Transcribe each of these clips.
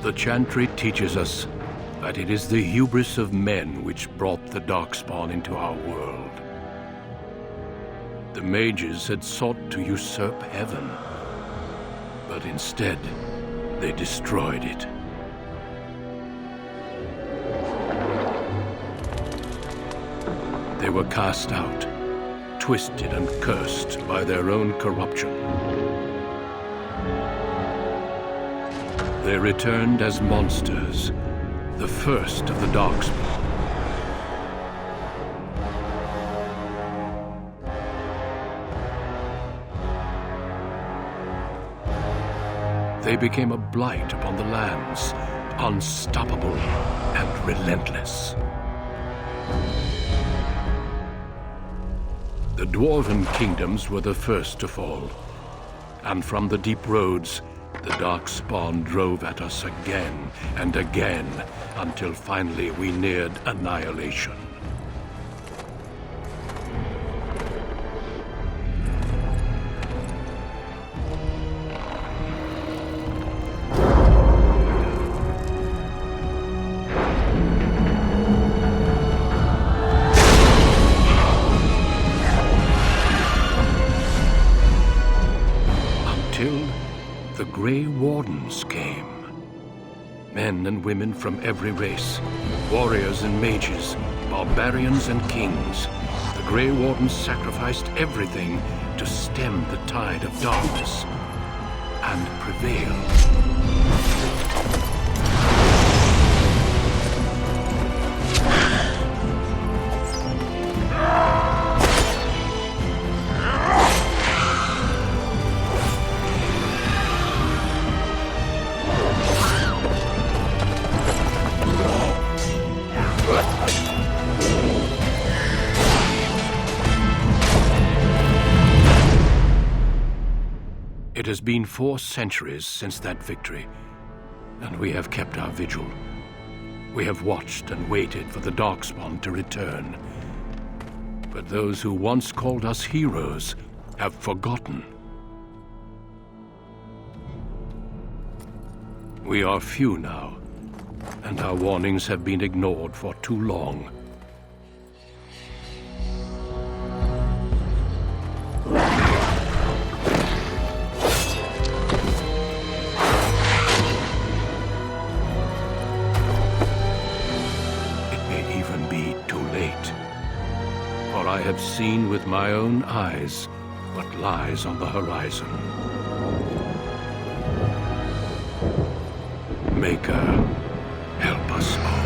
The Chantry teaches us that it is the hubris of men which brought the Darkspawn into our world. The mages had sought to usurp heaven, but instead, they destroyed it. They were cast out, twisted and cursed by their own corruption. They returned as monsters, the first of the Darkspawn. They became a blight upon the lands, unstoppable and relentless. The Dwarven kingdoms were the first to fall, and from the deep roads, the Darkspawn drove at us again and again, until finally we neared annihilation. Until the Grey Wardens came. Men and women from every race, warriors and mages, barbarians and kings. The Grey Wardens sacrificed everything to stem the tide of darkness and prevail. It has been 4 centuries since that victory, and we have kept our vigil. We have watched and waited for the Darkspawn to return. But those who once called us heroes have forgotten. We are few now, and our warnings have been ignored for too long. I have seen with my own eyes what lies on the horizon. Maker, help us all.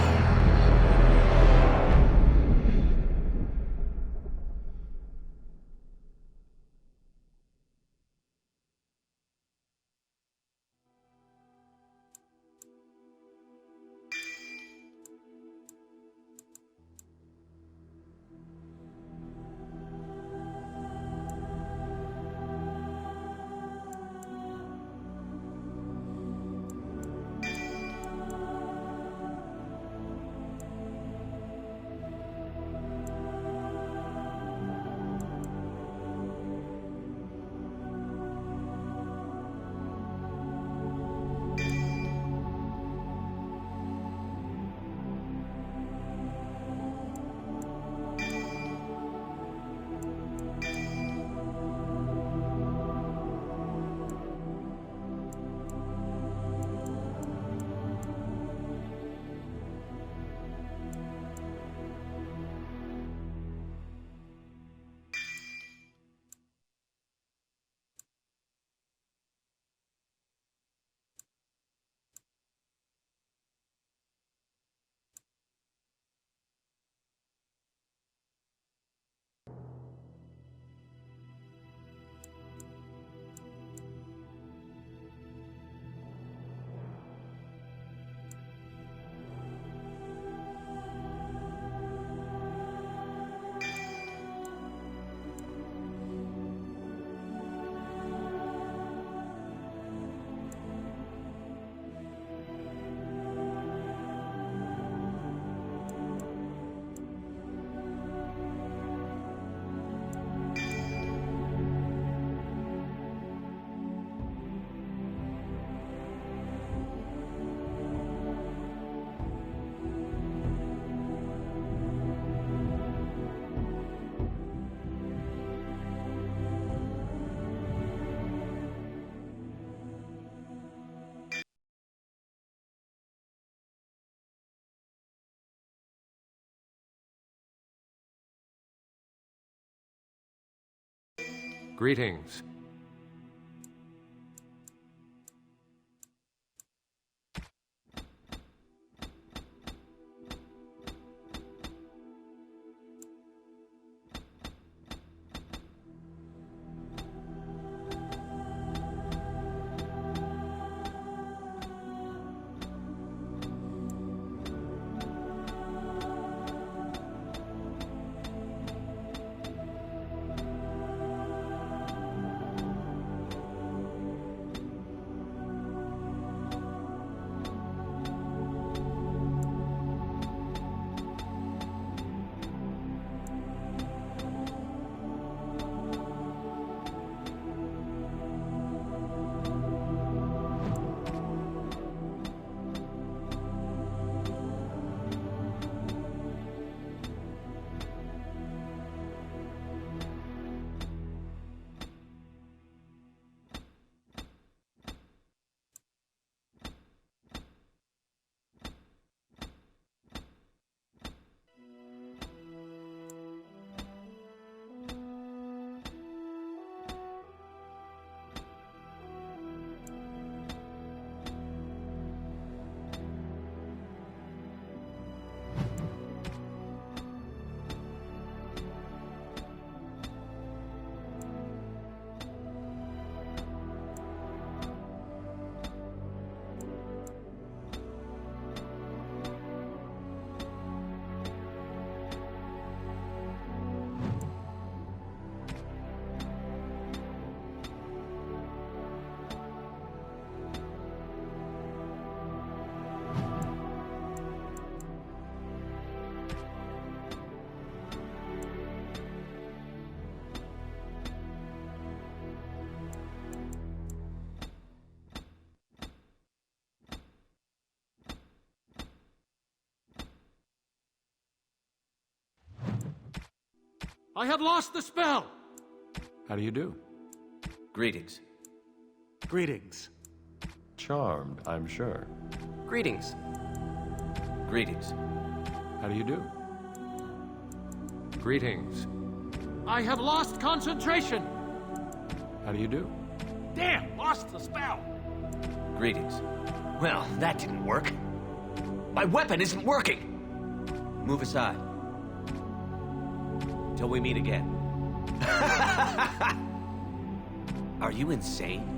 Greetings. I have lost the spell! How do you do? Greetings. Greetings. Charmed, I'm sure. Greetings. Greetings. How do you do? Greetings. I have lost concentration! How do you do? Damn, lost the spell! Greetings. Well, that didn't work. My weapon isn't working! Move aside. Till we meet again. Are you insane?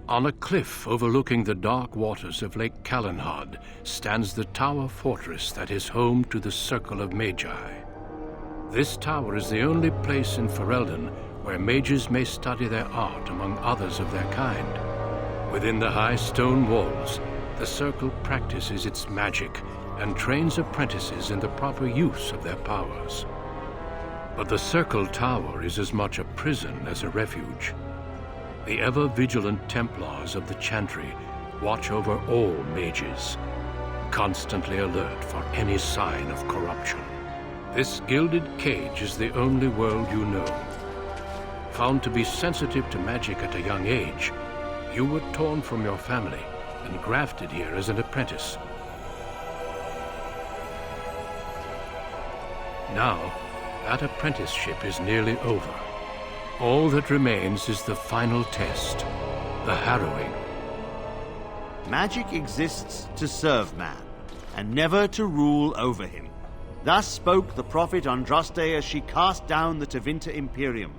On a cliff overlooking the dark waters of Lake Calenhad stands the tower fortress that is home to the Circle of Magi. This tower is the only place in Ferelden where mages may study their art among others of their kind. Within the high stone walls, the Circle practices its magic and trains apprentices in the proper use of their powers. But the Circle Tower is as much a prison as a refuge. The ever-vigilant Templars of the Chantry watch over all mages, constantly alert for any sign of corruption. This gilded cage is the only world you know. Found to be sensitive to magic at a young age, you were torn from your family and grafted here as an apprentice. Now, that apprenticeship is nearly over. All that remains is the final test, the harrowing, Magic exists to serve man, and never to rule over him. Thus spoke the prophet Andraste as she cast down the Tevinter Imperium,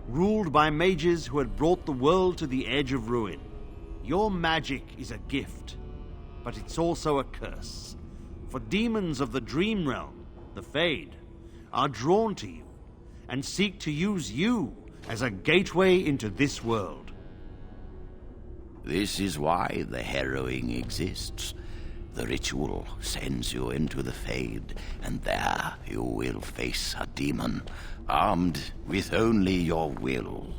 ruled by mages who had brought the world to the edge of ruin. Your magic is a gift, but it's also a curse. For demons of the Dream Realm, the Fade, are drawn to you, and seek to use you as a gateway into this world. This is why the harrowing exists. The ritual sends you into the Fade, and there you will face a demon, armed with only your will.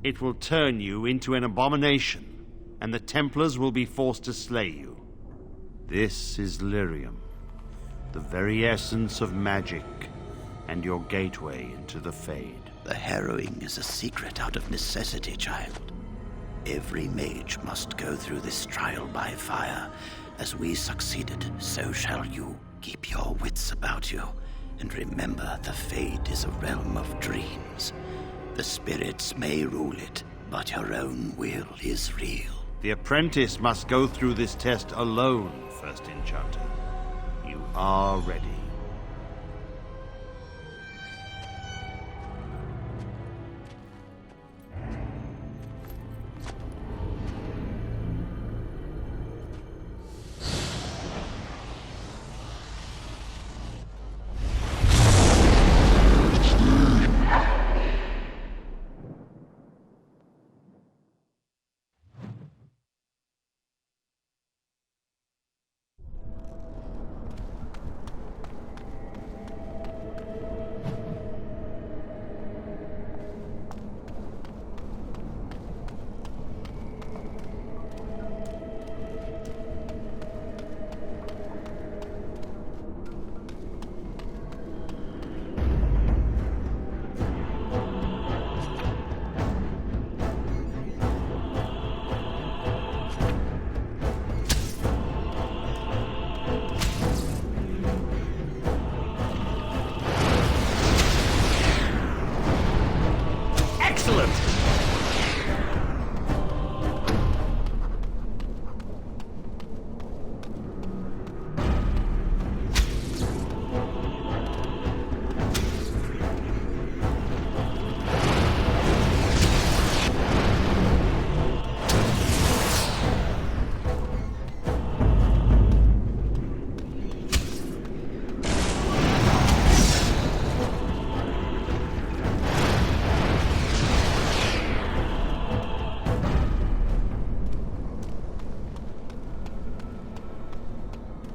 It will turn you into an abomination, and the Templars will be forced to slay you. This is Lyrium, the very essence of magic, and your gateway into the Fade. The harrowing is a secret out of necessity, child. Every mage must go through this trial by fire. As we succeeded, so shall you. Keep your wits about you, and remember the Fade is a realm of dreams. The spirits may rule it, but your own will is real. The apprentice must go through this test alone, First Enchanter. You are ready.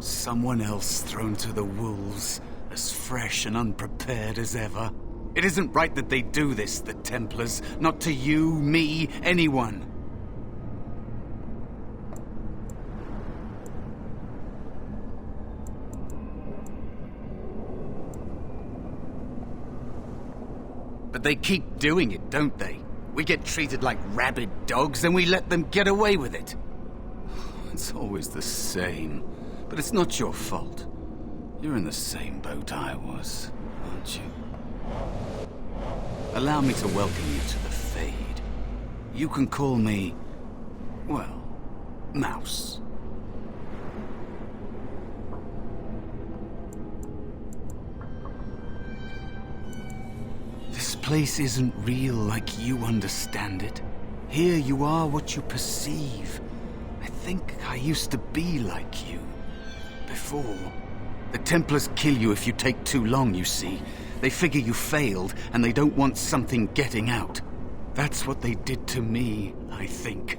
Someone else thrown to the wolves, as fresh and unprepared as ever. It isn't right that they do this, the Templars. Not to you, me, anyone. But they keep doing it, don't they? We get treated like rabid dogs and we let them get away with it. It's always the same. But it's not your fault. You're in the same boat I was, aren't you? Allow me to welcome you to the Fade. You can call me, well, Mouse. This place isn't real like you understand it. Here you are what you perceive. I think I used to be like you. Before. The Templars kill you if you take too long, you see. They figure you failed, and they don't want something getting out. That's what they did to me, I think.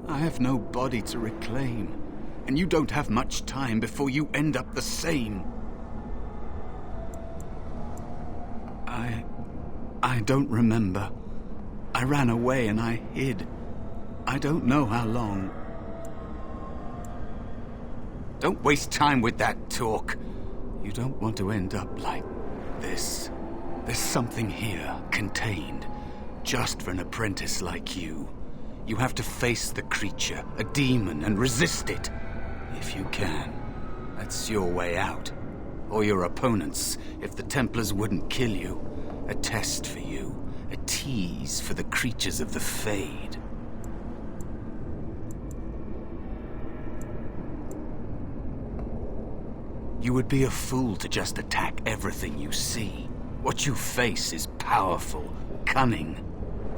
I have no body to reclaim, and you don't have much time before you end up the same. I don't remember. I ran away and I hid. I don't know how long. Don't waste time with that talk. You don't want to end up like this. There's something here, contained, just for an apprentice like you. You have to face the creature, a demon, and resist it. If you can. That's your way out. Or your opponents, if the Templars wouldn't kill you. A test for you, a tease for the creatures of the Fade. You would be a fool to just attack everything you see. What you face is powerful, cunning.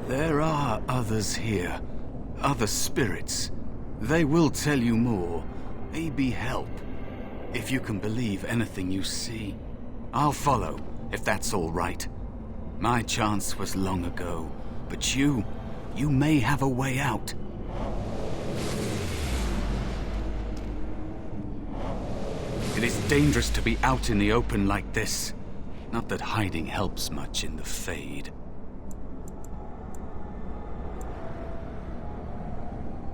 There are others here, other spirits. They will tell you more, maybe help. If you can believe anything you see, I'll follow, if that's all right. My chance was long ago, but you may have a way out. It is dangerous to be out in the open like this. Not that hiding helps much in the Fade.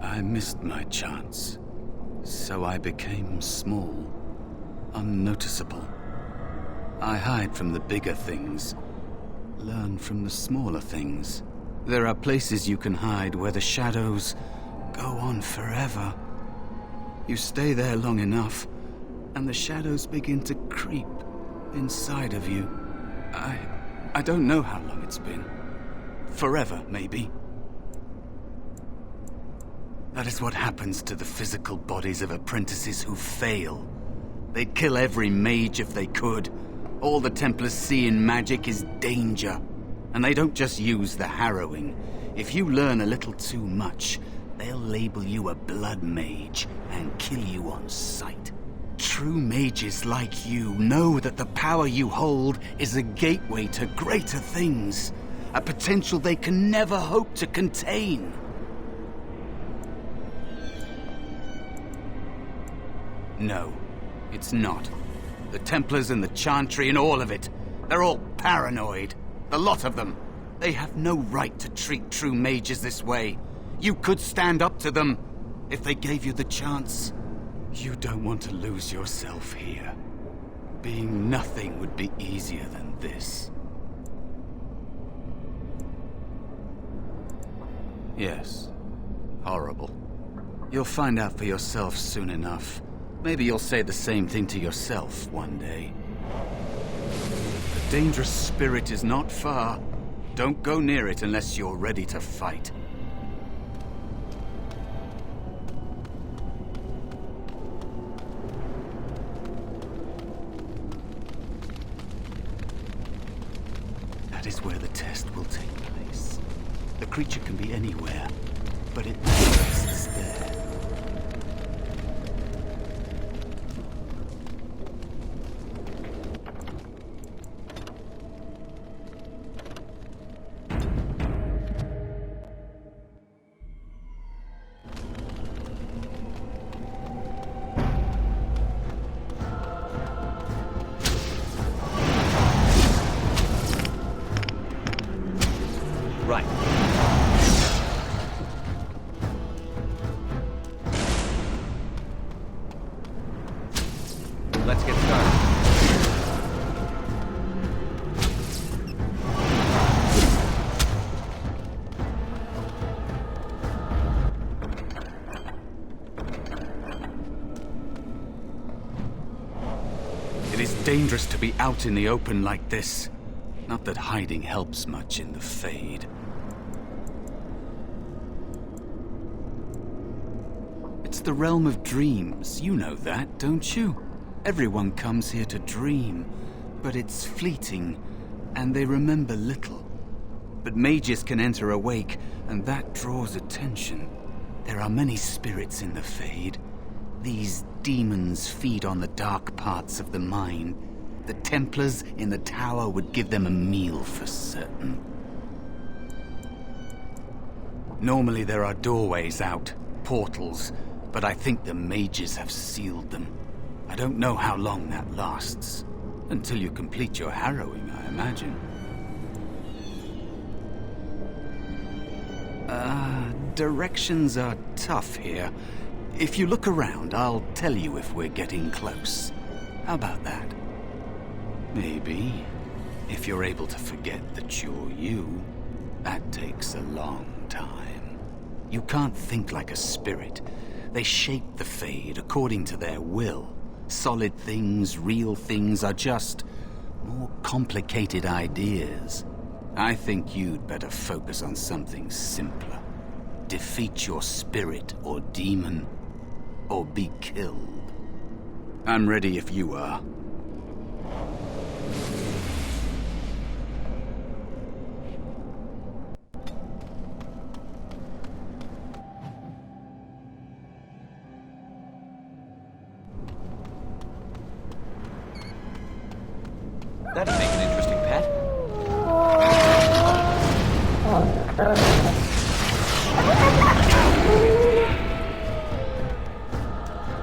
I missed my chance, so I became small, unnoticeable. I hide from the bigger things, learn from the smaller things. There are places you can hide where the shadows go on forever. You stay there long enough, and the shadows begin to creep inside of you. I don't know how long it's been. Forever, maybe. That is what happens to the physical bodies of apprentices who fail. They'd kill every mage if they could. All the Templars see in magic is danger. And they don't just use the harrowing. If you learn a little too much, they'll label you a blood mage and kill you on sight. True mages like you know that the power you hold is a gateway to greater things. A potential they can never hope to contain. No, it's not. The Templars and the Chantry and all of it. They're all paranoid. The lot of them. They have no right to treat true mages this way. You could stand up to them if they gave you the chance. You don't want to lose yourself here. Being nothing would be easier than this. Yes. Horrible. You'll find out for yourself soon enough. Maybe you'll say the same thing to yourself one day. The dangerous spirit is not far. Don't go near it unless you're ready to fight. That is where the test will take place. The creature can be anywhere, but it rests there. Right. Let's get started. It is dangerous to be out in the open like this. Not that hiding helps much in the Fade. It's the realm of dreams. You know that, don't you? Everyone comes here to dream, but it's fleeting, and they remember little. But mages can enter awake, and that draws attention. There are many spirits in the Fade. These demons feed on the dark parts of the mind. The Templars in the tower would give them a meal for certain. Normally there are doorways out, portals, but I think the mages have sealed them. I don't know how long that lasts. Until you complete your harrowing, I imagine. Directions are tough here. If you look around, I'll tell you if we're getting close. How about that? Maybe. If you're able to forget that you're you, that takes a long time. You can't think like a spirit. They shape the Fade according to their will. Solid things, real things are just more complicated ideas. I think you'd better focus on something simpler. Defeat your spirit or demon, or be killed. I'm ready if you are. That'd make an interesting pet.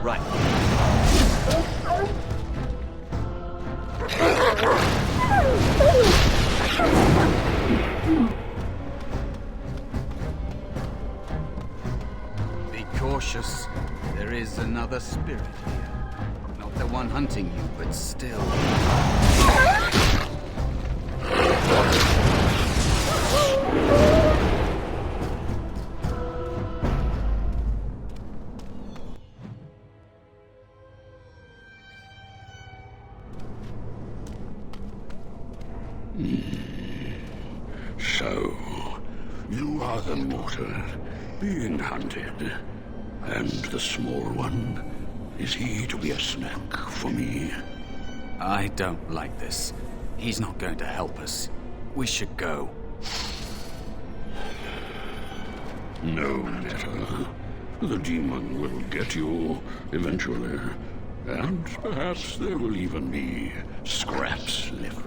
Right. Be cautious. There is another spirit here. Not the one hunting you, but still. So, you are the mortal being hunted. And the small one, is he to be a snack for me? I don't like this. He's not going to help us. We should go. No matter. The demon will get you eventually. And perhaps there will even be scraps left.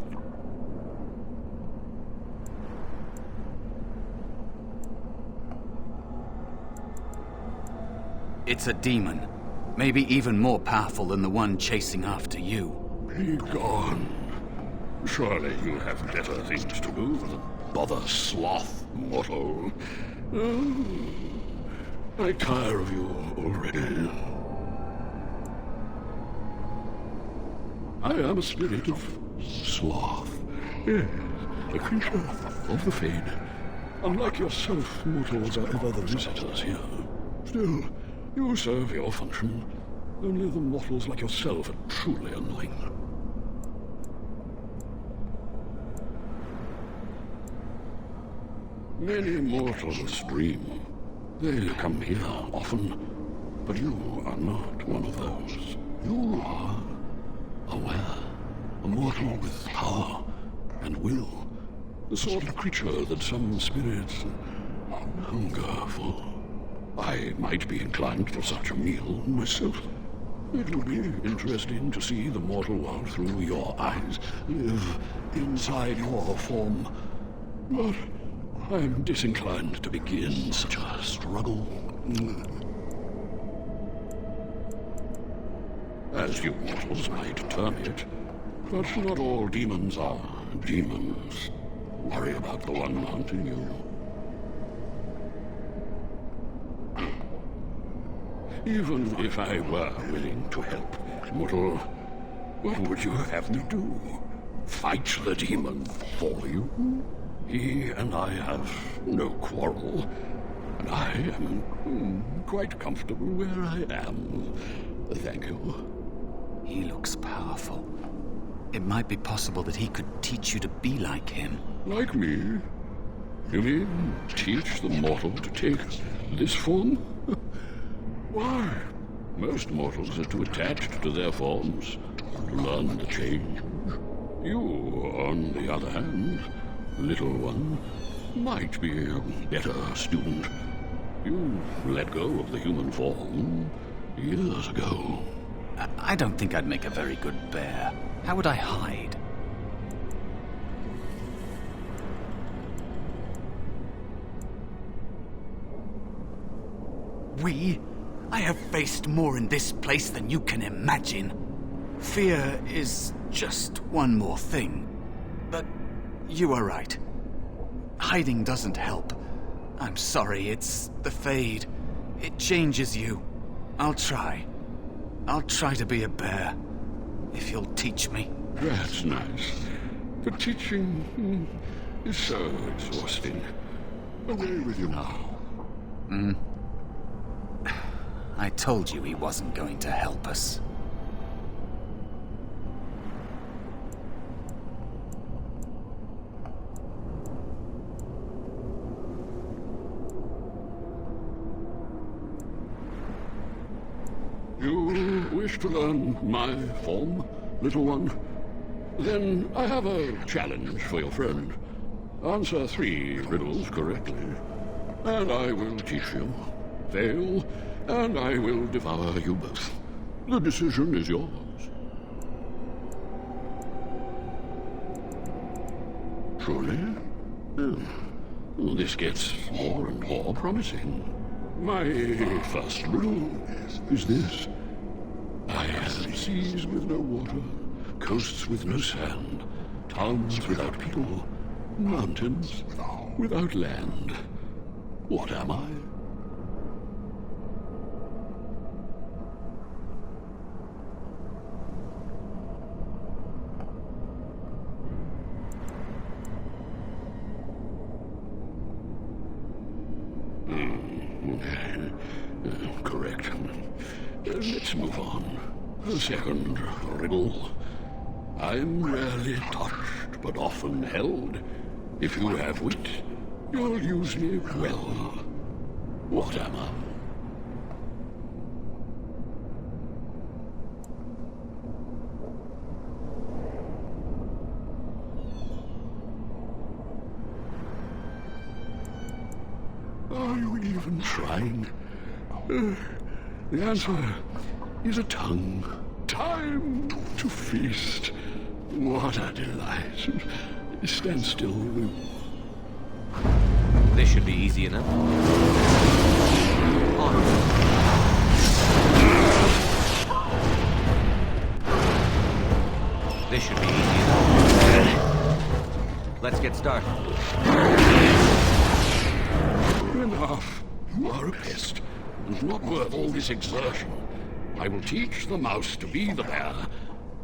It's a demon. Maybe even more powerful than the one chasing after you. Be gone. Surely you have better things to do than bother sloth, mortal. Oh, I tire of you already. I am a spirit of sloth. Yes, a creature of the Fade. Unlike yourself, mortals are ever the visitors here. Still, you serve your function. Only the mortals like yourself are truly annoying. Many mortals dream. They come here often, but you are not one of those. You are aware, a mortal with power and will, the sort of creature that some spirits hunger for. I might be inclined for such a meal myself. It would be interesting to see the mortal world through your eyes, live inside your form. But I'm disinclined to begin such a struggle. As you mortals might term it, but not all demons are demons. Worry about the one hunting you. Even if I were willing to help, mortal, what would you have me do? Fight the demon for you? He and I have no quarrel, and I am quite comfortable where I am. Thank you. He looks powerful. It might be possible that he could teach you to be like him. Like me? You mean teach the mortal to take this form? Why? Most mortals are too attached to their forms to learn the change. You, on the other hand, little one, might be a better student. You let go of the human form years ago. I don't think I'd make a very good bear. How would I hide? I have faced more in this place than you can imagine. Fear is just one more thing. But you are right. Hiding doesn't help. I'm sorry, it's the Fade. It changes you. I'll try. I'll try to be a bear, if you'll teach me. That's nice. But teaching is so exhausting. Away with you now. I told you he wasn't going to help us. You wish to learn my form, little one? Then I have a challenge for your friend. Answer 3 riddles correctly, and I will teach you. Fail, and I will devour you both. The decision is yours. Truly? This gets more and more promising. My first riddle is this. I have seas with no water, coasts with no sand, towns without people, mountains without land. What am I? Correct. Let's move on. The second riddle. I'm rarely touched, but often held. If you have wit, you'll use me well. What am I? Are you even trying? The answer is a tongue. Time to feast. What a delight. Stand still. This should be easy enough. On. This should be easy enough. Let's get started. Enough. You are a pest, and not worth all this exertion. I will teach the mouse to be the bear,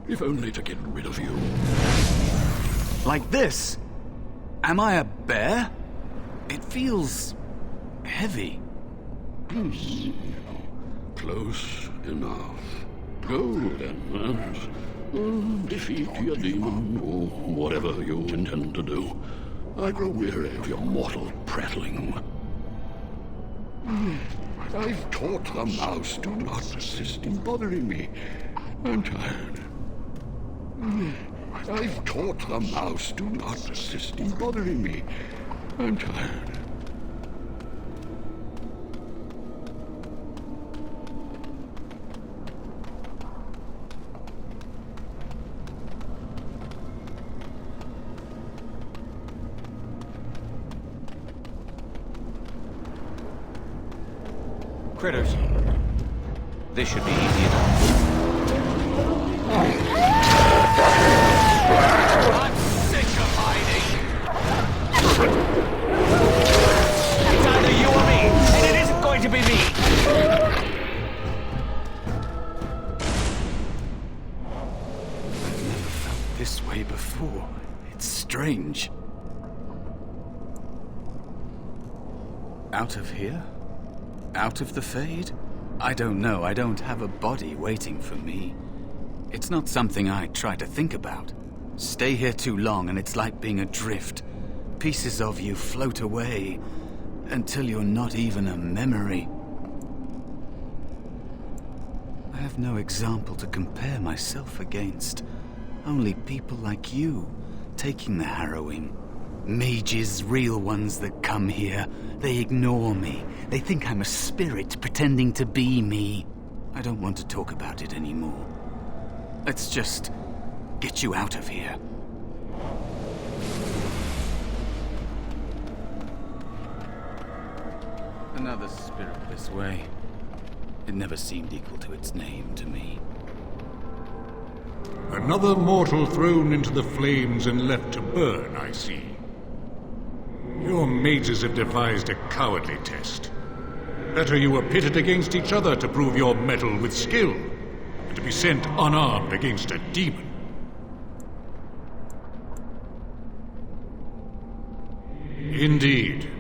if only to get rid of you. Like this? Am I a bear? It feels heavy. Close enough. Go then. Defeat your demon, or whatever you intend to do. I grow weary of your mortal prattling. I've taught the mouse to not persist in bothering me. I'm tired. I've taught the mouse to not persist in bothering me. I'm tired. Critters. This should be easy enough. I'm sick of hiding! It's either you or me, and it isn't going to be me! I've never felt this way before. It's strange. Out of here? Out of the Fade? I don't know. I don't have a body waiting for me. It's not something I try to think about. Stay here too long and it's like being adrift. Pieces of you float away until you're not even a memory. I have no example to compare myself against. Only people like you taking the harrowing. Mages, real ones that come here. They ignore me. They think I'm a spirit pretending to be me. I don't want to talk about it anymore. Let's just get you out of here. Another spirit this way. It never seemed equal to its name to me. Another mortal thrown into the flames and left to burn, I see. Your mages have devised a cowardly test. Better you were pitted against each other to prove your mettle with skill, than to be sent unarmed against a demon. Indeed.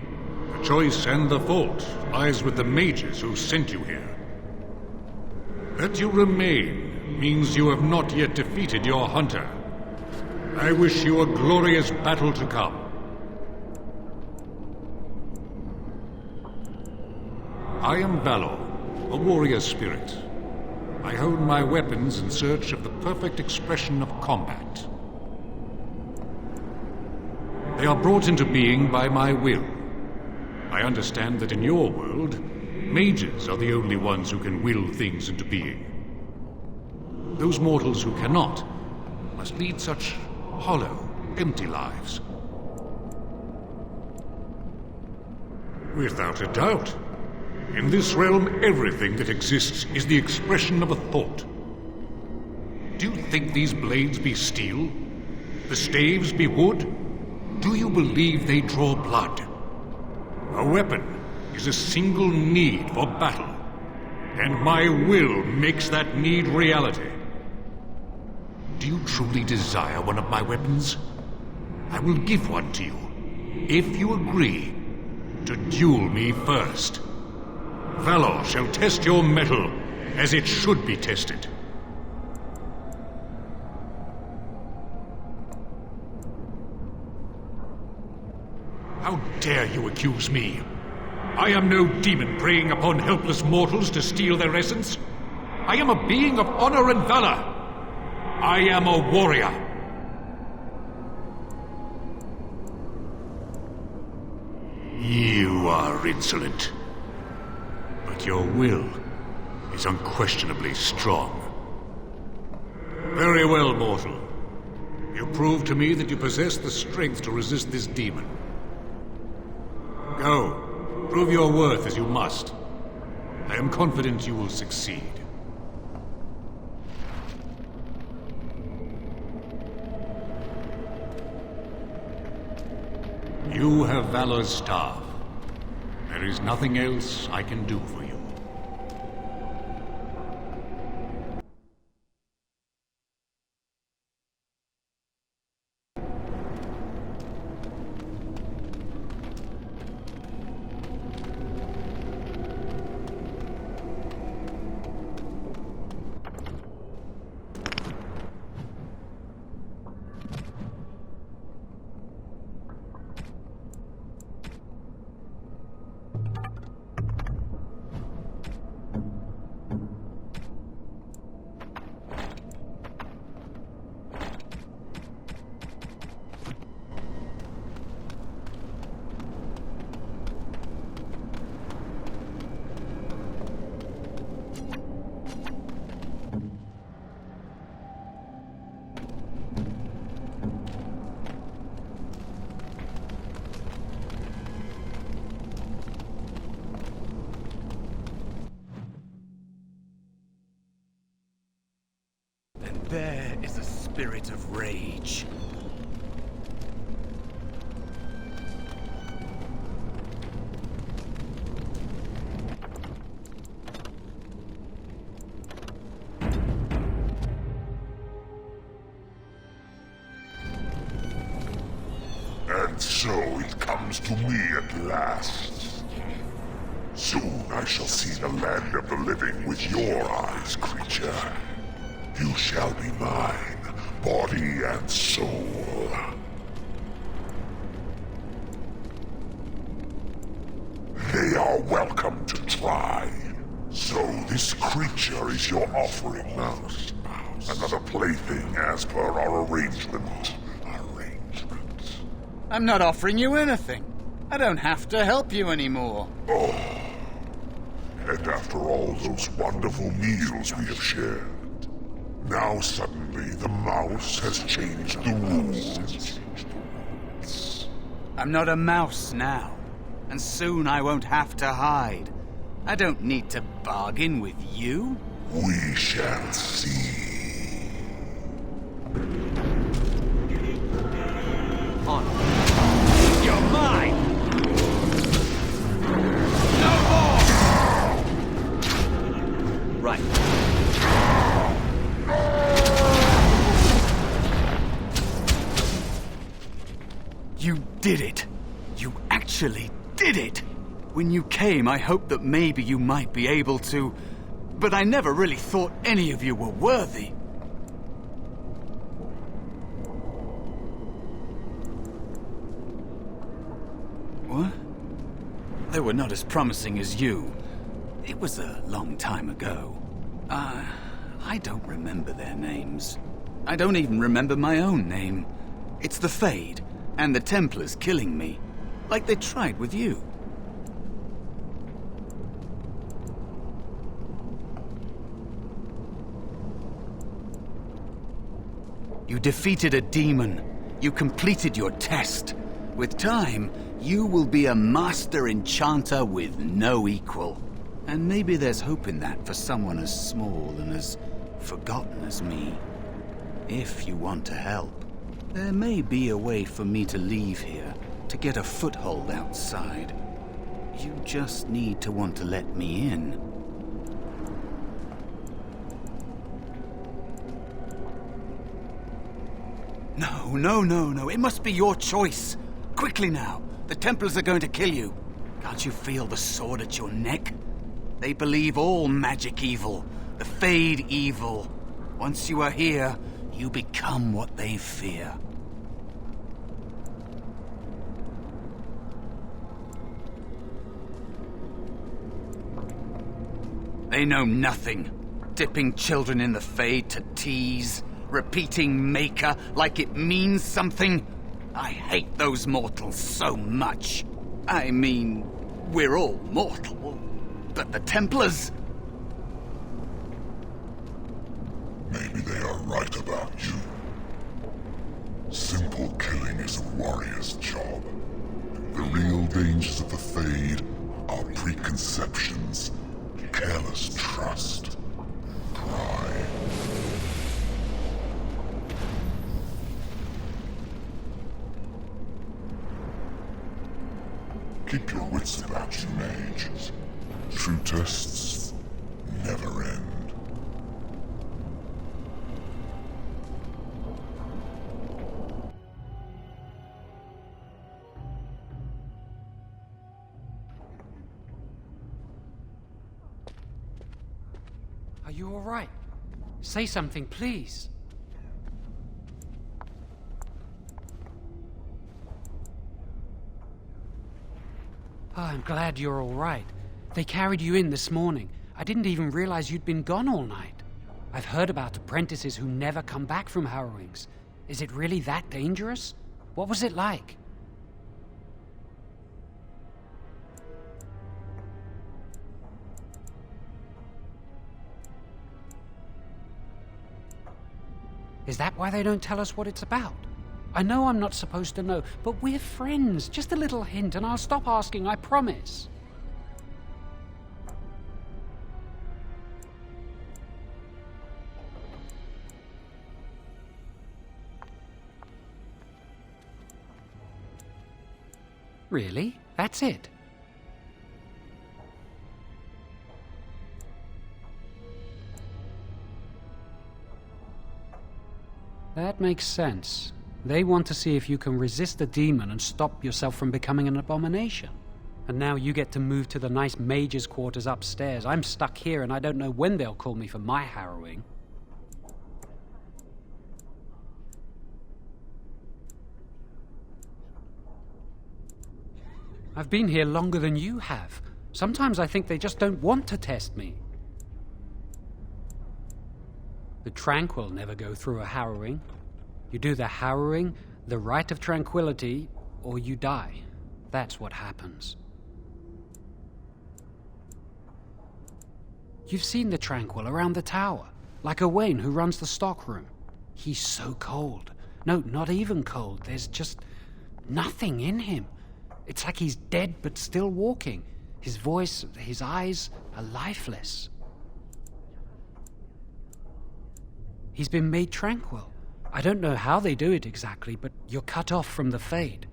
The choice and the fault lies with the mages who sent you here. That you remain means you have not yet defeated your hunter. I wish you a glorious battle to come. I am Valor, a warrior spirit. I hone my weapons in search of the perfect expression of combat. They are brought into being by my will. I understand that in your world, mages are the only ones who can will things into being. Those mortals who cannot must lead such hollow, empty lives. Without a doubt. In this realm, everything that exists is the expression of a thought. Do you think these blades be steel? The staves be wood? Do you believe they draw blood? A weapon is a single need for battle, and my will makes that need reality. Do you truly desire one of my weapons? I will give one to you, if you agree to duel me first. Valor shall test your mettle as it should be tested. How dare you accuse me? I am no demon preying upon helpless mortals to steal their essence. I am a being of honor and valor. I am a warrior. You are insolent. But your will is unquestionably strong. Very well, mortal. You prove to me that you possess the strength to resist this demon. Go, prove your worth as you must. I am confident you will succeed. You have Valor's staff. There is nothing else I can do for you. There is a spirit of rage. And so it comes to me at last. Soon I shall see the land of the living with your eyes, creature. You shall be mine, body and soul. They are welcome to try. So this creature is your offering, Mouse. Another plaything as per our arrangement. I'm not offering you anything. I don't have to help you anymore. Oh. And after all those wonderful meals we have shared, now suddenly the mouse has changed the rules. I'm not a mouse now, and soon I won't have to hide. I don't need to bargain with you. We shall see. On. You're mine! No more! Right. You did it. You actually did it. When you came, I hoped that maybe you might be able to, but I never really thought any of you were worthy. What? They were not as promising as you. It was a long time ago. I don't remember their names. I don't even remember my own name. It's the Fade, and the Templars killing me. Like they tried with you. You defeated a demon. You completed your test. With time, you will be a master enchanter with no equal. And maybe there's hope in that for someone as small and as forgotten as me. If you want to help, there may be a way for me to leave here, to get a foothold outside. You just need to want to let me in. No. It must be your choice. Quickly now. The Templars are going to kill you. Can't you feel the sword at your neck? They believe all magic evil, the Fade evil. Once you are here, you become what they fear. They know nothing. Dipping children in the Fade to tease. Repeating Maker like it means something. I hate those mortals so much. I mean, we're all mortal. But the Templars... Maybe they are right about you. Simple killing is a warrior's job. The real dangers of the Fade are preconceptions, careless trust, pride. Keep your wits about you, mage. True tests never end. Are you all right? Say something, please. Oh, I'm glad you're all right. They carried you in this morning. I didn't even realize you'd been gone all night. I've heard about apprentices who never come back from harrowings. Is it really that dangerous? What was it like? Is that why they don't tell us what it's about? I know I'm not supposed to know, but we're friends. Just a little hint and I'll stop asking, I promise. Really? That's it? That makes sense. They want to see if you can resist the demon and stop yourself from becoming an abomination. And now you get to move to the nice mage's quarters upstairs. I'm stuck here and I don't know when they'll call me for my harrowing. I've been here longer than you have. Sometimes I think they just don't want to test me. The Tranquil never go through a harrowing. You do the harrowing, the rite of tranquility, or you die. That's what happens. You've seen the Tranquil around the tower, like Owain who runs the stockroom. He's so cold. No, not even cold. There's just nothing in him. It's like he's dead but still walking. His voice, his eyes are lifeless. He's been made tranquil. I don't know how they do it exactly, but you're cut off from the Fade.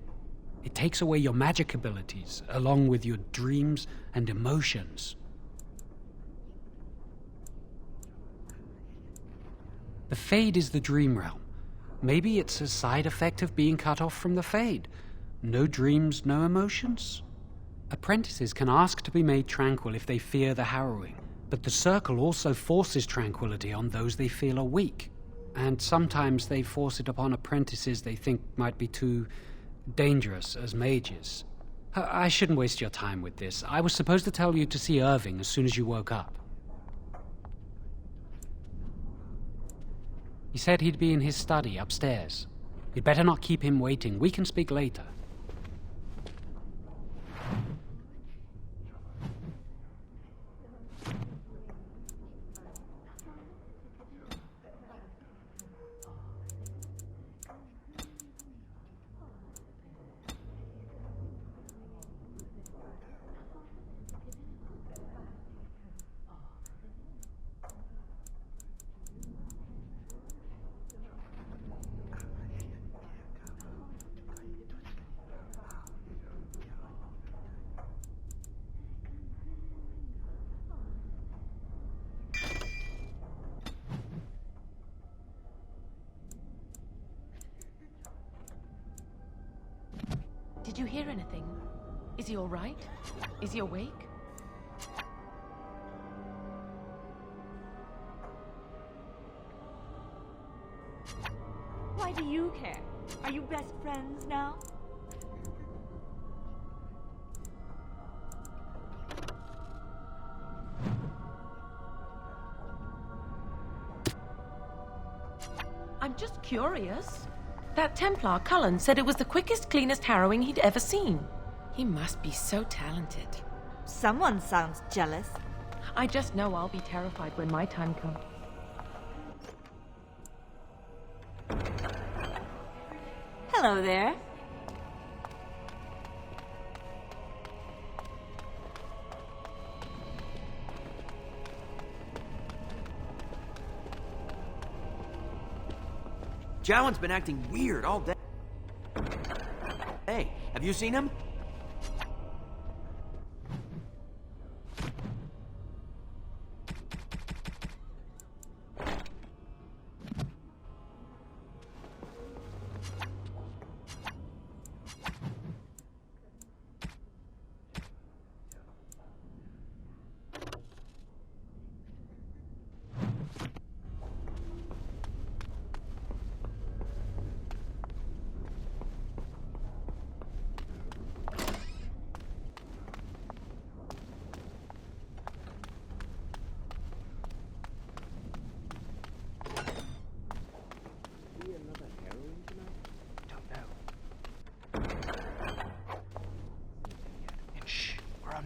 It takes away your magic abilities, along with your dreams and emotions. The Fade is the dream realm. Maybe it's a side effect of being cut off from the Fade. No dreams, no emotions? Apprentices can ask to be made tranquil if they fear the harrowing, but the Circle also forces tranquility on those they feel are weak. And sometimes they force it upon apprentices they think might be too dangerous as mages. I shouldn't waste your time with this. I was supposed to tell you to see Irving as soon as you woke up. He said he'd be in his study upstairs. You'd better not keep him waiting. We can speak later. Did you hear anything? Is he all right? Is he awake? Why do you care? Are you best friends now? I'm just curious. That Templar, Cullen, said it was the quickest, cleanest harrowing he'd ever seen. He must be so talented. Someone sounds jealous. I just know I'll be terrified when my time comes. Hello there. Jowan's been acting weird all day. Hey, have you seen him?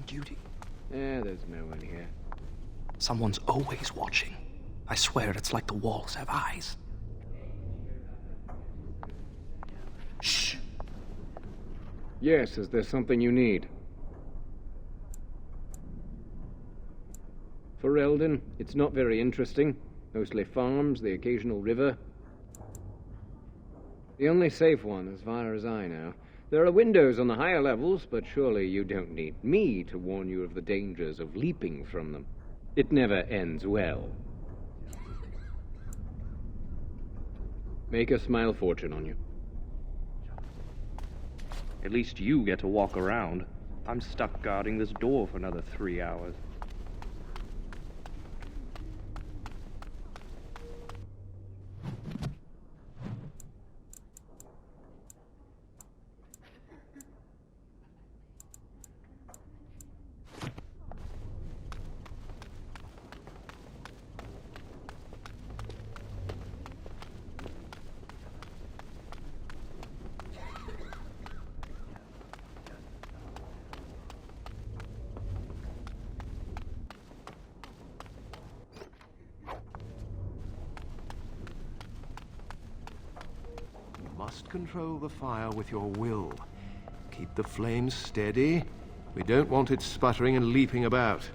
Duty. Yeah, there's no one here. Someone's always watching. I swear it's like the walls have eyes. Shh. Yes, is there something you need? For Eldon, it's not very interesting. Mostly farms, the occasional river. The only safe one, as far as I know. There are windows on the higher levels, but surely you don't need me to warn you of the dangers of leaping from them. It never ends well. Make a smile fortune on you. At least you get to walk around. I'm stuck guarding this door for another 3 hours. Must control the fire with your will. Keep the flames steady. We don't want it sputtering and leaping about.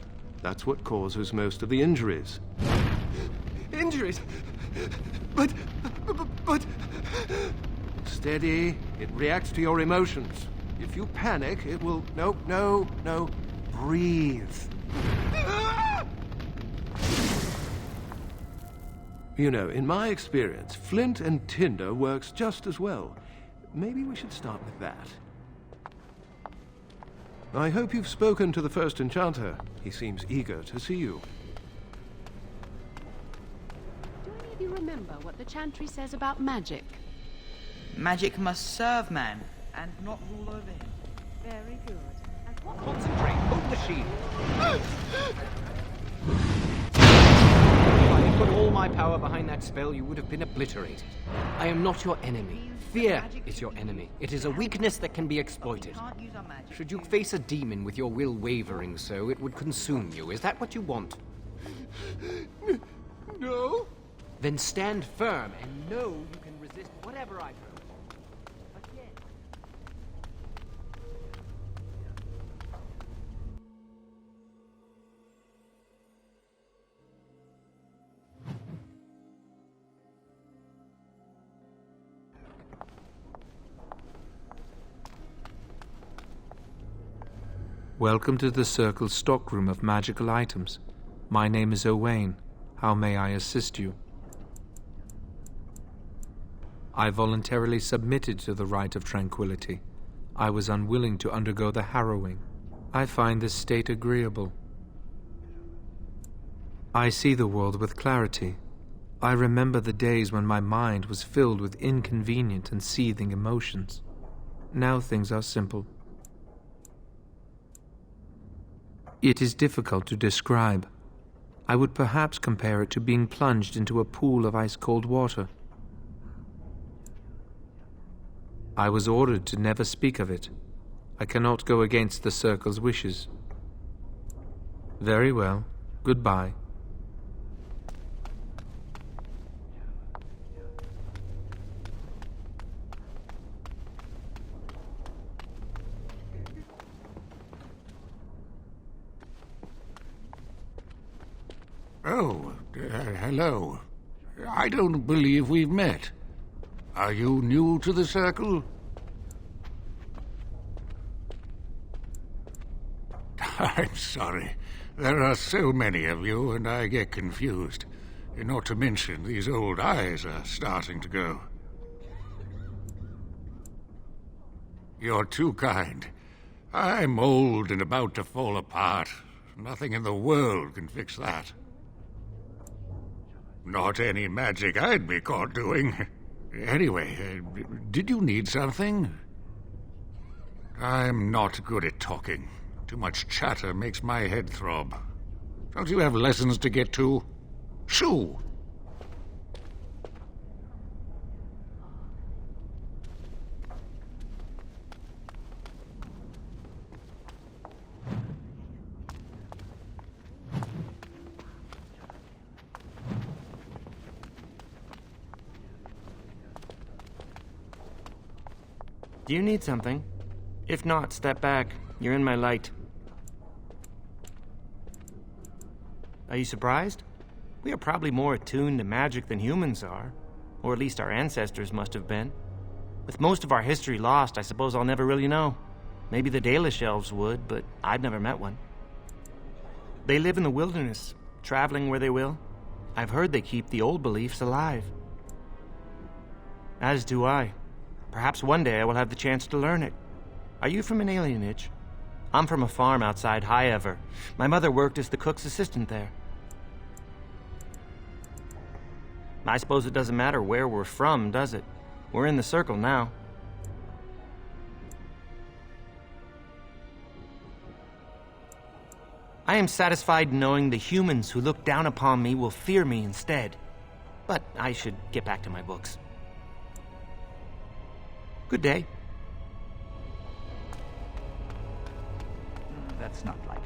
That's what causes most of the injuries. Injuries? But... Steady. It reacts to your emotions. If you panic, it will... No. Breathe. You know, in my experience, flint and tinder works just as well. Maybe we should start with that. I hope you've spoken to the first enchanter. He seems eager to see you. Do any of you remember what the Chantry says about magic? Magic must serve man, and not rule over him. Very good. And what... Concentrate. Hold the shield. I've got all my power behind that spell, you would have been obliterated. I am not your enemy. Fear is your enemy. It is a weakness that can be exploited. Should you face a demon with your will wavering so, it would consume you. Is that what you want? No? Then stand firm and know you can resist whatever I throw. Welcome to the Circle's stockroom of magical items. My name is Owain. How may I assist you? I voluntarily submitted to the rite of tranquility. I was unwilling to undergo the harrowing. I find this state agreeable. I see the world with clarity. I remember the days when my mind was filled with inconvenient and seething emotions. Now things are simple. It is difficult to describe. I would perhaps compare it to being plunged into a pool of ice-cold water. I was ordered to never speak of it. I cannot go against the Circle's wishes. Very well. Goodbye. Oh, hello. I don't believe we've met. Are you new to the Circle? I'm sorry. There are so many of you, and I get confused. Not to mention, these old eyes are starting to go. You're too kind. I'm old and about to fall apart. Nothing in the world can fix that. Not any magic I'd be caught doing. Anyway, did you need something? I'm not good at talking. Too much chatter makes my head throb. Don't you have lessons to get to? Shoo! Do you need something? If not, step back. You're in my light. Are you surprised? We are probably more attuned to magic than humans are. Or at least our ancestors must have been. With most of our history lost, I suppose I'll never really know. Maybe the Dalish elves would, but I've never met one. They live in the wilderness, traveling where they will. I've heard they keep the old beliefs alive. As do I. Perhaps one day I will have the chance to learn it. Are you from an alienage? I'm from a farm outside Highever. My mother worked as the cook's assistant there. I suppose it doesn't matter where we're from, does it? We're in the Circle now. I am satisfied knowing the humans who look down upon me will fear me instead. But I should get back to my books. Good day. That's not likely.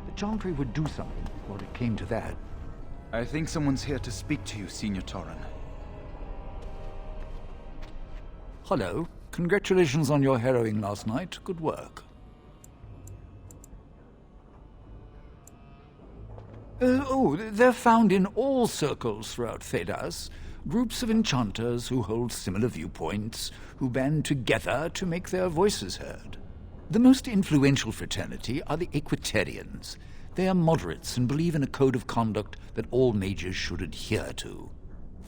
The Chantry would do something before it came to that. I think someone's here to speak to you, Senior Torren. Hello. Congratulations on your harrowing last night. Good work. They're found in all circles throughout Thedas. Groups of enchanters who hold similar viewpoints, who band together to make their voices heard. The most influential fraternity are the Equitarians. They are moderates and believe in a code of conduct that all mages should adhere to.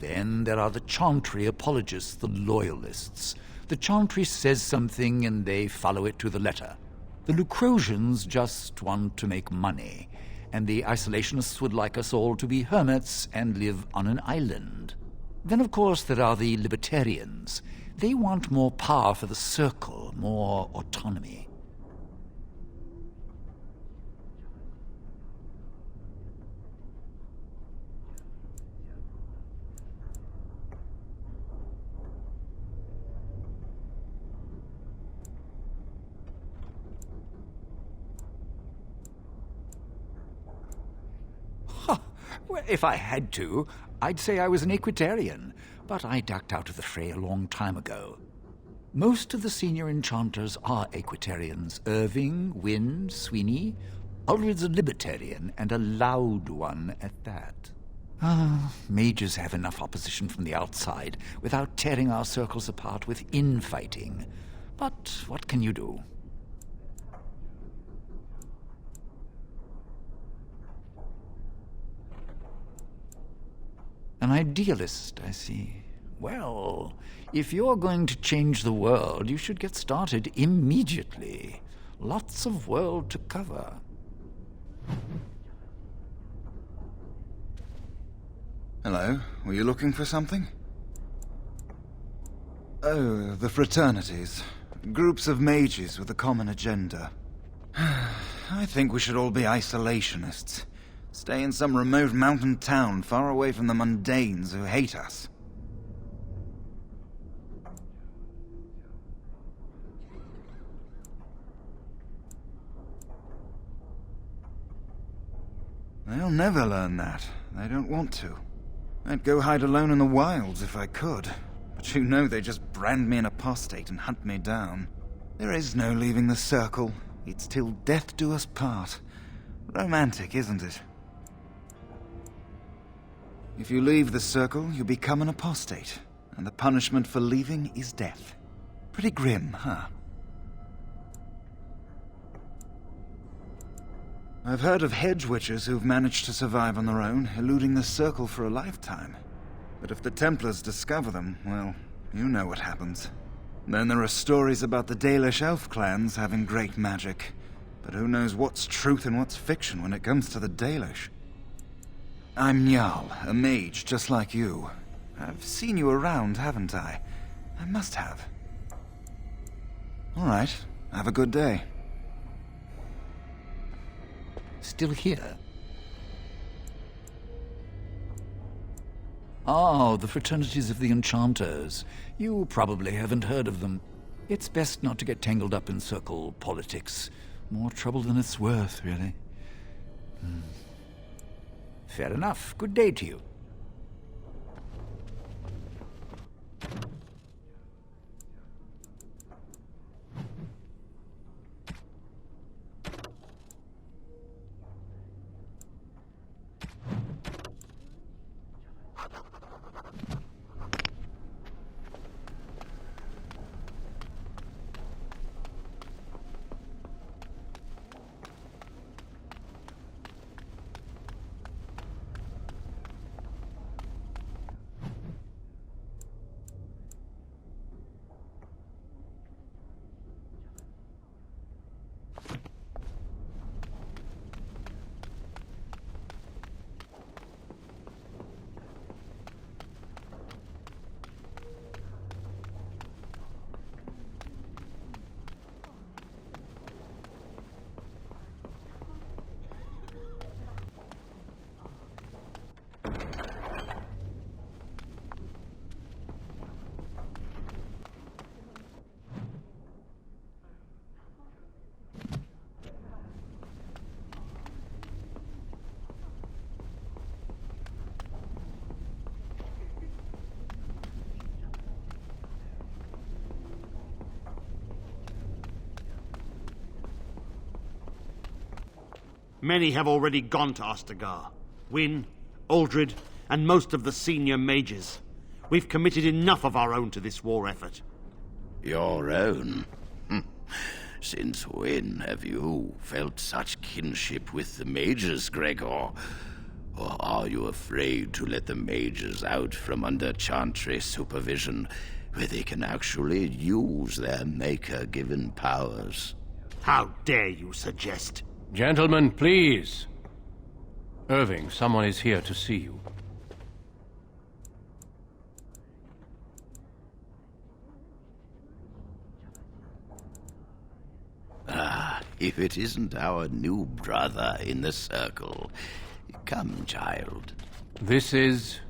Then there are the Chantry apologists, the Loyalists. The Chantry says something and they follow it to the letter. The Lucrosians just want to make money, and the Isolationists would like us all to be hermits and live on an island. Then, of course, there are the Libertarians. They want more power for the Circle, more autonomy. Well, if I had to, I'd say I was an Equitarian, but I ducked out of the fray a long time ago. Most of the senior enchanters are Equitarians. Irving, Wynne, Sweeney. Ulred's a Libertarian, and a loud one at that. Mages have enough opposition from the outside without tearing our circles apart with infighting. But what can you do? An idealist, I see. Well, if you're going to change the world, you should get started immediately. Lots of world to cover. Hello, were you looking for something? Oh, the fraternities. Groups of mages with a common agenda. I think we should all be isolationists. Stay in some remote mountain town far away from the mundanes who hate us. They'll never learn that. They don't want to. I'd go hide alone in the wilds if I could. But you know they just brand me an apostate and hunt me down. There is no leaving the circle. It's till death do us part. Romantic, isn't it? If you leave the circle, you become an apostate. And the punishment for leaving is death. Pretty grim, huh? I've heard of hedge witches who've managed to survive on their own, eluding the circle for a lifetime. But if the Templars discover them, well, you know what happens. Then there are stories about the Dalish elf clans having great magic. But who knows what's truth and what's fiction when it comes to the Dalish? I'm Njal, a mage just like you. I've seen you around, haven't I? I must have. All right, have a good day. Still here? Oh, the Fraternities of the Enchanters. You probably haven't heard of them. It's best not to get tangled up in circle politics. More trouble than it's worth, really. Fair enough. Good day to you. Many have already gone to Ostagar. Wynne, Aldred, and most of the senior mages. We've committed enough of our own to this war effort. Your own? Since when have you felt such kinship with the mages, Gregor? Or are you afraid to let the mages out from under Chantry supervision, where they can actually use their Maker-given powers? How dare you suggest? Gentlemen, please. Irving, someone is here to see you. If it isn't our new brother in the circle. Come, child. This is...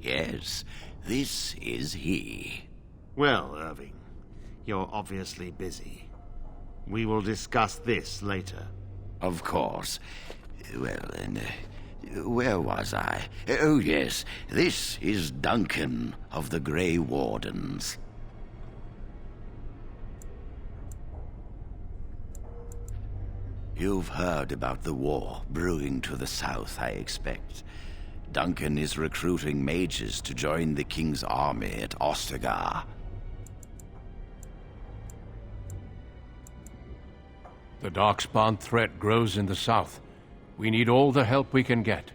Yes, this is he. Well, Irving, you're obviously busy. We will discuss this later. Of course. Well, then, Where was I? Oh, yes. This is Duncan of the Grey Wardens. You've heard about the war brewing to the south, I expect. Duncan is recruiting mages to join the King's army at Ostagar. The Darkspawn threat grows in the south. We need all the help we can get.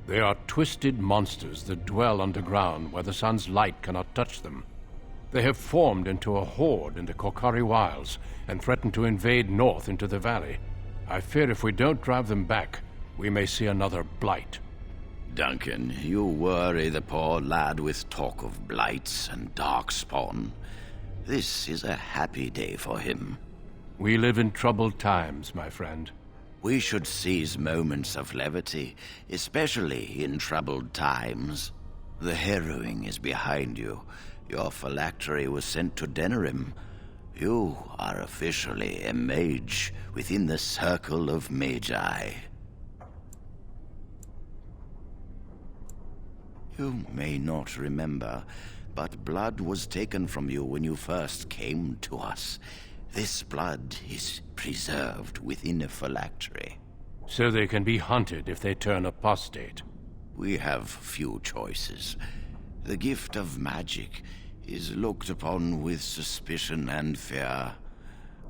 They are twisted monsters that dwell underground where the sun's light cannot touch them. They have formed into a horde in the Korcari Wilds and threaten to invade north into the valley. I fear if we don't drive them back, we may see another blight. Duncan, you worry the poor lad with talk of blights and Darkspawn. This is a happy day for him. We live in troubled times, my friend. We should seize moments of levity, especially in troubled times. The harrowing is behind you. Your phylactery was sent to Denerim. You are officially a mage within the circle of magi. You may not remember, but blood was taken from you when you first came to us. This blood is preserved within a phylactery. So they can be hunted if they turn apostate. We have few choices. The gift of magic is looked upon with suspicion and fear.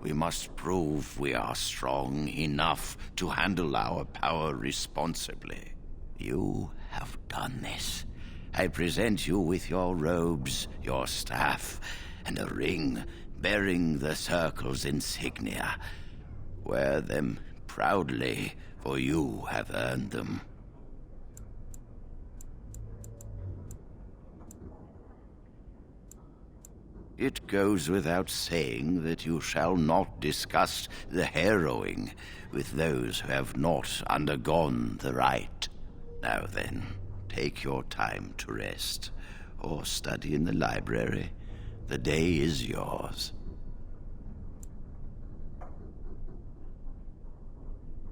We must prove we are strong enough to handle our power responsibly. You have done this. I present you with your robes, your staff, and a ring bearing the Circle's insignia. Wear them proudly, for you have earned them. It goes without saying that you shall not discuss the harrowing with those who have not undergone the rite. Now then, take your time to rest, or study in the library. The day is yours.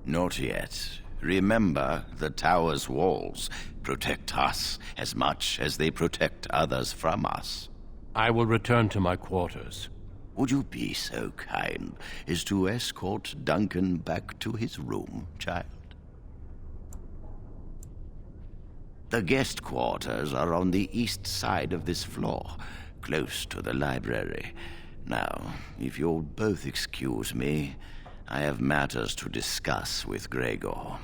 Not yet. Remember, the tower's walls protect us as much as they protect others from us. I will return to my quarters. Would you be so kind as to escort Duncan back to his room, child? The guest quarters are on the east side of this floor, close to the library. Now, if you'll both excuse me, I have matters to discuss with Gregor.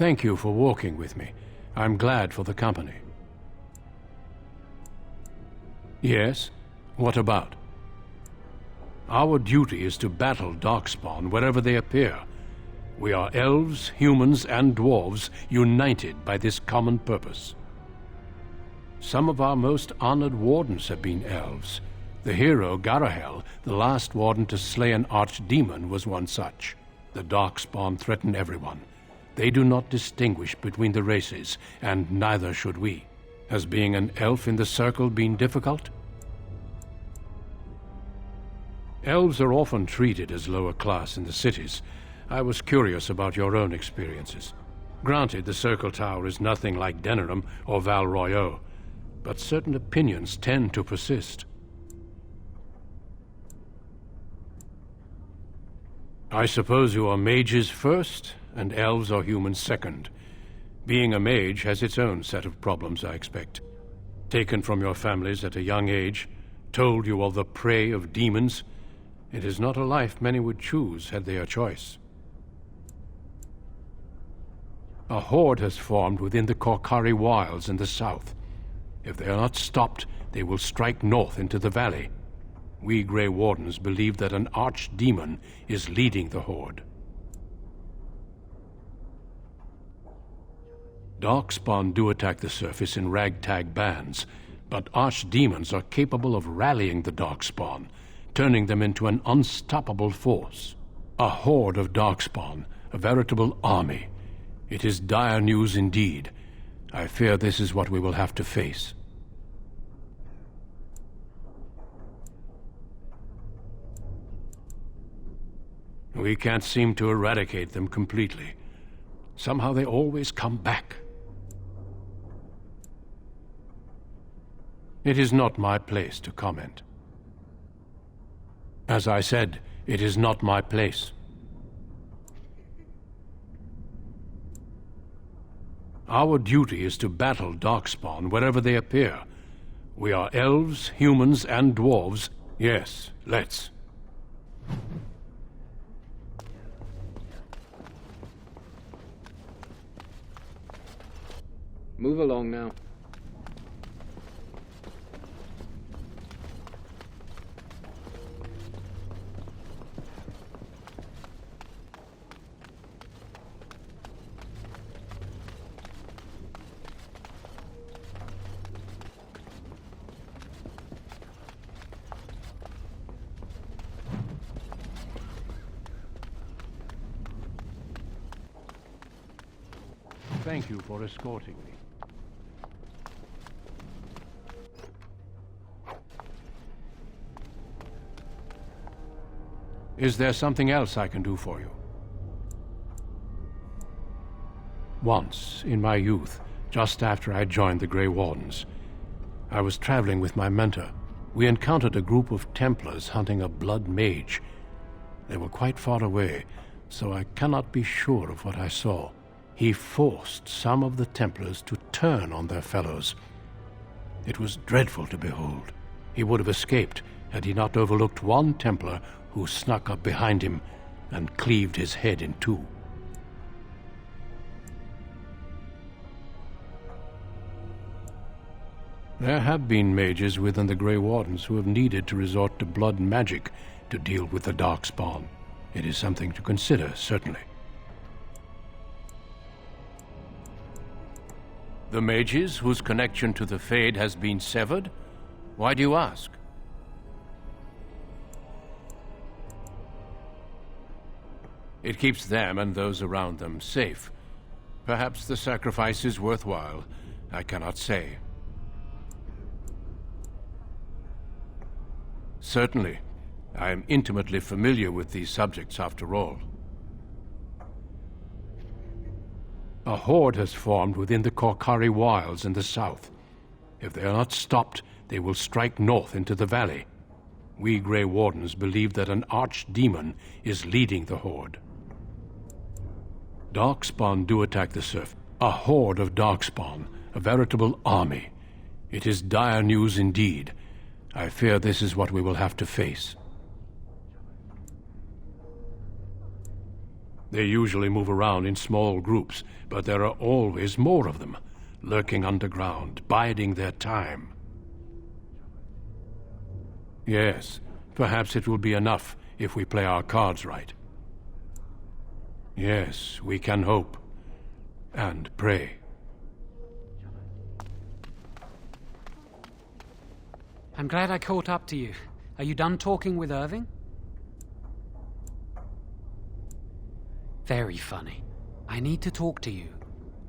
Thank you for walking with me. I'm glad for the company. Yes? What about? Our duty is to battle Darkspawn wherever they appear. We are elves, humans, and dwarves united by this common purpose. Some of our most honored wardens have been elves. The hero Garahel, the last warden to slay an archdemon, was one such. The Darkspawn threaten everyone. They do not distinguish between the races, and neither should we. Has being an elf in the Circle been difficult? Elves are often treated as lower class in the cities. I was curious about your own experiences. Granted, the Circle Tower is nothing like Denerim or Val Royeaux, but certain opinions tend to persist. I suppose you are mages first, and elves or humans second. Being a mage has its own set of problems, I expect. Taken from your families at a young age, told you are the prey of demons, it is not a life many would choose had they a choice. A horde has formed within the Korcari wilds in the south. If they are not stopped, they will strike north into the valley. We Grey Wardens believe that an archdemon is leading the horde. Darkspawn do attack the surface in ragtag bands, but archdemons are capable of rallying the Darkspawn, turning them into an unstoppable force. A horde of Darkspawn, a veritable army. It is dire news indeed. I fear this is what we will have to face. We can't seem to eradicate them completely. Somehow they always come back. It is not my place to comment. As I said, it is not my place. Our duty is to battle Darkspawn wherever they appear. We are elves, humans, and dwarves. Yes, let's. Move along now. Thank you for escorting me. Is there something else I can do for you? Once, in my youth, just after I joined the Grey Wardens, I was traveling with my mentor. We encountered a group of Templars hunting a blood mage. They were quite far away, so I cannot be sure of what I saw. He forced some of the Templars to turn on their fellows. It was dreadful to behold. He would have escaped had he not overlooked one Templar who snuck up behind him and cleaved his head in two. There have been mages within the Grey Wardens who have needed to resort to blood magic to deal with the Darkspawn. It is something to consider, certainly. The mages whose connection to the Fade has been severed? Why do you ask? It keeps them and those around them safe. Perhaps the sacrifice is worthwhile. I cannot say. Certainly. I am intimately familiar with these subjects, after all. A horde has formed within the Korcari wilds in the south. If they are not stopped, they will strike north into the valley. We Grey Wardens believe that an archdemon is leading the horde. Darkspawn do attack the surf. A horde of Darkspawn, a veritable army. It is dire news indeed. I fear this is what we will have to face. They usually move around in small groups, but there are always more of them, lurking underground, biding their time. Yes, perhaps it will be enough if we play our cards right. Yes, we can hope. And pray. I'm glad I caught up to you. Are you done talking with Irving? Very funny. I need to talk to you.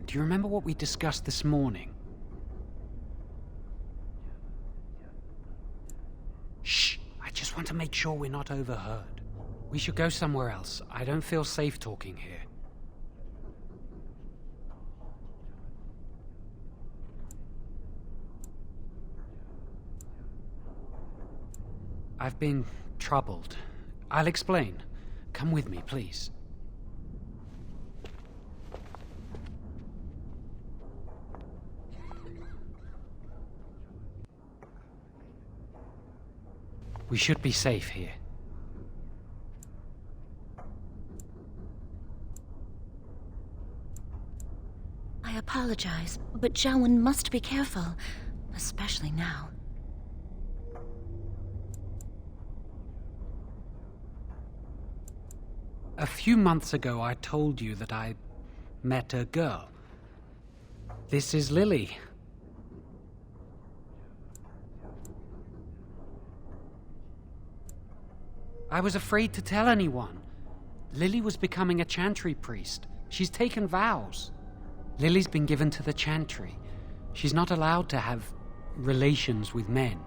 Do you remember what we discussed this morning? Shh! I just want to make sure we're not overheard. We should go somewhere else. I don't feel safe talking here. I've been troubled. I'll explain. Come with me, please. We should be safe here. I apologize, but Jiawen must be careful, especially now. A few months ago, I told you that I met a girl. This is Lily. I was afraid to tell anyone. Lily was becoming a Chantry priest. She's taken vows. Lily's been given to the Chantry. She's not allowed to have relations with men.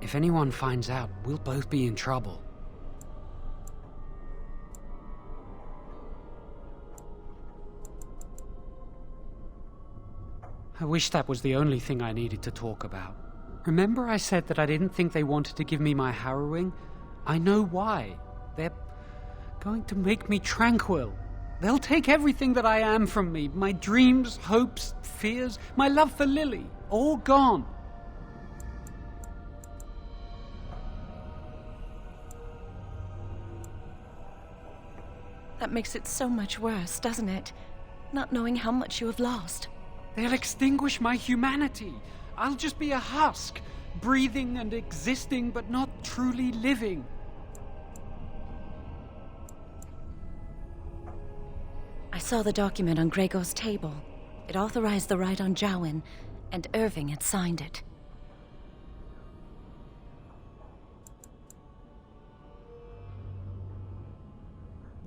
If anyone finds out, we'll both be in trouble. I wish that was the only thing I needed to talk about. Remember I said that I didn't think they wanted to give me my harrowing? I know why. They're going to make me tranquil. They'll take everything that I am from me. My dreams, hopes, fears, my love for Lily. All gone. That makes it so much worse, doesn't it? Not knowing how much you have lost. They'll extinguish my humanity. I'll just be a husk, breathing and existing, but not truly living. I saw the document on Gregor's table. It authorized the right on Jiawen, and Irving had signed it.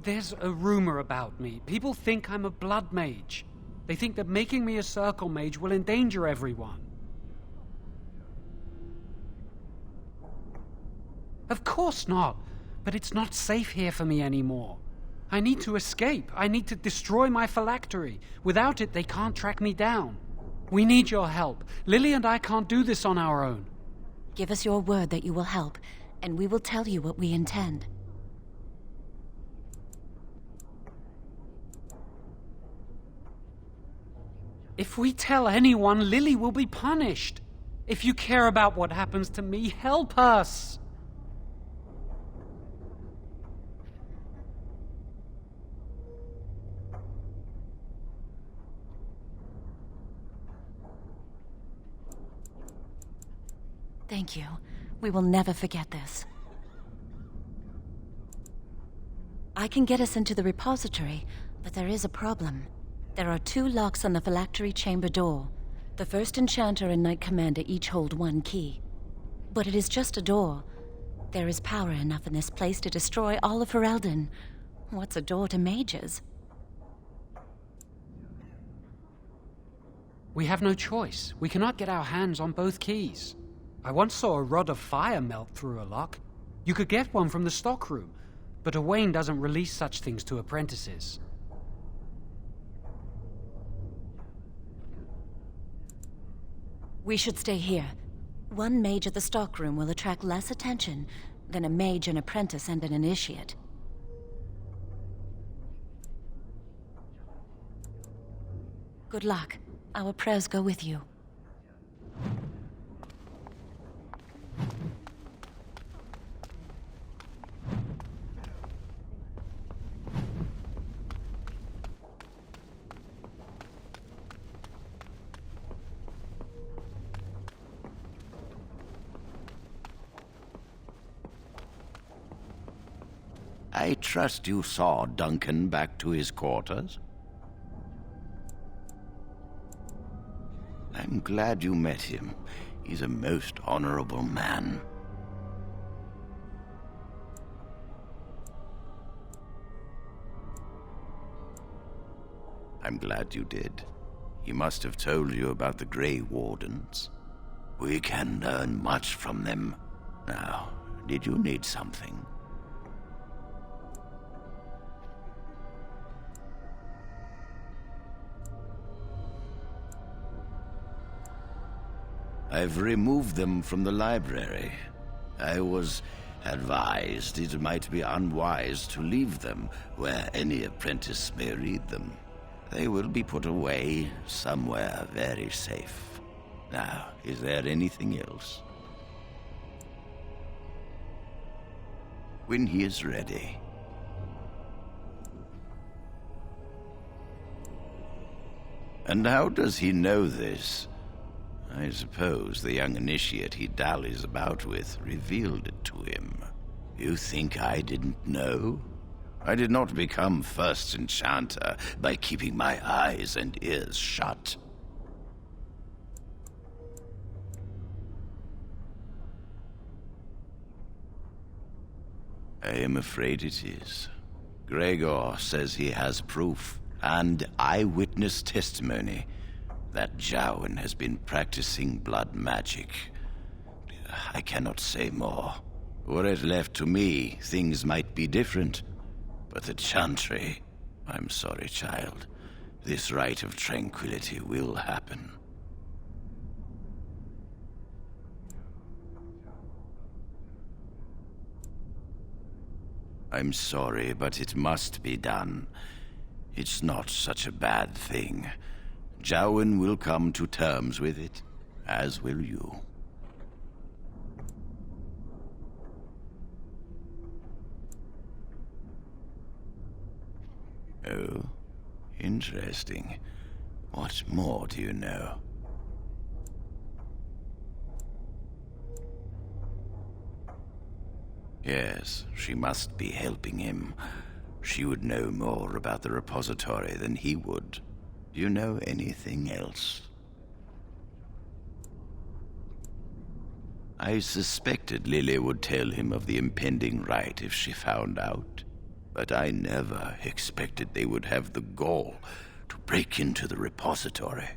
There's a rumor about me. People think I'm a blood mage. They think that making me a circle mage will endanger everyone. Of course not, but it's not safe here for me anymore. I need to escape. I need to destroy my phylactery. Without it, they can't track me down. We need your help. Lily and I can't do this on our own. Give us your word that you will help, and we will tell you what we intend. If we tell anyone, Lily will be punished. If you care about what happens to me, help us. Thank you. We will never forget this. I can get us into the repository, but there is a problem. There are 2 locks on the phylactery chamber door. The first enchanter and knight commander each hold 1 key. But it is just a door. There is power enough in this place to destroy all of Ferelden. What's a door to mages? We have no choice. We cannot get our hands on both keys. I once saw a rod of fire melt through a lock. You could get one from the stockroom, but Owain doesn't release such things to apprentices. We should stay here. 1 mage at the stockroom will attract less attention than a mage, an apprentice, and an initiate. Good luck. Our prayers go with you. I trust you saw Duncan back to his quarters? I'm glad you met him. He's a most honorable man. I'm glad you did. He must have told you about the Grey Wardens. We can learn much from them. Now, did you need something? I've removed them from the library. I was advised it might be unwise to leave them where any apprentice may read them. They will be put away somewhere very safe. Now, is there anything else? When he is ready. And how does he know this? I suppose the young initiate he dallies about with revealed it to him. You think I didn't know? I did not become first enchanter by keeping my eyes and ears shut. I am afraid it is. Gregor says he has proof and eyewitness testimony that Jowen has been practicing blood magic. I cannot say more. Were it left to me, things might be different. But the Chantry... I'm sorry, child. This rite of tranquility will happen. I'm sorry, but it must be done. It's not such a bad thing. Jowen will come to terms with it, as will you. Oh, interesting. What more do you know? Yes, she must be helping him. She would know more about the repository than he would. Do you know anything else? I suspected Lily would tell him of the impending rite if she found out. But I never expected they would have the gall to break into the repository.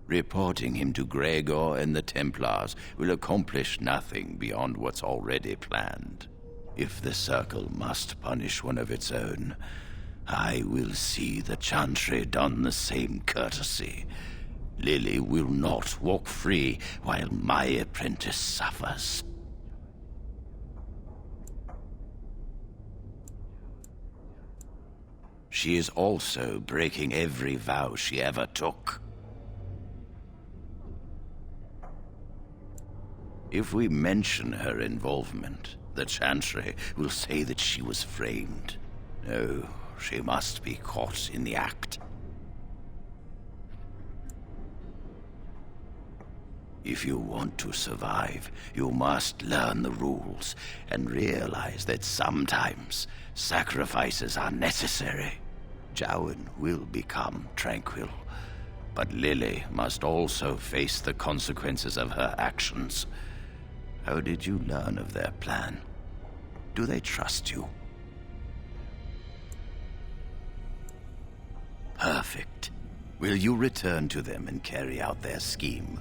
Reporting him to Gregor and the Templars will accomplish nothing beyond what's already planned. If the Circle must punish one of its own, I will see the Chantry done the same courtesy. Lily will not walk free while my apprentice suffers. She is also breaking every vow she ever took. If we mention her involvement, the Chantry will say that she was framed. No, she must be caught in the act. If you want to survive, you must learn the rules and realize that sometimes sacrifices are necessary. Jowen will become tranquil, but Lily must also face the consequences of her actions. How did you learn of their plan? Do they trust you? Perfect. Will you return to them and carry out their scheme?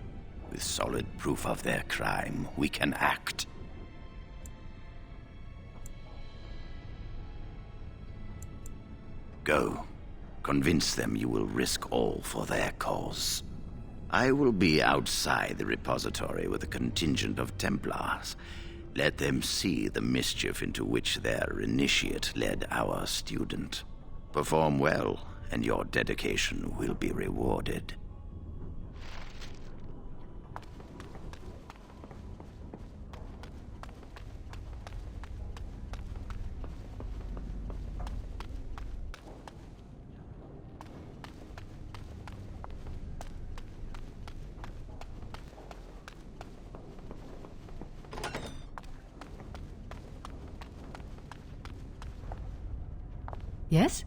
With solid proof of their crime, we can act. Go. Convince them you will risk all for their cause. I will be outside the repository with a contingent of Templars. Let them see the mischief into which their initiate led our student. Perform well, and your dedication will be rewarded. Yes?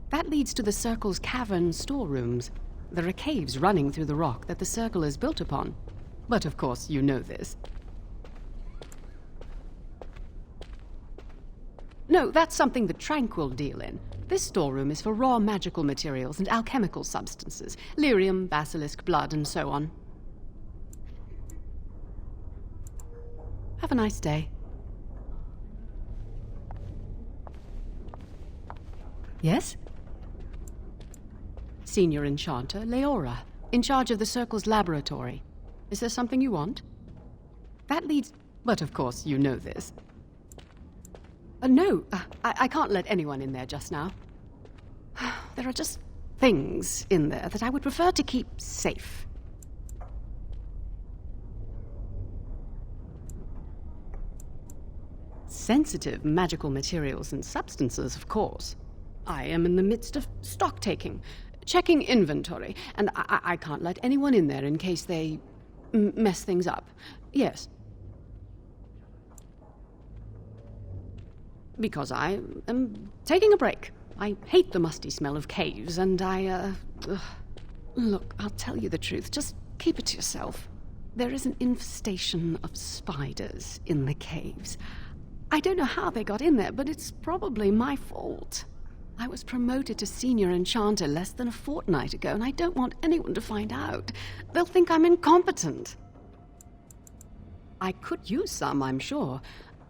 That leads to the Circle's cavern storerooms. There are caves running through the rock that the Circle is built upon. But of course, you know this. No, that's something the Tranquil deal in. This storeroom is for raw magical materials and alchemical substances. Lyrium, basilisk, blood, and so on. Have a nice day. Yes? Senior Enchanter Leora. in charge of the Circle's laboratory. Is there something you want? That leads... But of course, you know this. No, I can't let anyone in there just now. There are just things in there that I would prefer to keep safe. Sensitive magical materials and substances, of course. I am in the midst of stock-taking, checking inventory, and I can't let anyone in there in case they mess things up. Yes. Because I am taking a break. I hate the musty smell of caves, and Look, I'll tell you the truth. Just keep it to yourself. There is an infestation of spiders in the caves. I don't know how they got in there, but it's probably my fault. I was promoted to senior enchanter less than a fortnight ago, and I don't want anyone to find out. They'll think I'm incompetent. I could use some, I'm sure.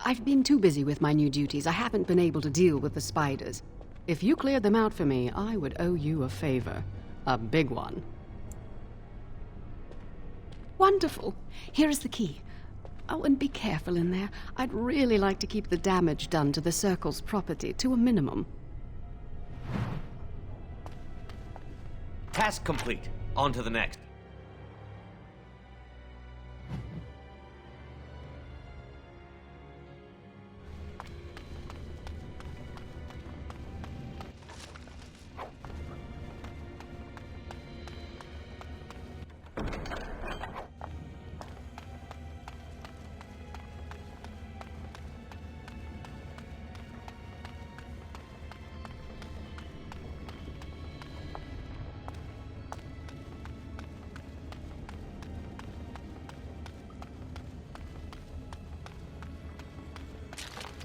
I've been too busy with my new duties. I haven't been able to deal with the spiders. If you cleared them out for me, I would owe you a favor. A big one. Wonderful. Here is the key. Oh, and be careful in there. I'd really like to keep the damage done to the Circle's property to a minimum. Task complete. On to the next.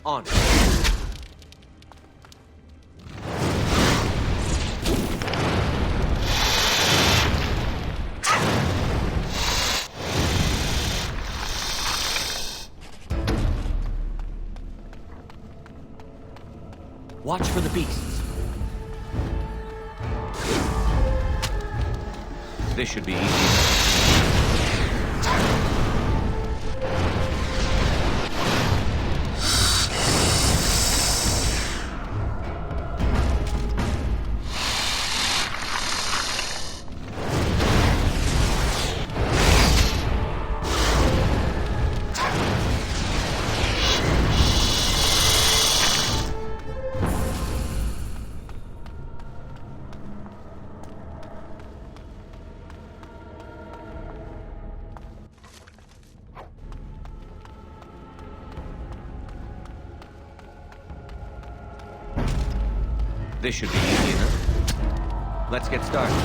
On. Watch for the beasts. This should be easy. This should be easy enough. Let's get started.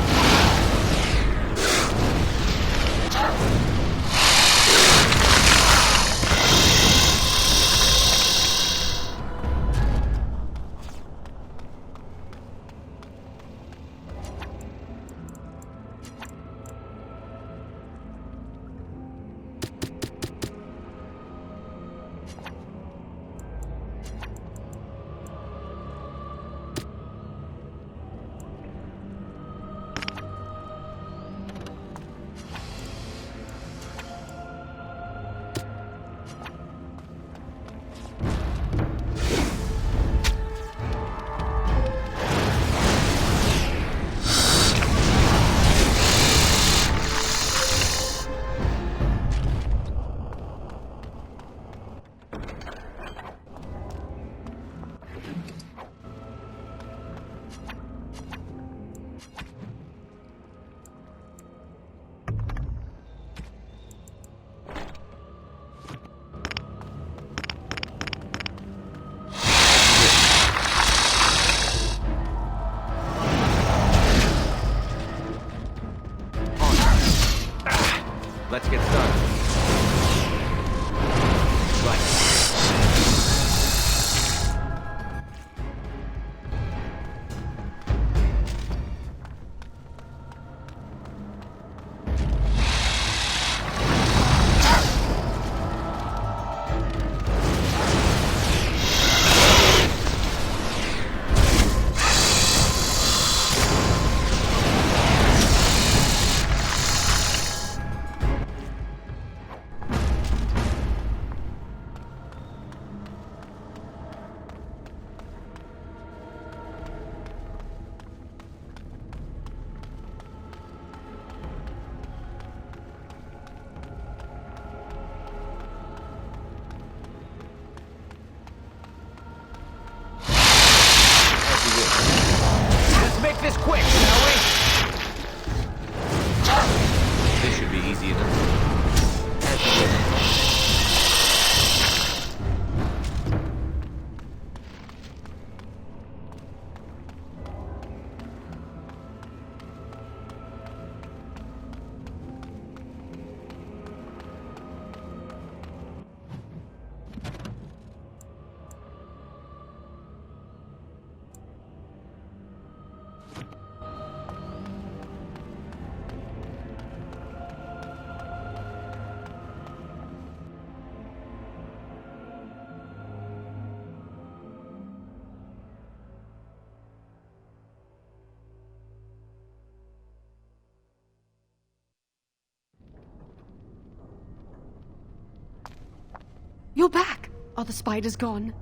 You're back! Are the spiders gone?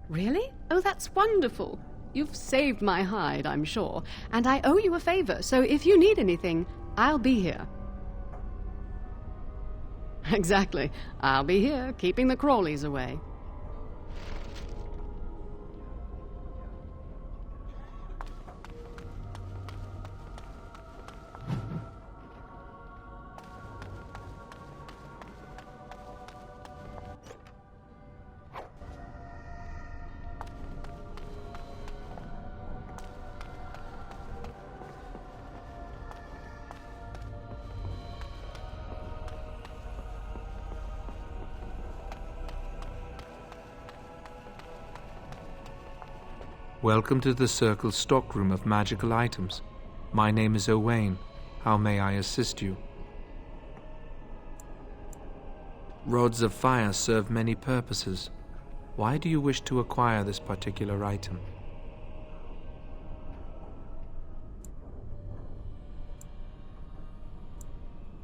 Really? Oh, that's wonderful. You've saved my hide, I'm sure. And I owe you a favor, so if you need anything, I'll be here. Exactly. I'll be here, keeping the crawlies away. Welcome to the Circle's stockroom of magical items. My name is Owain. How may I assist you? Rods of fire serve many purposes. Why do you wish to acquire this particular item?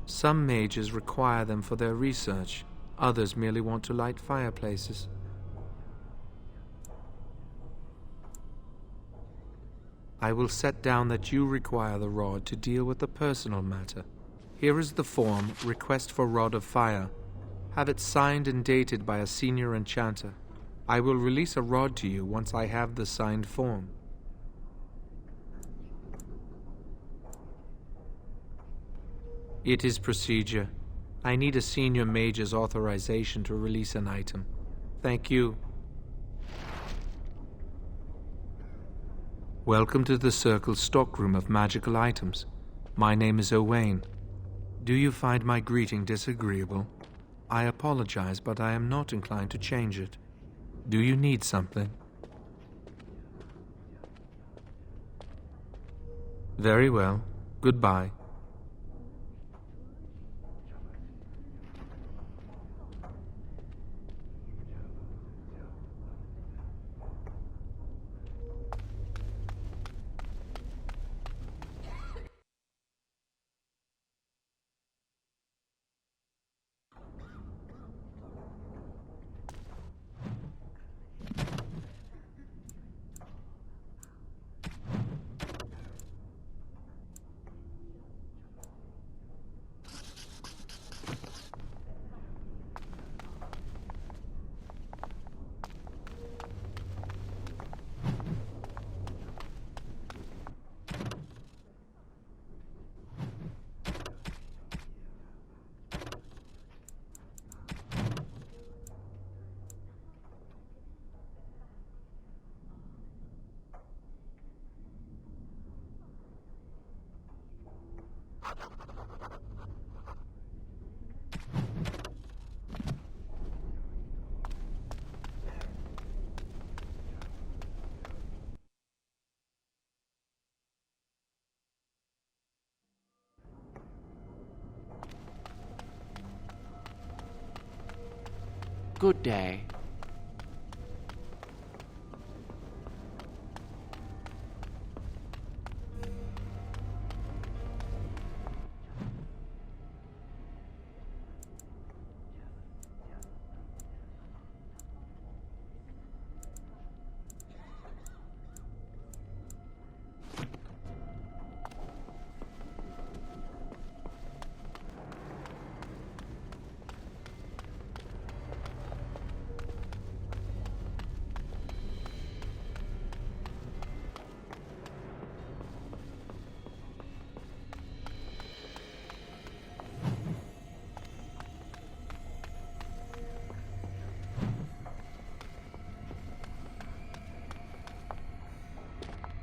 Some mages require them for their research. Others merely want to light fireplaces. I will set down that you require the rod to deal with a personal matter. Here is the form, Request for Rod of Fire. Have it signed and dated by a senior enchanter. I will release a rod to you once I have the signed form. It is procedure. I need a senior mage's authorization to release an item. Thank you. Welcome to the Circle's stockroom of magical items. My name is Owain. Do you find my greeting disagreeable? I apologize, but I am not inclined to change it. Do you need something? Very well. Goodbye. Good day.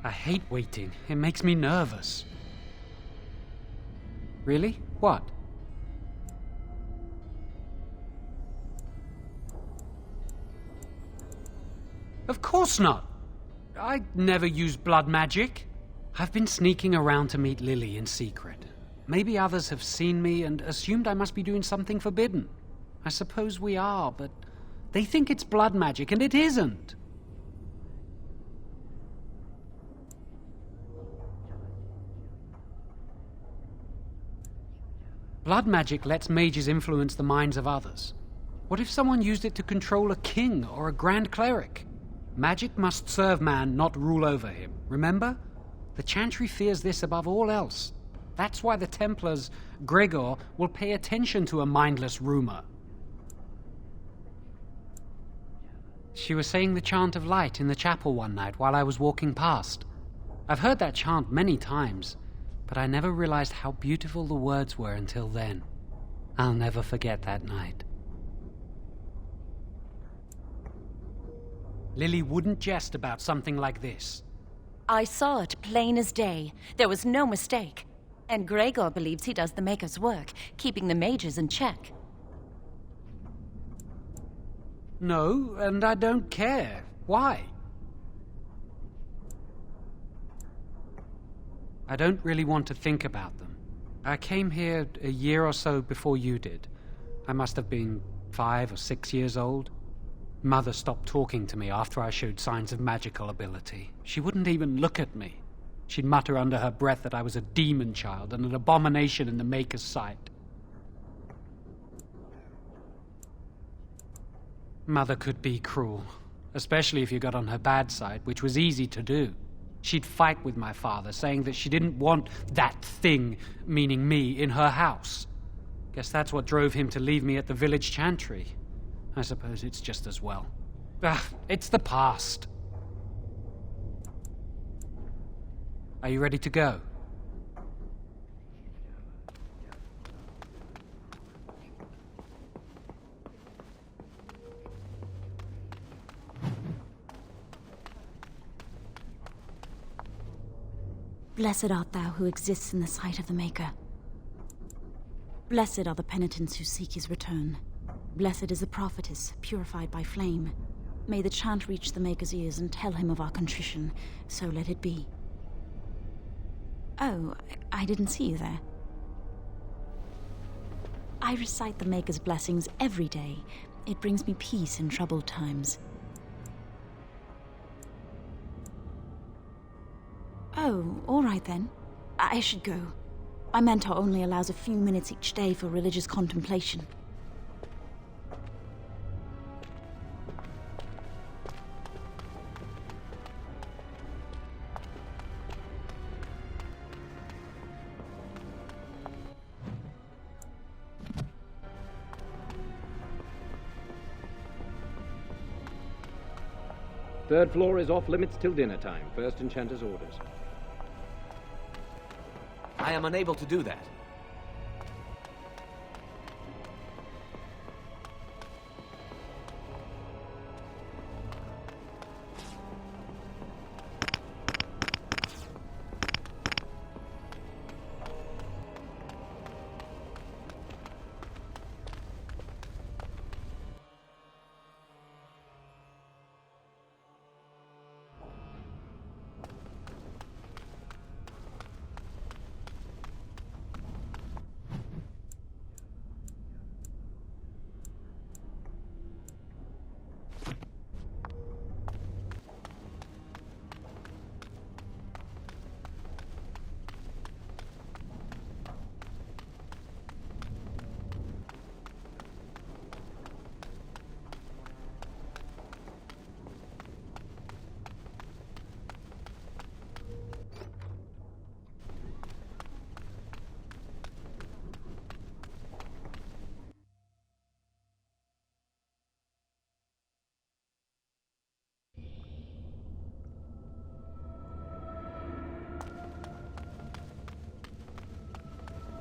I hate waiting. It makes me nervous. Really? What? Of course not. I never use blood magic. I've been sneaking around to meet Lily in secret. Maybe others have seen me and assumed I must be doing something forbidden. I suppose we are, but they think it's blood magic, and it isn't. Blood magic lets mages influence the minds of others. What if someone used it to control a king or a grand cleric? Magic must serve man, not rule over him. Remember? The Chantry fears this above all else. That's why the Templars, Gregor, will pay attention to a mindless rumor. She was saying the chant of light in the chapel one night while I was walking past. I've heard that chant many times, but I never realized how beautiful the words were until then. I'll never forget that night. Lily wouldn't jest about something like this. I saw it plain as day. There was no mistake. And Gregor believes he does the Maker's work, keeping the mages in check. No, and I don't care. Why? I don't really want to think about them. I came here a year or so before you did. I must have been 5 or 6 years old. Mother stopped talking to me after I showed signs of magical ability. She wouldn't even look at me. She'd mutter under her breath that I was a demon child and an abomination in the Maker's sight. Mother could be cruel, especially if you got on her bad side, which was easy to do. She'd fight with my father, saying that she didn't want that thing, meaning me, in her house. Guess that's what drove him to leave me at the village chantry. I suppose it's just as well. It's the past. Are you ready to go? Blessed art thou who exists in the sight of the Maker. Blessed are the penitents who seek his return. Blessed is the prophetess, purified by flame. May the chant reach the Maker's ears and tell him of our contrition, so let it be. Oh, I didn't see you there. I recite the Maker's blessings every day. It brings me peace in troubled times. Oh, all right then. I should go. My mentor only allows a few minutes each day for religious contemplation. Third floor is off limits till dinner time. First Enchanter's orders. I am unable to do that.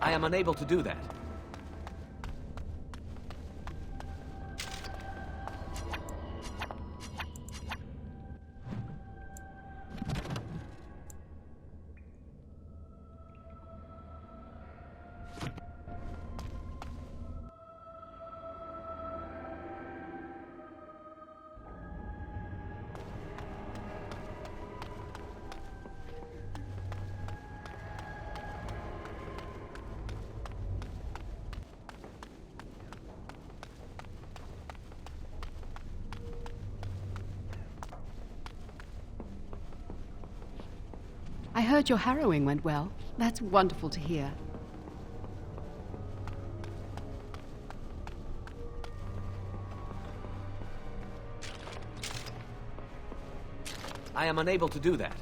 I am unable to do that. I heard your harrowing went well. That's wonderful to hear. I am unable to do that.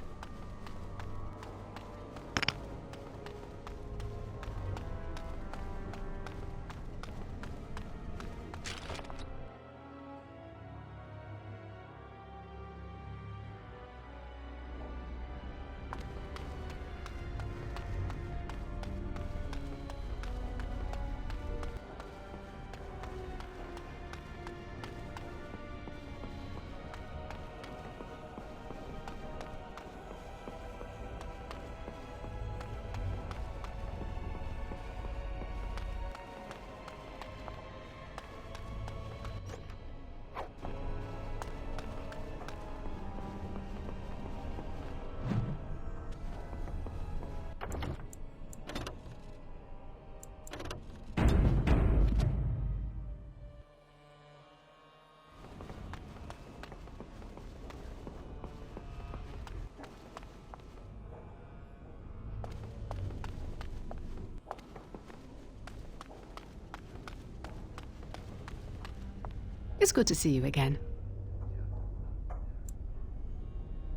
It's good to see you again.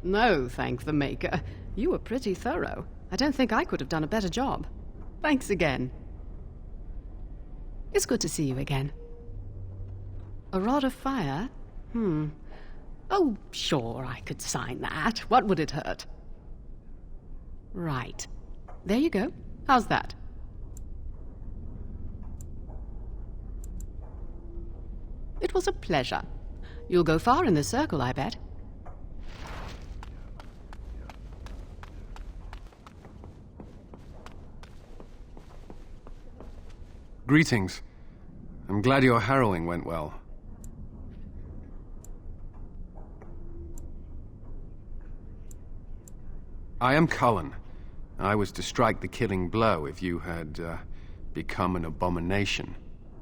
No, thank the Maker. You were pretty thorough. I don't think I could have done a better job. Thanks again. It's good to see you again. A rod of fire? Oh, sure, I could sign that. What would it hurt? Right. There you go. How's that? It was a pleasure. You'll go far in this circle, I bet. Greetings. I'm glad your harrowing went well. I am Cullen. I was to strike the killing blow if you had become an abomination.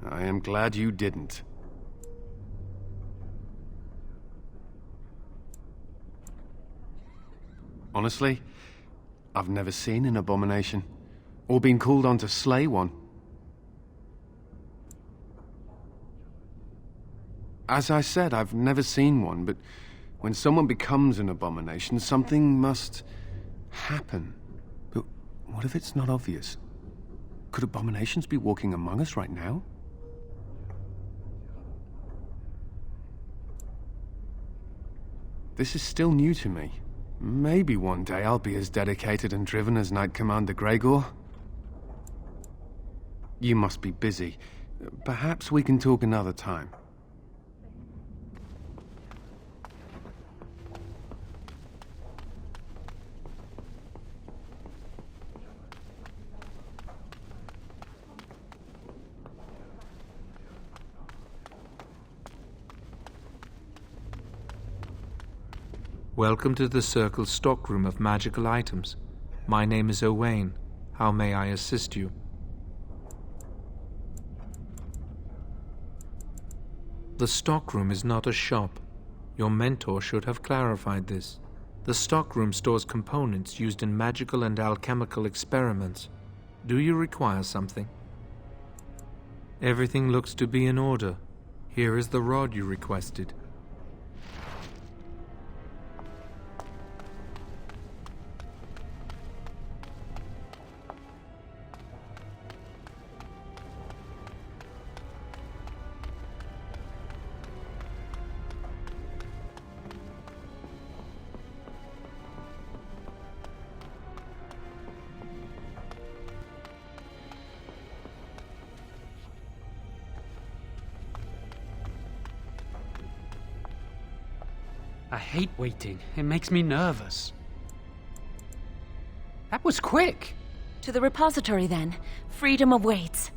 I am glad you didn't. Honestly, I've never seen an abomination, or been called on to slay one. As I said, I've never seen one, but when someone becomes an abomination, something must happen. But what if it's not obvious? Could abominations be walking among us right now? This is still new to me. Maybe one day I'll be as dedicated and driven as Knight Commander Gregor. You must be busy. Perhaps we can talk another time. Welcome to the Circle's stockroom of magical items. My name is Owain. How may I assist you? The stockroom is not a shop. Your mentor should have clarified this. The stockroom stores components used in magical and alchemical experiments. Do you require something? Everything looks to be in order. Here is the rod you requested. I hate waiting. It makes me nervous. That was quick. To the repository, then. Freedom awaits.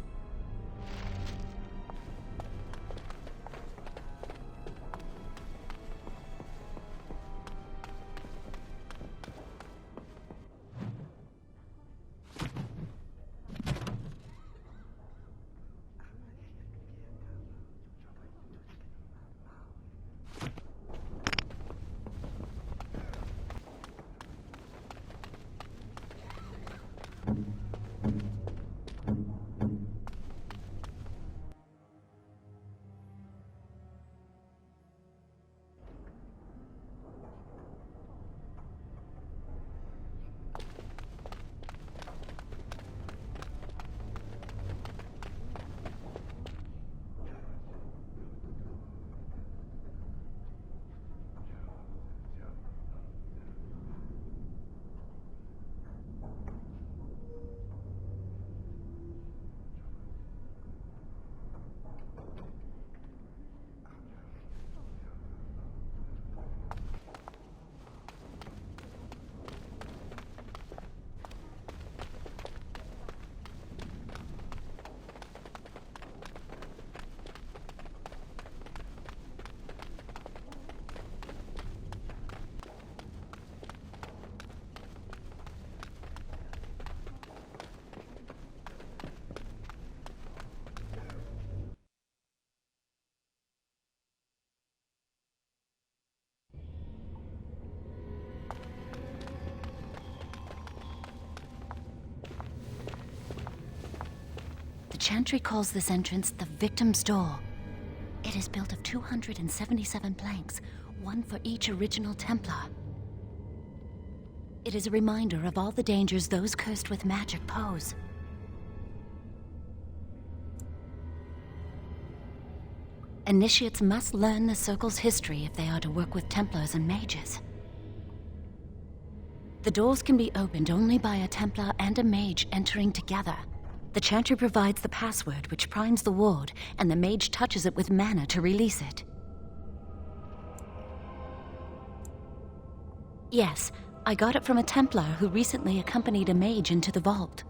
Chantry calls this entrance the Victim's Door. It is built of 277 planks, one for each original Templar. It is a reminder of all the dangers those cursed with magic pose. Initiates must learn the Circle's history if they are to work with Templars and mages. The doors can be opened only by a Templar and a mage entering together. The Chantry provides the password, which primes the ward, and the mage touches it with mana to release it. Yes, I got it from a Templar who recently accompanied a mage into the vault.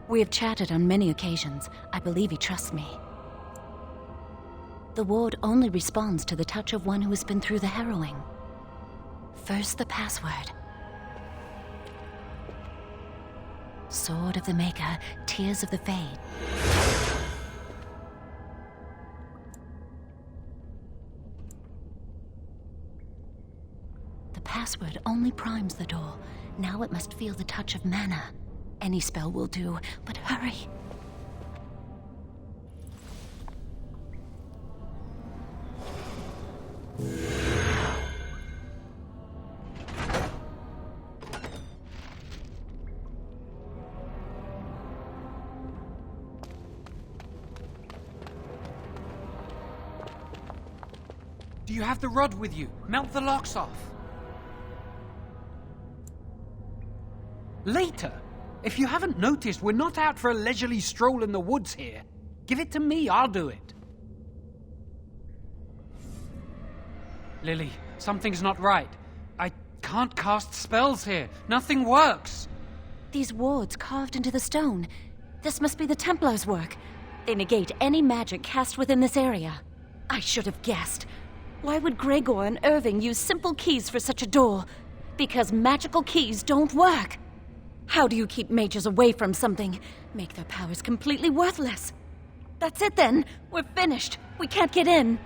We have chatted on many occasions. I believe he trusts me. The ward only responds to the touch of one who has been through the harrowing. First, the password. Sword of the Maker, Tears of the Fade. The password only primes the door. Now it must feel the touch of mana. Any spell will do, but hurry. Do you have the rod with you? Melt the locks off. Later. If you haven't noticed, we're not out for a leisurely stroll in the woods here. Give it to me, I'll do it. Lily, something's not right. I can't cast spells here. Nothing works. These wards carved into the stone. This must be the Templars' work. They negate any magic cast within this area. I should have guessed. Why would Gregor and Irving use simple keys for such a door? Because magical keys don't work. How do you keep mages away from something? Make their powers completely worthless. That's it then. We're finished. We can't get in.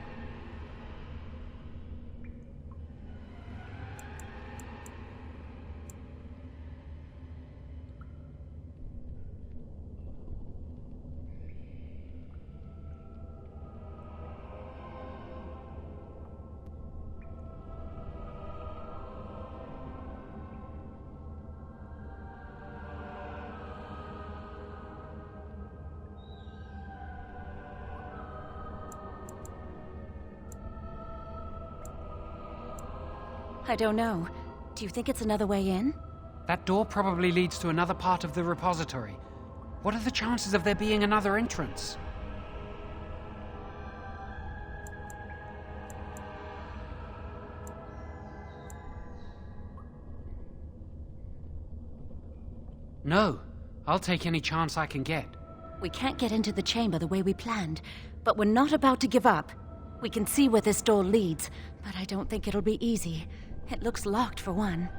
I don't know. Do you think it's another way in? That door probably leads to another part of the repository. What are the chances of there being another entrance? No. I'll take any chance I can get. We can't get into the chamber the way we planned, but we're not about to give up. We can see where this door leads, but I don't think it'll be easy. It looks locked for one.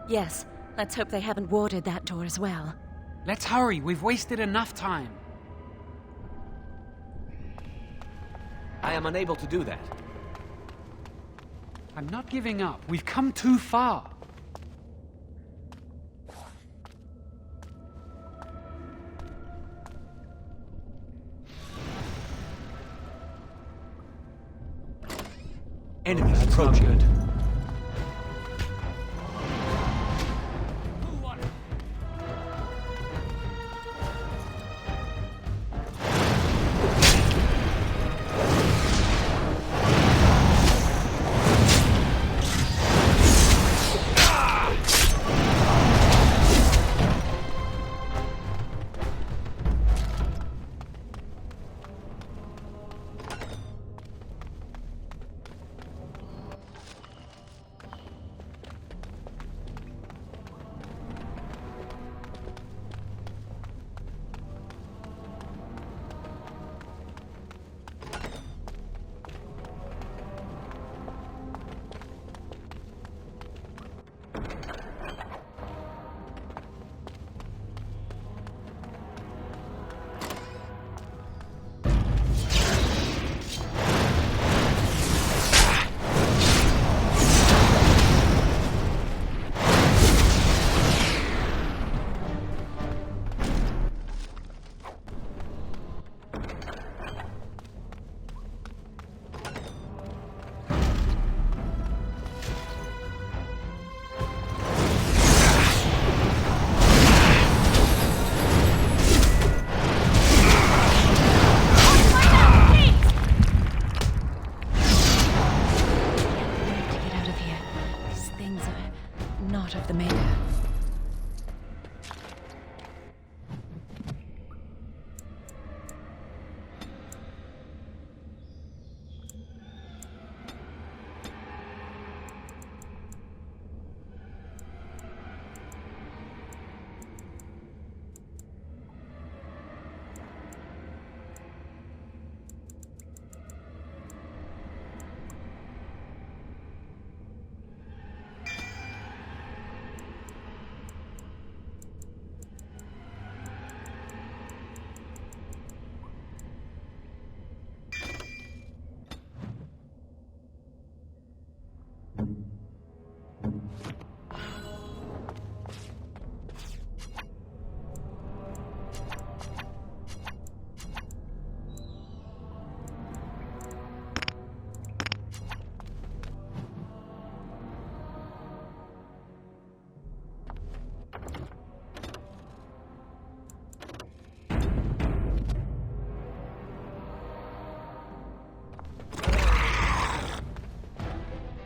Yes, let's hope they haven't warded that door as well. Let's hurry, we've wasted enough time. I am unable to do that. I'm not giving up. We've come too far. Enemies approaching.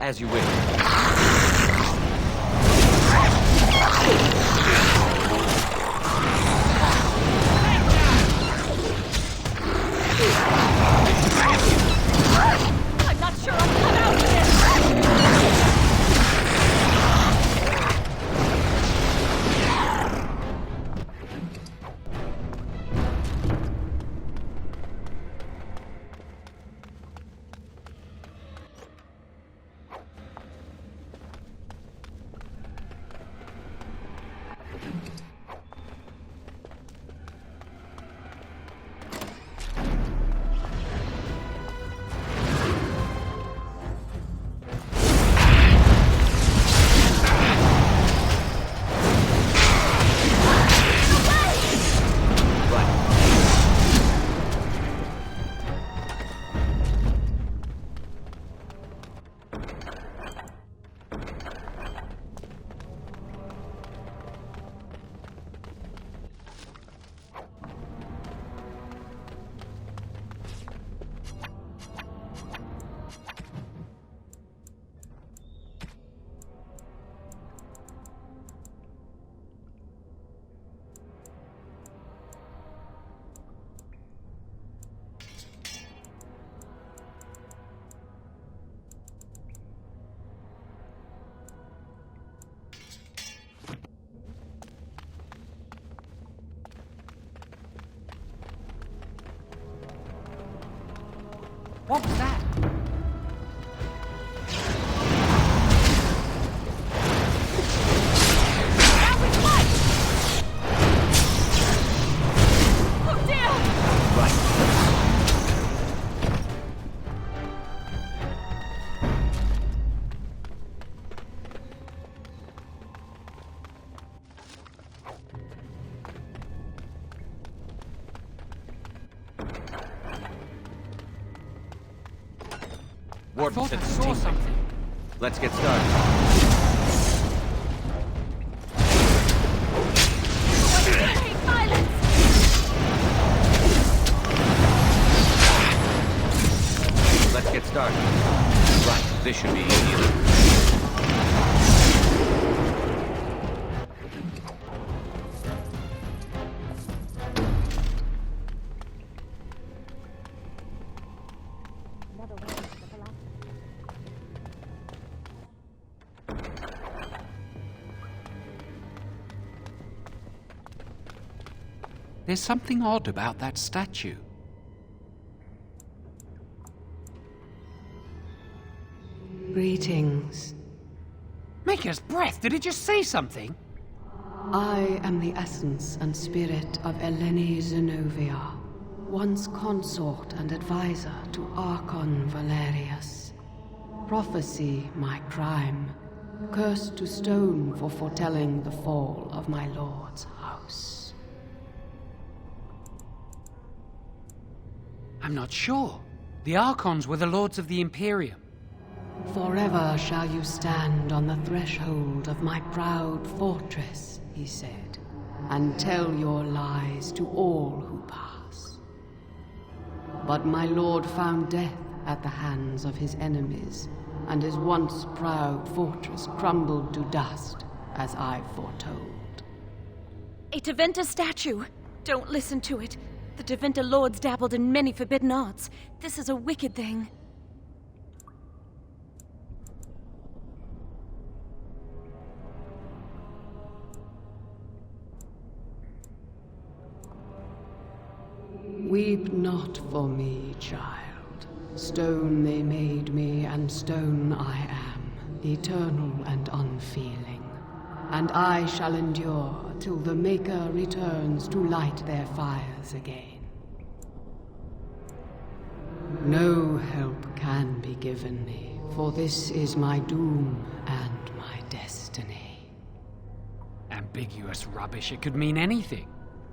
As you wish. I'm not sure I'm cut out for this! What was that? Oh dear! Warden said I saw something. Let's get started. Let's get started. Right, this should be easy enough. There's something odd about that statue. Greetings. Maker's breath, did it just say something? I am the essence and spirit of Eleni Zenobia, once consort and advisor to Archon Valerius. Prophecy my crime, cursed to stone for foretelling the fall of my lord's house. I'm not sure. The Archons were the lords of the Imperium. Forever shall you stand on the threshold of my proud fortress, he said, and tell your lies to all who pass. But my lord found death at the hands of his enemies, and his once proud fortress crumbled to dust, as I foretold. A Tevinter statue! Don't listen to it. The Tevinter lords dabbled in many forbidden arts. This is a wicked thing. Weep not for me, child. Stone they made me, and stone I am, eternal and unfeeling. And I shall endure till the Maker returns to light their fires again. No help can be given me, for this is my doom and my destiny. Ambiguous rubbish, it could mean anything.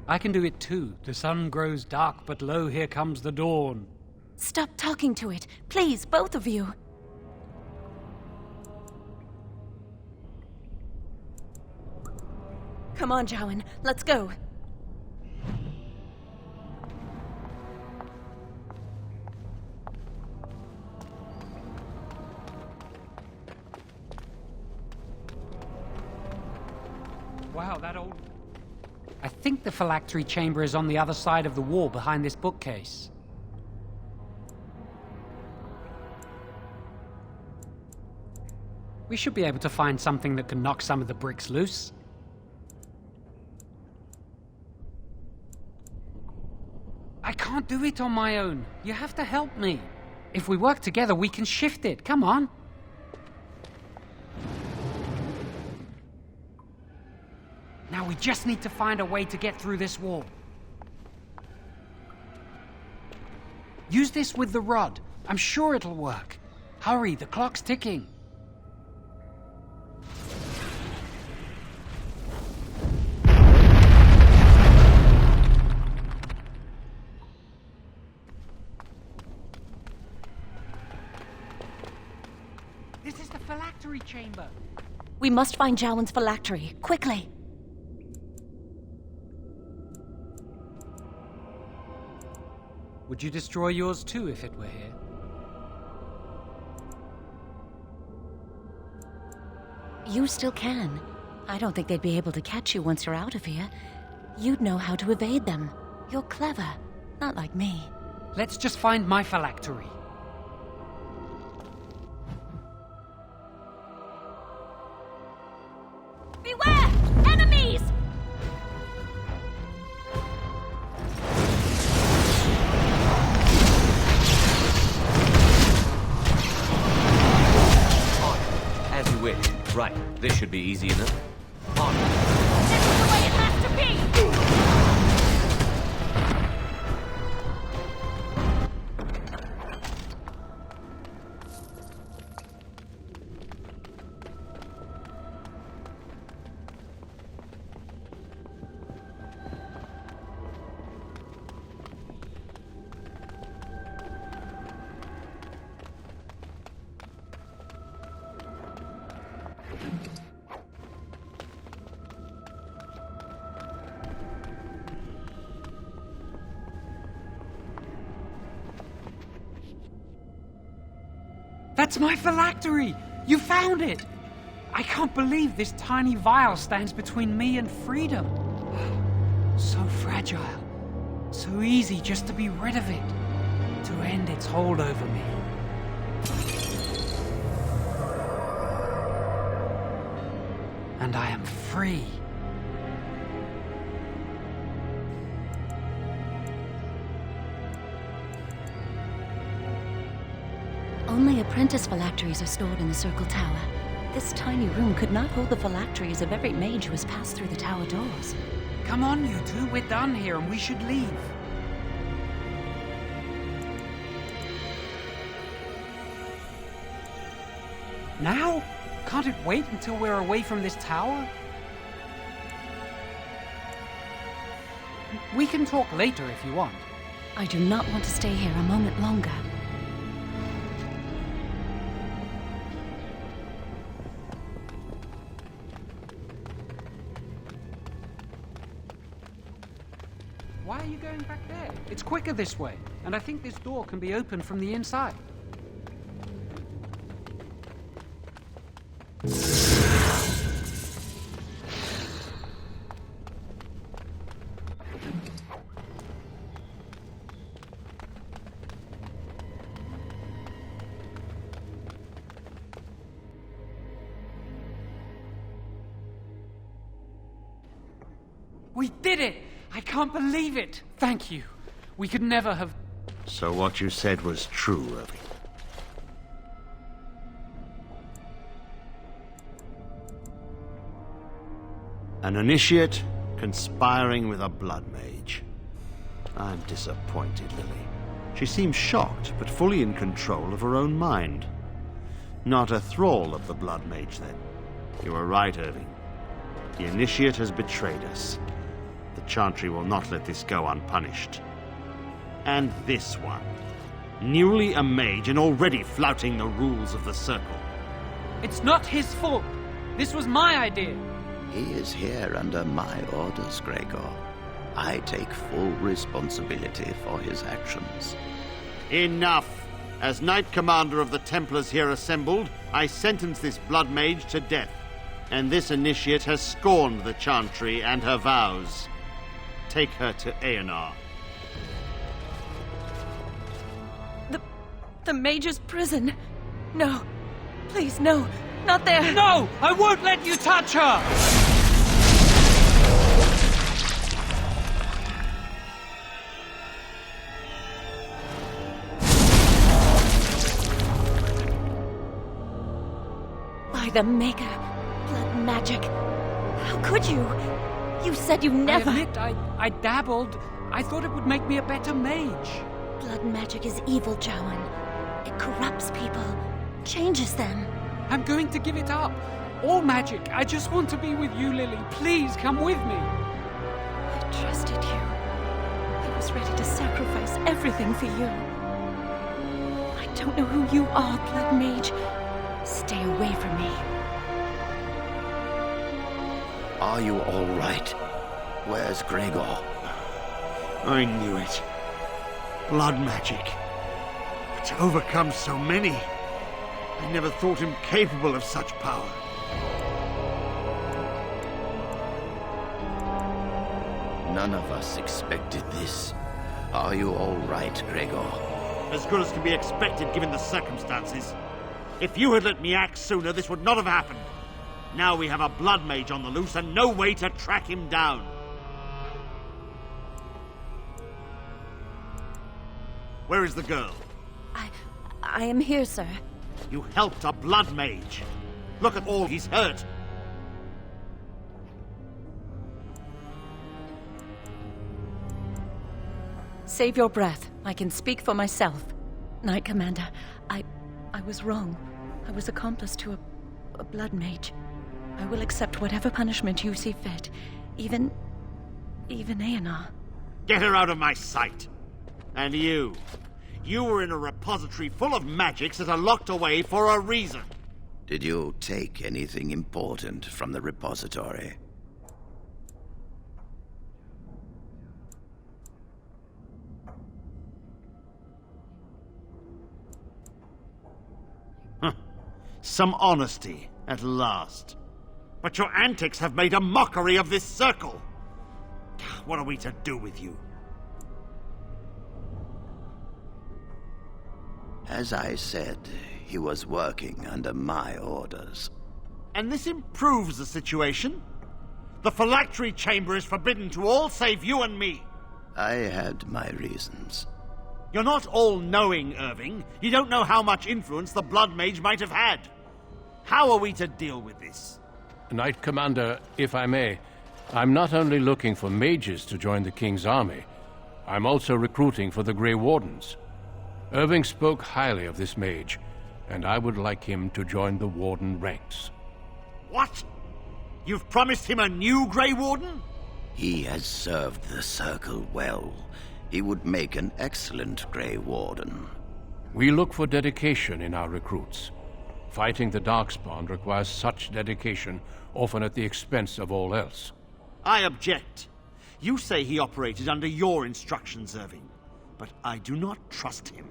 I can do it too. The sun grows dark, but lo, here comes the dawn. Stop talking to it. Please, both of you. Come on, Jowan. Let's go. I think the phylactery chamber is on the other side of the wall behind this bookcase. We should be able to find something that can knock some of the bricks loose. I can't do it on my own. You have to help me. If we work together, we can shift it. Come on. Now we just need to find a way to get through this wall. Use this with the rod. I'm sure it'll work. Hurry, the clock's ticking. This is the phylactery chamber. We must find Jowan's phylactery, quickly. Would you destroy yours too if it were here? You still can. I don't think they'd be able to catch you once you're out of here. You'd know how to evade them. You're clever, not like me. Let's just find my phylactery. Beware! Enemies! As you wish. Right, this should be easy enough. On. This is the way it has to be! That's my phylactery! You found it! I can't believe this tiny vial stands between me and freedom. So fragile. So easy just to be rid of it. To end its hold over me. And I am free. Only apprentice phylacteries are stored in the Circle Tower. This tiny room could not hold the phylacteries of every mage who has passed through the tower doors. Come on, you two. We're done here and we should leave. Now? Can't it wait until we're away from this tower? We can talk later if you want. I do not want to stay here a moment longer. Why are you going back there? It's quicker this way, and I think this door can be opened from the inside. We did it! I can't believe it! Thank you. We could never have... So what you said was true, Irving. An initiate conspiring with a blood mage. I'm disappointed, Lily. She seems shocked, but fully in control of her own mind. Not a thrall of the blood mage, then. You were right, Irving. The initiate has betrayed us. The Chantry will not let this go unpunished. And this one. Newly a mage and already flouting the rules of the Circle. It's not his fault. This was my idea. He is here under my orders, Gregor. I take full responsibility for his actions. Enough! As Knight Commander of the Templars here assembled, I sentence this blood mage to death. And this initiate has scorned the Chantry and her vows. take her to Aenar. The Mage's prison. No. Please, no. Not there. No! I won't let you touch her! By the Maker. Blood magic. How could you? You said you never... I admit, I dabbled. I thought it would make me a better mage. Blood magic is evil, Jowan. It corrupts people, changes them. I'm going to give it up. All magic. I just want to be with you, Lily. Please come with me. I trusted you. I was ready to sacrifice everything for you. I don't know who you are, Blood Mage. Stay away from me. Are you all right? Where's Gregor? I knew it. Blood magic. To overcome so many. I never thought him capable of such power. None of us expected this. Are you all right, Gregor? As good as can be expected given the circumstances. If you had let me act sooner, this would not have happened. Now we have a blood mage on the loose and no way to track him down. Where is the girl? I am here, sir. You helped a blood mage. Look at all he's hurt. Save your breath. I can speak for myself. Knight Commander, I was wrong. I was accomplice to a blood mage. I will accept whatever punishment you see fit. Even Aenar. Get her out of my sight. And you. You were in a repository full of magics that are locked away for a reason. Did you take anything important from the repository? Some honesty, at last. But your antics have made a mockery of this circle. What are we to do with you? As I said, he was working under my orders. And this improves the situation? The phylactery chamber is forbidden to all save you and me. I had my reasons. You're not all-knowing, Irving. You don't know how much influence the Blood Mage might have had. How are we to deal with this? Knight Commander, if I may, I'm not only looking for mages to join the King's army, I'm also recruiting for the Grey Wardens. Irving spoke highly of this mage, and I would like him to join the Warden ranks. What? You've promised him a new Grey Warden? He has served the Circle well. He would make an excellent Grey Warden. We look for dedication in our recruits. Fighting the Darkspawn requires such dedication, often at the expense of all else. I object. You say he operated under your instructions, Irving, but I do not trust him.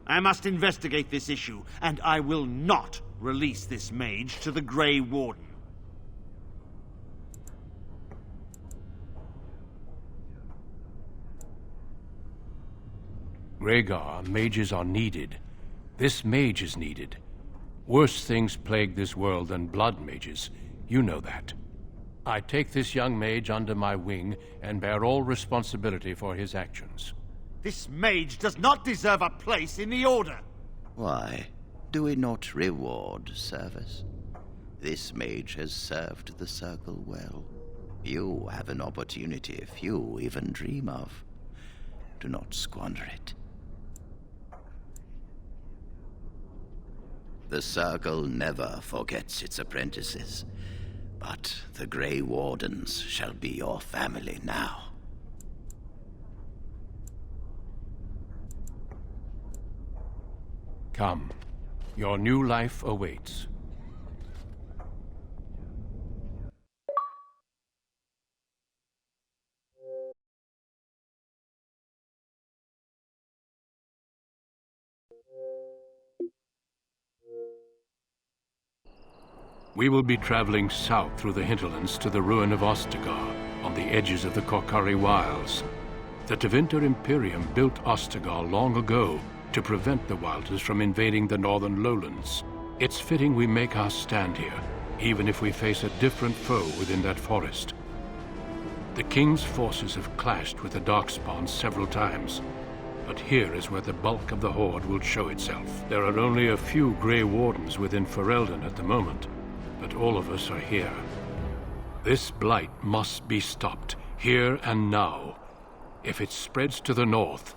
I must investigate this issue, and I will not release this mage to the Grey Warden. Rhaegar, mages are needed. This mage is needed. Worse things plague this world than blood mages. You know that. I take this young mage under my wing and bear all responsibility for his actions. This mage does not deserve a place in the Order. Why? Do we not reward service? This mage has served the Circle well. You have an opportunity few even dream of. Do not squander it. The Circle never forgets its apprentices, but the Grey Wardens shall be your family now. Come. Your new life awaits. We will be traveling south through the hinterlands to the ruin of Ostagar, on the edges of the Korcari Wilds. The Tevinter Imperium built Ostagar long ago to prevent the Wilders from invading the northern lowlands. It's fitting we make our stand here, even if we face a different foe within that forest. The King's forces have clashed with the Darkspawn several times, but here is where the bulk of the Horde will show itself. There are only a few Grey Wardens within Ferelden at the moment, but all of us are here. This blight must be stopped, here and now. If it spreads to the north,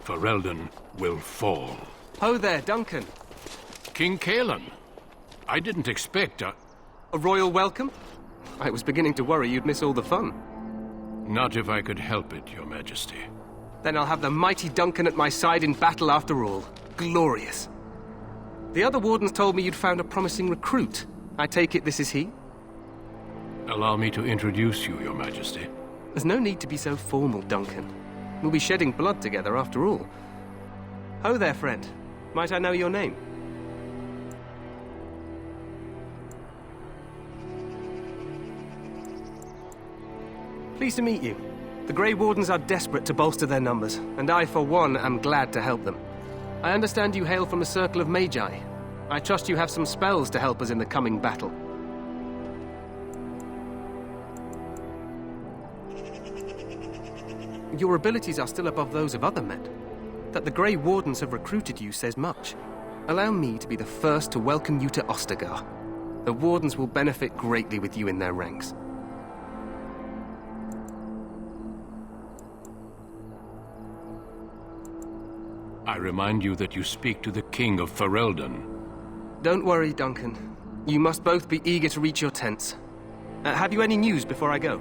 Ferelden will fall. Ho there, Duncan. King Cailan. I didn't expect a royal welcome? I was beginning to worry you'd miss all the fun. Not if I could help it, Your Majesty. Then I'll have the mighty Duncan at my side in battle after all. Glorious. The other wardens told me you'd found a promising recruit. I take it this is he? Allow me to introduce you, Your Majesty. There's no need to be so formal, Duncan. We'll be shedding blood together after all. Ho there, friend. Might I know your name? Pleased to meet you. The Grey Wardens are desperate to bolster their numbers, and I, for one, am glad to help them. I understand you hail from the Circle of Magi. I trust you have some spells to help us in the coming battle. Your abilities are still above those of other men. That the Grey Wardens have recruited you says much. Allow me to be the first to welcome you to Ostagar. The Wardens will benefit greatly with you in their ranks. I remind you that you speak to the King of Ferelden. Don't worry, Duncan. You must both be eager to reach your tents. Have you any news before I go?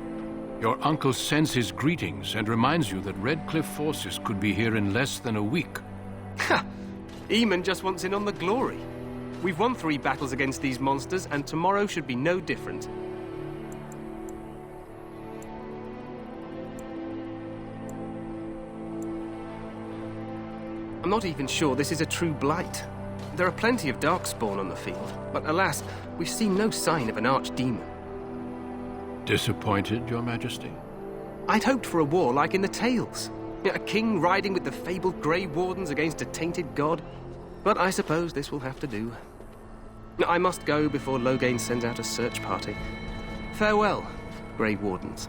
Your uncle sends his greetings and reminds you that Redcliffe forces could be here in less than a week. Ha! Eamon just wants in on the glory. We've won 3 battles against these monsters, and tomorrow should be no different. I'm not even sure this is a true blight. There are plenty of Darkspawn on the field, but alas, we've seen no sign of an archdemon. Disappointed, Your Majesty? I'd hoped for a war like in the tales. A king riding with the fabled Grey Wardens against a tainted god. But I suppose this will have to do. I must go before Loghain sends out a search party. Farewell, Grey Wardens.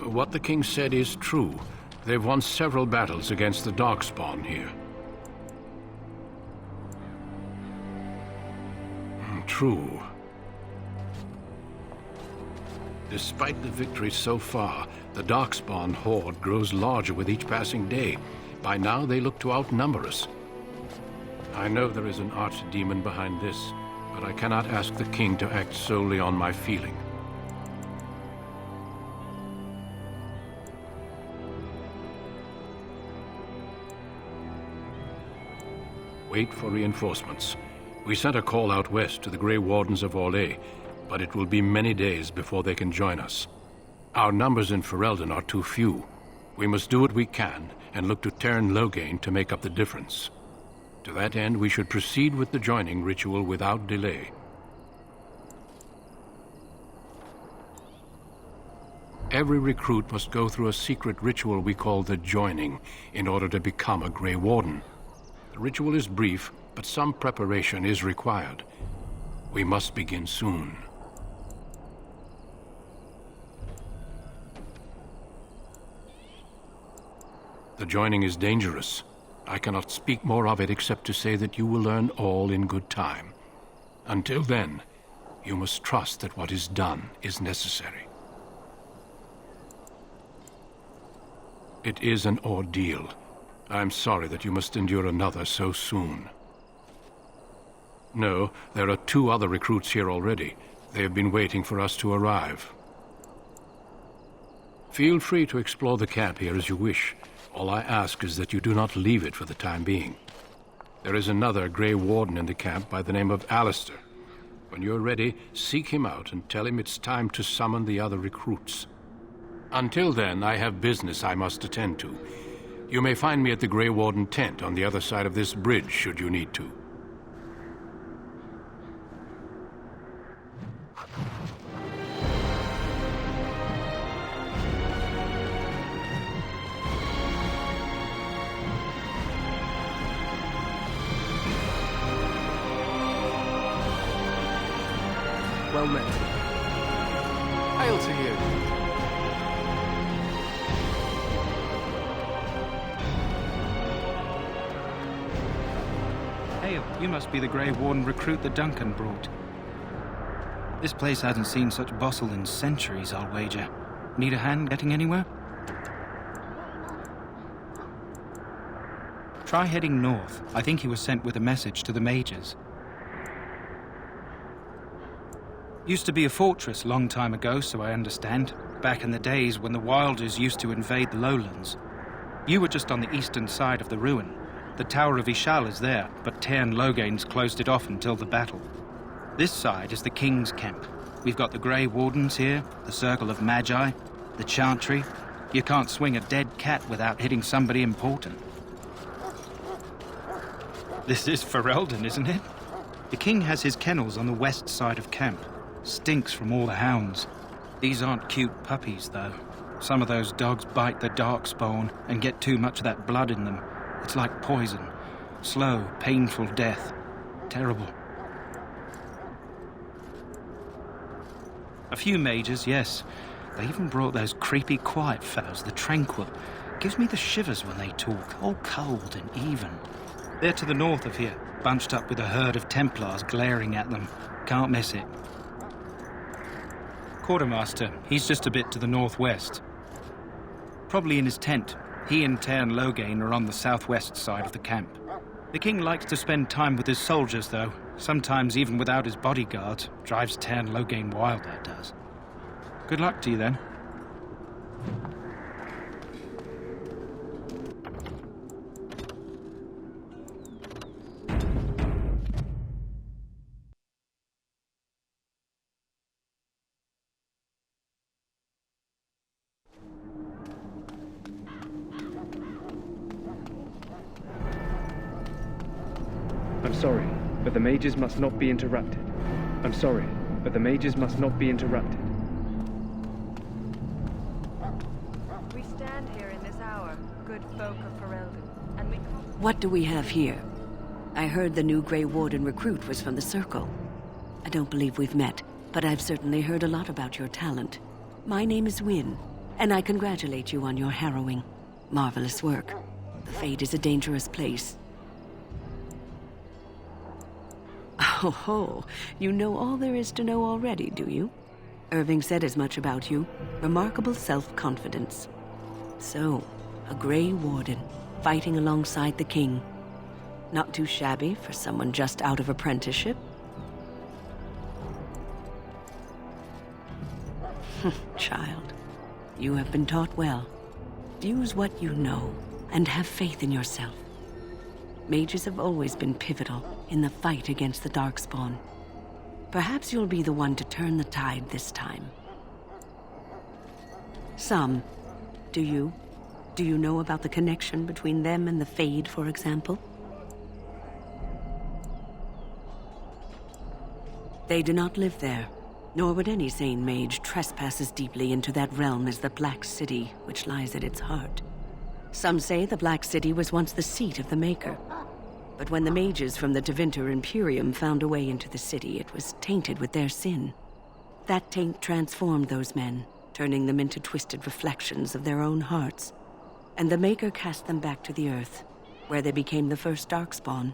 What the king said is true. They've won several battles against the Darkspawn here. True. Despite the victories so far, the Darkspawn horde grows larger with each passing day. By now, they look to outnumber us. I know there is an archdemon behind this, but I cannot ask the king to act solely on my feeling. Wait for reinforcements. We sent a call out west to the Grey Wardens of Orlais, but it will be many days before they can join us. Our numbers in Ferelden are too few. We must do what we can and look to Teyrn Loghain to make up the difference. To that end, we should proceed with the joining ritual without delay. Every recruit must go through a secret ritual we call the Joining in order to become a Grey Warden. The ritual is brief, but some preparation is required. We must begin soon. The joining is dangerous. I cannot speak more of it except to say that you will learn all in good time. Until then, you must trust that what is done is necessary. It is an ordeal. I am sorry that you must endure another so soon. No, there are 2 other recruits here already. They have been waiting for us to arrive. Feel free to explore the camp here as you wish. All I ask is that you do not leave it for the time being. There is another Grey Warden in the camp by the name of Alistair. When you're ready, seek him out and tell him it's time to summon the other recruits. Until then, I have business I must attend to. You may find me at the Grey Warden tent on the other side of this bridge, should you need to. Well met. Hail to you. Hail, you must be the Grey Warden recruit that Duncan brought. This place hasn't seen such bustle in centuries, I'll wager. Need a hand getting anywhere? Try heading north. I think he was sent with a message to the mages. Used to be a fortress long time ago, so I understand. Back in the days when the Wilders used to invade the lowlands. You were just on the eastern side of the ruin. The Tower of Ishal is there, but Tairn Logain's closed it off until the battle. This side is the King's camp. We've got the Grey Wardens here, the Circle of Magi, the Chantry. You can't swing a dead cat without hitting somebody important. This is Ferelden, isn't it? The King has his kennels on the west side of camp. Stinks from all the hounds. These aren't cute puppies, though. Some of those dogs bite the darkspawn and get too much of that blood in them. It's like poison. Slow, painful death. Terrible. A few mages, yes. They even brought those creepy quiet fellows, the Tranquil. Gives me the shivers when they talk, all cold and even. They're to the north of here, bunched up with a herd of Templars glaring at them. Can't miss it. Quartermaster, he's just a bit to the northwest. Probably in his tent. He and Tairn Logain are on the southwest side of the camp. The King likes to spend time with his soldiers, though. Sometimes even without his bodyguards. Drives Tairn Logain wild, that does. Good luck to you, then. I'm sorry, but the mages must not be interrupted. I'm sorry, but the mages must not be interrupted. We stand here in this hour, good folk of Ferelden, and we... What do we have here? I heard the new Grey Warden recruit was from the Circle. I don't believe we've met, but I've certainly heard a lot about your talent. My name is Wynne, and I congratulate you on your harrowing, marvelous work. The Fade is a dangerous place. Oh ho, you know all there is to know already, do you? Irving said as much about you. Remarkable self-confidence. So, a Grey Warden, fighting alongside the King. Not too shabby for someone just out of apprenticeship. Child, you have been taught well. Use what you know, and have faith in yourself. Mages have always been pivotal in the fight against the Darkspawn. Perhaps you'll be the one to turn the tide this time. Some. Do you? Do you know about the connection between them and the Fade, for example? They do not live there, nor would any sane mage trespass as deeply into that realm as the Black City, which lies at its heart. Some say the Black City was once the seat of the Maker. But when the mages from the Tevinter Imperium found a way into the city, it was tainted with their sin. That taint transformed those men, turning them into twisted reflections of their own hearts. And the Maker cast them back to the Earth, where they became the first Darkspawn.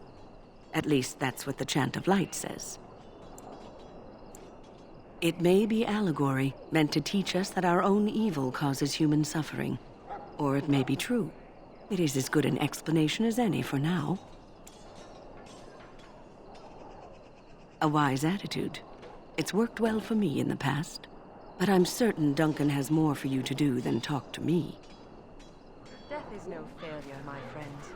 At least that's what the Chant of Light says. It may be allegory, meant to teach us that our own evil causes human suffering. Or it may be true. It is as good an explanation as any for now. A wise attitude. It's worked well for me in the past. But I'm certain Duncan has more for you to do than talk to me. Death is no failure, my friends.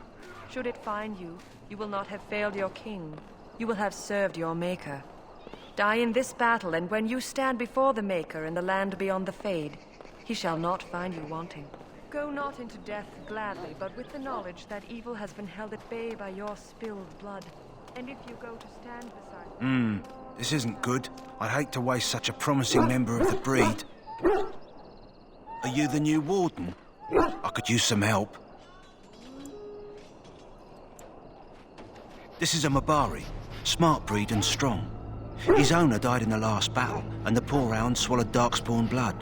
Should it find you, you will not have failed your king. You will have served your Maker. Die in this battle, and when you stand before the Maker in the land beyond the Fade, he shall not find you wanting. Go not into death gladly, but with the knowledge that evil has been held at bay by your spilled blood. And if you go to stand beside... This isn't good. I'd hate to waste such a promising member of the breed. Are you the new warden? I could use some help. This is a Mabari, smart breed and strong. His owner died in the last battle, and the poor hound swallowed darkspawn blood.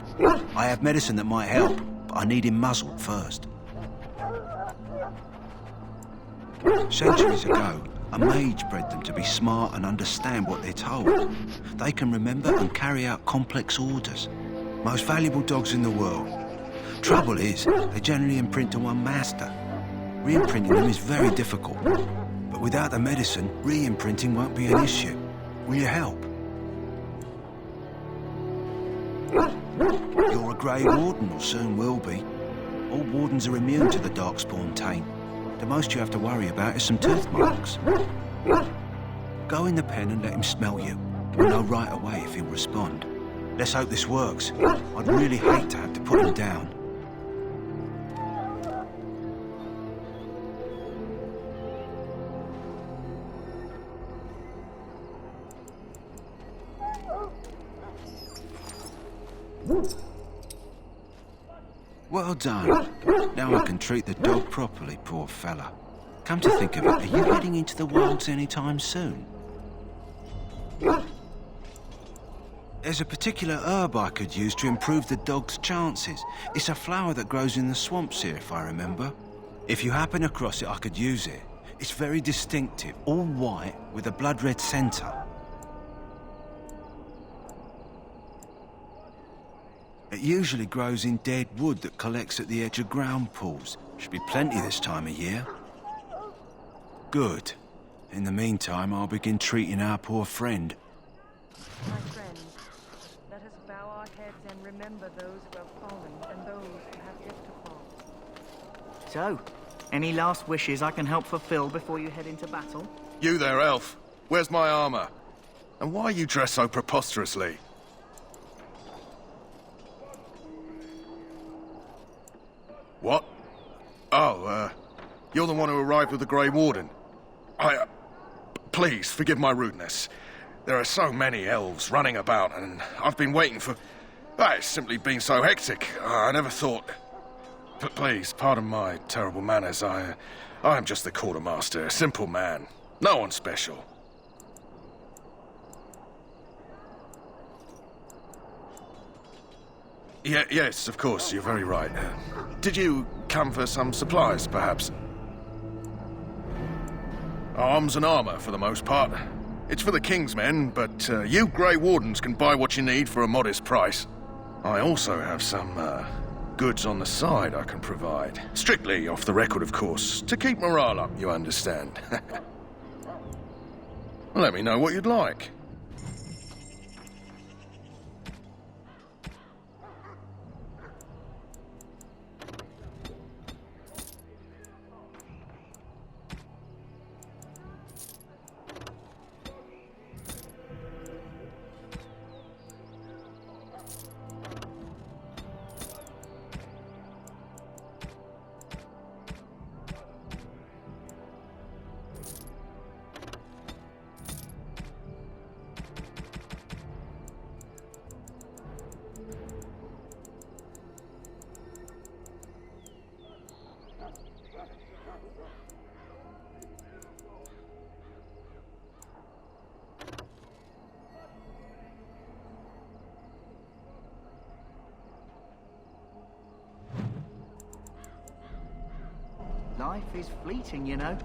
I have medicine that might help, but I need him muzzled first. Centuries ago, a mage bred them to be smart and understand what they're told. They can remember and carry out complex orders. Most valuable dogs in the world. Trouble is, they generally imprint to one master. Re-imprinting them is very difficult. But without the medicine, re-imprinting won't be an issue. Will you help? You're a Grey Warden, or soon will be. All wardens are immune to the Darkspawn taint. The most you have to worry about is some tooth marks. Go in the pen and let him smell you. You'll know right away if he'll respond. Let's hope this works. I'd really hate to have to put him down. Well done. Now I can treat the dog properly, poor fella. Come to think of it, are you heading into the wilds anytime soon? There's a particular herb I could use to improve the dog's chances. It's a flower that grows in the swamps here, if I remember. If you happen across it, I could use it. It's very distinctive, all white with a blood-red centre. It usually grows in dead wood that collects at the edge of ground pools. Should be plenty this time of year. Good. In the meantime, I'll begin treating our poor friend. My friends, let us bow our heads and remember those who have fallen and those who have yet to fall. So, any last wishes I can help fulfill before you head into battle? You there, elf. Where's my armor? And why are you dressed so preposterously? What? Oh, you're the one who arrived with the Grey Warden. Please, forgive my rudeness. There are so many elves running about, and I've been waiting for... It's simply been so hectic. I never thought... Please, pardon my terrible manners. I am just the quartermaster, a simple man. No one special. Yes, of course, you're very right. Did you come for some supplies, perhaps? Arms and armor, for the most part. It's for the King's men, but you Grey Wardens can buy what you need for a modest price. I also have some goods on the side I can provide. Strictly off the record, of course, to keep morale up, you understand. Let me know what you'd like. Life is fleeting, you know.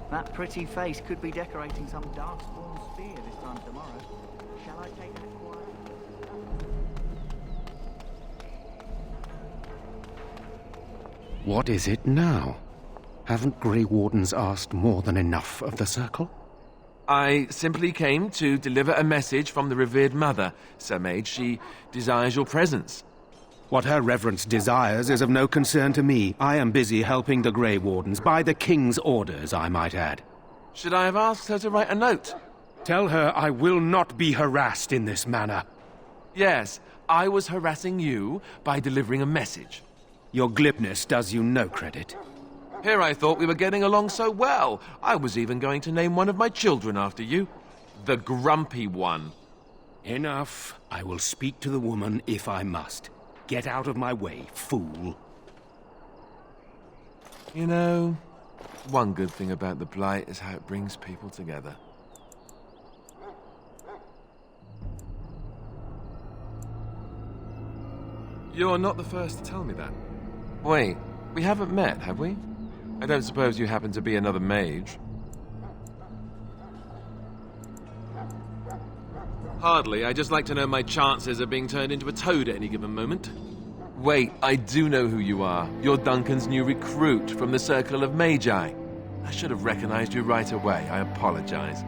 That pretty face could be decorating some darkspawn spear this time tomorrow. Shall I take that quiet? What is it now? Haven't Grey Wardens asked more than enough of the Circle? I simply came to deliver a message from the revered mother, Sir Mage. She desires your presence. What her reverence desires is of no concern to me. I am busy helping the Grey Wardens, by the King's orders, I might add. Should I have asked her to write a note? Tell her I will not be harassed in this manner. Yes, I was harassing you by delivering a message. Your glibness does you no credit. Here I thought we were getting along so well. I was even going to name one of my children after you. The Grumpy One. Enough. I will speak to the woman if I must. Get out of my way, fool. You know, one good thing about the Blight is how it brings people together. You're not the first to tell me that. Wait, we haven't met, have we? I don't suppose you happen to be another mage? Hardly. I just like to know my chances of being turned into a toad at any given moment. Wait, I do know who you are. You're Duncan's new recruit from the Circle of Magi. I should have recognized you right away. I apologize.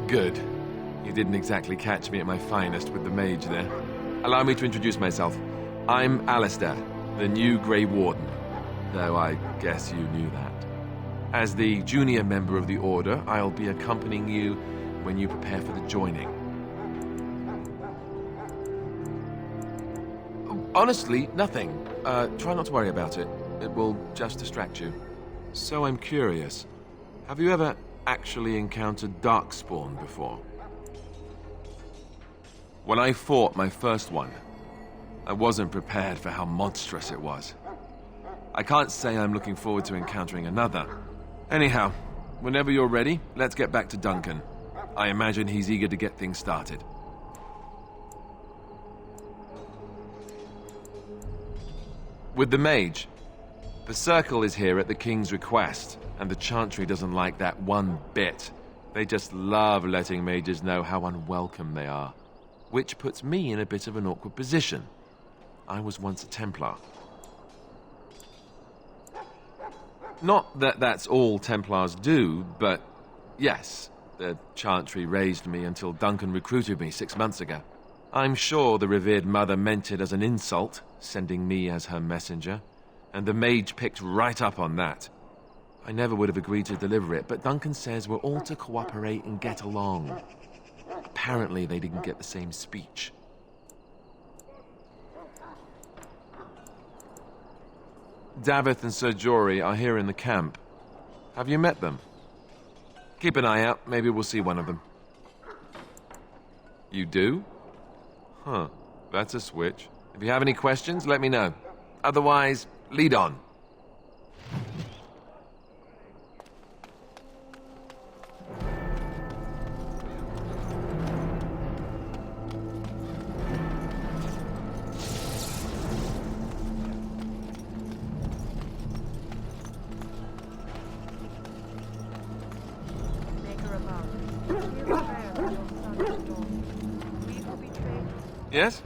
Good. You didn't exactly catch me at my finest with the mage there. Allow me to introduce myself. I'm Alistair, the new Grey Warden. Though I guess you knew that. As the junior member of the Order, I'll be accompanying you when you prepare for the joining. Honestly, nothing. Try not to worry about it. It will just distract you. So I'm curious. Have you ever actually encountered Darkspawn before? When I fought my first one, I wasn't prepared for how monstrous it was. I can't say I'm looking forward to encountering another. Anyhow, whenever you're ready, let's get back to Duncan. I imagine he's eager to get things started. With the mage, the Circle is here at the King's request, and the Chantry doesn't like that one bit. They just love letting mages know how unwelcome they are. Which puts me in a bit of an awkward position. I was once a Templar. Not that that's all Templars do, but yes, the Chantry raised me until Duncan recruited me 6 months ago. I'm sure the revered mother meant it as an insult, sending me as her messenger, and the mage picked right up on that. I never would have agreed to deliver it, but Duncan says we're all to cooperate and get along. Apparently they didn't get the same speech. Davith and Sir Jory are here in the camp. Have you met them? Keep an eye out. Maybe we'll see one of them. You do? Huh. That's a switch. If you have any questions, let me know. Otherwise, lead on. Yes?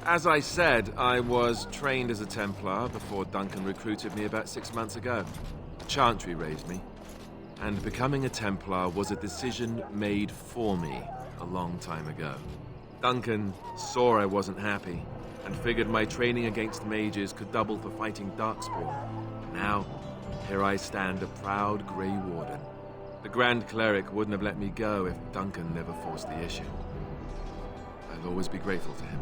As I said, I was trained as a Templar before Duncan recruited me about 6 months ago. Chantry raised me. And becoming a Templar was a decision made for me a long time ago. Duncan saw I wasn't happy and figured my training against mages could double for fighting Darkspawn. Now, here I stand, a proud Grey Warden. The Grand Cleric wouldn't have let me go if Duncan never forced the issue. I'll always be grateful to him.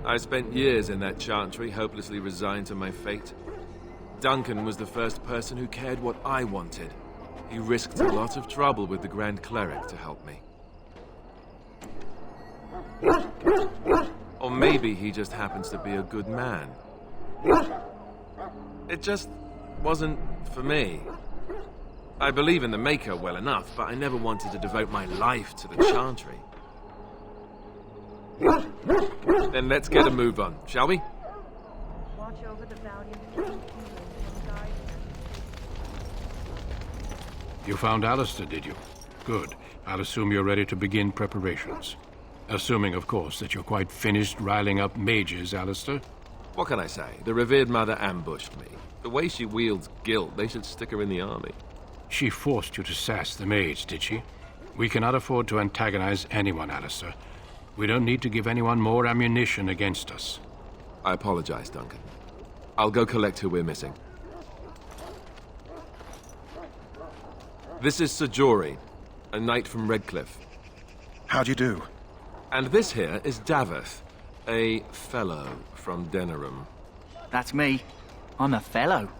I spent years in that Chantry, hopelessly resigned to my fate. Duncan was the first person who cared what I wanted. He risked a lot of trouble with the Grand Cleric to help me. Or maybe he just happens to be a good man. It just wasn't for me. I believe in the Maker well enough, but I never wanted to devote my life to the Chantry. Then let's get a move on, shall we? Watch over the valiant King and guide him. You found Alistair, did you? Good. I'll assume you're ready to begin preparations. Assuming, of course, that you're quite finished riling up mages, Alistair. What can I say? The revered mother ambushed me. The way she wields guilt, they should stick her in the army. She forced you to sass the mage, did she? We cannot afford to antagonize anyone, Alistair. We don't need to give anyone more ammunition against us. I apologize, Duncan. I'll go collect who we're missing. This is Sir Jory, a knight from Redcliffe. How do you do? And this here is Daveth, a fellow from Denerim. That's me. I'm a fellow.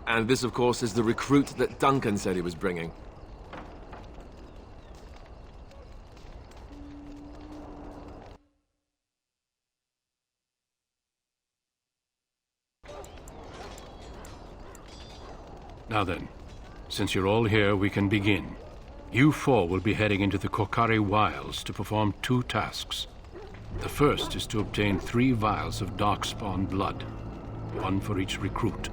And this, of course, is the recruit that Duncan said he was bringing. Now then, since you're all here, we can begin. You four will be heading into the Korcari Wilds to perform 2 tasks. The first is to obtain 3 vials of Darkspawn blood, 1 for each recruit.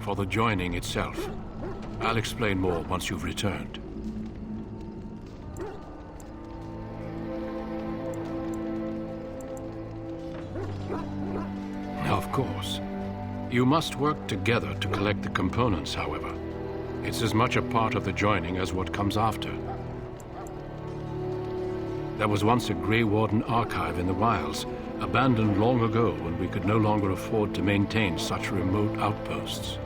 For the joining itself, I'll explain more once you've returned. Of course. You must work together to collect the components, however. It's as much a part of the joining as what comes after. There was once a Grey Warden archive in the wilds, abandoned long ago when we could no longer afford to maintain such remote outposts.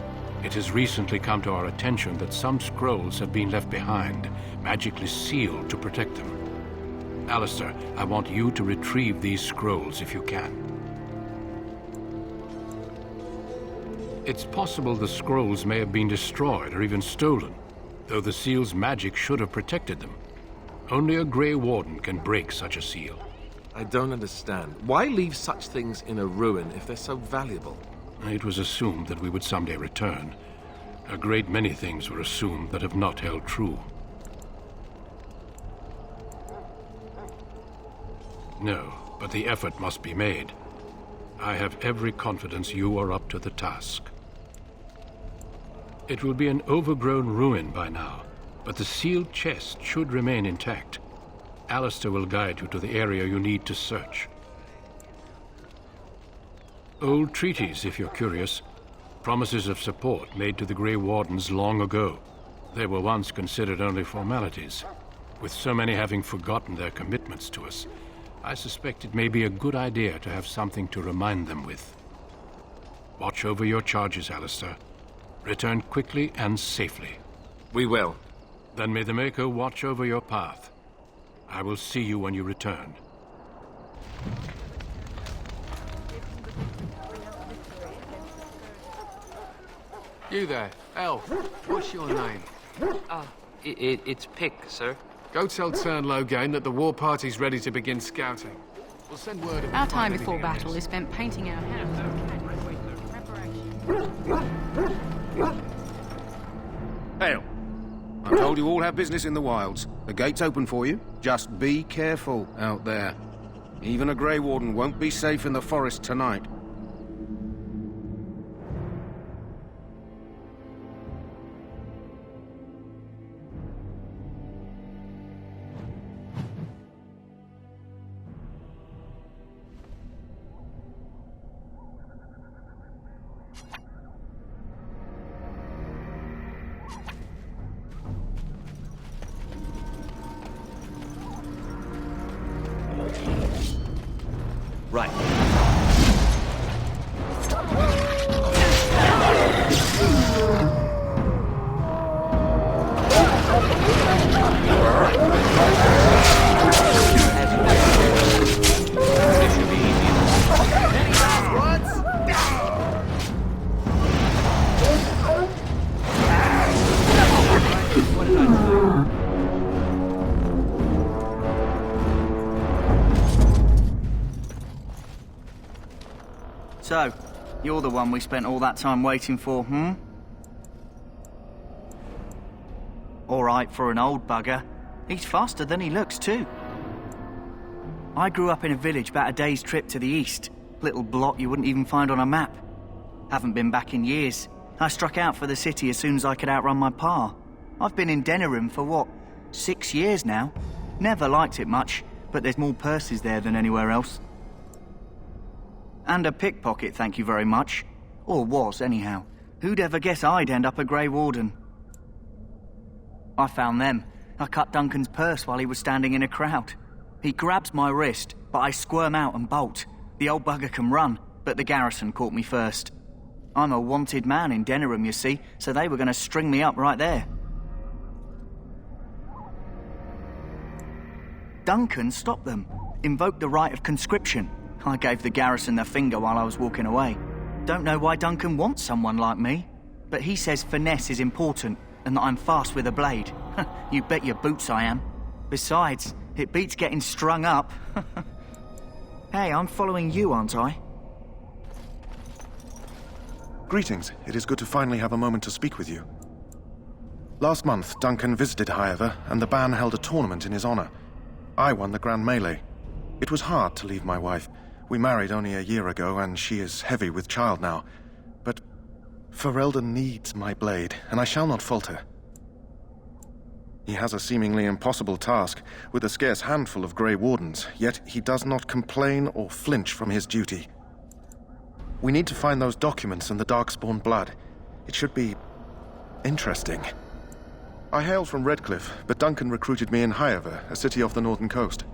It has recently come to our attention that some scrolls have been left behind, magically sealed to protect them. Alistair, I want you to retrieve these scrolls if you can. It's possible the scrolls may have been destroyed or even stolen, though the seal's magic should have protected them. Only a Grey Warden can break such a seal. I don't understand. Why leave such things in a ruin if they're so valuable? It was assumed that we would someday return. A great many things were assumed that have not held true. No, but the effort must be made. I have every confidence you are up to the task. It will be an overgrown ruin by now, but the sealed chest should remain intact. Alistair will guide you to the area you need to search. Old treaties, if you're curious. Promises of support made to the Grey Wardens long ago. They were once considered only formalities. With so many having forgotten their commitments to us, I suspect it may be a good idea to have something to remind them with. Watch over your charges, Alistair. Return quickly and safely. We will. Then may the Maker watch over your path. I will see you when you return. You there, elf. What's your name? It's Pick, sir. Go tell Tern Loghain that the war party's ready to begin scouting. We'll send word if Our we time find before anything battle amiss. is spent painting our house. Hell, I'm told you all have business in the wilds. The gate's open for you. Just be careful out there. Even a Grey Warden won't be safe in the forest tonight. Right. This should be easy So, you're the one we spent all that time waiting for, hmm? All right for an old bugger. He's faster than he looks, too. I grew up in a village about a day's trip to the east. Little blot you wouldn't even find on a map. Haven't been back in years. I struck out for the city as soon as I could outrun my pa. I've been in Denerim for, what, 6 years now? Never liked it much, but there's more purses there than anywhere else. And a pickpocket, thank you very much. Or was, anyhow. Who'd ever guess I'd end up a Grey Warden? I found them. I cut Duncan's purse while he was standing in a crowd. He grabs my wrist, but I squirm out and bolt. The old bugger can run, but the garrison caught me first. I'm a wanted man in Denerim, you see, so they were going to string me up right there. Duncan stopped them, invoked the right of conscription. I gave the garrison the finger while I was walking away. Don't know why Duncan wants someone like me, but he says finesse is important and that I'm fast with a blade. You bet your boots I am. Besides, it beats getting strung up. Hey, I'm following you, aren't I? Greetings. It is good to finally have a moment to speak with you. Last month, Duncan visited Highever, and the band held a tournament in his honor. I won the Grand Melee. It was hard to leave my wife. We married only a year ago, and she is heavy with child now. But Ferelden needs my blade, and I shall not falter. He has a seemingly impossible task, with a scarce handful of Grey Wardens, yet he does not complain or flinch from his duty. We need to find those documents and the Darkspawn blood. It should be interesting. I hail from Redcliffe, but Duncan recruited me in Highever, a city off the northern coast.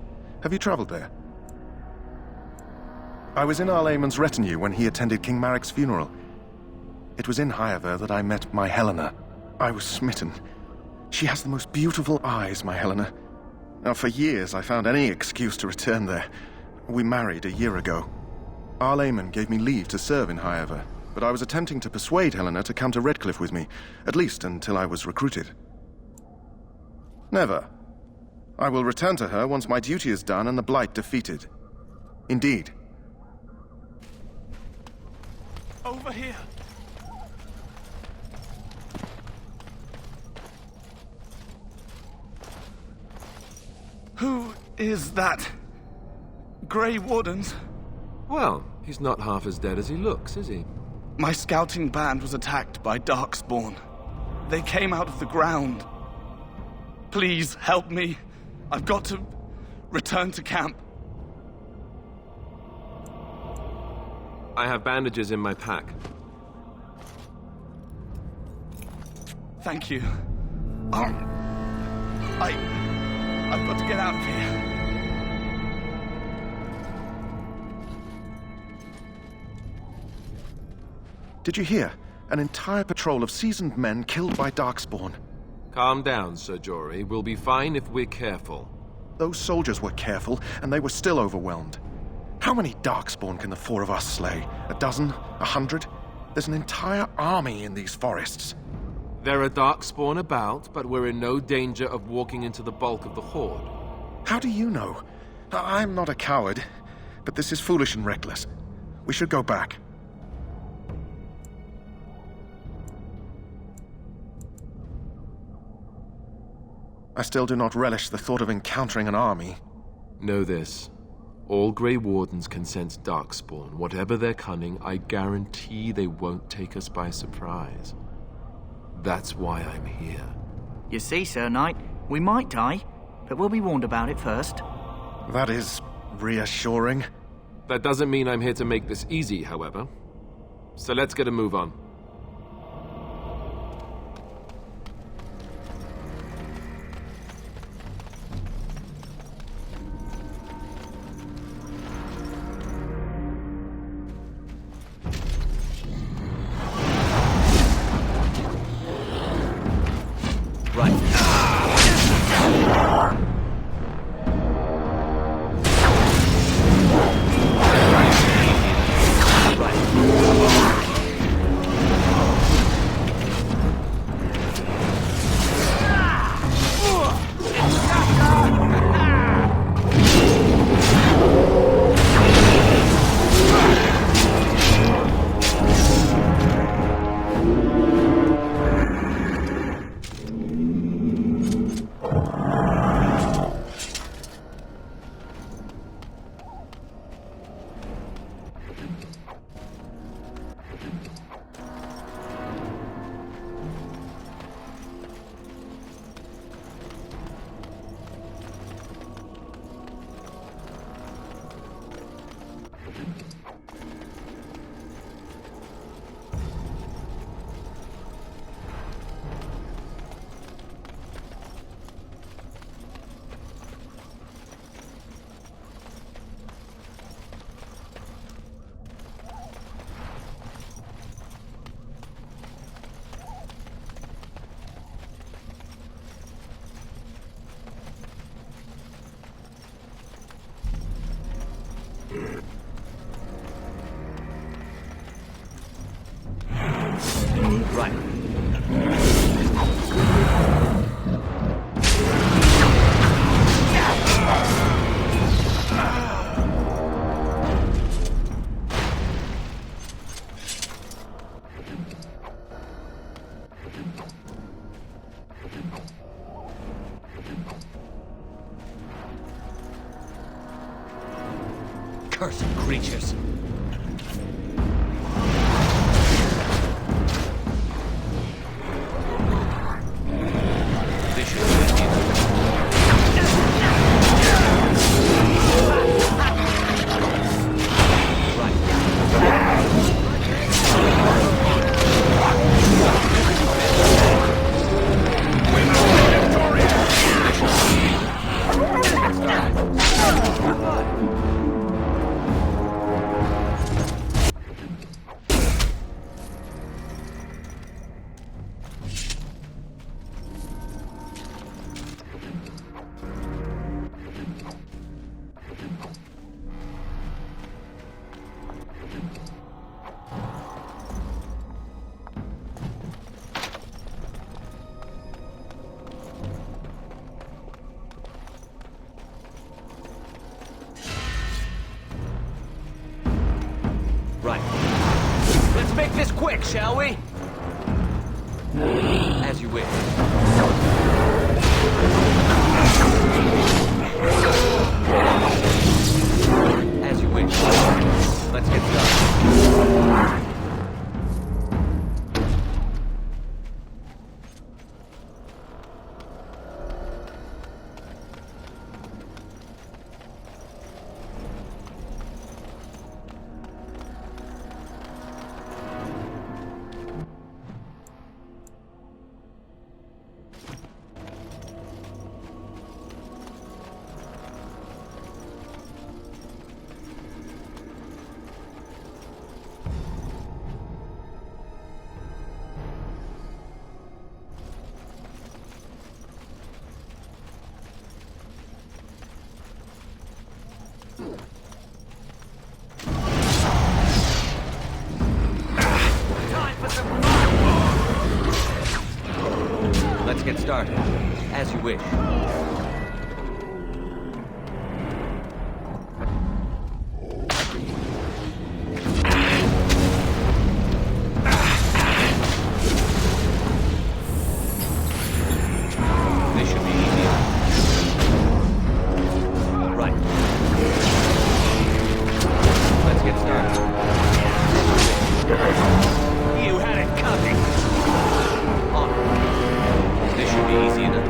Have you traveled there? I was in Arlaemon's retinue when he attended King Maric's funeral. It was in Highever that I met my Helena. I was smitten. She has the most beautiful eyes, my Helena. Now, for years I found any excuse to return there. We married a year ago. Arlaemon gave me leave to serve in Highever, but I was attempting to persuade Helena to come to Redcliffe with me, at least until I was recruited. Never. I will return to her once my duty is done and the Blight defeated. Indeed. Over here! Who is that? Grey Wardens? Well, he's not half as dead as he looks, is he? My scouting band was attacked by Darkspawn. They came out of the ground. Please help me. I've got to return to camp. I have bandages in my pack. Thank you. I've got to get out of here. Did you hear? An entire patrol of seasoned men killed by Darkspawn. Calm down, Sir Jory. We'll be fine if we're careful. Those soldiers were careful, and they were still overwhelmed. How many Darkspawn can the four of us slay? A dozen? 100? There's an entire army in these forests. There are Darkspawn about, but we're in no danger of walking into the bulk of the Horde. How do you know? I'm not a coward, but this is foolish and reckless. We should go back. I still do not relish the thought of encountering an army. Know this. All Grey Wardens can sense Darkspawn. Whatever their cunning, I guarantee they won't take us by surprise. That's why I'm here. You see, Sir Knight, we might die, but we'll be warned about it first. That is reassuring. That doesn't mean I'm here to make this easy, however. So let's get a move on. Right. Cursed creatures. Right. Let's make this quick, shall we? As you wish. As you wish. Let's get started. Let's get started. As you wish. This should be easy. Right. Let's get started. You had it coming. On. This should be easy enough.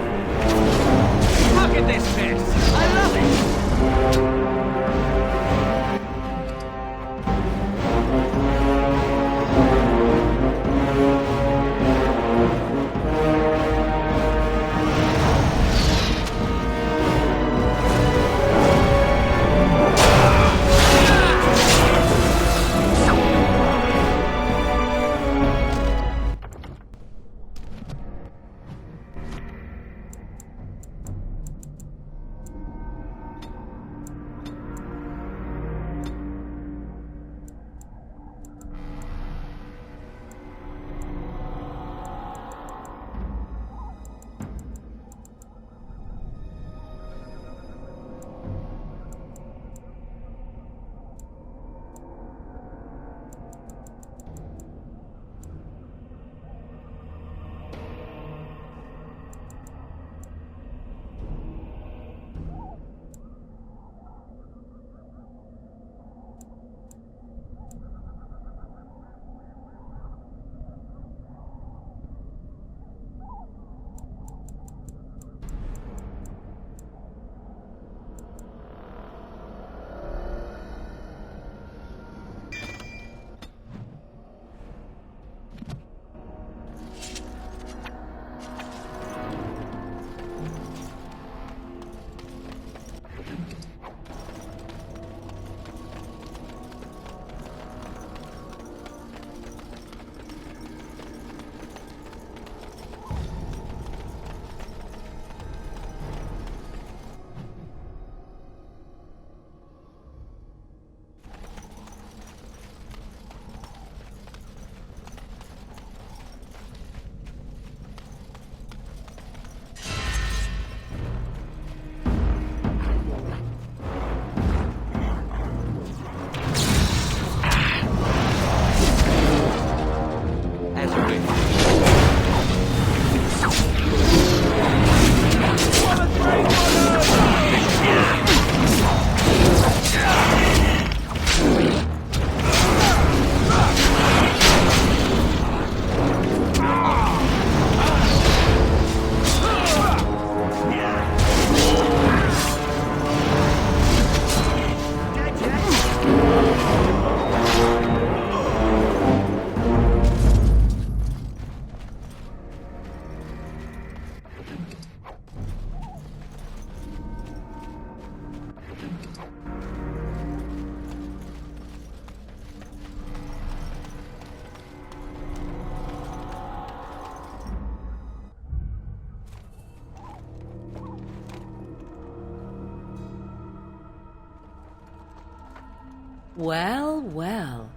Well, well.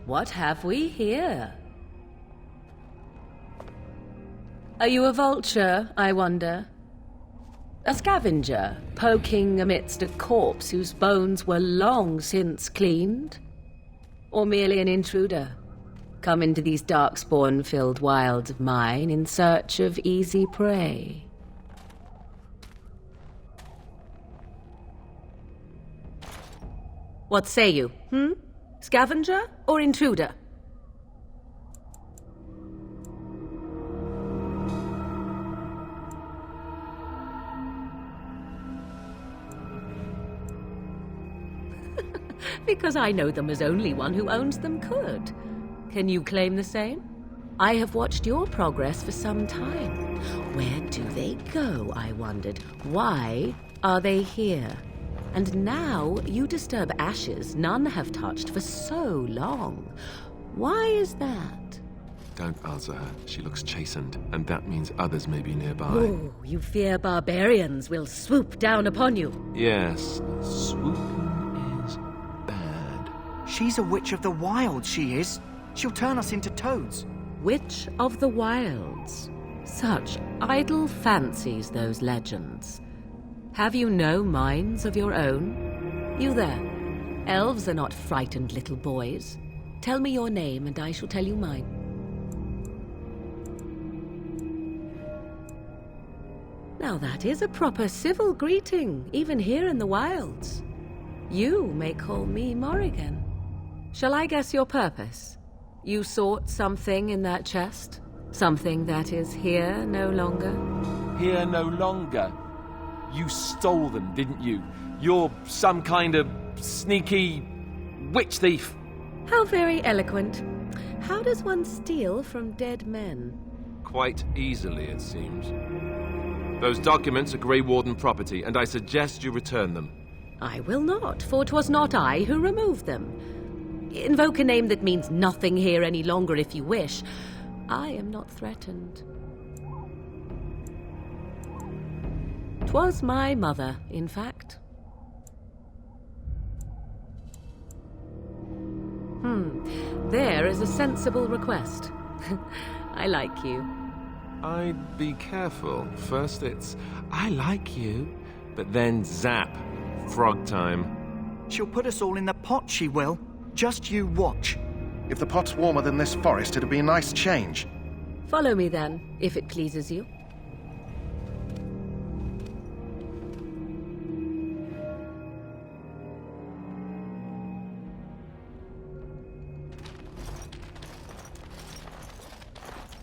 What have we here? Are you a vulture, I wonder? A scavenger, poking amidst a corpse whose bones were long since cleaned? Or merely an intruder, come into these darkspawn-filled wilds of mine in search of easy prey? What say you, Scavenger or intruder? Because I know them as only one who owns them could. Can you claim the same? I have watched your progress for some time. Where do they go, I wondered? Why are they here? And now you disturb ashes none have touched for so long. Why is that? Don't answer her. She looks chastened, and that means others may be nearby. Oh, you fear barbarians will swoop down upon you. Yes, swooping is bad. She's a witch of the wild, she is. She'll turn us into toads. Witch of the Wilds. Such idle fancies, those legends. Have you no minds of your own? You there. Elves are not frightened little boys. Tell me your name and I shall tell you mine. Now that is a proper civil greeting, even here in the wilds. You may call me Morrigan. Shall I guess your purpose? You sought something in that chest? Something that is here no longer? Here no longer? You stole them, didn't you? You're some kind of sneaky witch thief. How very eloquent. How does one steal from dead men? Quite easily, it seems. Those documents are Grey Warden property, and I suggest you return them. I will not, for 'twas not I who removed them. Invoke a name that means nothing here any longer if you wish. I am not threatened. 'Twas my mother, in fact. There is a sensible request. I like you. I'd be careful. First it's, I like you, but then zap. Frog time. She'll put us all in the pot, she will. Just you watch. If the pot's warmer than this forest, it'd be a nice change. Follow me then, if it pleases you.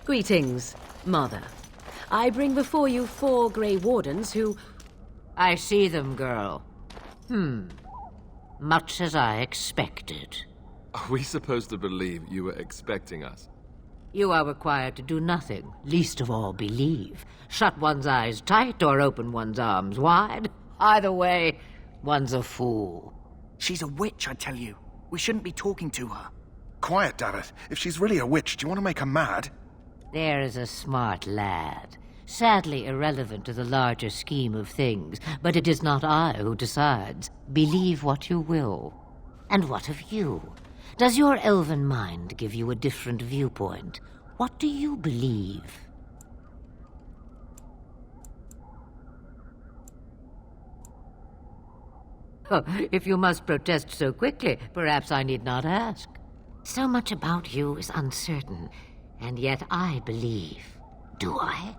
Greetings, Mother. I bring before you 4 Grey Wardens who... I see them, girl. Much as I expected. Are we supposed to believe you were expecting us? You are required to do nothing, least of all believe. Shut one's eyes tight or open one's arms wide. Either way, one's a fool. She's a witch, I tell you. We shouldn't be talking to her. Quiet, Dareth. If she's really a witch, do you want to make her mad? There is a smart lad. Sadly irrelevant to the larger scheme of things, but it is not I who decides. Believe what you will. And what of you? Does your elven mind give you a different viewpoint? What do you believe? Oh, if you must protest so quickly, perhaps I need not ask. So much about you is uncertain, and yet I believe. Do I?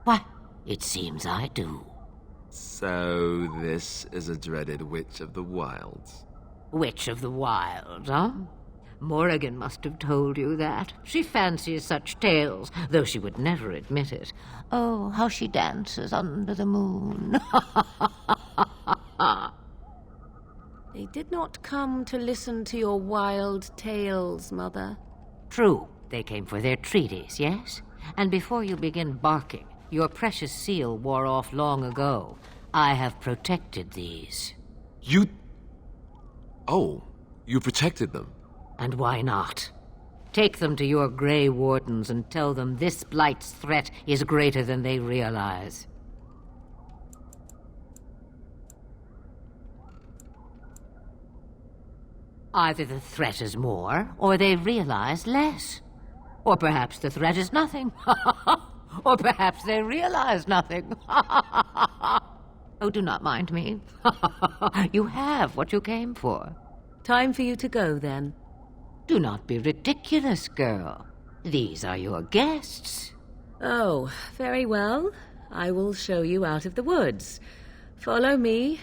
Why, it seems I do. So this is a dreaded Witch of the Wilds. Witch of the Wilds, huh? Morrigan must have told you that. She fancies such tales, though she would never admit it. Oh, how she dances under the moon. They did not come to listen to your wild tales, Mother. True, they came for their treaties, yes? And before you begin barking, your precious seal wore off long ago. I have protected these. You... Oh, you protected them? And why not? Take them to your Grey Wardens and tell them this blight's threat is greater than they realize. Either the threat is more, or they realize less. Or perhaps the threat is nothing. Or perhaps they realize nothing. Oh, do not mind me. You have what you came for. Time for you to go, then. Do not be ridiculous, girl. These are your guests. Oh, very well. I will show you out of the woods. Follow me.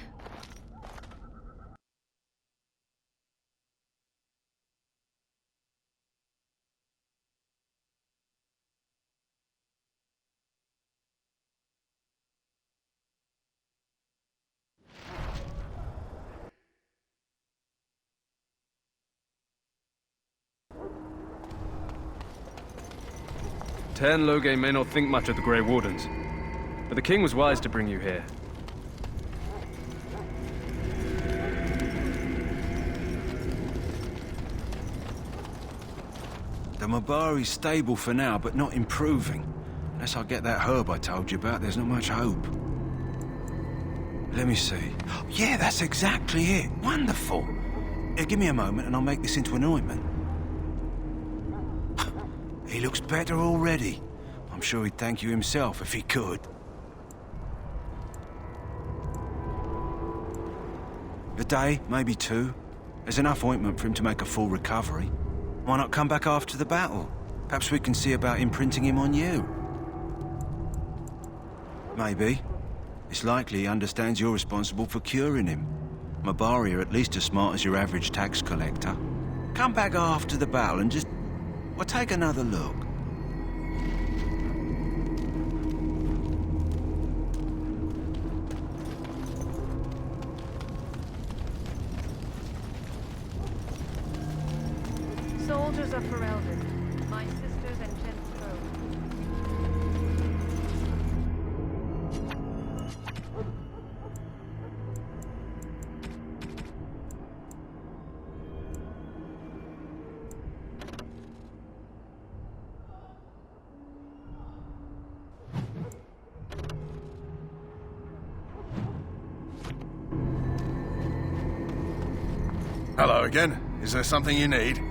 Tern Loghain may not think much of the Grey Wardens, but the king was wise to bring you here. The Mabari's stable for now, but not improving. Unless I get that herb I told you about, there's not much hope. Let me see. Yeah, that's exactly it. Wonderful. Here, give me a moment and I'll make this into an ointment. He looks better already. I'm sure he'd thank you himself if he could. A day, maybe two. There's enough ointment for him to make a full recovery. Why not come back after the battle? Perhaps we can see about imprinting him on you. Maybe. It's likely he understands you're responsible for curing him. Mabari are at least as smart as your average tax collector. Come back after the battle and just... well, take another look. Soldiers of Ferelden, my sisters and gentlefolk. Hello again. Is there something you need?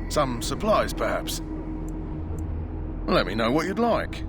Some supplies, perhaps? Let me know what you'd like.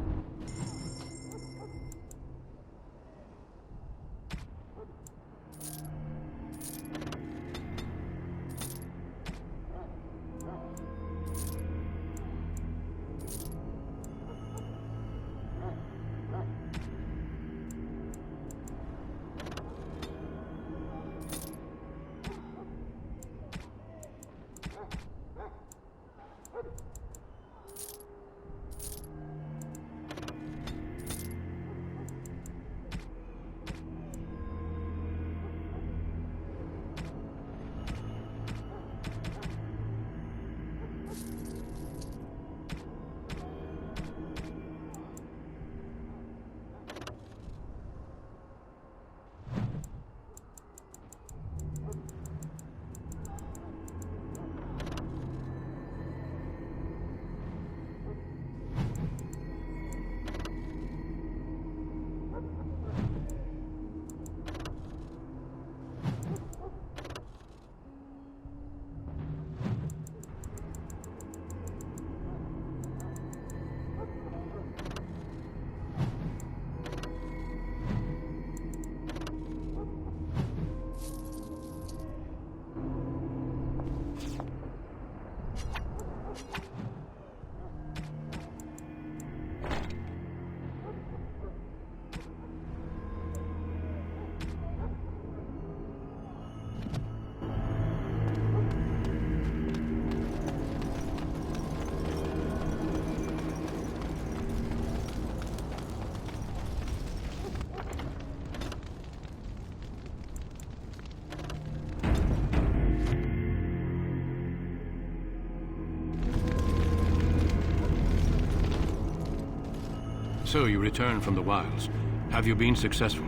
So you returned from the wilds. Have you been successful?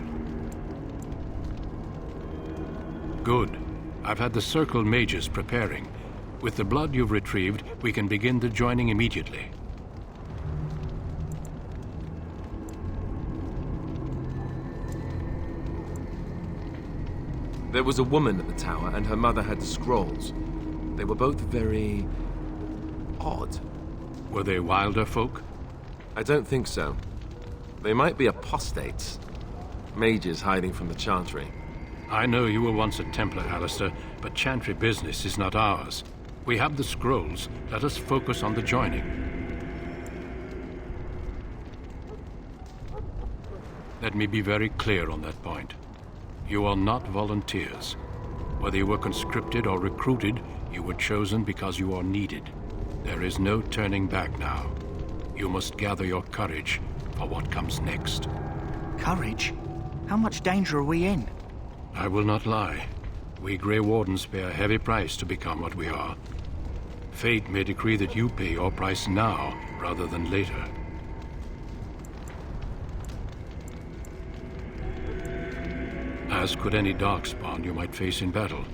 Good. I've had the Circle mages preparing. With the blood you've retrieved, we can begin the joining immediately. There was a woman at the tower, and her mother had the scrolls. They were both very odd. Were they wilder folk? I don't think so. They might be apostates. Mages hiding from the Chantry. I know you were once a Templar, Alistair, but Chantry business is not ours. We have the scrolls. Let us focus on the joining. Let me be very clear on that point. You are not volunteers. Whether you were conscripted or recruited, you were chosen because you are needed. There is no turning back now. You must gather your courage for what comes next. Courage? How much danger are we in? I will not lie. We Grey Wardens pay a heavy price to become what we are. Fate may decree that you pay your price now, rather than later. As could any Darkspawn you might face in battle.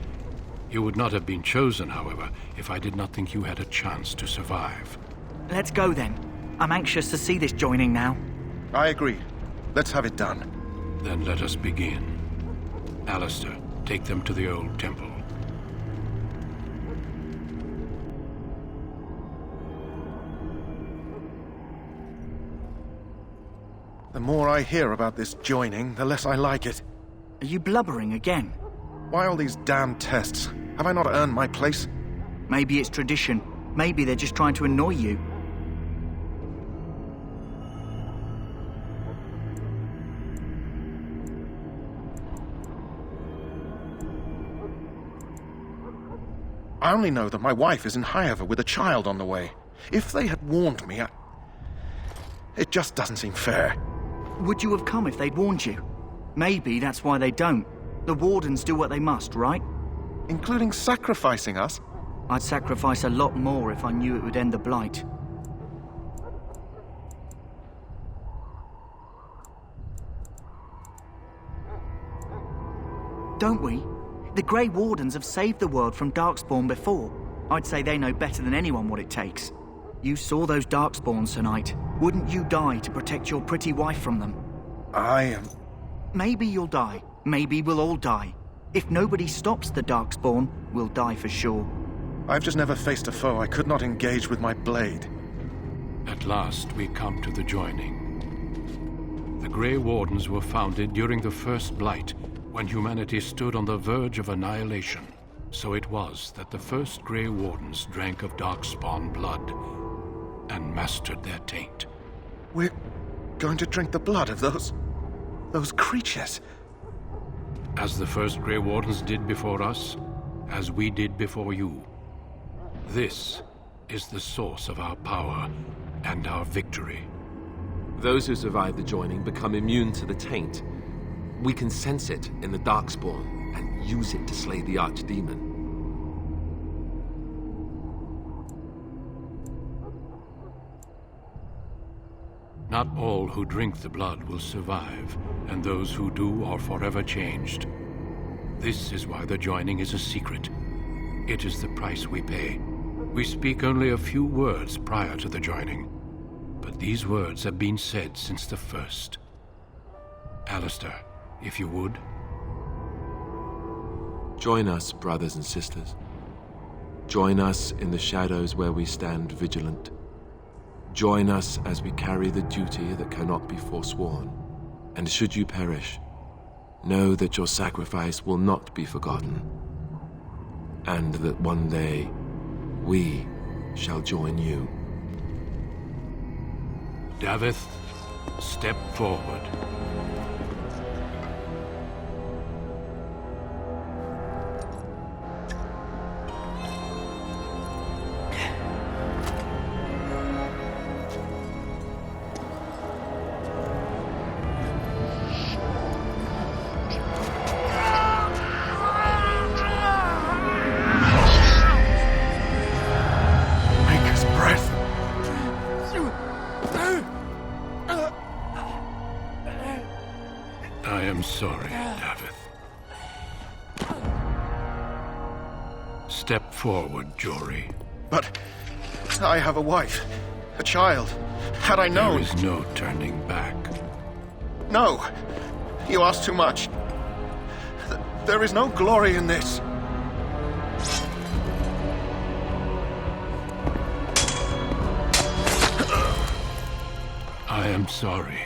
You would not have been chosen, however, if I did not think you had a chance to survive. Let's go then. I'm anxious to see this joining now. I agree. Let's have it done. Then let us begin. Alistair, take them to the old temple. The more I hear about this joining, the less I like it. Are you blubbering again? Why all these damn tests? Have I not earned my place? Maybe it's tradition. Maybe they're just trying to annoy you. I only know that my wife is in Highever with a child on the way. If they had warned me, it just doesn't seem fair. Would you have come if they'd warned you? Maybe that's why they don't. The Wardens do what they must, right? Including sacrificing us? I'd sacrifice a lot more if I knew it would end the Blight. Don't we? The Grey Wardens have saved the world from Darkspawn before. I'd say they know better than anyone what it takes. You saw those Darkspawns tonight. Wouldn't you die to protect your pretty wife from them? Maybe you'll die. Maybe we'll all die. If nobody stops the Darkspawn, we'll die for sure. I've just never faced a foe I could not engage with my blade. At last, we come to the joining. The Grey Wardens were founded during the First Blight, when humanity stood on the verge of annihilation. So it was that the first Grey Wardens drank of Darkspawn blood and mastered their taint. We're going to drink the blood of those creatures. As the first Grey Wardens did before us, as we did before you. This is the source of our power and our victory. Those who survive the joining become immune to the taint. We can sense it in the Darkspawn and use it to slay the Archdemon. Not all who drink the blood will survive, and those who do are forever changed. This is why the joining is a secret. It is the price we pay. We speak only a few words prior to the joining, but these words have been said since the first. Alistair, if you would. Join us, brothers and sisters. Join us in the shadows where we stand vigilant. Join us as we carry the duty that cannot be forsworn. And should you perish, know that your sacrifice will not be forgotten, and that one day we shall join you. Davith, step forward. I am sorry, Davith. Step forward, Jory. But I have a wife, a child. Had I known... There is no turning back. No! You ask too much. There is no glory in this. I am sorry.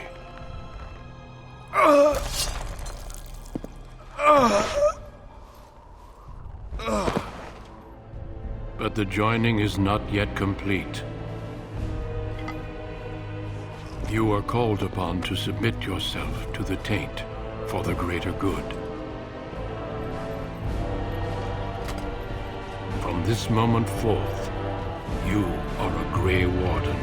But the joining is not yet complete. You are called upon to submit yourself to the Taint for the greater good. From this moment forth, you are a Grey Warden.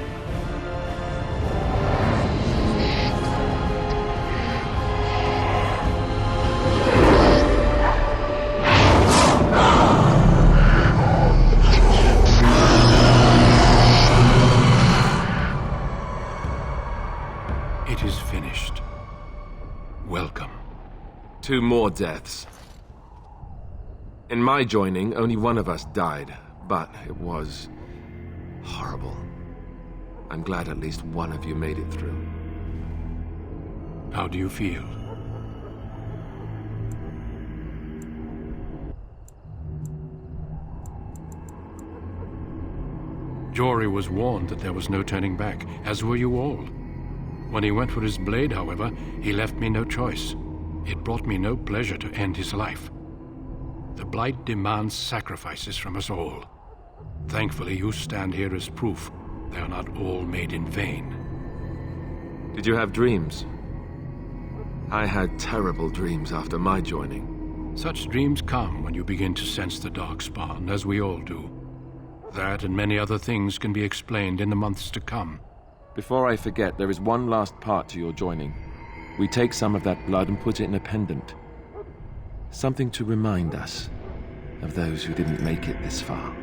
It is finished. Welcome. 2 more deaths. In my joining, only one of us died, but it was horrible. I'm glad at least one of you made it through. How do you feel? Jory was warned that there was no turning back, as were you all. When he went for his blade, however, he left me no choice. It brought me no pleasure to end his life. The Blight demands sacrifices from us all. Thankfully, you stand here as proof they are not all made in vain. Did you have dreams? I had terrible dreams after my joining. Such dreams come when you begin to sense the Darkspawn, as we all do. That and many other things can be explained in the months to come. Before I forget, there is one last part to your joining. We take some of that blood and put it in a pendant. Something to remind us of those who didn't make it this far.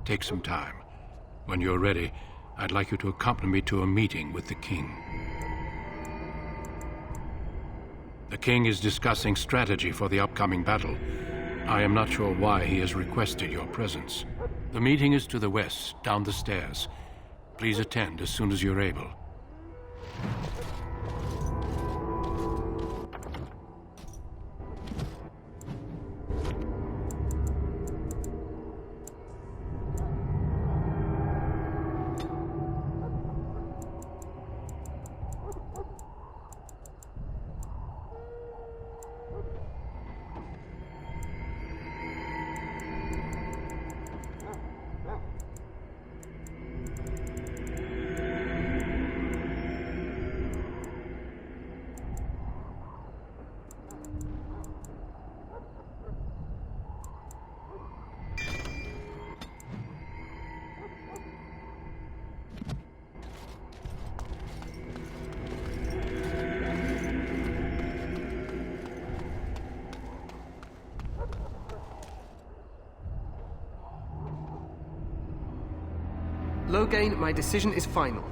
Take some time. When you're ready, I'd like you to accompany me to a meeting with the King. The King is discussing strategy for the upcoming battle. I am not sure why he has requested your presence. The meeting is to the west, down the stairs. Please attend as soon as you're able. Loghain, my decision is final.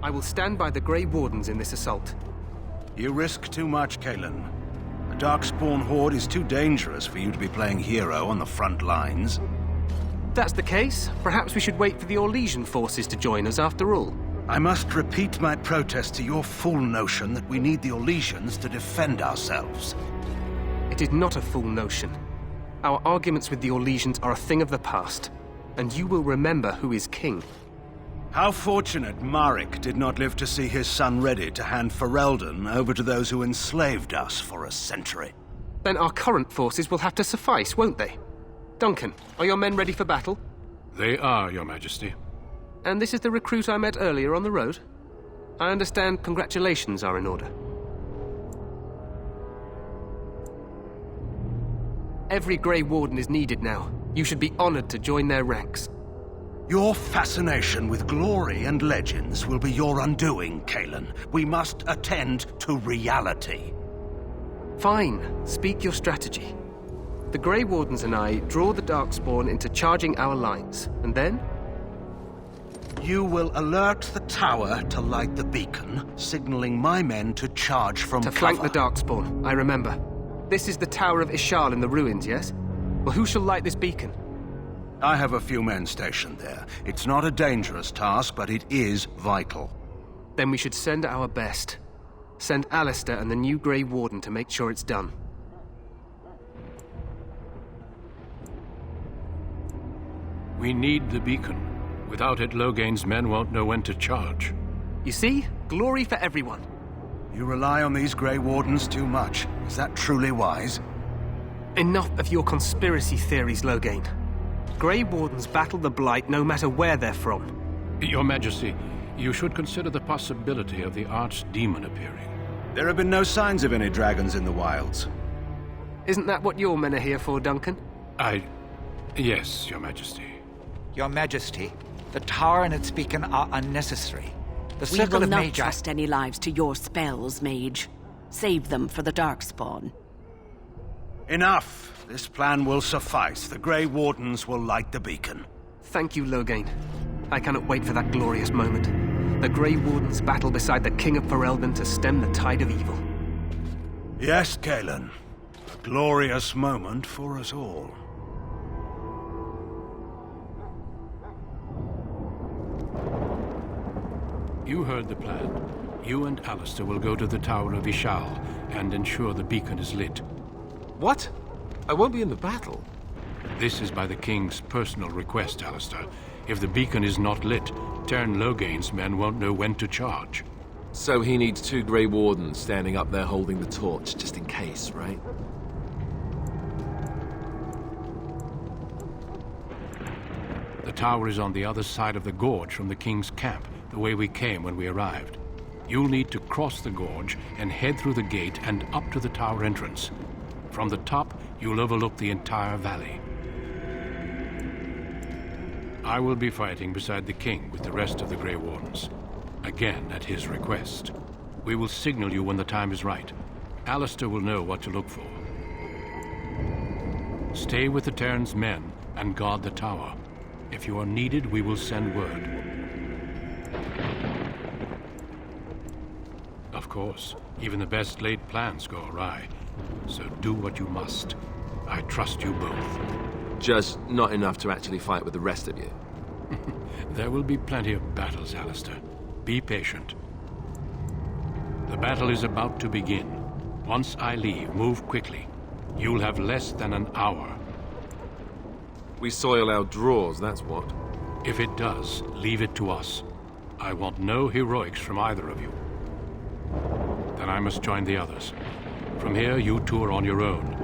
I will stand by the Grey Wardens in this assault. You risk too much, Cailan. The Darkspawn Horde is too dangerous for you to be playing hero on the front lines. If that's the case, perhaps we should wait for the Orlesian forces to join us after all. I must repeat my protest to your fool notion that we need the Orlesians to defend ourselves. It is not a fool notion. Our arguments with the Orlesians are a thing of the past, and you will remember who is king. How fortunate Maric did not live to see his son ready to hand Ferelden over to those who enslaved us for a century. Then our current forces will have to suffice, won't they? Duncan, are your men ready for battle? They are, Your Majesty. And this is the recruit I met earlier on the road? I understand congratulations are in order. Every Grey Warden is needed now. You should be honored to join their ranks. Your fascination with glory and legends will be your undoing, Cailan. We must attend to reality. Fine. Speak your strategy. The Grey Wardens and I draw the Darkspawn into charging our lines, and then? You will alert the tower to light the beacon, signaling my men to charge from cover. To flank the Darkspawn, I remember. This is the Tower of Ishal in the ruins, yes? Well, who shall light this beacon? I have a few men stationed there. It's not a dangerous task, but it is vital. Then we should send our best. Send Alistair and the new Grey Warden to make sure it's done. We need the beacon. Without it, Logain's men won't know when to charge. You see? Glory for everyone. You rely on these Grey Wardens too much. Is that truly wise? Enough of your conspiracy theories, Logain. Grey Wardens battle the Blight no matter where they're from. Your Majesty, you should consider the possibility of the Archdemon appearing. There have been no signs of any dragons in the wilds. Isn't that what your men are here for, Duncan? Yes, Your Majesty. Your Majesty, the tower and its beacon are unnecessary. The We Circle will of not Magi... trust any lives to your spells, Mage. Save them for the Darkspawn. Enough! This plan will suffice. The Grey Wardens will light the beacon. Thank you, Logain. I cannot wait for that glorious moment. The Grey Wardens battle beside the King of Ferelden to stem the tide of evil. Yes, Galen. A glorious moment for us all. You heard the plan. You and Alistair will go to the Tower of Ishal and ensure the beacon is lit. What? I won't be in the battle. This is by the King's personal request, Alistair. If the beacon is not lit, Tern Logain's men won't know when to charge. So he needs 2 Grey Wardens standing up there holding the torch, just in case, right? The tower is on the other side of the gorge from the King's camp, the way we came when we arrived. You'll need to cross the gorge and head through the gate and up to the tower entrance. From the top, you'll overlook the entire valley. I will be fighting beside the King with the rest of the Grey Wardens. Again, at his request. We will signal you when the time is right. Alistair will know what to look for. Stay with the Terran's men and guard the tower. If you are needed, we will send word. Of course, even the best laid plans go awry. So do what you must. I trust you both. Just not enough to actually fight with the rest of you. There will be plenty of battles, Alistair. Be patient. The battle is about to begin. Once I leave, move quickly. You'll have less than an hour. We soil our drawers, that's what. If it does, leave it to us. I want no heroics from either of you. Then I must join the others. From here, you two are on your own.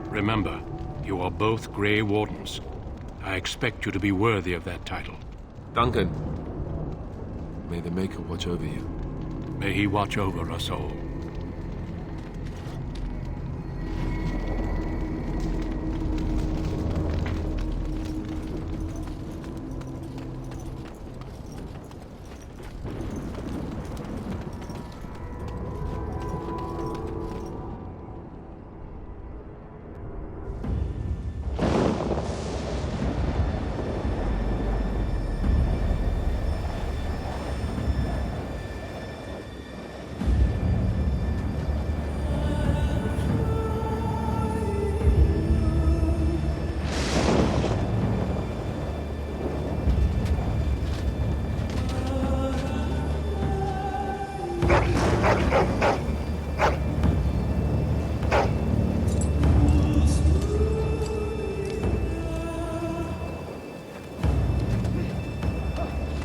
Remember, you are both Grey Wardens. I expect you to be worthy of that title. Duncan, may the Maker watch over you. May he watch over us all.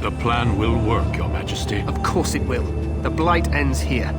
The plan will work, Your Majesty. Of course it will. The Blight ends here.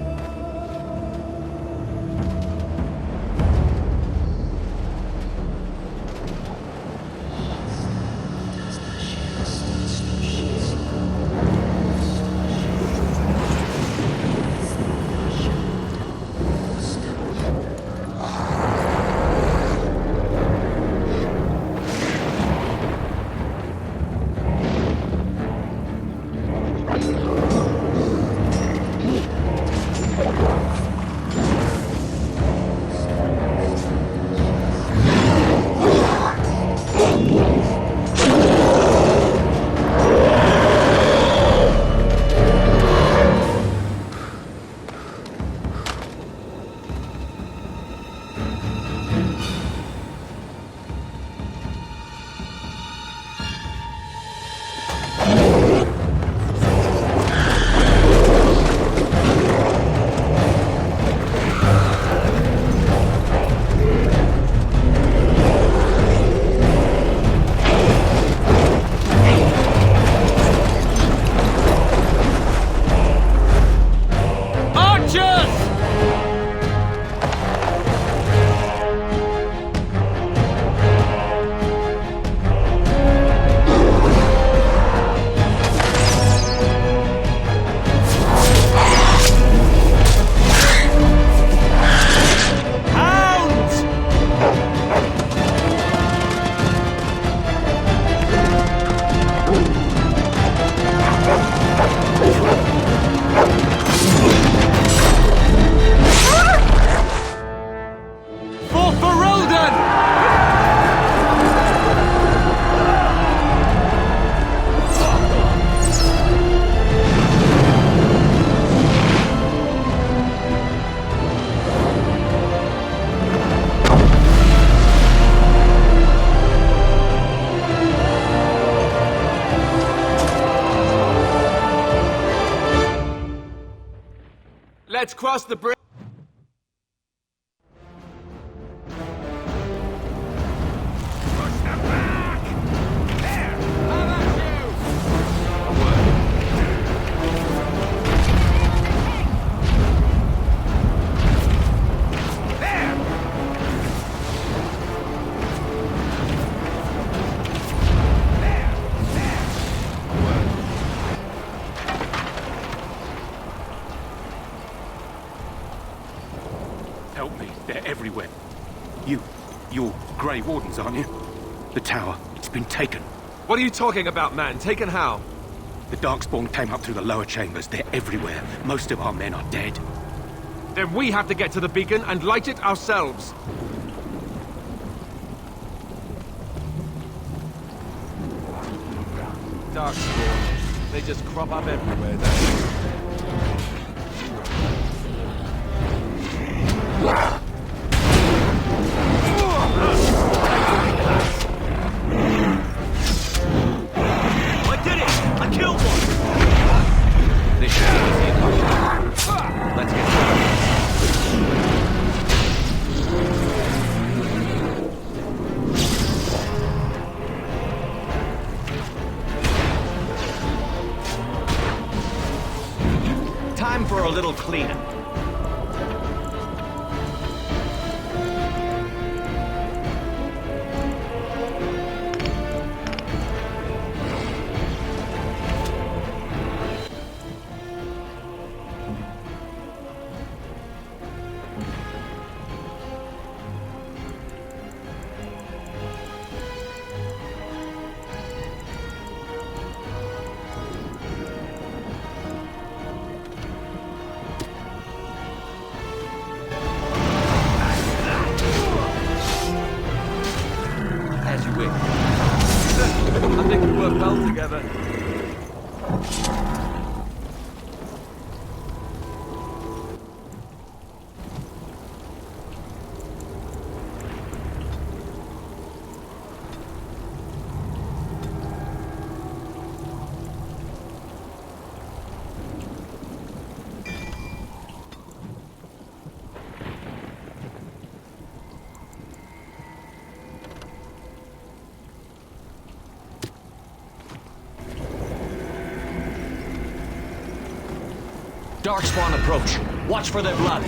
Let's cross the bridge. Help me. They're everywhere. You're Grey Wardens, aren't you? The tower, it's been taken. What are you talking about, man? Taken how? The Darkspawn came up through the lower chambers. They're everywhere. Most of our men are dead. Then we have to get to the beacon and light it ourselves. Darkspawn. They just crop up everywhere, I did it! I killed one! This should be easy enough. Let's get started. Time for a little cleanup. I think we work well together. Darkspawn approach. Watch for their blood.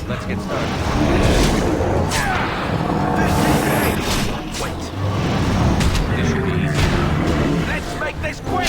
Let's get started. Wait. This should be easy. Let's make this quick!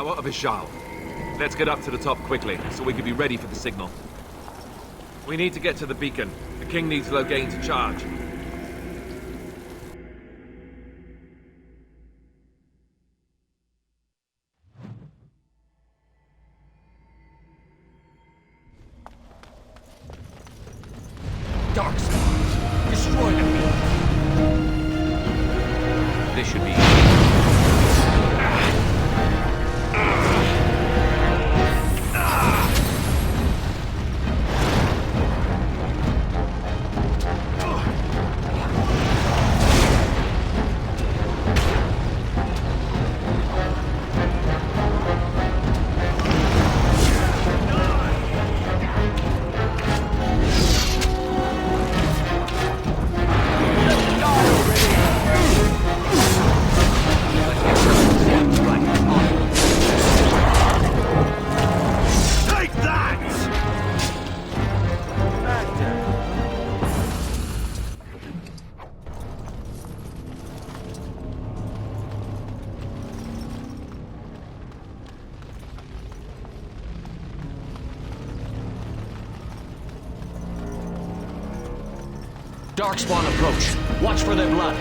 Of Ishal. Let's get up to the top quickly, so we can be ready for the signal. We need to get to the beacon. The king needs Loghain to charge. Darkspawn, destroy them. This should be easy. Darkspawn approach. Watch for their blood.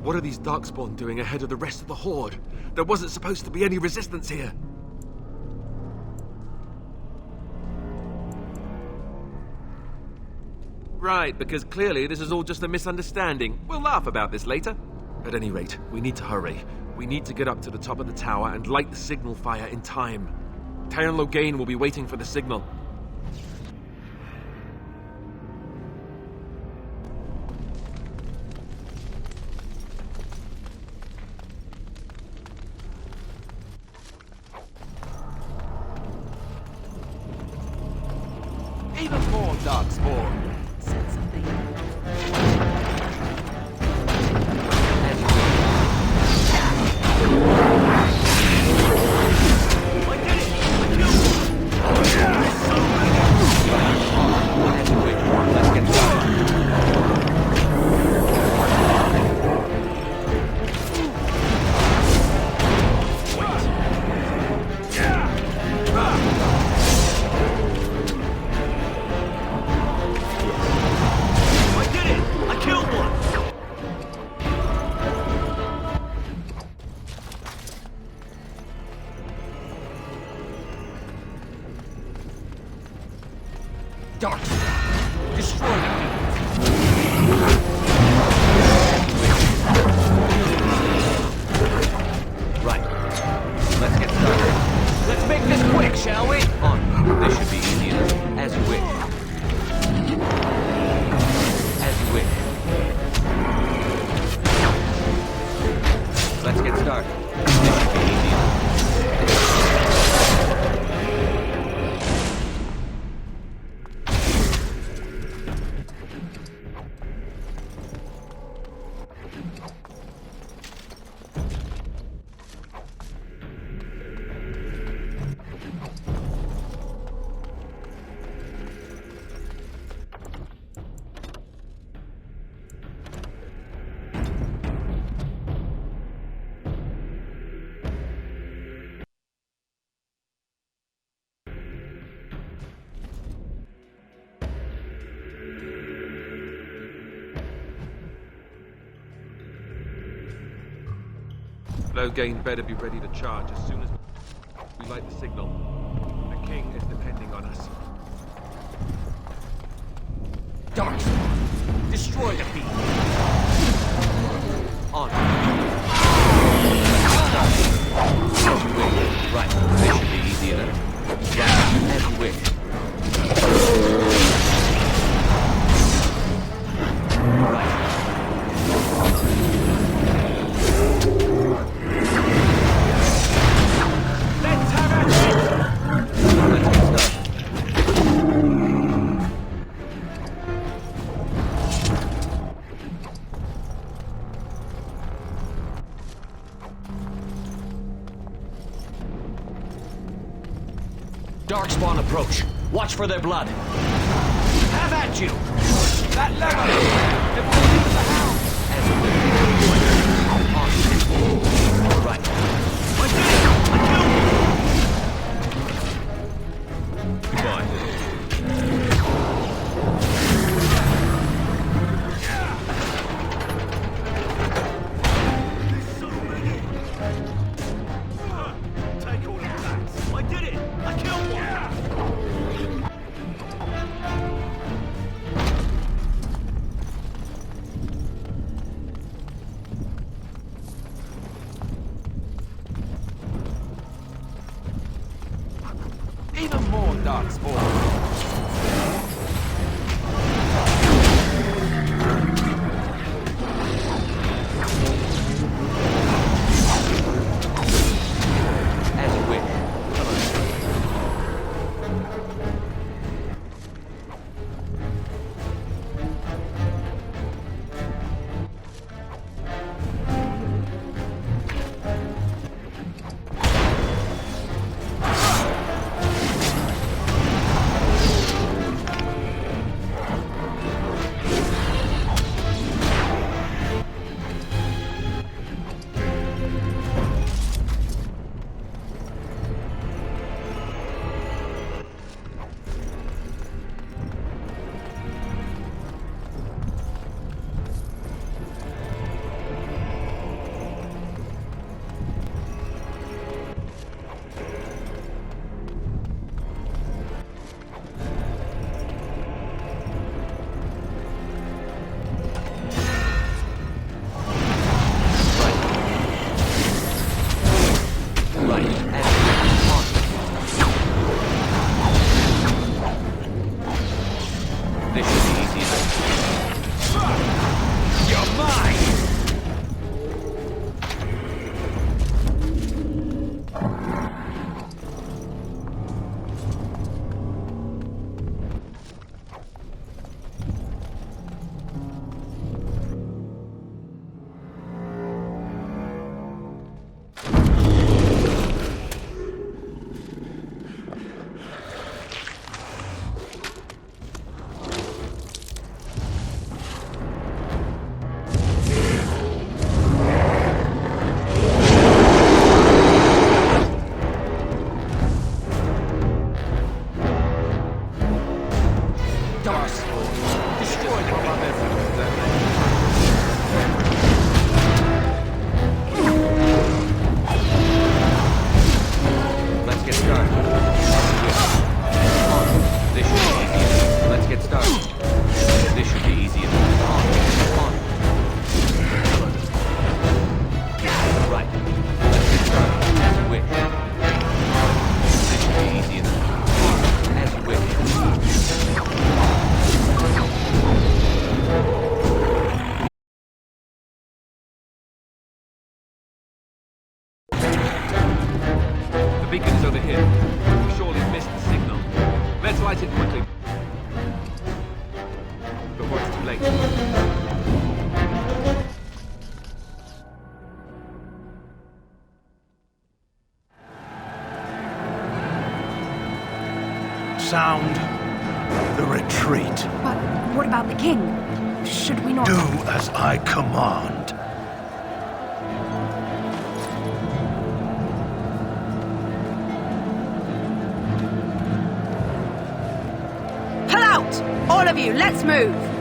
What are these Darkspawn doing ahead of the rest of the Horde? There wasn't supposed to be any resistance here. Right, because clearly this is all just a misunderstanding. We'll laugh about this later. At any rate, we need to hurry. We need to get up to the top of the tower and light the signal fire in time. Taron Loghain will be waiting for the signal. Even more Darkspawn. Said something. Darkspawn, destroy them. Right. Let's get started. Let's make this quick, shall we? On. This should be easy enough. As you wish. As you wish. Let's get started. This should be easy enough. Loghain better be ready to charge as soon as we light the signal. The king is depending on us. Darkspawn, destroy the beast. On. Right, this should be easy enough. Right, as you wish. Right. Let's have at it! Let's get started. Darkspawn approach. Watch for their blood. Have at you! That lever! It will leave the house! As you wish. Right. I did it! I killed him! Fine. Take all of that. I did it! Even more darkspawn. beacon is over here. We surely missed the signal. Let's light it quickly. Before it's too late. Sound the retreat. But what about the king? Should we not... Do as I command. Pull out! All of you, let's move!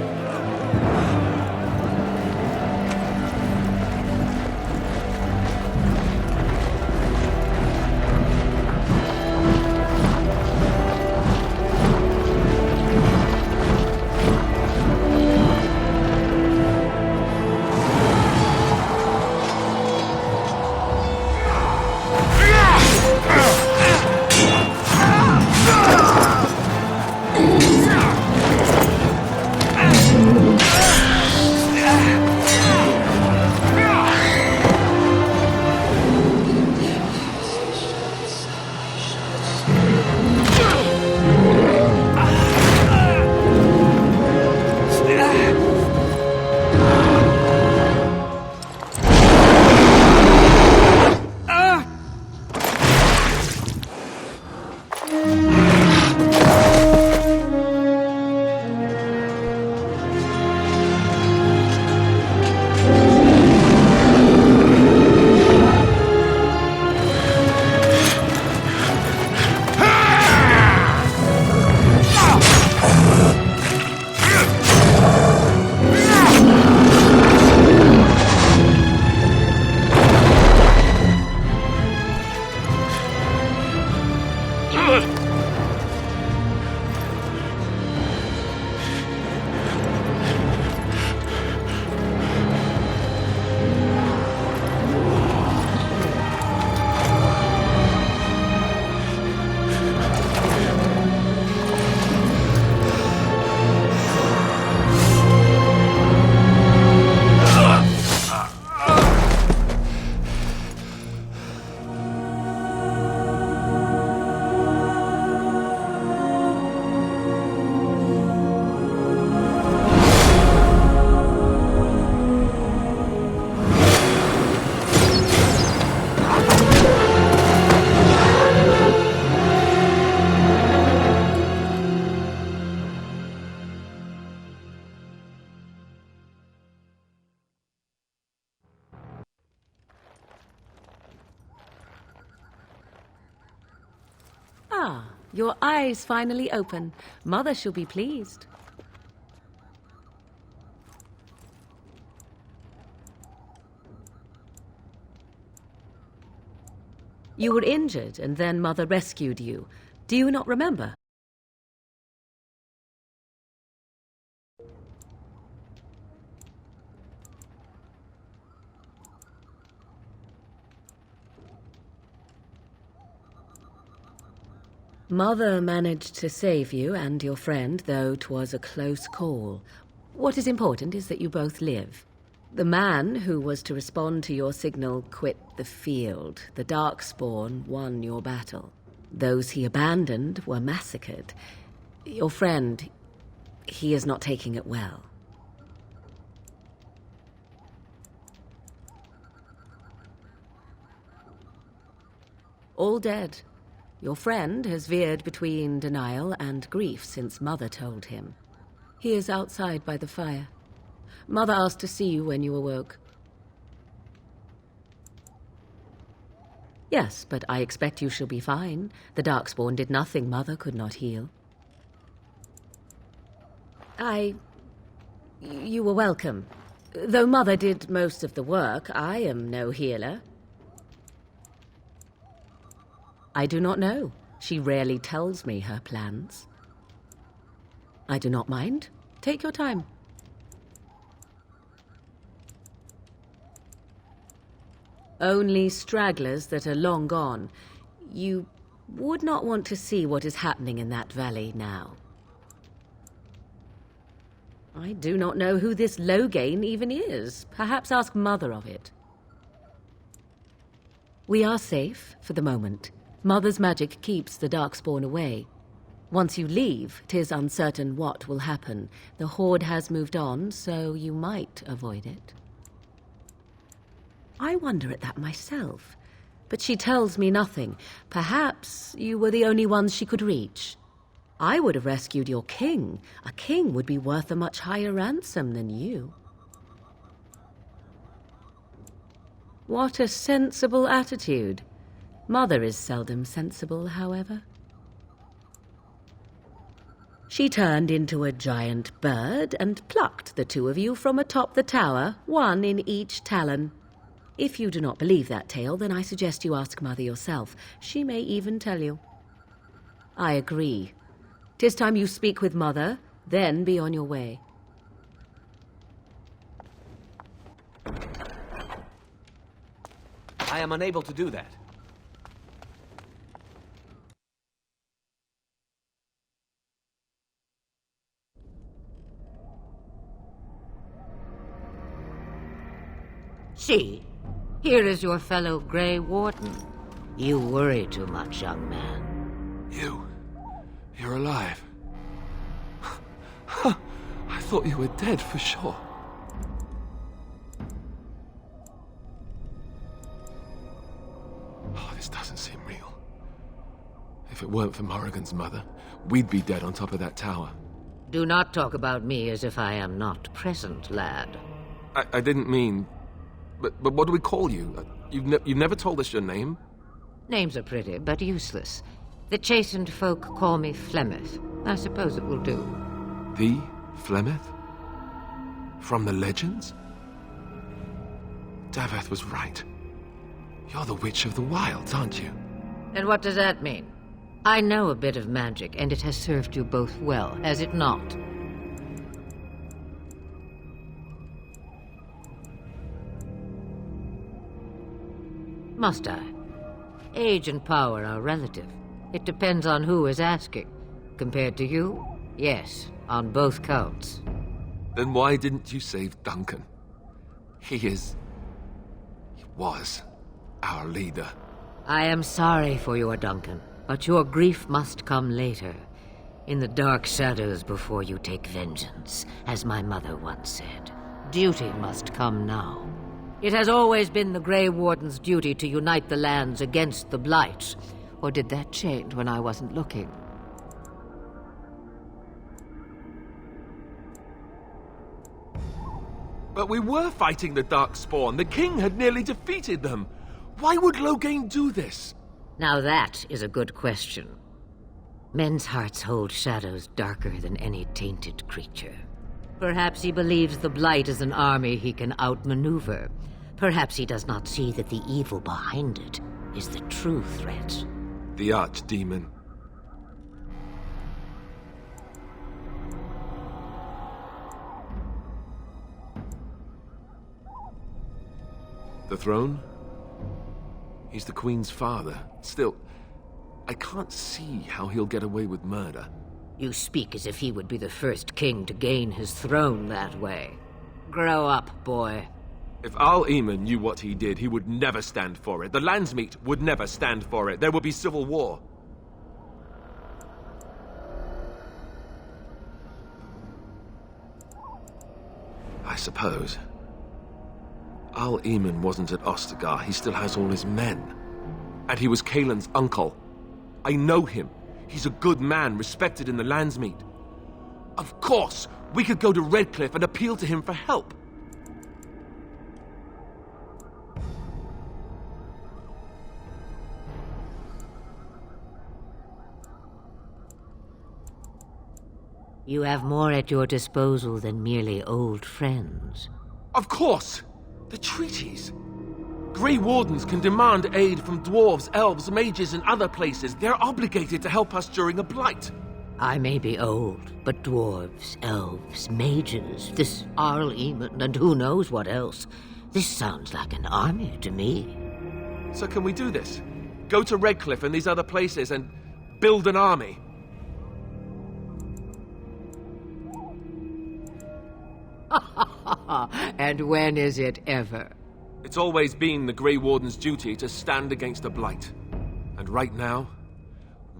Ah, your eyes finally open. Mother shall be pleased. You were injured, and then Mother rescued you. Do you not remember? Mother managed to save you and your friend, though 'twas a close call. What is important is that you both live. The man who was to respond to your signal quit the field. The Darkspawn won your battle. Those he abandoned were massacred. Your friend, he is not taking it well. All dead. Your friend has veered between denial and grief since Mother told him. He is outside by the fire. Mother asked to see you when you awoke. Yes, but I expect you shall be fine. The Darkspawn did nothing Mother could not heal. You were welcome. Though Mother did most of the work, I am no healer. I do not know. She rarely tells me her plans. I do not mind. Take your time. Only stragglers that are long gone. You would not want to see what is happening in that valley now. I do not know who this Loghain even is. Perhaps ask Mother of it. We are safe for the moment. Mother's magic keeps the Darkspawn away. Once you leave, 'tis uncertain what will happen. The Horde has moved on, so you might avoid it. I wonder at that myself, but she tells me nothing. Perhaps you were the only ones she could reach. I would have rescued your king. A king would be worth a much higher ransom than you. What a sensible attitude. Mother is seldom sensible, however. She turned into a giant bird and plucked the two of you from atop the tower, one in each talon. If you do not believe that tale, then I suggest you ask Mother yourself. She may even tell you. I agree. 'Tis time you speak with Mother, then be on your way. I am unable to do that. See, here is your fellow Grey Warden. You worry too much, young man. You're alive. I thought you were dead for sure. Oh, this doesn't seem real. If it weren't for Morrigan's mother, we'd be dead on top of that tower. Do not talk about me as if I am not present, lad. I didn't mean... But what do we call you? You've never told us your name? Names are pretty, but useless. The chastened folk call me Flemeth. I suppose it will do. The Flemeth? From the legends? Daveth was right. You're the Witch of the Wilds, aren't you? And what does that mean? I know a bit of magic, and it has served you both well, has it not? Must I? Age and power are relative. It depends on who is asking. Compared to you, yes, on both counts. Then why didn't you save Duncan? He was our leader. I am sorry for your Duncan, but your grief must come later. In the dark shadows before you take vengeance, as my mother once said. Duty must come now. It has always been the Grey Warden's duty to unite the lands against the Blight. Or did that change when I wasn't looking? But we were fighting the Darkspawn. The king had nearly defeated them. Why would Loghain do this? Now that is a good question. Men's hearts hold shadows darker than any tainted creature. Perhaps he believes the Blight is an army he can outmaneuver. Perhaps he does not see that the evil behind it is the true threat. The Archdemon. The throne? He's the Queen's father. Still, I can't see how he'll get away with murder. You speak as if he would be the first king to gain his throne that way. Grow up, boy. If Al-Eamon knew what he did, he would never stand for it. The Landsmeet would never stand for it. There would be civil war. I suppose. Al-Eamon wasn't at Ostagar. He still has all his men. And he was Kaelin's uncle. I know him. He's a good man, respected in the Landsmeet. Of course, we could go to Redcliffe and appeal to him for help. You have more at your disposal than merely old friends. Of course! The treaties! Grey Wardens can demand aid from dwarves, elves, mages, and other places. They're obligated to help us during a blight. I may be old, but dwarves, elves, mages, this Al-Eamon, and who knows what else. This sounds like an army to me. So can we do this? Go to Redcliffe and these other places and build an army? And when is it ever? It's always been the Grey Warden's duty to stand against the Blight. And right now,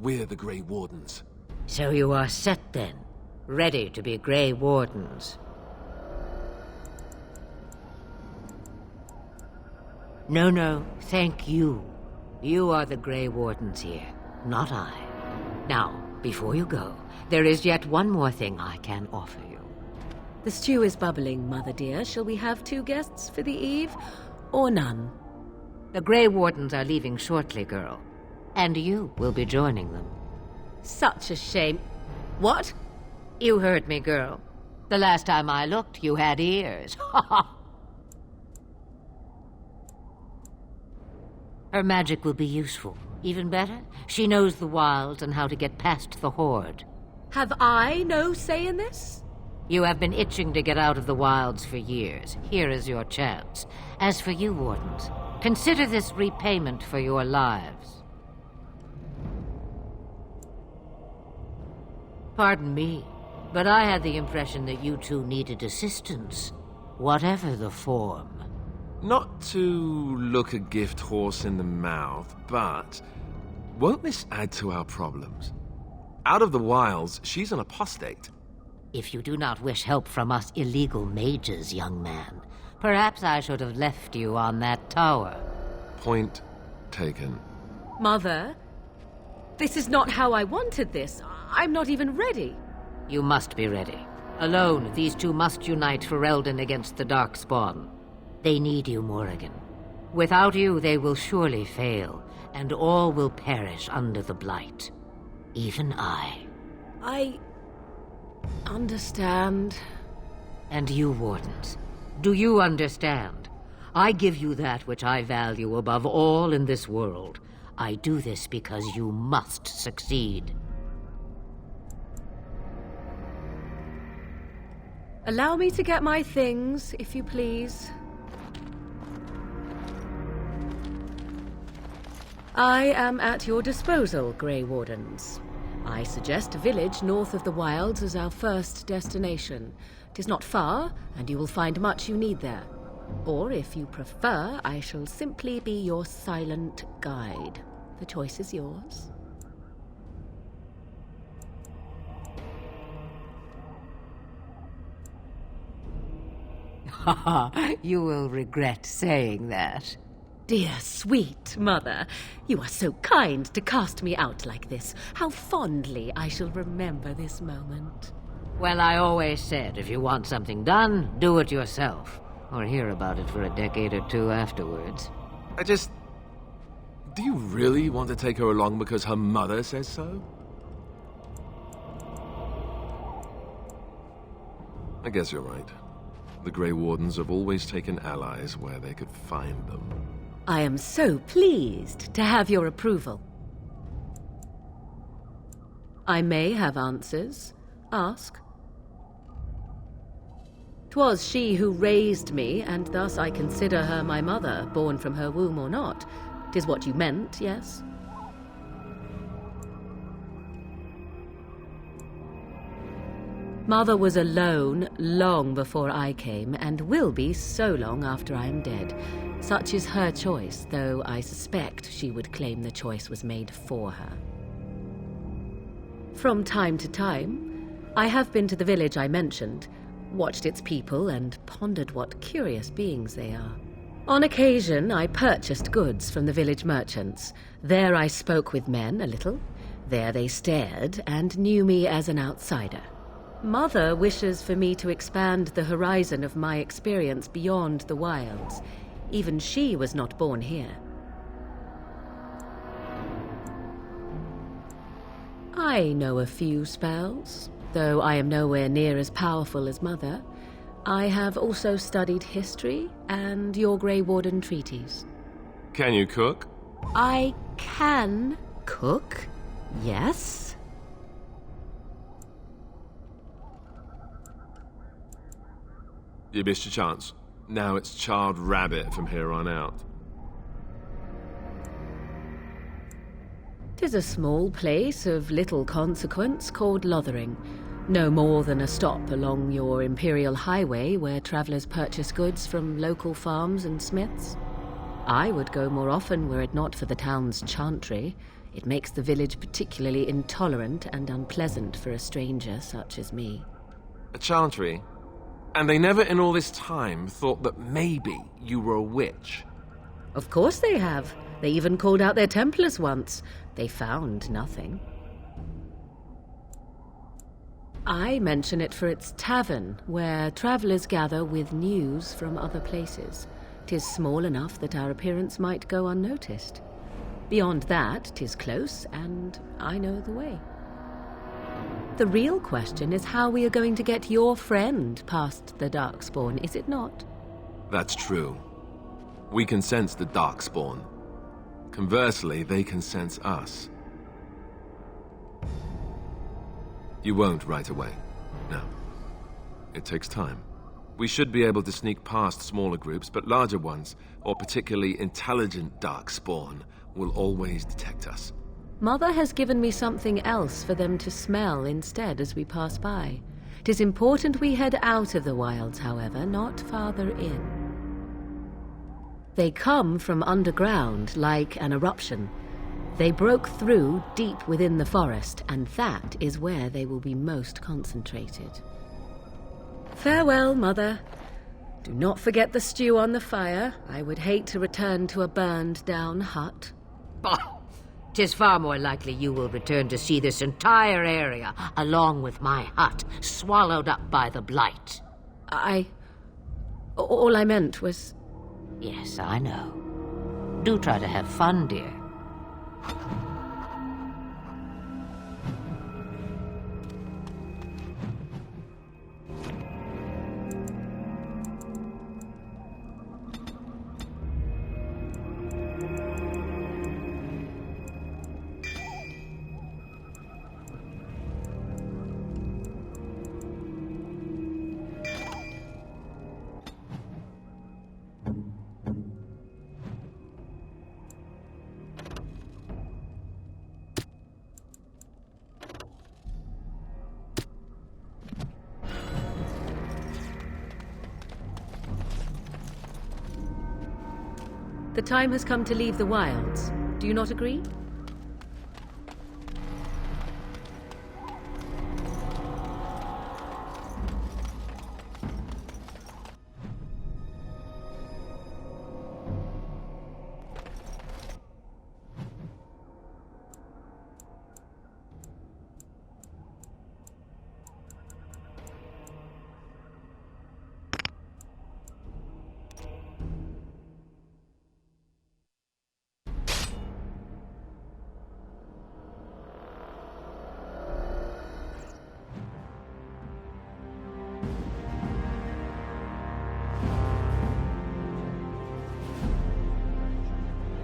we're the Grey Wardens. So you are set then, ready to be Grey Wardens. No, thank you. You are the Grey Wardens here, not I. Now, before you go, there is yet one more thing I can offer you. The stew is bubbling, Mother dear. Shall we have 2 guests for the eve, or none? The Grey Wardens are leaving shortly, girl. And you will be joining them. Such a shame. What? You heard me, girl. The last time I looked, you had ears. Her magic will be useful. Even better, she knows the wilds and how to get past the Horde. Have I no say in this? You have been itching to get out of the wilds for years. Here is your chance. As for you, Wardens, consider this repayment for your lives. Pardon me, but I had the impression that you two needed assistance, whatever the form. Not to look a gift horse in the mouth, but won't this add to our problems? Out of the wilds, she's an apostate. If you do not wish help from us illegal mages, young man, perhaps I should have left you on that tower. Point taken. Mother, this is not how I wanted this. I'm not even ready. You must be ready. Alone, these two must unite for Eldon against the Darkspawn. They need you, Morrigan. Without you, they will surely fail, and all will perish under the Blight. Even I. I understand. And you, Wardens, do you understand? I give you that which I value above all in this world. I do this because you must succeed. Allow me to get my things, if you please. I am at your disposal, Grey Wardens. I suggest a village north of the wilds as our first destination. 'Tis not far, and you will find much you need there. Or, if you prefer, I shall simply be your silent guide. The choice is yours. You will regret saying that. Dear, sweet mother, you are so kind to cast me out like this. How fondly I shall remember this moment. Well, I always said, if you want something done, do it yourself. Or hear about it for a decade or two afterwards. Do you really want to take her along because her mother says so? I guess you're right. The Grey Wardens have always taken allies where they could find them. I am so pleased to have your approval. I may have answers. Ask. 'Twas she who raised me, and thus I consider her my mother, born from her womb or not. 'Tis what you meant, yes? Mother was alone long before I came, and will be so long after I am dead. Such is her choice, though I suspect she would claim the choice was made for her. From time to time, I have been to the village I mentioned, watched its people, and pondered what curious beings they are. On occasion, I purchased goods from the village merchants. There I spoke with men a little. There they stared and knew me as an outsider. Mother wishes for me to expand the horizon of my experience beyond the wilds. Even she was not born here. I know a few spells, though I am nowhere near as powerful as Mother. I have also studied history and your Grey Warden treaties. Can you cook? I can cook, yes. You missed your chance. Now it's charred rabbit from here on out. 'Tis a small place of little consequence called Lothering. No more than a stop along your Imperial Highway where travelers purchase goods from local farms and smiths. I would go more often were it not for the town's chantry. It makes the village particularly intolerant and unpleasant for a stranger such as me. A chantry? And they never in all this time thought that maybe you were a witch? Of course they have. They even called out their Templars once. They found nothing. I mention it for its tavern, where travelers gather with news from other places. 'Tis small enough that our appearance might go unnoticed. Beyond that, 'tis close, and I know the way. The real question is how we are going to get your friend past the Darkspawn, is it not? That's true. We can sense the Darkspawn. Conversely, they can sense us. You won't right away. No. It takes time. We should be able to sneak past smaller groups, but larger ones, or particularly intelligent Darkspawn, will always detect us. Mother has given me something else for them to smell instead as we pass by. 'Tis important we head out of the wilds, however, not farther in. They come from underground, like an eruption. They broke through deep within the forest, and that is where they will be most concentrated. Farewell, Mother. Do not forget the stew on the fire. I would hate to return to a burned-down hut. Bah! 'Tis far more likely you will return to see this entire area, along with my hut, swallowed up by the blight. All I meant was... Yes, I know. Do try to have fun, dear. The time has come to leave the wilds. Do you not agree?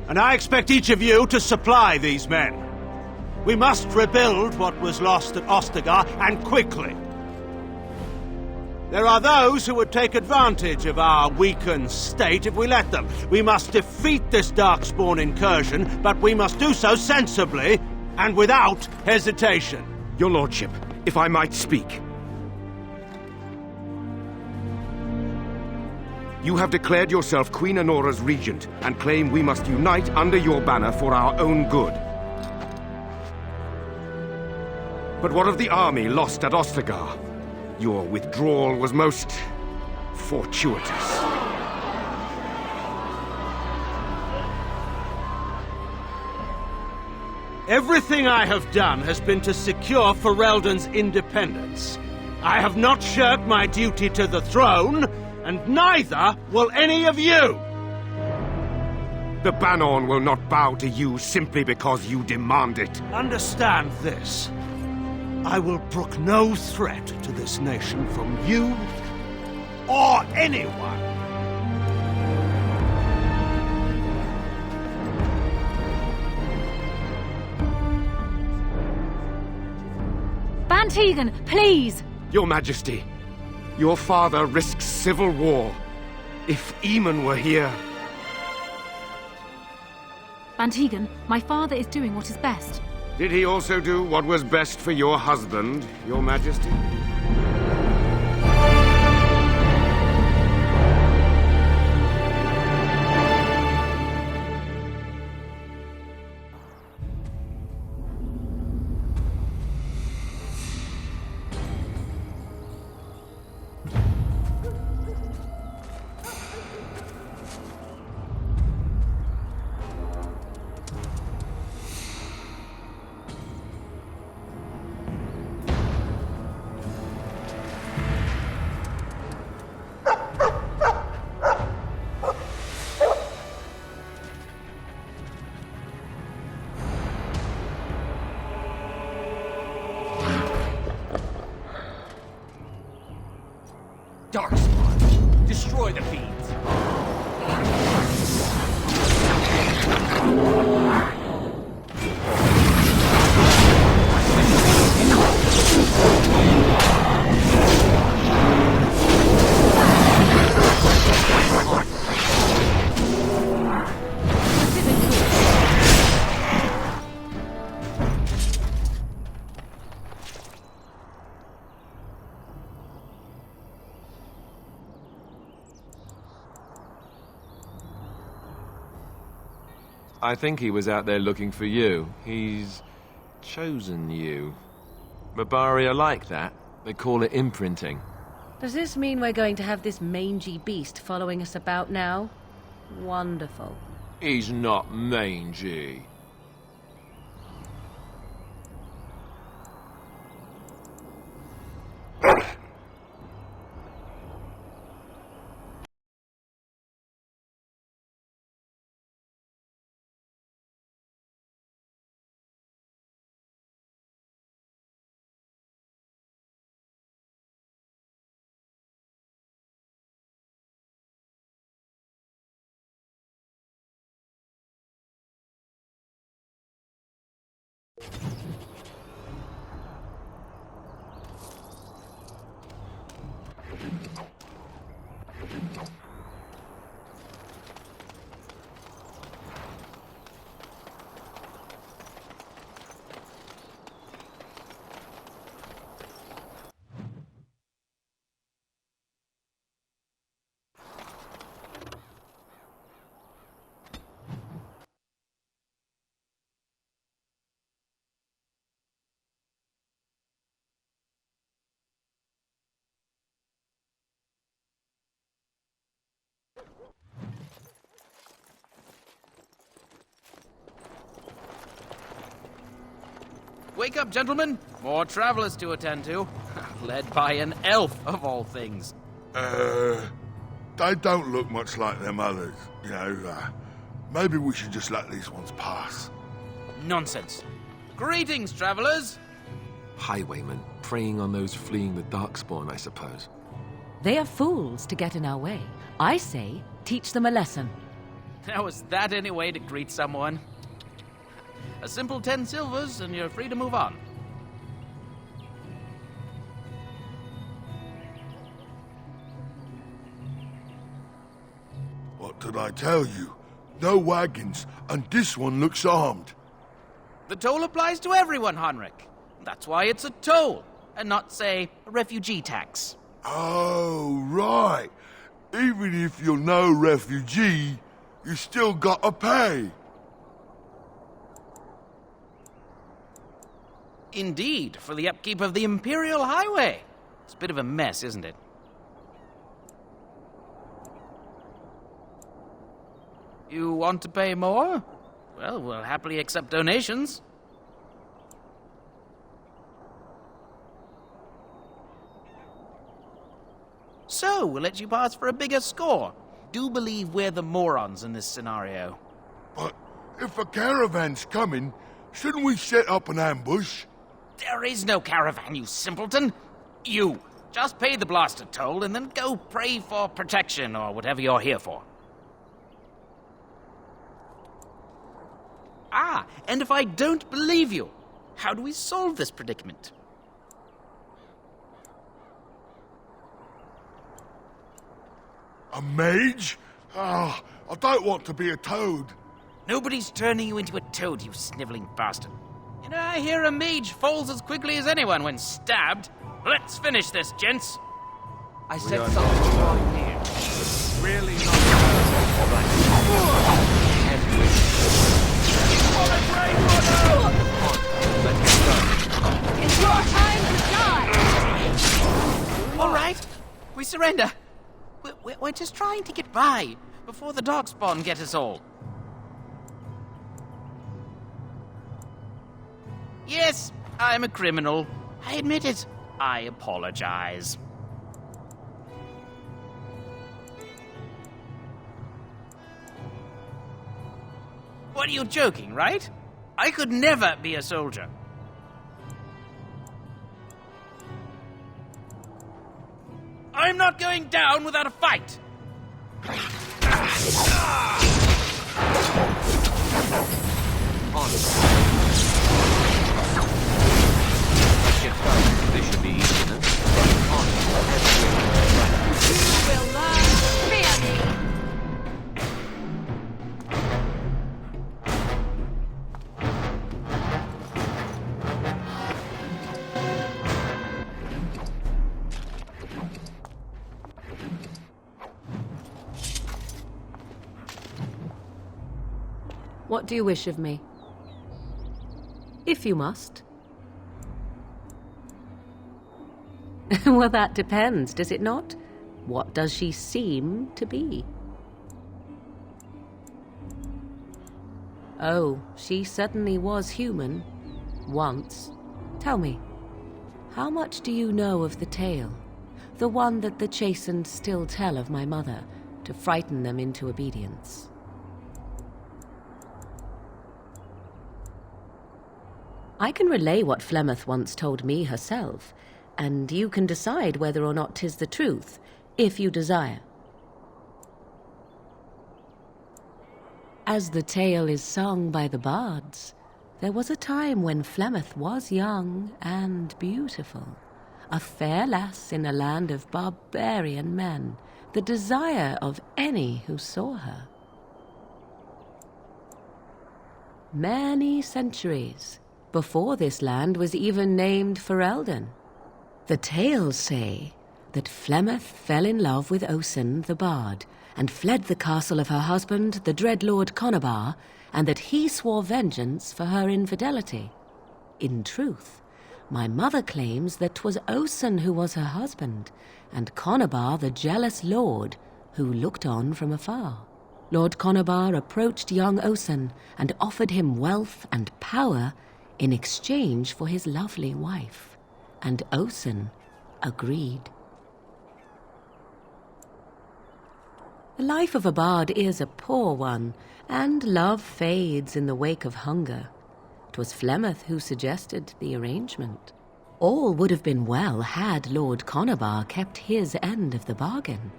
And I expect each of you to supply these men. We must rebuild what was lost at Ostagar, and quickly. There are those who would take advantage of our weakened state if we let them. We must defeat this Darkspawn incursion, but we must do so sensibly and without hesitation. Your lordship, if I might speak. You have declared yourself Queen Anora's regent and claim we must unite under your banner for our own good. But what of the army lost at Ostagar? Your withdrawal was most fortuitous. Everything I have done has been to secure Ferelden's independence. I have not shirked my duty to the throne, and neither will any of you! The Bannorn will not bow to you simply because you demand it. Understand this. I will brook no threat to this nation from you or anyone. Bann Teagan, please! Your Majesty, your father risks civil war. If Eamon were here... Bann Teagan, my father is doing what is best. Did he also do what was best for your husband, Your Majesty? Darkspawn, destroy the fiends. I think he was out there looking for you. He's chosen you. Mabari are like that. They call it imprinting. Does this mean we're going to have this mangy beast following us about now? Wonderful. He's not mangy. Wake up, gentlemen! More travelers to attend to. Led by an elf, of all things. They don't look much like them others. You know, maybe we should just let these ones pass. Nonsense. Greetings, travelers! Highwaymen, preying on those fleeing the Darkspawn, I suppose. They are fools to get in our way. I say, teach them a lesson. Now, is that any way to greet someone? A simple 10 silvers, and you're free to move on. What did I tell you? No wagons, and this one looks armed. The toll applies to everyone, Henrik. That's why it's a toll, and not, say, a refugee tax. Oh, right. Even if you're no refugee, you still gotta pay. Indeed, for the upkeep of the Imperial Highway. It's a bit of a mess, isn't it? You want to pay more? Well, we'll happily accept donations. So, we'll let you pass for a bigger score. Do believe we're the morons in this scenario. But if a caravan's coming, shouldn't we set up an ambush? There is no caravan, you simpleton. You, just pay the blasted toll and then go pray for protection or whatever you're here for. Ah, and if I don't believe you, how do we solve this predicament? A mage? Ah, I don't want to be a toad. Nobody's turning you into a toad, you sniveling bastard. You know, I hear a mage falls as quickly as anyone when stabbed. Let's finish this, gents. I said something wrong here. Really not. It's your time to die! All right, we surrender. We're just trying to get by before the Darkspawn get us all. Yes, I'm a criminal. I admit it. I apologize. What are you joking, right? I could never be a soldier. I'm not going down without a fight! This should be easy enough. You will learn fear me! What do you wish of me? If you must. Well, that depends, does it not? What does she seem to be? Oh, she certainly was human. Once. Tell me, how much do you know of the tale? The one that the chastened still tell of my mother, to frighten them into obedience. I can relay what Flemeth once told me herself, and you can decide whether or not 'tis the truth, if you desire. As the tale is sung by the bards, there was a time when Flemeth was young and beautiful, a fair lass in a land of barbarian men, the desire of any who saw her. Many centuries before this land was even named Ferelden. The tales say that Flemeth fell in love with Osen the Bard, and fled the castle of her husband, the dread Lord Conobar, and that he swore vengeance for her infidelity. In truth, my mother claims that 'twas Osen who was her husband, and Conobar the jealous lord who looked on from afar. Lord Conobar approached young Osen and offered him wealth and power in exchange for his lovely wife, and Osen agreed. The life of a bard is a poor one, and love fades in the wake of hunger. 'Twas Flemeth who suggested the arrangement. All would have been well had Lord Conobar kept his end of the bargain.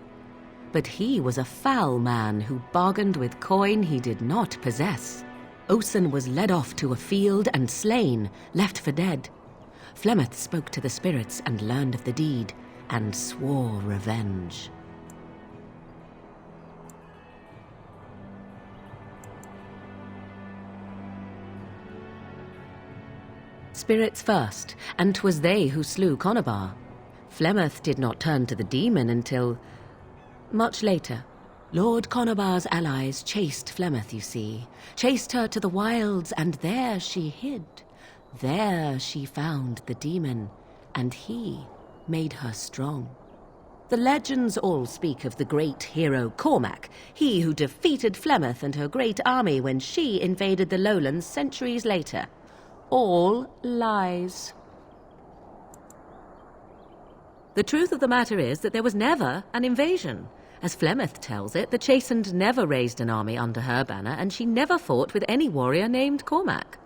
But he was a foul man who bargained with coin he did not possess. Osen was led off to a field and slain, left for dead. Flemeth spoke to the spirits and learned of the deed, and swore revenge. Spirits first, and 'twas they who slew Conobar. Flemeth did not turn to the demon until much later. Lord Conobar's allies chased Flemeth, you see. Chased her to the wilds, and there she hid. There she found the demon, and he made her strong. The legends all speak of the great hero Cormac, he who defeated Flemeth and her great army when she invaded the lowlands centuries later. All lies. The truth of the matter is that there was never an invasion. As Flemeth tells it, the Chastened never raised an army under her banner, and she never fought with any warrior named Cormac.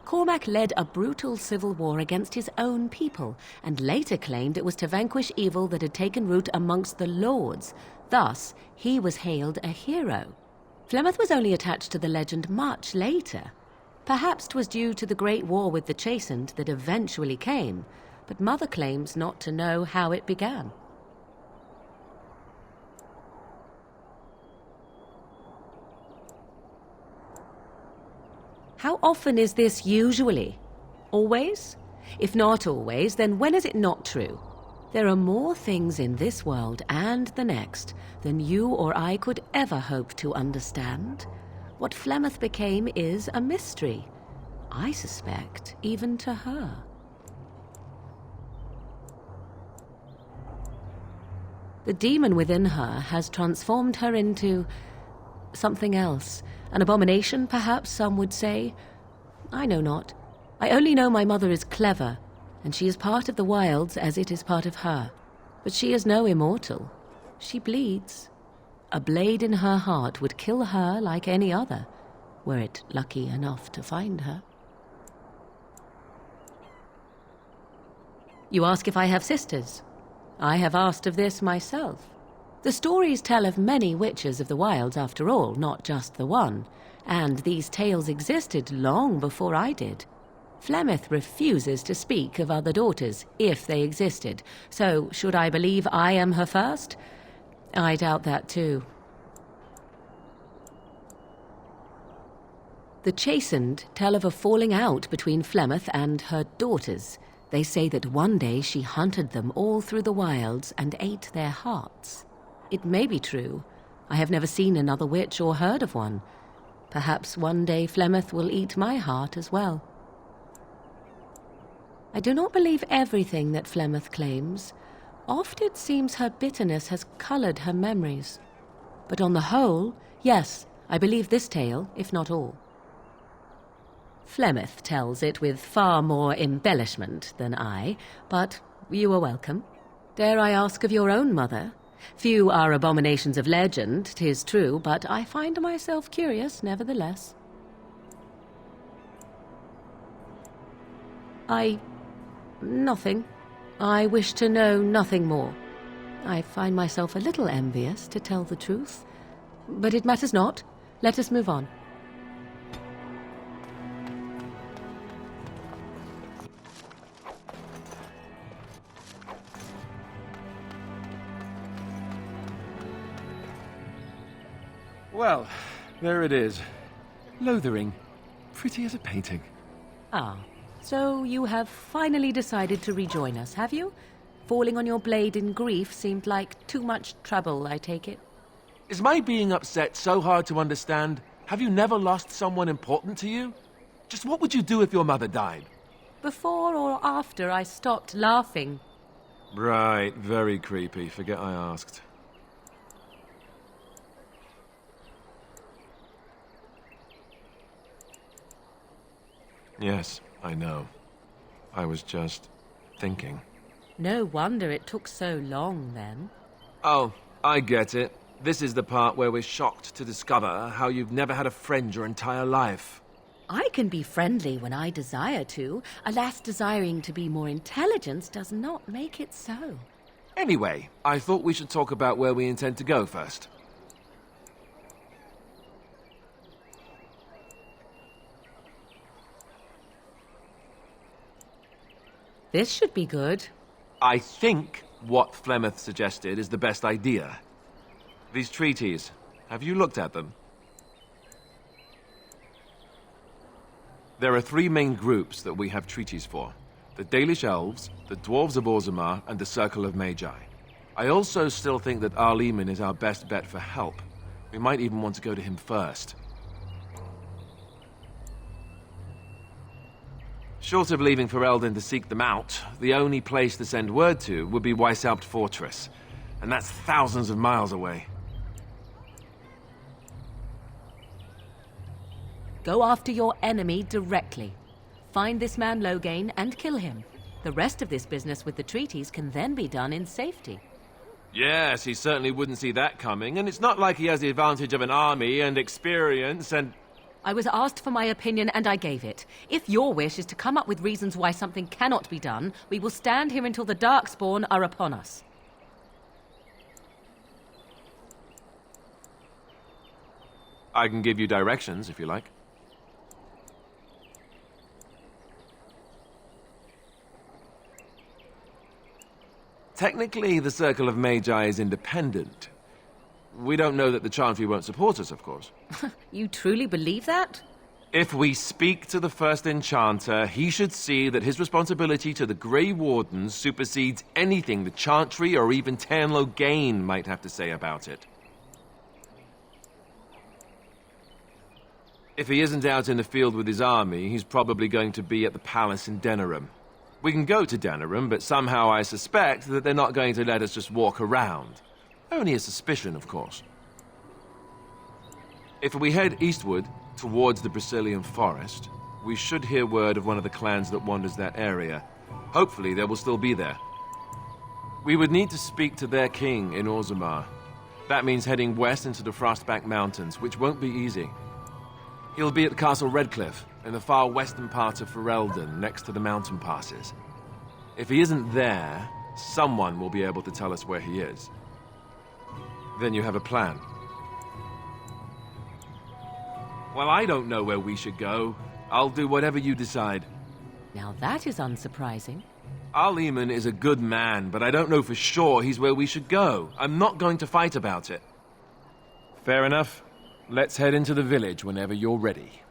Cormac led a brutal civil war against his own people, and later claimed it was to vanquish evil that had taken root amongst the lords. Thus, he was hailed a hero. Flemeth was only attached to the legend much later. Perhaps 'twas due to the great war with the Chastened that eventually came, but Mother claims not to know how it began. How often is this usually? Always? If not always, then when is it not true? There are more things in this world and the next than you or I could ever hope to understand. What Flemeth became is a mystery. I suspect, even to her. The demon within her has transformed her into something else. An abomination, perhaps some would say. I know not. I only know my mother is clever, and she is part of the wilds as it is part of her. But she is no immortal. She bleeds. A blade in her heart would kill her like any other, were it lucky enough to find her. You ask if I have sisters. I have asked of this myself. The stories tell of many witches of the wilds, after all, not just the one, and these tales existed long before I did. Flemeth refuses to speak of other daughters, if they existed, so should I believe I am her first? I doubt that too. The Chastened tell of a falling out between Flemeth and her daughters. They say that one day she hunted them all through the wilds and ate their hearts. It may be true. I have never seen another witch or heard of one. Perhaps one day Flemeth will eat my heart as well. I do not believe everything that Flemeth claims. Oft it seems her bitterness has coloured her memories. But on the whole, yes, I believe this tale, if not all. Flemeth tells it with far more embellishment than I, but you are welcome. Dare I ask of your own mother? Few are abominations of legend, 'tis true, but I find myself curious nevertheless. Nothing. I wish to know nothing more. I find myself a little envious, to tell the truth. But it matters not. Let us move on. Well, there it is. Lothering. Pretty as a painting. Ah, so you have finally decided to rejoin us, have you? Falling on your blade in grief seemed like too much trouble, I take it. Is my being upset so hard to understand? Have you never lost someone important to you? Just what would you do if your mother died? Before or after I stopped laughing. Right, very creepy. Forget I asked. Yes, I know. I was just thinking. No wonder it took so long, then. Oh, I get it. This is the part where we're shocked to discover how you've never had a friend your entire life. I can be friendly when I desire to. Alas, desiring to be more intelligent does not make it so. Anyway, I thought we should talk about where we intend to go first. This should be good. I think what Flemeth suggested is the best idea. These treaties, have you looked at them? There are three main groups that we have treaties for. The Dalish Elves, the Dwarves of Orzammar, and the Circle of Magi. I also still think that Arleman is our best bet for help. We might even want to go to him first. Short of leaving Ferelden to seek them out, the only place to send word to would be Weishaupt Fortress. And that's thousands of miles away. Go after your enemy directly. Find this man Loghain and kill him. The rest of this business with the treaties can then be done in safety. Yes, he certainly wouldn't see that coming, and it's not like he has the advantage of an army and experience and... I was asked for my opinion and I gave it. If your wish is to come up with reasons why something cannot be done, we will stand here until the Darkspawn are upon us. I can give you directions, if you like. Technically, the Circle of Magi is independent. We don't know that the Chantry won't support us, of course. You truly believe that? If we speak to the first Enchanter, he should see that his responsibility to the Grey Wardens supersedes anything the Chantry or even Tairn Loghain might have to say about it. If he isn't out in the field with his army, he's probably going to be at the palace in Denerim. We can go to Denerim, but somehow I suspect that they're not going to let us just walk around. Only a suspicion, of course. If we head eastward, towards the Brecilian Forest, we should hear word of one of the clans that wanders that area. Hopefully they will still be there. We would need to speak to their king in Orzammar. That means heading west into the Frostback Mountains, which won't be easy. He'll be at Castle Redcliffe, in the far western part of Ferelden, next to the mountain passes. If he isn't there, someone will be able to tell us where he is. Then you have a plan. Well, I don't know where we should go. I'll do whatever you decide. Now that is unsurprising. Arleman is a good man, but I don't know for sure he's where we should go. I'm not going to fight about it. Fair enough. Let's head into the village whenever you're ready.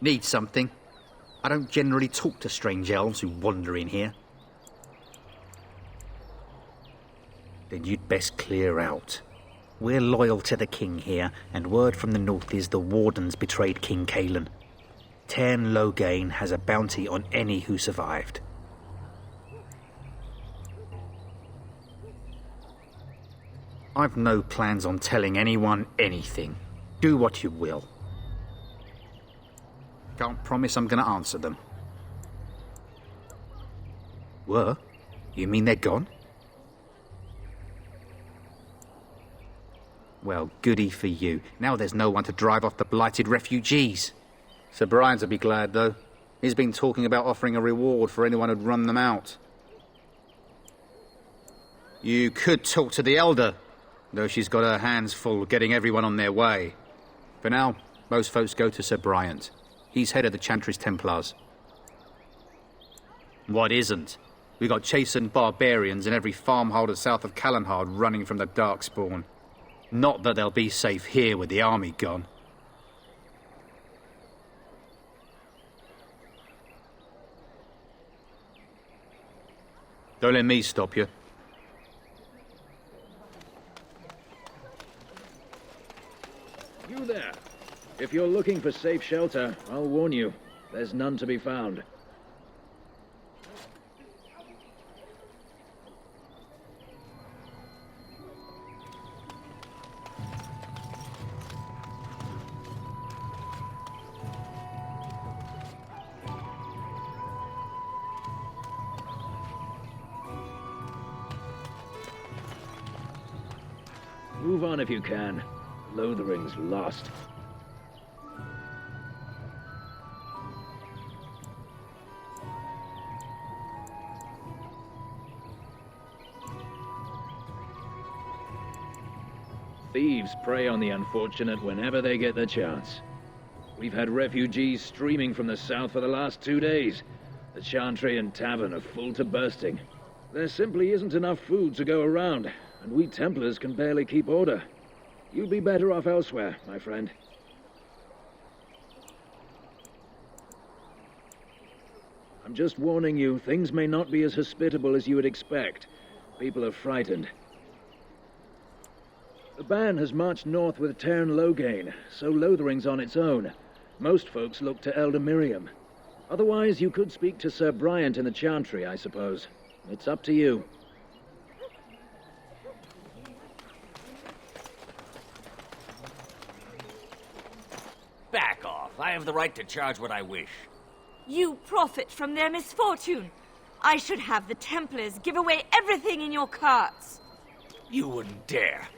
Need something? I don't generally talk to strange elves who wander in here. Then you'd best clear out. We're loyal to the king here, and word from the north is the Wardens betrayed King Cailan. Tairn Loghain has a bounty on any who survived. I've no plans on telling anyone anything. Do what you will. Can't promise I'm going to answer them. Were? You mean they're gone? Well, goody for you. Now there's no one to drive off the blighted refugees. Sir Brian'll be glad, though. He's been talking about offering a reward for anyone who'd run them out. You could talk to the Elder, though she's got her hands full getting everyone on their way. For now, most folks go to Sir Brian. He's head of the Chantry's Templars. What isn't? We got chastened barbarians in every farmholder south of Callanhard running from the Darkspawn. Not that they'll be safe here with the army gone. Don't let me stop you. You there. If you're looking for safe shelter, I'll warn you, there's none to be found. Move on if you can. Lothering's lost. Thieves prey on the unfortunate whenever they get the chance. We've had refugees streaming from the south for the last 2 days. The Chantry and Tavern are full to bursting. There simply isn't enough food to go around, and we Templars can barely keep order. You'd be better off elsewhere, my friend. I'm just warning you, things may not be as hospitable as you would expect. People are frightened. The band has marched north with Tairn Loghain, so Lothering's on its own. Most folks look to Elder Miriam. Otherwise, you could speak to Sir Bryant in the Chantry, I suppose. It's up to you. Back off. I have the right to charge what I wish. You profit from their misfortune. I should have the Templars give away everything in your carts. You wouldn't dare.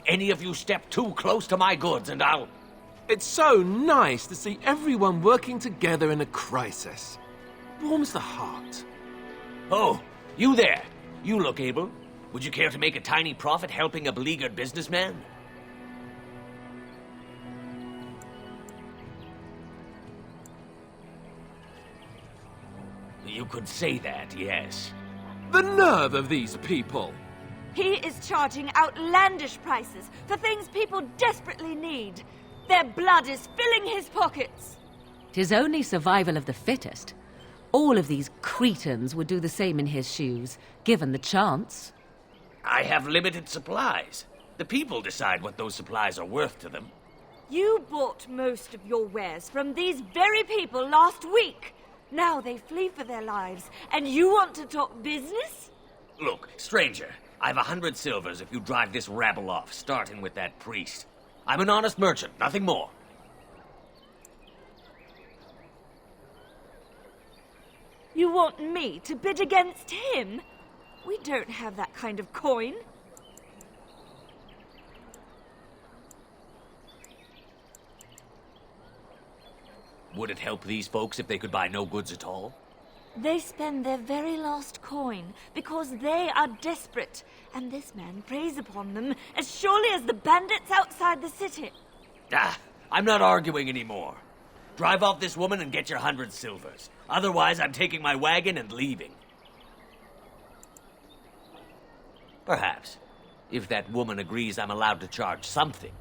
Any of you step too close to my goods and I'll... It's so nice to see everyone working together in a crisis. Warms the heart. Oh, you there. You look able. Would you care to make a tiny profit helping a beleaguered businessman? You could say that, yes. The nerve of these people! He is charging outlandish prices for things people desperately need. Their blood is filling his pockets. 'Tis only survival of the fittest. All of these cretins would do the same in his shoes, given the chance. I have limited supplies. The people decide what those supplies are worth to them. You bought most of your wares from these very people last week. Now they flee for their lives, and you want to talk business? Look, stranger, I've 100 silvers if you drive this rabble off, starting with that priest. I'm an honest merchant, nothing more. You want me to bid against him? We don't have that kind of coin. Would it help these folks if they could buy no goods at all? They spend their very last coin because they are desperate, and this man preys upon them as surely as the bandits outside the city. Ah, I'm not arguing anymore. Drive off this woman and get your 100 silvers. Otherwise, I'm taking my wagon and leaving. Perhaps, if that woman agrees I'm allowed to charge something.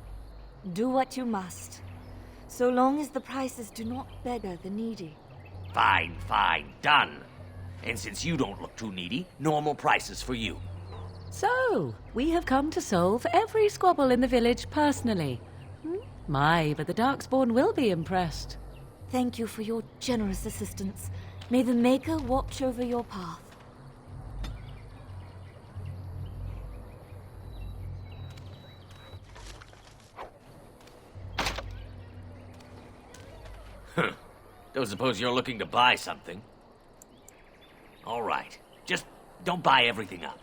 Do what you must, so long as the prices do not beggar the needy. Fine, fine, done. And since you don't look too needy, normal prices for you. So, we have come to solve every squabble in the village personally. My, but the Darkspawn will be impressed. Thank you for your generous assistance. May the Maker watch over your path. Don't suppose you're looking to buy something? All right. Just don't buy everything up.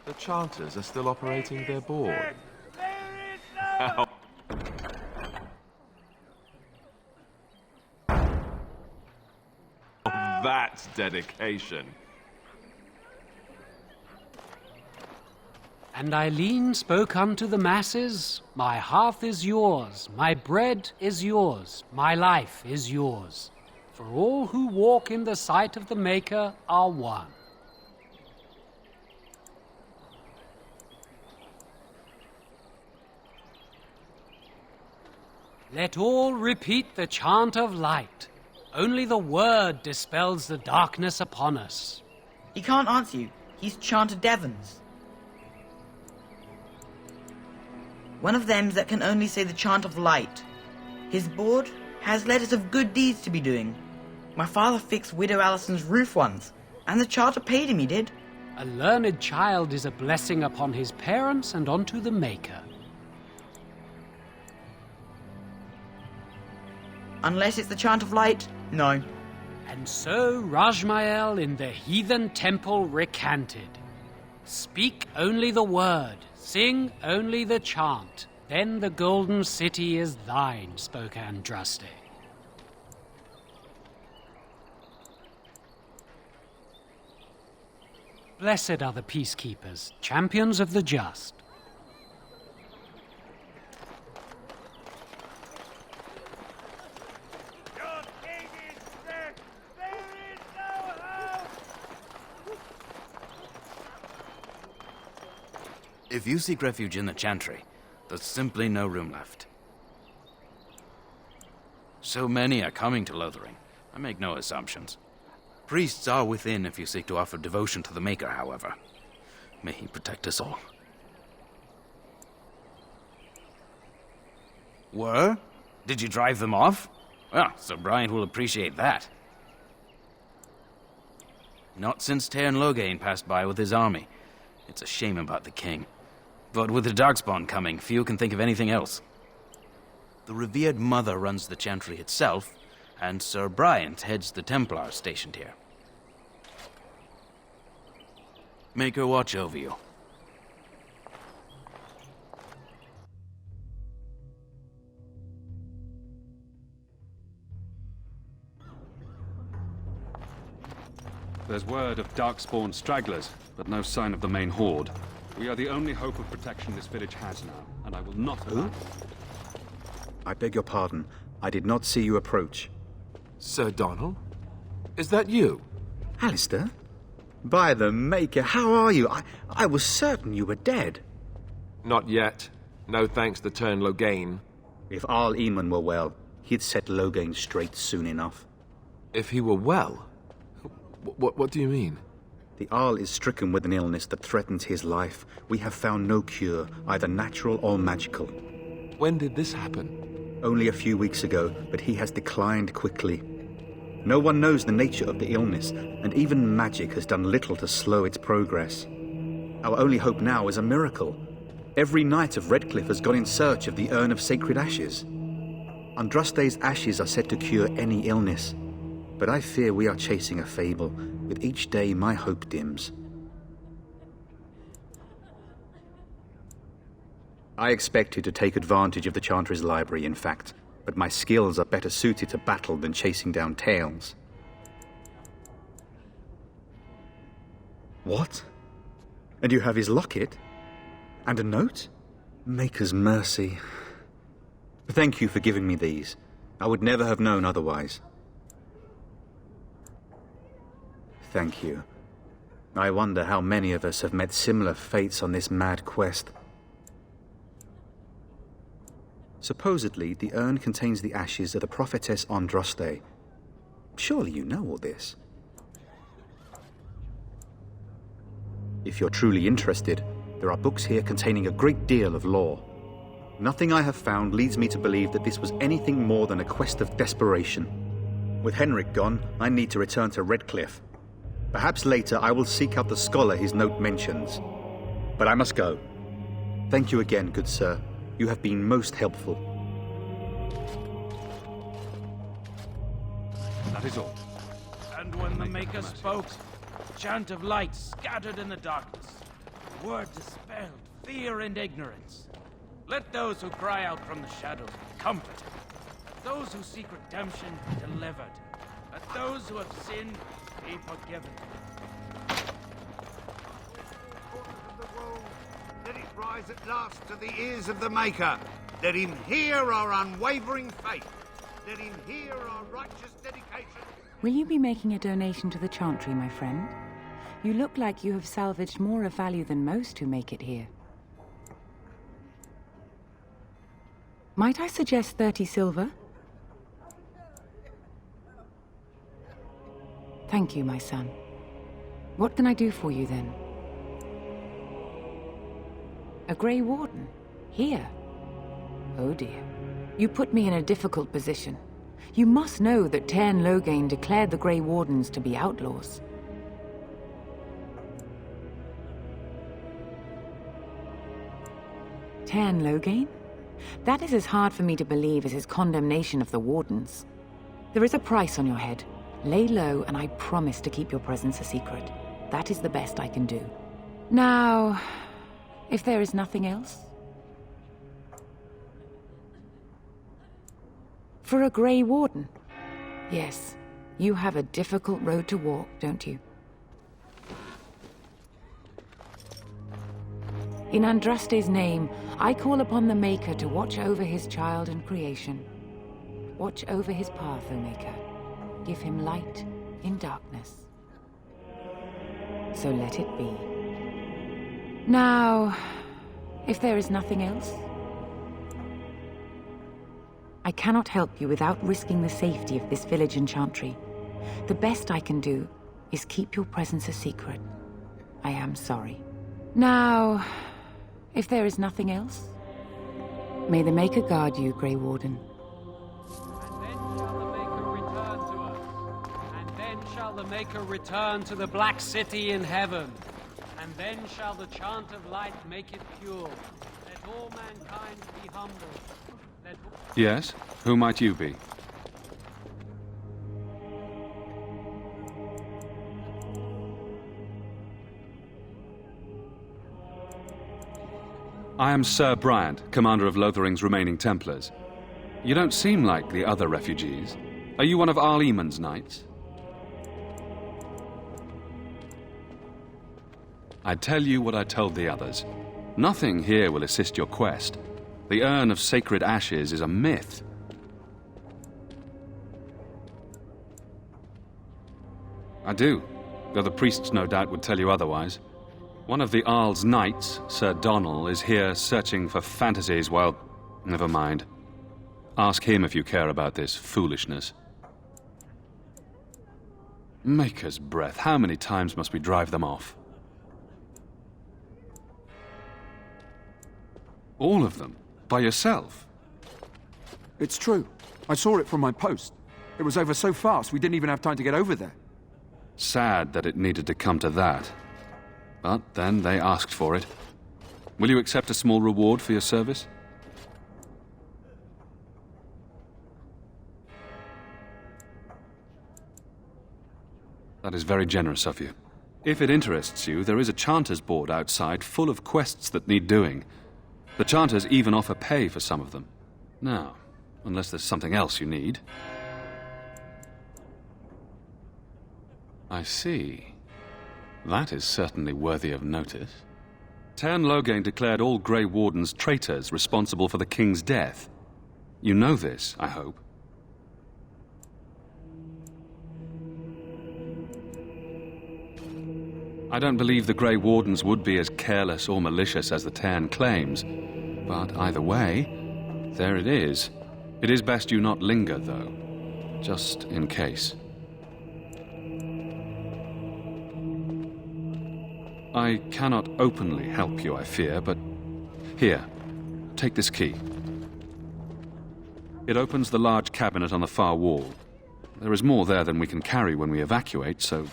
The Chanters are still operating their board. How? That's dedication. And Eileen spoke unto the masses, "My hearth is yours, my bread is yours, my life is yours. For all who walk in the sight of the Maker are one." Let all repeat the chant of light. Only the word dispels the darkness upon us. He can't answer you. He's chanted Devons. One of them that can only say the chant of light. His board has letters of good deeds to be doing. My father fixed Widow Allison's roof once, and the charter paid him, he did. A learned child is a blessing upon his parents and unto the Maker. Unless it's the chant of light, no. And so Rajmael in the heathen temple recanted. Speak only the word, sing only the chant, then the golden city is thine, spoke Andraste. Blessed are the peacekeepers, champions of the just. If you seek refuge in the Chantry, there's simply no room left. So many are coming to Lothering. I make no assumptions. Priests are within if you seek to offer devotion to the Maker, however. May he protect us all. Were? Did you drive them off? Well, Sir Bryant will appreciate that. Not since Tairn Loghain passed by with his army. It's a shame about the king. But with the Darkspawn coming, few can think of anything else. The revered mother runs the Chantry itself, and Sir Bryant heads the Templars stationed here. Make her watch over you. There's word of Darkspawn stragglers, but no sign of the main horde. We are the only hope of protection this village has now, and I will not allow. I beg your pardon. I did not see you approach. Sir Donald? Is that you? Alistair? By the Maker, how are you? I was certain you were dead. Not yet. No thanks to Tairn Loghain. If Arl Eamon were well, he'd set Loghain straight soon enough. If he were well? What do you mean? The Arl is stricken with an illness that threatens his life. We have found no cure, either natural or magical. When did this happen? Only a few weeks ago, but he has declined quickly. No one knows the nature of the illness, and even magic has done little to slow its progress. Our only hope now is a miracle. Every knight of Redcliffe has gone in search of the Urn of Sacred Ashes. Andraste's ashes are said to cure any illness, but I fear we are chasing a fable. With each day, my hope dims. I expected to take advantage of the Chantry's library, in fact, but my skills are better suited to battle than chasing down tales. What? And you have his locket? And a note? Maker's mercy. Thank you for giving me these. I would never have known otherwise. Thank you. I wonder how many of us have met similar fates on this mad quest. Supposedly, the urn contains the ashes of the prophetess Andraste. Surely you know all this. If you're truly interested, there are books here containing a great deal of lore. Nothing I have found leads me to believe that this was anything more than a quest of desperation. With Henrik gone, I need to return to Redcliffe. Perhaps later I will seek out the scholar his note mentions. But I must go. Thank you again, good sir. You have been most helpful. That is all. And when the Maker spoke, a chant of light scattered in the darkness. word dispelled fear and ignorance. Let those who cry out from the shadows be comforted. Those who seek redemption be delivered. Let those who have sinned be forgiven. Let it rise at last to the ears of the Maker. Let him hear our unwavering faith. Let him hear our righteous dedication. Will you be making a donation to the Chantry, my friend? You look like you have salvaged more of value than most who make it here. Might I suggest 30 silver? Thank you, my son. What can I do for you, then? A Grey Warden? Here? Oh dear. You put me in a difficult position. You must know that Tairn Loghain declared the Grey Wardens to be outlaws. Tairn Loghain? That is as hard for me to believe as his condemnation of the Wardens. There is a price on your head. Lay low, and I promise to keep your presence a secret. That is the best I can do. Now, if there is nothing else? For a Grey Warden? Yes, you have a difficult road to walk, don't you? In Andraste's name, I call upon the Maker to watch over his child and creation. Watch over his path, O Maker. Give him light in darkness. So let it be. Now, if there is nothing else? I cannot help you without risking the safety of this village and Chantry. The best I can do is keep your presence a secret. I am sorry. Now, if there is nothing else? May the Maker guard you, Grey Warden. The Maker return to the Black City in heaven, and then shall the chant of light make it pure. Let all mankind be humble. Let... Yes? Who might you be? I am Sir Bryant, commander of Lothering's remaining Templars. You don't seem like the other refugees. Are you one of Arl Eamon's knights? I tell you what I told the others. Nothing here will assist your quest. The Urn of Sacred Ashes is a myth. I do, though the priests no doubt would tell you otherwise. One of the Arl's knights, Sir Donnell, is here searching for fantasies. Well, never mind. Ask him if you care about this foolishness. Maker's breath, how many times must we drive them off? All of them? By yourself? It's true. I saw it from my post. It was over so fast we didn't even have time to get over there. Sad that it needed to come to that. But then they asked for it. Will you accept a small reward for your service? That is very generous of you. If it interests you, there is a Chanter's board outside full of quests that need doing. The Chanters even offer pay for some of them. Now, unless there's something else you need. I see. That is certainly worthy of notice. Tairn Loghain declared all Grey Wardens traitors responsible for the King's death. You know this, I hope. I don't believe the Grey Wardens would be as careless or malicious as the Tairn claims. But either way, there it is. It is best you not linger, though. Just in case. I cannot openly help you, I fear, but... Here, take this key. It opens the large cabinet on the far wall. There is more there than we can carry when we evacuate, so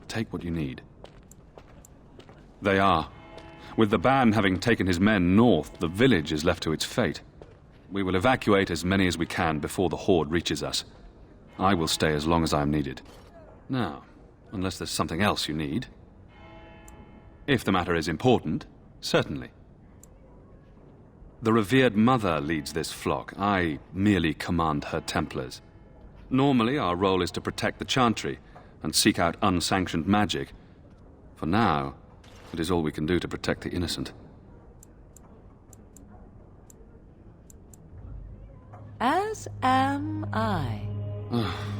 take what you need. They are. With the Ban having taken his men north, the village is left to its fate. We will evacuate as many as we can before the Horde reaches us. I will stay as long as I am needed. Now, unless there's something else you need. If the matter is important, certainly. The revered mother leads this flock. I merely command her Templars. Normally, our role is to protect the Chantry and seek out unsanctioned magic. For now, it is all we can do to protect the innocent. As am I.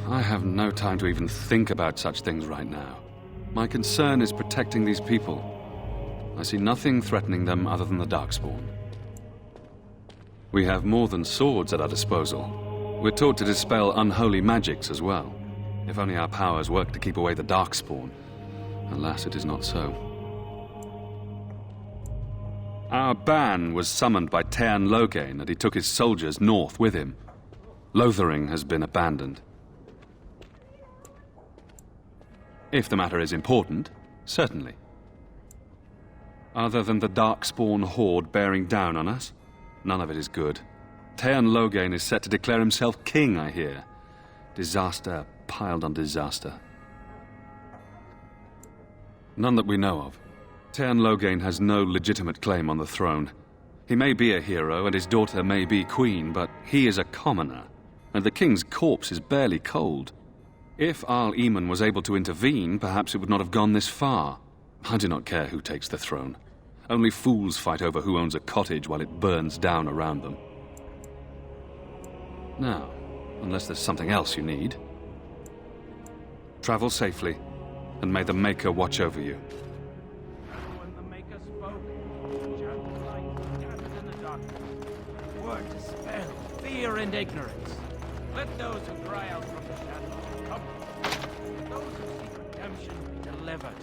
I have no time to even think about such things right now. My concern is protecting these people. I see nothing threatening them other than the Darkspawn. We have more than swords at our disposal. We're taught to dispel unholy magics as well. If only our powers work to keep away the Darkspawn. Alas, it is not so. Our ban was summoned by Tairn Loghain, and he took his soldiers north with him. Lothering has been abandoned. If the matter is important, certainly. Other than the Darkspawn horde bearing down on us, none of it is good. Tairn Loghain is set to declare himself king, I hear. Disaster piled on disaster. None that we know of. Tairn Loghain has no legitimate claim on the throne. He may be a hero, and his daughter may be queen, but he is a commoner, and the king's corpse is barely cold. If Arl Eamon was able to intervene, perhaps it would not have gone this far. I do not care who takes the throne. Only fools fight over who owns a cottage while it burns down around them. Now, unless there's something else you need, travel safely, and may the Maker watch over you. When the Maker spoke, the gentle light scattered in the darkness. Word dispel fear and ignorance. Let those who cry out from the shadows come. Let those who seek redemption be delivered.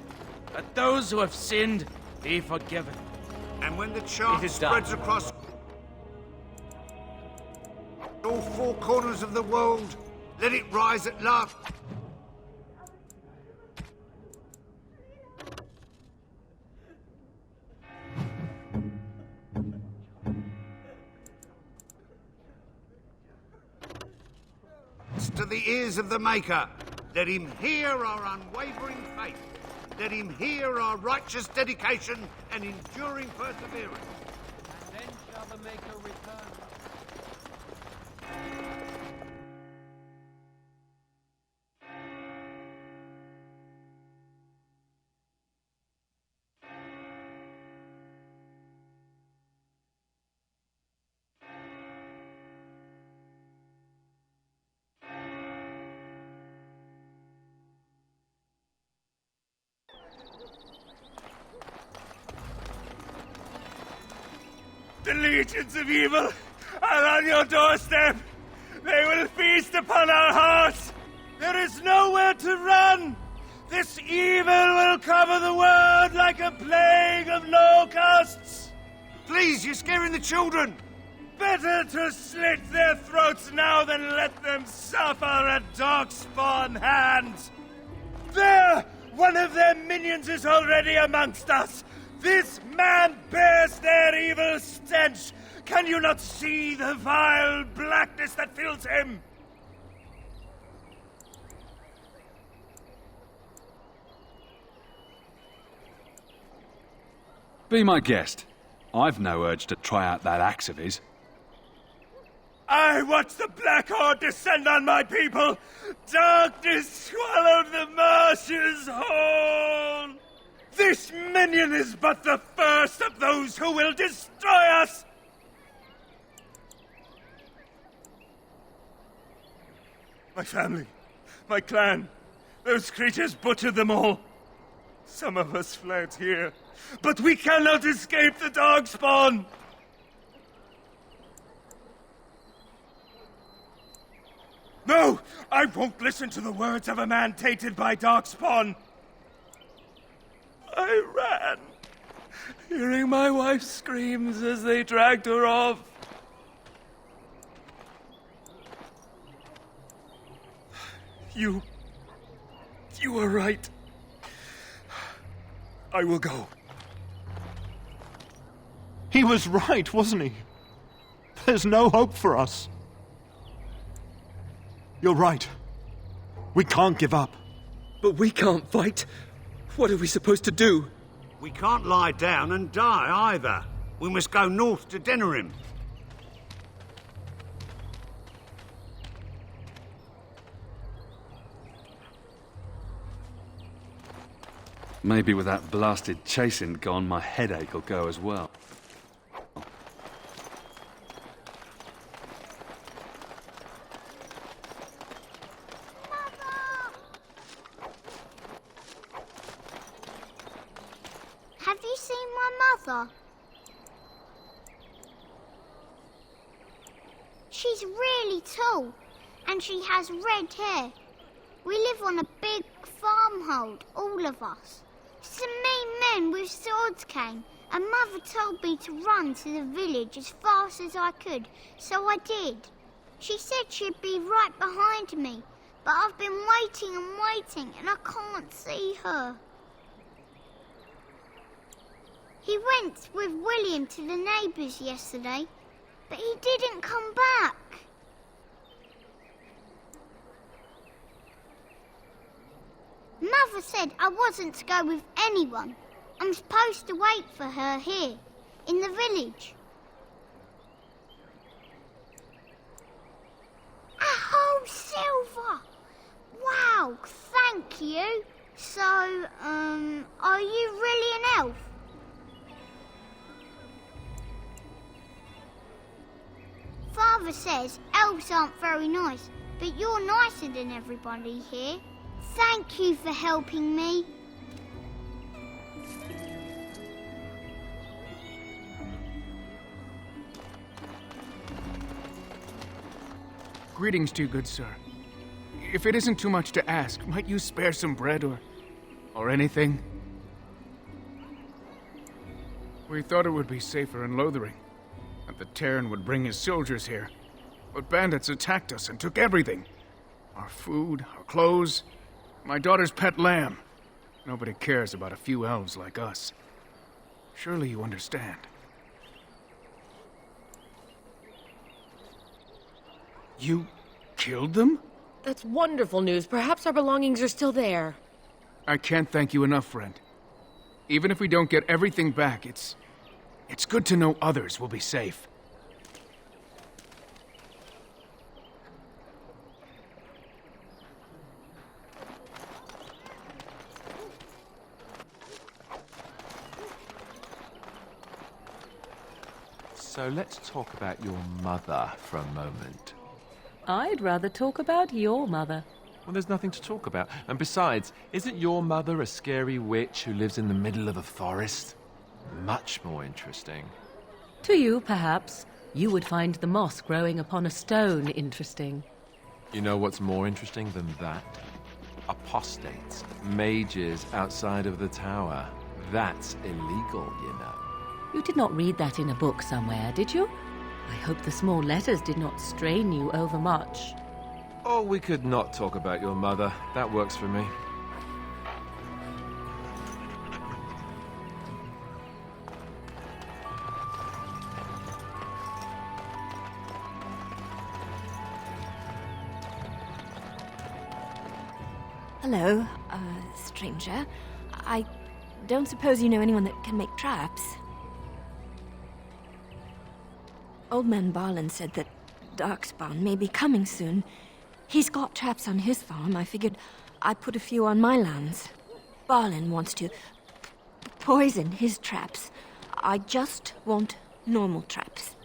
Let those who have sinned be forgiven. And when the chant spreads across all four corners of the world, let it rise at last. To the ears of the Maker, let him hear our unwavering faith. Let him hear our righteous dedication and enduring perseverance. And then shall the Maker return. The legions of evil are on your doorstep. They will feast upon our hearts. There is nowhere to run. This evil will cover the world like a plague of locusts. Please, you're scaring the children. Better to slit their throats now than let them suffer at Darkspawn hands. There! One of their minions is already amongst us. This man bears their evil stench. Can you not see the vile blackness that fills him? Be my guest. I've no urge to try out that axe of his. I watched the Black Horde descend on my people. Darkness swallowed the marshes whole. This minion is but the first of those who will destroy us! My family, my clan, those creatures butchered them all. Some of us fled here, but we cannot escape the Darkspawn! No! I won't listen to the words of a man tainted by Darkspawn! I ran, hearing my wife's screams as they dragged her off. You were right. I will go. He was right, wasn't he? There's no hope for us. You're right. We can't give up. But we can't fight. What are we supposed to do? We can't lie down and die either. We must go north to Denerim. Maybe with that blasted chasing gone, my headache will go as well. Have you seen my mother? She's really tall, and she has red hair. We live on a big farmhold, all of us. Some mean men with swords came, and Mother told me to run to the village as fast as I could, so I did. She said she'd be right behind me, but I've been waiting and waiting, and I can't see her. He went with William to the neighbours yesterday, but he didn't come back. Mother said I wasn't to go with anyone. I'm supposed to wait for her here, in the village. A whole silver! Wow, thank you. So, are you really an elf? Father says elves aren't very nice, but you're nicer than everybody here. Thank you for helping me. Greetings to you, good sir. If it isn't too much to ask, might you spare some bread or anything? We thought it would be safer in Lothering, that the Terran would bring his soldiers here. But bandits attacked us and took everything. Our food, our clothes, my daughter's pet lamb. Nobody cares about a few elves like us. Surely you understand. You killed them? That's wonderful news. Perhaps our belongings are still there. I can't thank you enough, friend. Even if we don't get everything back, it's good to know others will be safe. So let's talk about your mother for a moment. I'd rather talk about your mother. Well, there's nothing to talk about. And besides, isn't your mother a scary witch who lives in the middle of a forest? Much more interesting. To you, perhaps. You would find the moss growing upon a stone interesting. You know what's more interesting than that? Apostates, mages outside of the tower. That's illegal, you know. You did not read that in a book somewhere, did you? I hope the small letters did not strain you overmuch. Oh, we could not talk about your mother. That works for me. Hello, stranger. I don't suppose you know anyone that can make traps? Old man Barlin said that Darkspawn may be coming soon. He's got traps on his farm. I figured I'd put a few on my lands. Barlin wants to poison his traps. I just want normal traps.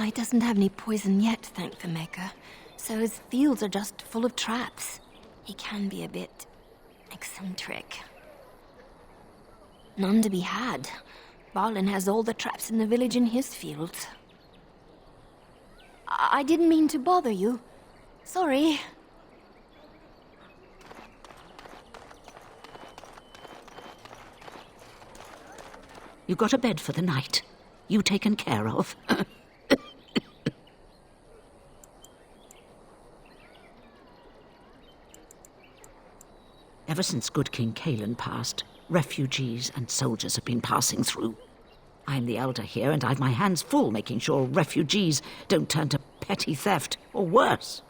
He doesn't have any poison yet, thank the Maker. So his fields are just full of traps. He can be a bit eccentric. None to be had. Barlin has all the traps in the village in his fields. I didn't mean to bother you. Sorry. You got a bed for the night. You taken care of. Ever since good King Cailan passed, refugees and soldiers have been passing through. I'm the elder here, and I've my hands full making sure refugees don't turn to petty theft, or worse.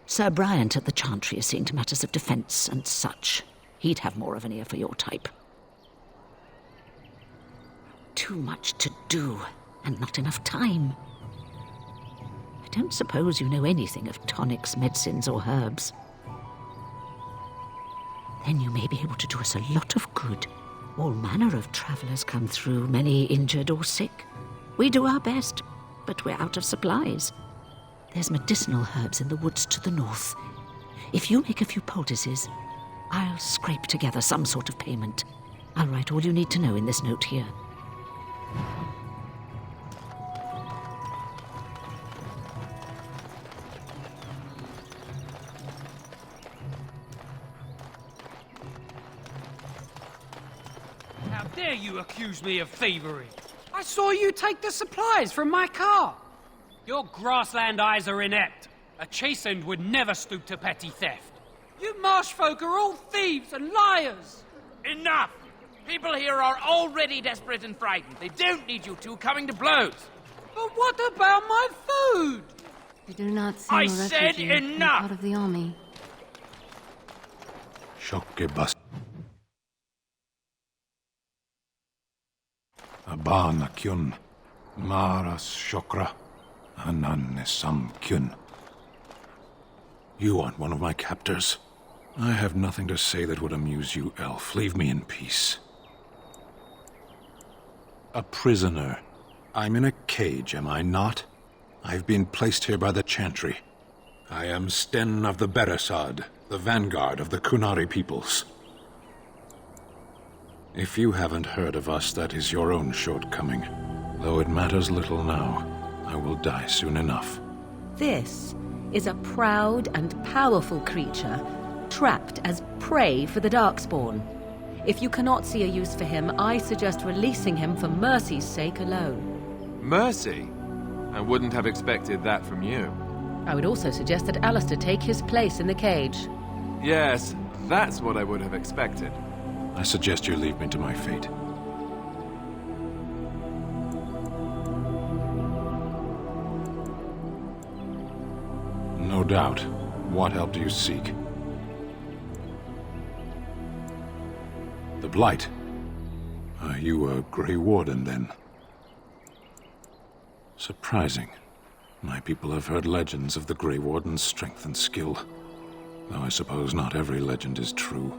Sir Bryant at the Chantry is seeing to matters of defence and such. He'd have more of an ear for your type. Too much to do, and not enough time. I don't suppose you know anything of tonics, medicines, or herbs. Then you may be able to do us a lot of good. All manner of travellers come through, many injured or sick. We do our best, but we're out of supplies. There's medicinal herbs in the woods to the north. If you make a few poultices, I'll scrape together some sort of payment. I'll write all you need to know in this note here. How dare you accuse me of thievery? I saw you take the supplies from my car. Your grassland eyes are inept. A chastened would never stoop to petty theft. You marsh folk are all thieves and liars. Enough! People here are already desperate and frightened. They don't need you two coming to blows. But what about my food? They do not seem I a said refugee and enough! part of the army. Shokkebas. Abana kyun. Maras shokra. Anannesam kyun. You aren't one of my captors. I have nothing to say that would amuse you, elf. Leave me in peace. A prisoner. I'm in a cage, am I not? I've been placed here by the Chantry. I am Sten of the Beresad, the vanguard of the Kunari peoples. If you haven't heard of us, that is your own shortcoming. Though it matters little now, I will die soon enough. This is a proud and powerful creature, trapped as prey for the Darkspawn. If you cannot see a use for him, I suggest releasing him for mercy's sake alone. Mercy? I wouldn't have expected that from you. I would also suggest that Alistair take his place in the cage. Yes, that's what I would have expected. I suggest you leave me to my fate. No doubt. What help do you seek? The Blight. Are you a Grey Warden, then? Surprising. My people have heard legends of the Grey Warden's strength and skill, though I suppose not every legend is true.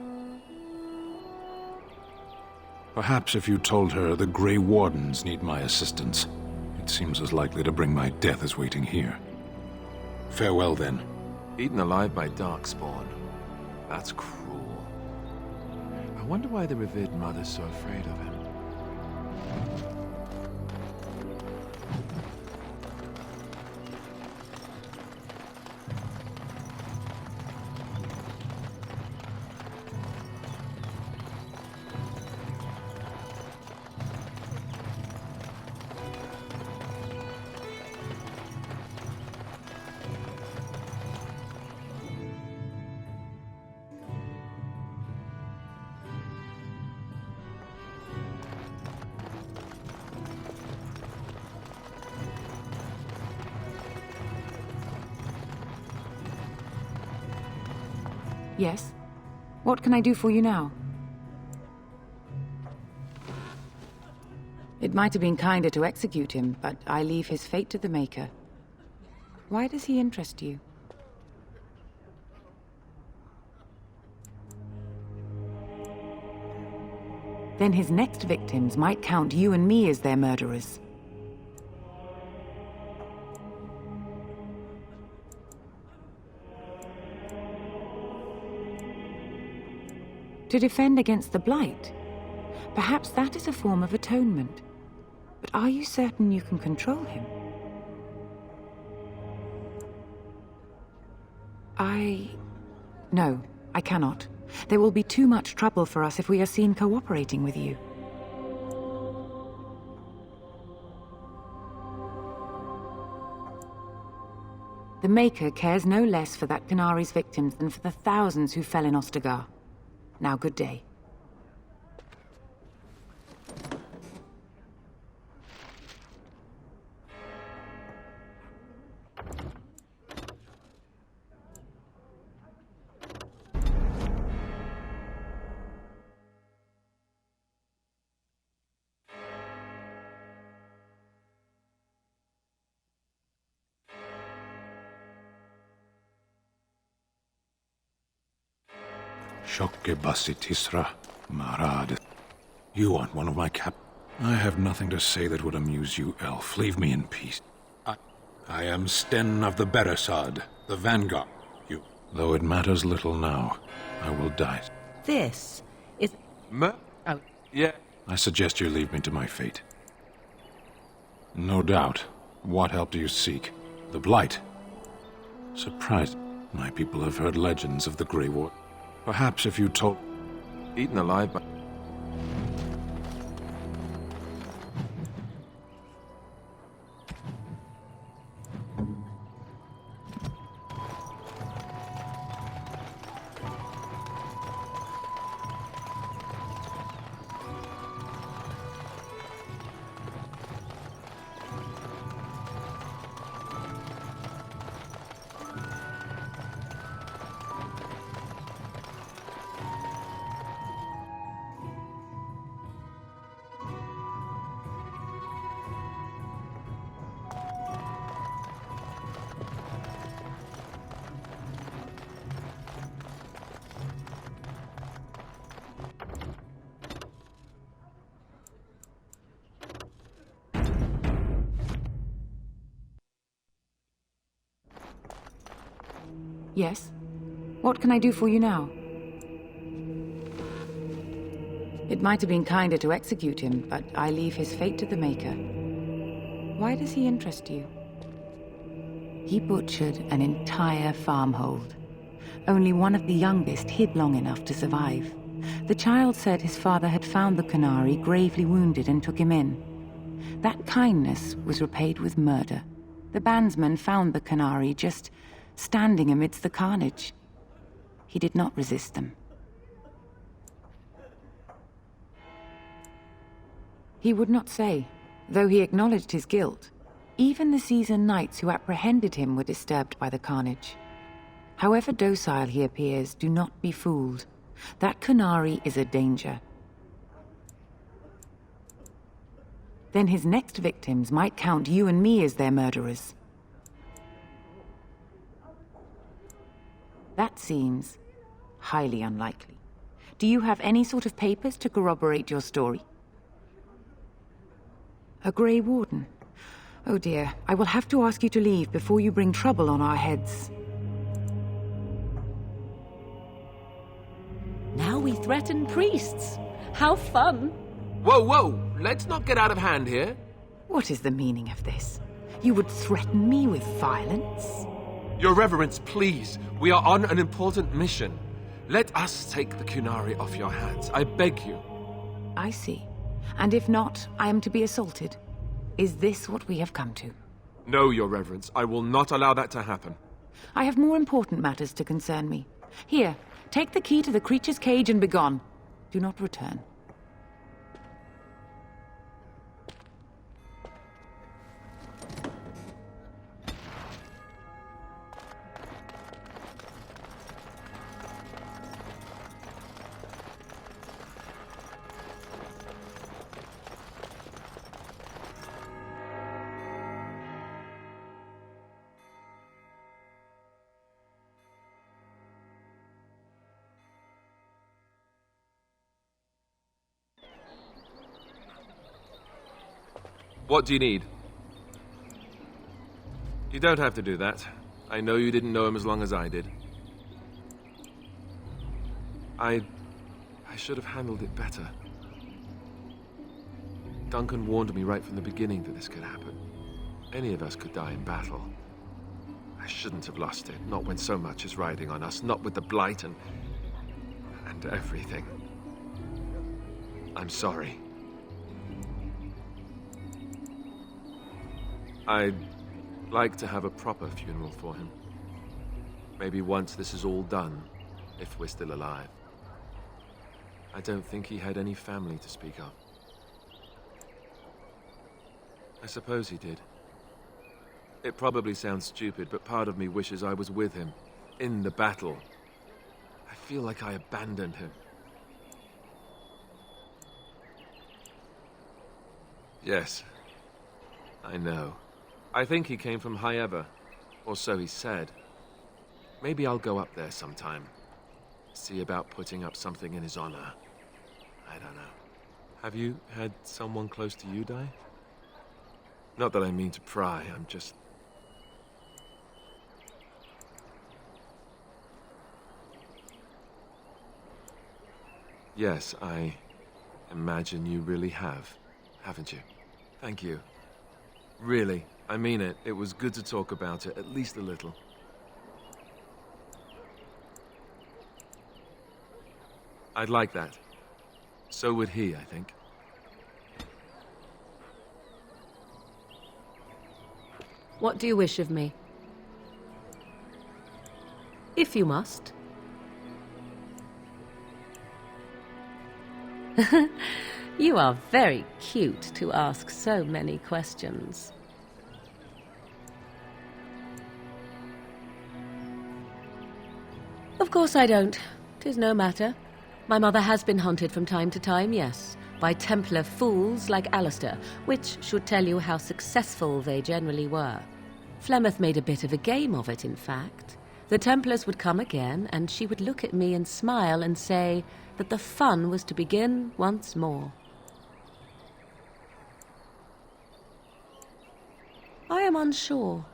Perhaps if you told her the Grey Wardens need my assistance, it seems as likely to bring my death as waiting here. Farewell, then. Eaten alive by Darkspawn. That's cruel. I wonder why the revered mother's so afraid of him. Yes? What can I do for you now? It might have been kinder to execute him, but I leave his fate to the Maker. Why does he interest you? Then his next victims might count you and me as their murderers. To defend against the Blight? Perhaps that is a form of atonement. But are you certain you can control him? No, I cannot. There will be too much trouble for us if we are seen cooperating with you. The Maker cares no less for that Qunari's victims than for the thousands who fell in Ostagar. Now, good day. Shokke Basitisra Marad. You want one of my cap? I have nothing to say that would amuse you, elf. Leave me in peace. I am Sten of the Beresad, the Vanguard. You. Though it matters little now, I will die. This is... Oh. Yeah. I suggest you leave me to my fate. No doubt. What help do you seek? The Blight? Surprised. My people have heard legends of the Grey War. Perhaps if you told... Eaten alive by... Yes? What can I do for you now? It might have been kinder to execute him, but I leave his fate to the Maker. Why does he interest you? He butchered an entire farmhold. Only one of the youngest hid long enough to survive. The child said his father had found the Canary gravely wounded and took him in. That kindness was repaid with murder. The bandsman found the Canary just standing amidst the carnage. He did not resist them. He would not say, though he acknowledged his guilt. Even the seasoned knights who apprehended him were disturbed by the carnage. However docile he appears, do not be fooled. That Canary is a danger. Then his next victims might count you and me as their murderers. That seems highly unlikely. Do you have any sort of papers to corroborate your story? A Grey Warden? Oh dear, I will have to ask you to leave before you bring trouble on our heads. Now we threaten priests. How fun! Whoa, whoa! Let's not get out of hand here. What is the meaning of this? You would threaten me with violence? Your Reverence, please. We are on an important mission. Let us take the Kunari off your hands. I beg you. I see. And if not, I am to be assaulted. Is this what we have come to? No, Your Reverence. I will not allow that to happen. I have more important matters to concern me. Here, take the key to the creature's cage and begone. Do not return. What do you need? You don't have to do that. I know you didn't know him as long as I did. I should have handled it better. Duncan warned me right from the beginning that this could happen. Any of us could die in battle. I shouldn't have lost it, not when so much is riding on us, not with the Blight and everything. I'm sorry. I'd like to have a proper funeral for him. Maybe once this is all done, if we're still alive. I don't think he had any family to speak of. I suppose he did. It probably sounds stupid, but part of me wishes I was with him, in the battle. I feel like I abandoned him. Yes, I know. I think he came from High Ever, or so he said. Maybe I'll go up there sometime. see about putting up something in his honor. I don't know. Have you had someone close to you die? Not that I mean to pry, I'm just... Yes, I imagine you really have, haven't you? Thank you. Really, I mean it. It was good to talk about it, at least a little. I'd like that. So would he, I think. What do you wish of me? If you must. You are very cute to ask so many questions. Of course I don't. 'Tis no matter. My mother has been hunted from time to time, yes, by Templar fools like Alistair, which should tell you how successful they generally were. Flemeth made a bit of a game of it, in fact. The Templars would come again, and she would look at me and smile and say that the fun was to begin once more. I am unsure.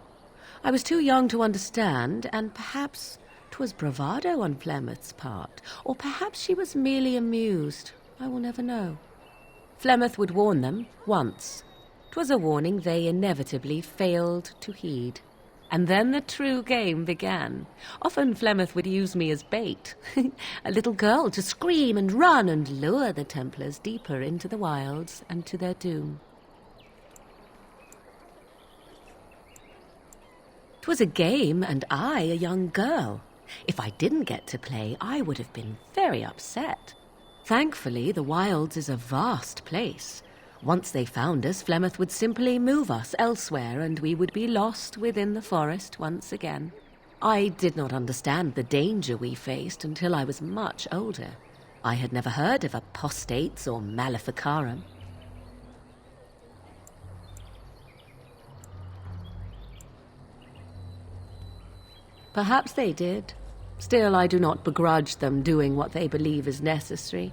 I was too young to understand, and perhaps 'twas bravado on Flemeth's part, or perhaps she was merely amused. I will never know. Flemeth would warn them once. 'Twas a warning they inevitably failed to heed. And then the true game began. Often Flemeth would use me as bait, a little girl to scream and run and lure the Templars deeper into the wilds and to their doom. 'Twas a game, and I a young girl. If I didn't get to play, I would have been very upset. Thankfully, the wilds is a vast place. Once they found us, Flemeth would simply move us elsewhere, and we would be lost within the forest once again. I did not understand the danger we faced until I was much older. I had never heard of apostates or maleficarum. Perhaps they did. Still, I do not begrudge them doing what they believe is necessary.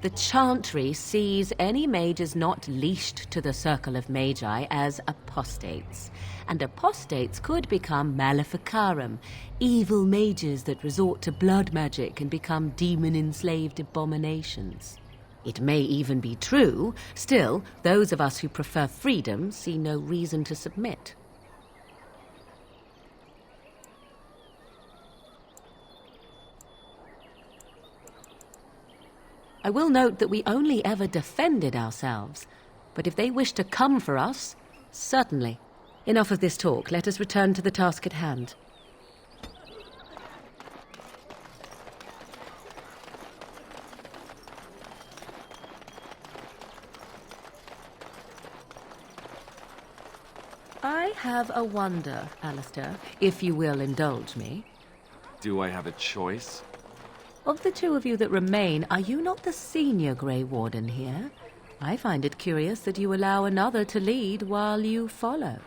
The Chantry sees any mages not leashed to the Circle of Magi as apostates, and apostates could become maleficarum, evil mages that resort to blood magic and become demon-enslaved abominations. It may even be true. Still, those of us who prefer freedom see no reason to submit. I will note that we only ever defended ourselves, but if they wish to come for us, certainly. Enough of this talk. Let us return to the task at hand. I have a wonder, Alistair, if you will indulge me. Do I have a choice? Of the two of you that remain, are you not the senior Grey Warden here? I find it curious that you allow another to lead while you follow.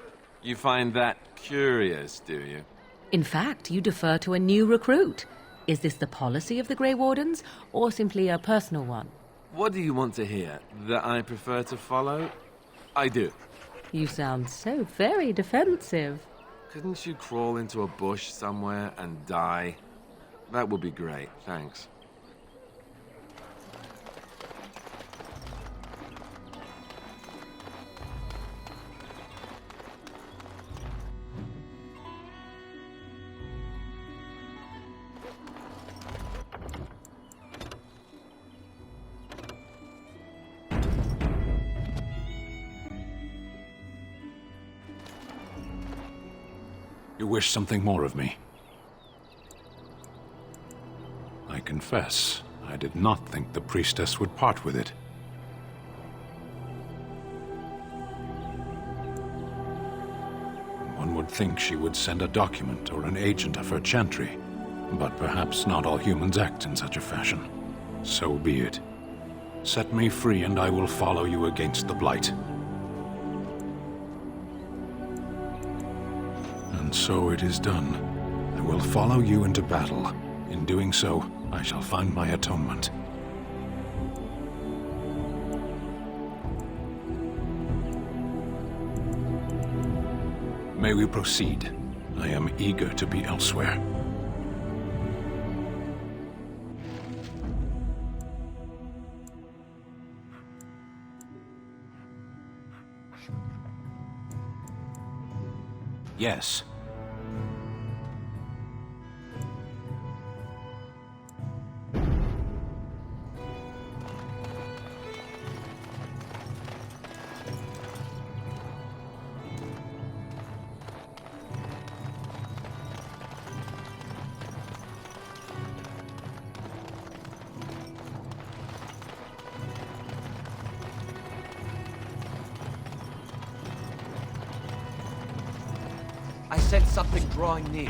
You find that curious, do you? In fact, you defer to a new recruit. Is this the policy of the Grey Wardens, or simply a personal one? What do you want to hear? That I prefer to follow? I do. You sound so very defensive. Couldn't you crawl into a bush somewhere and die? That would be great, thanks. You wish something more of me? I confess, I did not think the priestess would part with it. One would think she would send a document or an agent of her chantry, but perhaps not all humans act in such a fashion. So be it. Set me free and I will follow you against the Blight. And so it is done. I will follow you into battle. In doing so, I shall find my atonement. May we proceed? I am eager to be elsewhere. Yes. I sense something drawing near.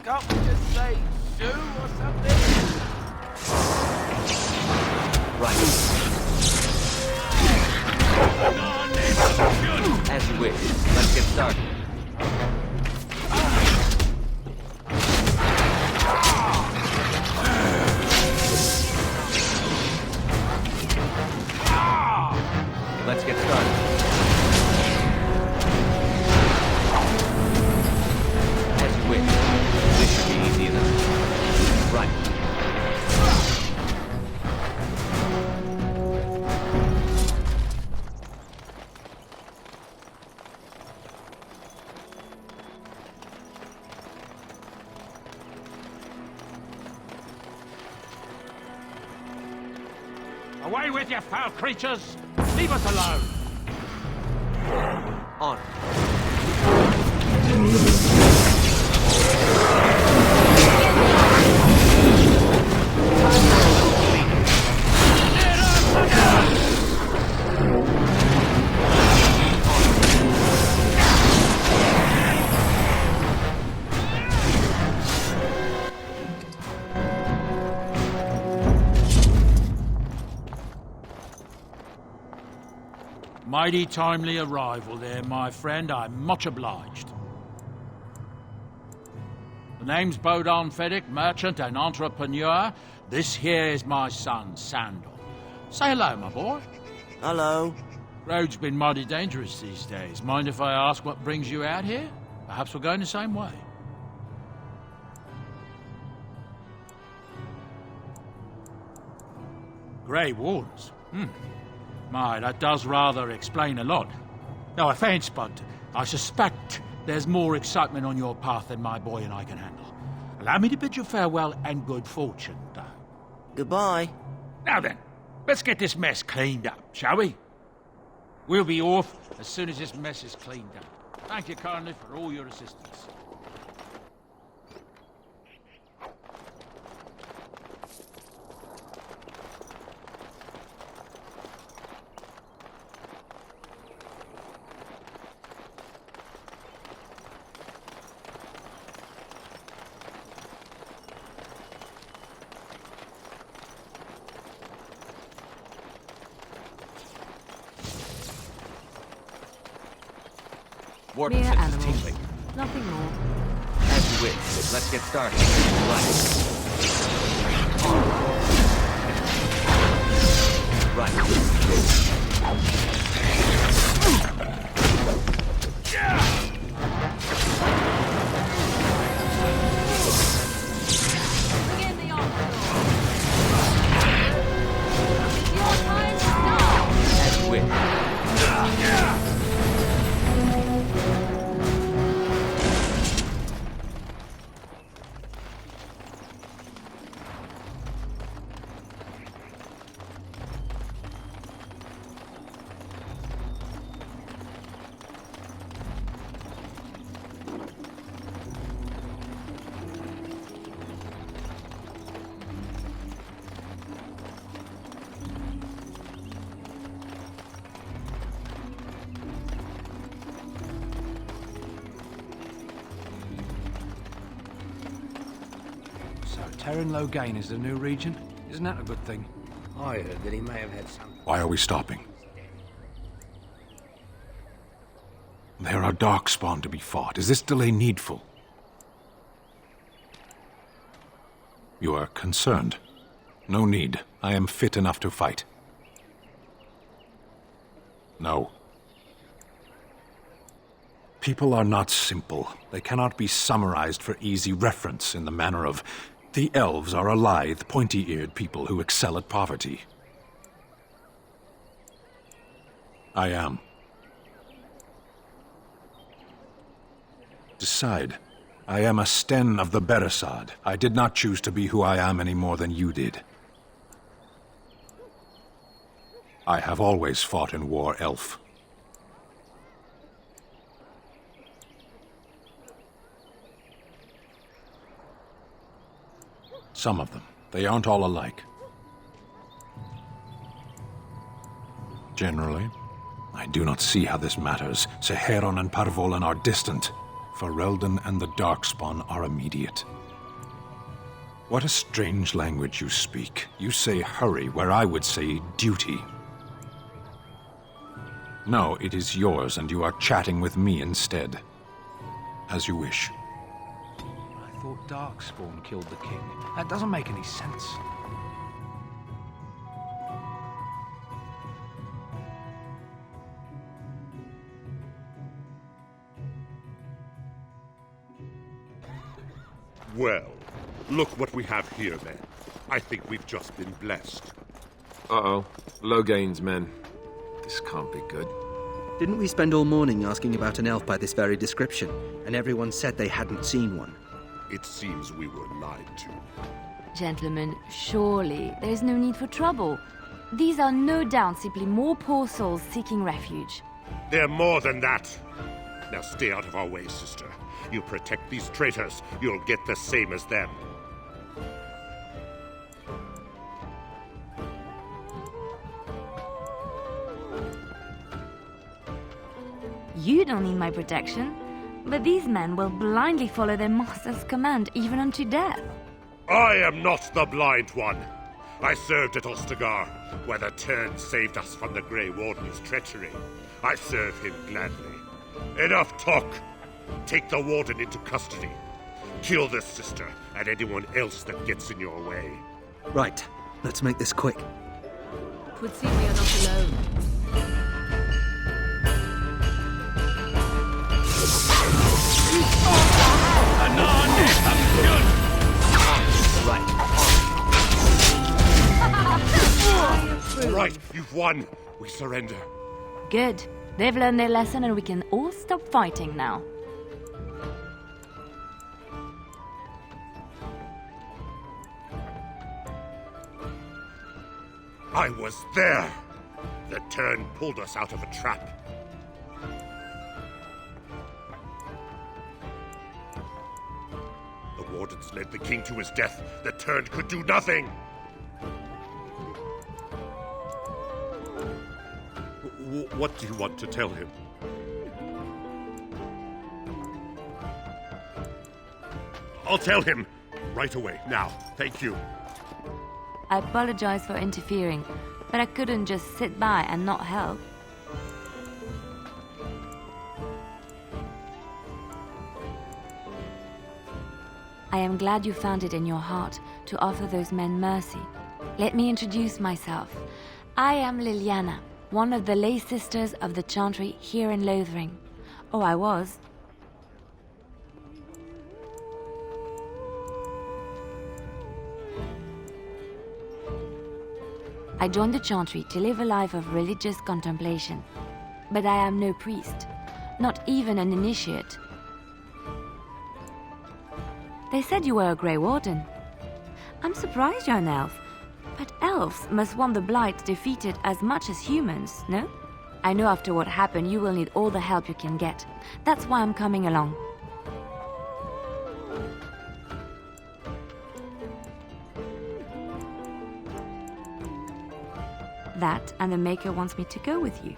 Can't we just say shoo or something? Right. As you wish. Let's get started. Let's get started. As you wish. This should be easy enough. Right. Away with you, foul creatures! Leave us alone! On. Mighty timely arrival there, my friend. I'm much obliged. The name's Bodon Feddick, merchant and entrepreneur. This here is my son, Sandor. Say hello, my boy. Hello. Road's been mighty dangerous these days. Mind if I ask what brings you out here? Perhaps we're going the same way. Grey Wardens. My, that does rather explain a lot. No offense, but I suspect there's more excitement on your path than my boy and I can handle. Allow me to bid you farewell and good fortune, though. Goodbye. Now then, let's get this mess cleaned up, shall we? We'll be off as soon as this mess is cleaned up. Thank you kindly for all your assistance. Warden Mere senses animals. tingling. Nothing more. As you wish. Let's get started. Bring in the onslaught. It's your time now. As you wish. Teyrn Loghain is the new regent. Isn't that a good thing? I heard that he may have had some... Why are we stopping? There are Darkspawn to be fought. Is this delay needful? You are concerned. No need. I am fit enough to fight. No. People are not simple. They cannot be summarized for easy reference in the manner of, the elves are a lithe, pointy-eared people who excel at poverty. I am. Decide. I am a Sten of the Beresad. I did not choose to be who I am any more than you did. I have always fought in war, elf. Some of them. They aren't all alike. Generally, I do not see how this matters. Seheron and Parvolan are distant. Ferelden and the Darkspawn are immediate. What a strange language you speak. You say hurry, where I would say duty. No, it is yours, and you are chatting with me instead. As you wish. I thought Darkspawn killed the king. That doesn't make any sense. Well, look what we have here, then. I think we've just been blessed. Uh-oh. Loghain's men. This can't be good. Didn't we spend all morning asking about an elf by this very description, and everyone said they hadn't seen one? It seems we were lied to. Gentlemen, surely there's no need for trouble. These are no doubt simply more poor souls seeking refuge. They're more than that. Now stay out of our way, sister. You protect these traitors, you'll get the same as them. You don't need my protection, but these men will blindly follow their master's command even unto death. I am not the blind one. I served at Ostagar, where the Teyrn saved us from the Grey Warden's treachery. I serve him gladly. Enough talk! Take the Warden into custody. Kill this sister and anyone else that gets in your way. Right. Let's make this quick. Twould seem we are not alone. Right, you've won. We surrender. Good. They've learned their lesson and we can all stop fighting now. I was there. The Teyrn pulled us out of a trap. The Wardens led the king to his death. The Teyrn could do nothing. What do you want to tell him? I'll tell him right away, now. Thank you. I apologize for interfering, but I couldn't just sit by and not help. I am glad you found it in your heart to offer those men mercy. Let me introduce myself. I am Liliana, one of the lay sisters of the Chantry here in Lothering. Oh, I was. I joined the Chantry to live a life of religious contemplation. But I am no priest, not even an initiate. They said you were a Grey Warden. I'm surprised you're an elf, but elves must want the Blight defeated as much as humans, no? I know after what happened you will need all the help you can get. That's why I'm coming along. That and the Maker wants me to go with you.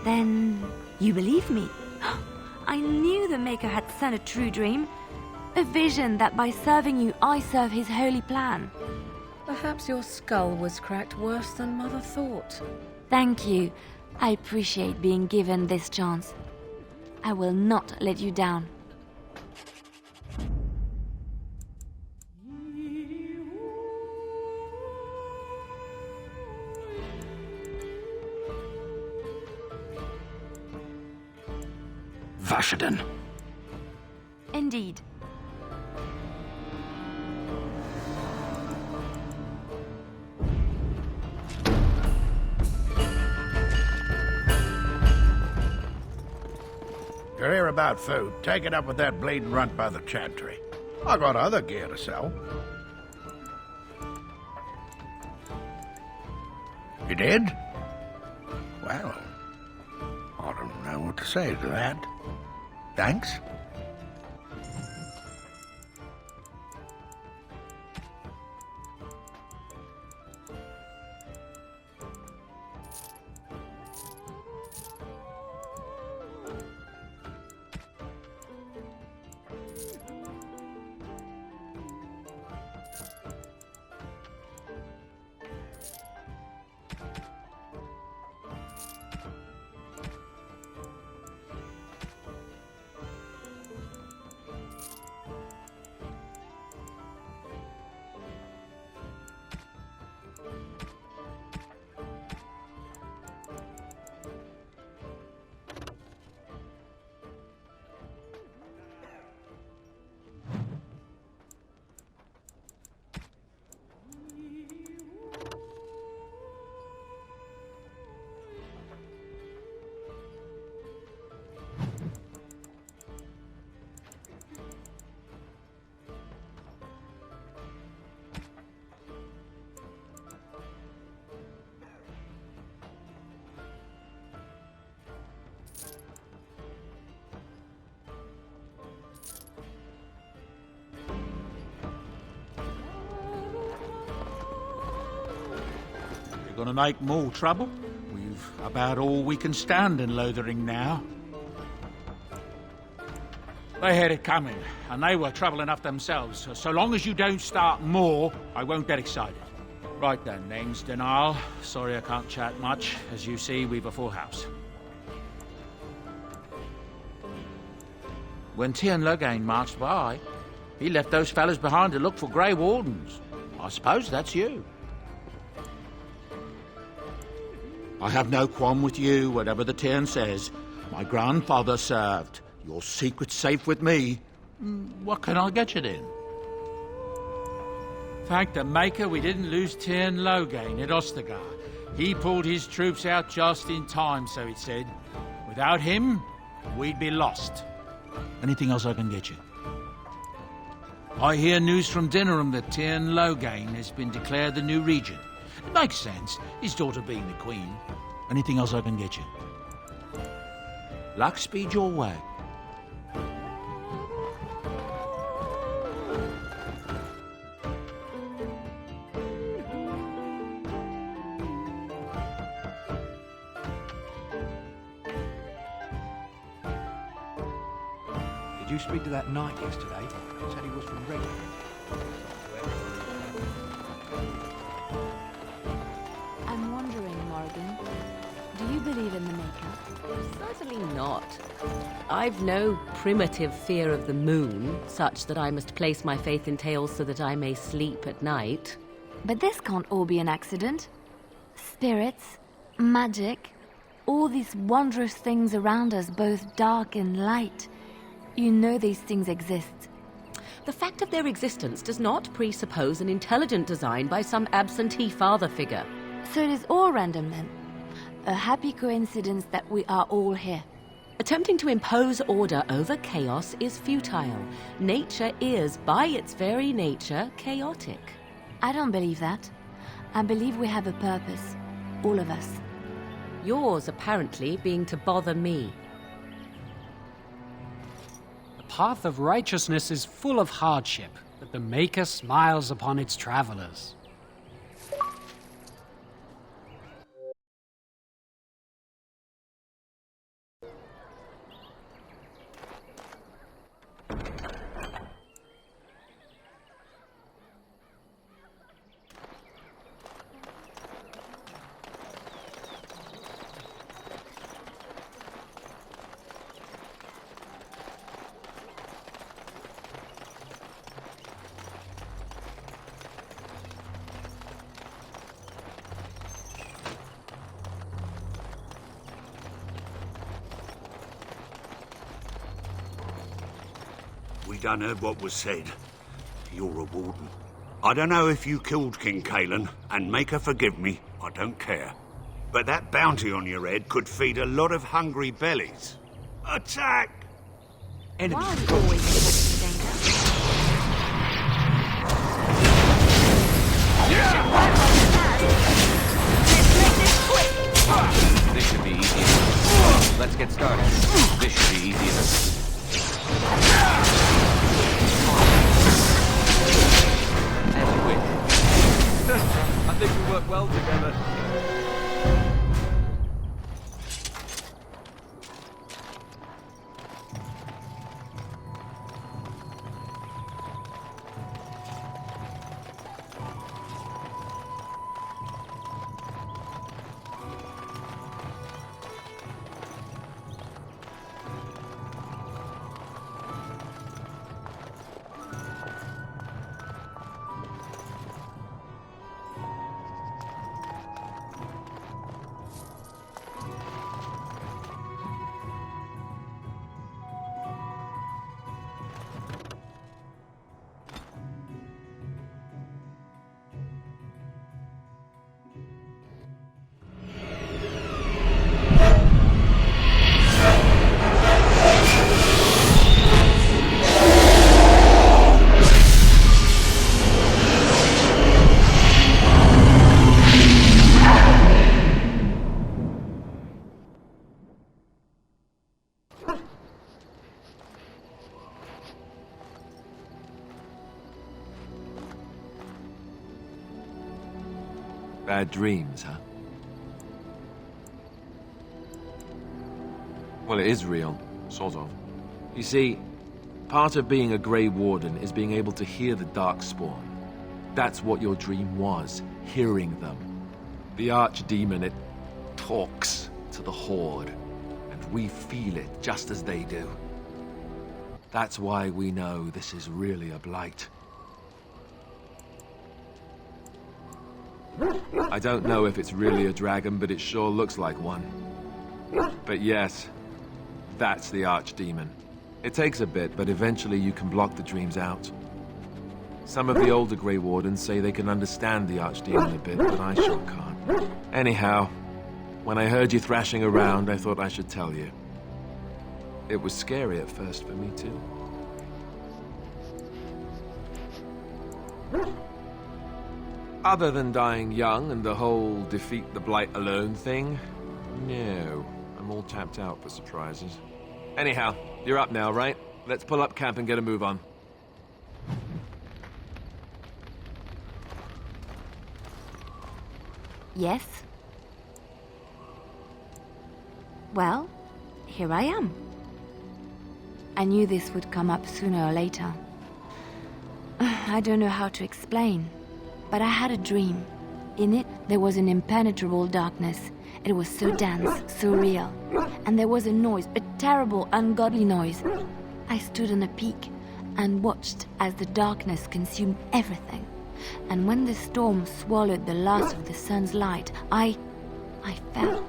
Then you believe me? I knew the Maker had sent a true dream. A vision that by serving you, I serve his holy plan. Perhaps your skull was cracked worse than Mother thought. Thank you. I appreciate being given this chance. I will not let you down. Vashaden. Indeed. You're here about food. Take it up with that bleeding runt by the chantry. I got other gear to sell. You did? Well, I don't know what to say to that. Thanks. You're gonna make more trouble? We've about all we can stand in Lothering now. They had it coming, and they were trouble enough themselves. So long as you don't start more, I won't get excited. Right then, name's Denal. Sorry I can't chat much. As you see, we've a full house. When Tiernan Loghain marched by, he left those fellas behind to look for Grey Wardens. I suppose that's you. I have no qualm with you, whatever the Tiernan says. My grandfather served. Your secret's safe with me. What can I get you then? Thank the Maker we didn't lose Tiernan Loghain at Ostagar. He pulled his troops out just in time, so it said. Without him, we'd be lost. Anything else I can get you? I hear news from Dinnerham that Tiernan Loghain has been declared the new regent. It makes sense, his daughter being the queen. Anything else I can get you? Luck speed your way. Did you speak to that knight yesterday? He said he was from Reading. I'm wondering, Morgan, do you believe in the Maker? Certainly not. I've no primitive fear of the moon, such that I must place my faith in tales so that I may sleep at night. But this can't all be an accident. Spirits, magic, all these wondrous things around us, both dark and light. You know these things exist. The fact of their existence does not presuppose an intelligent design by some absentee father figure. So it is all random then. A happy coincidence that we are all here. Attempting to impose order over chaos is futile. Nature is, by its very nature, chaotic. I don't believe that. I believe we have a purpose. All of us. Yours, apparently, being to bother me. The path of righteousness is full of hardship, but the Maker smiles upon its travelers. done heard what was said. You're a warden. I don't know if you killed King Kalen, and make her forgive me, I don't care. But that bounty on your head could feed a lot of hungry bellies. Attack! Why are we always in such danger? This should be easy enough. Let's get started. This should be easy enough. As you wish. I think we work well together. Bad dreams, huh? Well, it is real, sort of. You see, part of being a Grey Warden is being able to hear the Darkspawn. That's what your dream was, hearing them. The Archdemon, it talks to the Horde, and we feel it just as they do. That's why we know this is really a blight. I don't know if it's really a dragon, but it sure looks like one. But yes, that's the Archdemon. It takes a bit, but eventually you can block the dreams out. Some of the older Grey Wardens say they can understand the Archdemon a bit, but I sure can't. Anyhow, when I heard you thrashing around, I thought I should tell you. It was scary at first for me, too. Other than dying young and the whole defeat the Blight alone thing, no. I'm all tapped out for surprises. Anyhow, you're up now, right? Let's pull up camp and get a move on. Yes? Well, here I am. I knew this would come up sooner or later. I don't know how to explain, but I had a dream. In it, there was an impenetrable darkness. It was so dense, so real. And there was a noise, a terrible, ungodly noise. I stood on a peak and watched as the darkness consumed everything. And when the storm swallowed the last of the sun's light, I fell,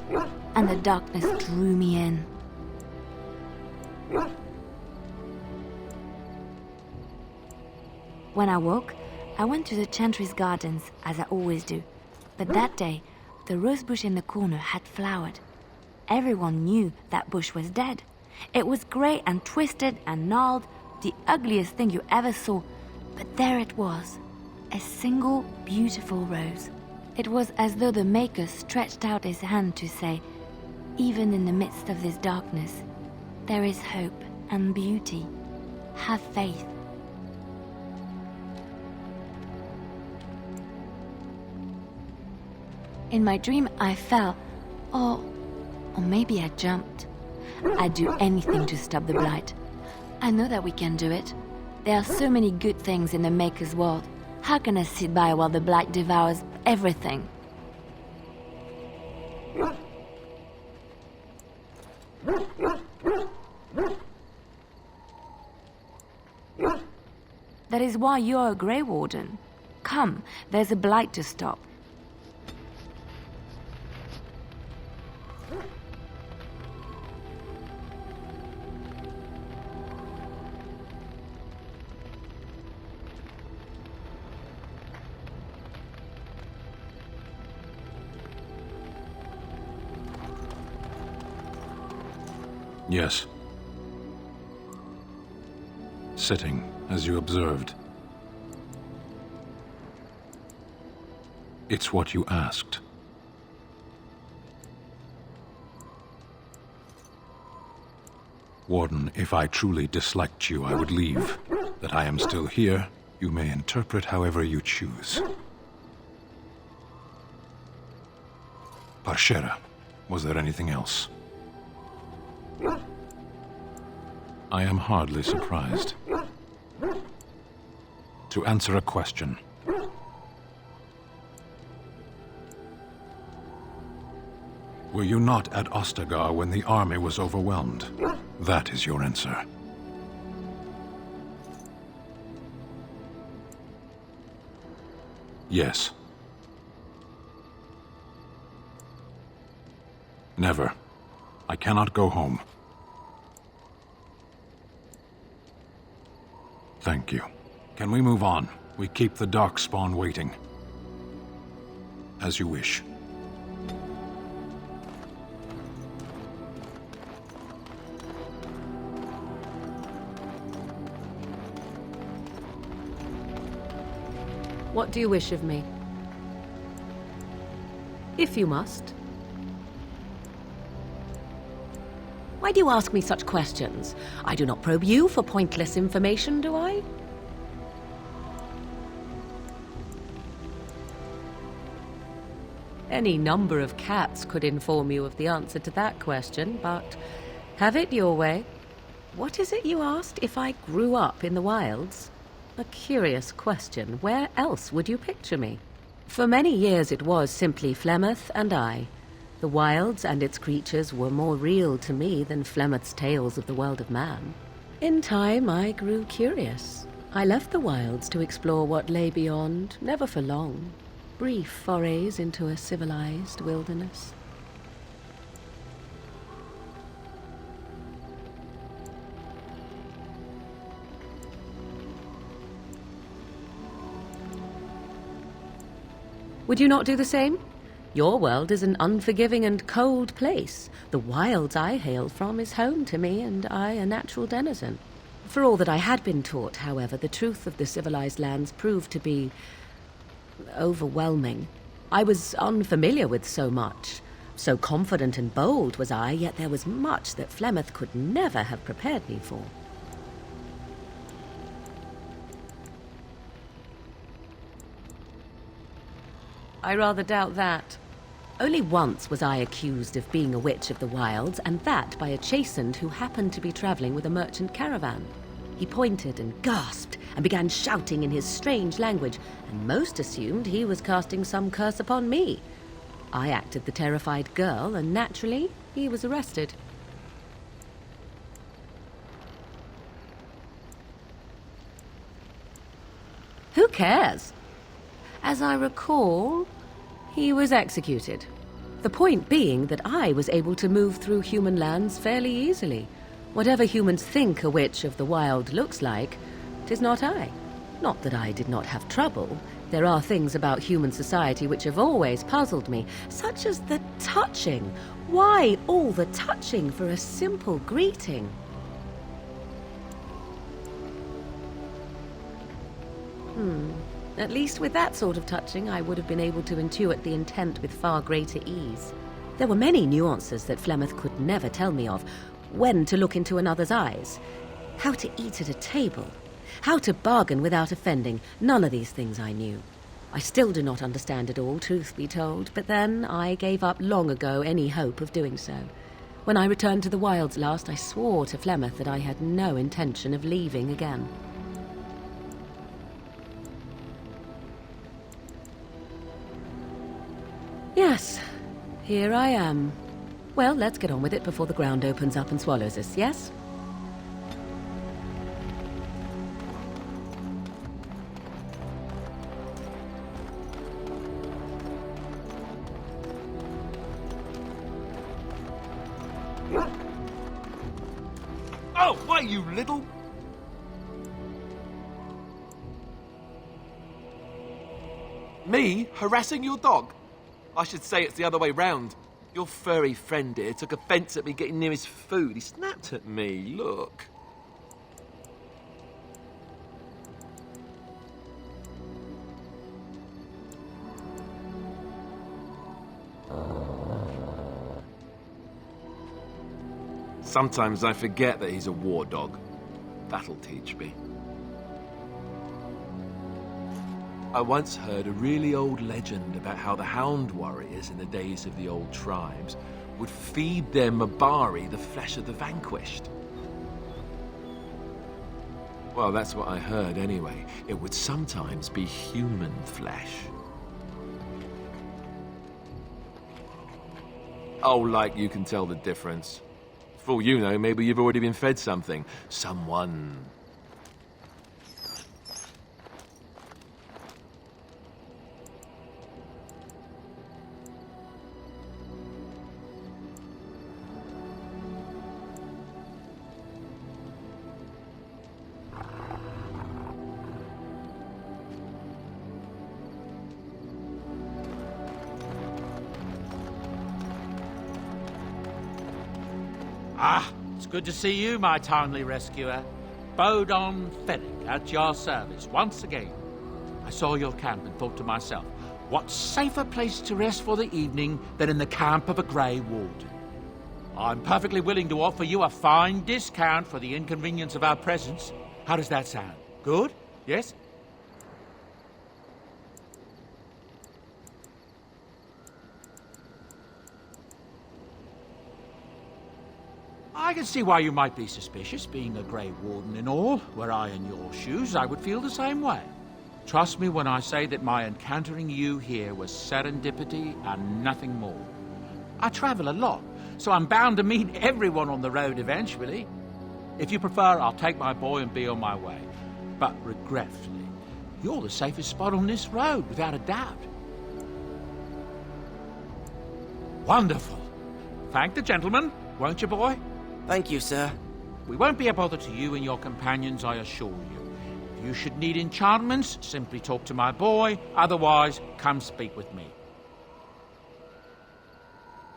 and the darkness drew me in. When I woke, I went to the Chantry's gardens, as I always do. But that day, the rosebush in the corner had flowered. Everyone knew that bush was dead. It was grey and twisted and gnarled, the ugliest thing you ever saw. But there it was, a single beautiful rose. It was as though the Maker stretched out his hand to say, even in the midst of this darkness, there is hope and beauty. Have faith. In my dream, I fell, or maybe I jumped. I'd do anything to stop the Blight. I know that we can do it. There are so many good things in the Maker's world. How can I sit by while the Blight devours everything? That is why you're a Grey Warden. Come, there's a Blight to stop. Yes. Sitting, as you observed. It's what you asked. Warden, if I truly disliked you, I would leave. That I am still here, you may interpret however you choose. Parshera, was there anything else? I am hardly surprised. To answer a question. Were you not at Ostagar when the army was overwhelmed? That is your answer. Yes. Never. I cannot go home. Thank you. Can we move on? We keep the Darkspawn waiting. As you wish. What do you wish of me? If you must. Why do you ask me such questions? I do not probe you for pointless information, do I? Any number of cats could inform you of the answer to that question, but have it your way. What is it you asked if I grew up in the wilds? A curious question. Where else would you picture me? For many years it was simply Flemeth and I. The wilds and its creatures were more real to me than Flemeth's tales of the world of man. In time I grew curious. I left the wilds to explore what lay beyond, never for long. Brief forays into a civilized wilderness. Would you not do the same? Your world is an unforgiving and cold place. The wilds I hail from is home to me, and I a natural denizen. For all that I had been taught, however, the truth of the civilized lands proved to be overwhelming. I was unfamiliar with so much. So confident and bold was I, yet there was much that Flemeth could never have prepared me for. I rather doubt that. Only once was I accused of being a witch of the wilds, and that by a chastened who happened to be traveling with a merchant caravan. He pointed and gasped and began shouting in his strange language, and most assumed he was casting some curse upon me. I acted the terrified girl, and naturally, he was arrested. Who cares? As I recall, he was executed. The point being that I was able to move through human lands fairly easily. Whatever humans think a witch of the wild looks like, 'tis not I. Not that I did not have trouble. There are things about human society which have always puzzled me, such as the touching. Why all the touching for a simple greeting? At least with that sort of touching, I would have been able to intuit the intent with far greater ease. There were many nuances that Flemeth could never tell me of. When to look into another's eyes, how to eat at a table, how to bargain without offending. None of these things I knew. I still do not understand it all, truth be told, but then I gave up long ago any hope of doing so. When I returned to the wilds last, I swore to Flemeth that I had no intention of leaving again. Yes, here I am. Well, let's get on with it before the ground opens up and swallows us, yes? Oh, why, you little... Me harassing your dog? I should say it's the other way round. Your furry friend here took offence at me getting near his food. He snapped at me, look. Sometimes I forget that he's a war dog. That'll teach me. I once heard a really old legend about how the Hound warriors in the days of the old tribes would feed their Mabari the flesh of the vanquished. Well, that's what I heard anyway. It would sometimes be human flesh. Oh, like you can tell the difference. For all you know, maybe you've already been fed something. Someone. Ah, it's good to see you, my timely rescuer. Bodon Fennick, at your service, once again. I saw your camp and thought to myself, what safer place to rest for the evening than in the camp of a Grey Warden? I'm perfectly willing to offer you a fine discount for the inconvenience of our presence. How does that sound? Good? Yes? I can see why you might be suspicious, being a Grey Warden and all. Were I in your shoes, I would feel the same way. Trust me when I say that my encountering you here was serendipity and nothing more. I travel a lot, so I'm bound to meet everyone on the road eventually. If you prefer, I'll take my boy and be on my way. But regretfully, you're the safest spot on this road, without a doubt. Wonderful. Thank the gentleman, won't you, boy? Thank you, sir. We won't be a bother to you and your companions, I assure you. If you should need enchantments, simply talk to my boy. Otherwise, come speak with me.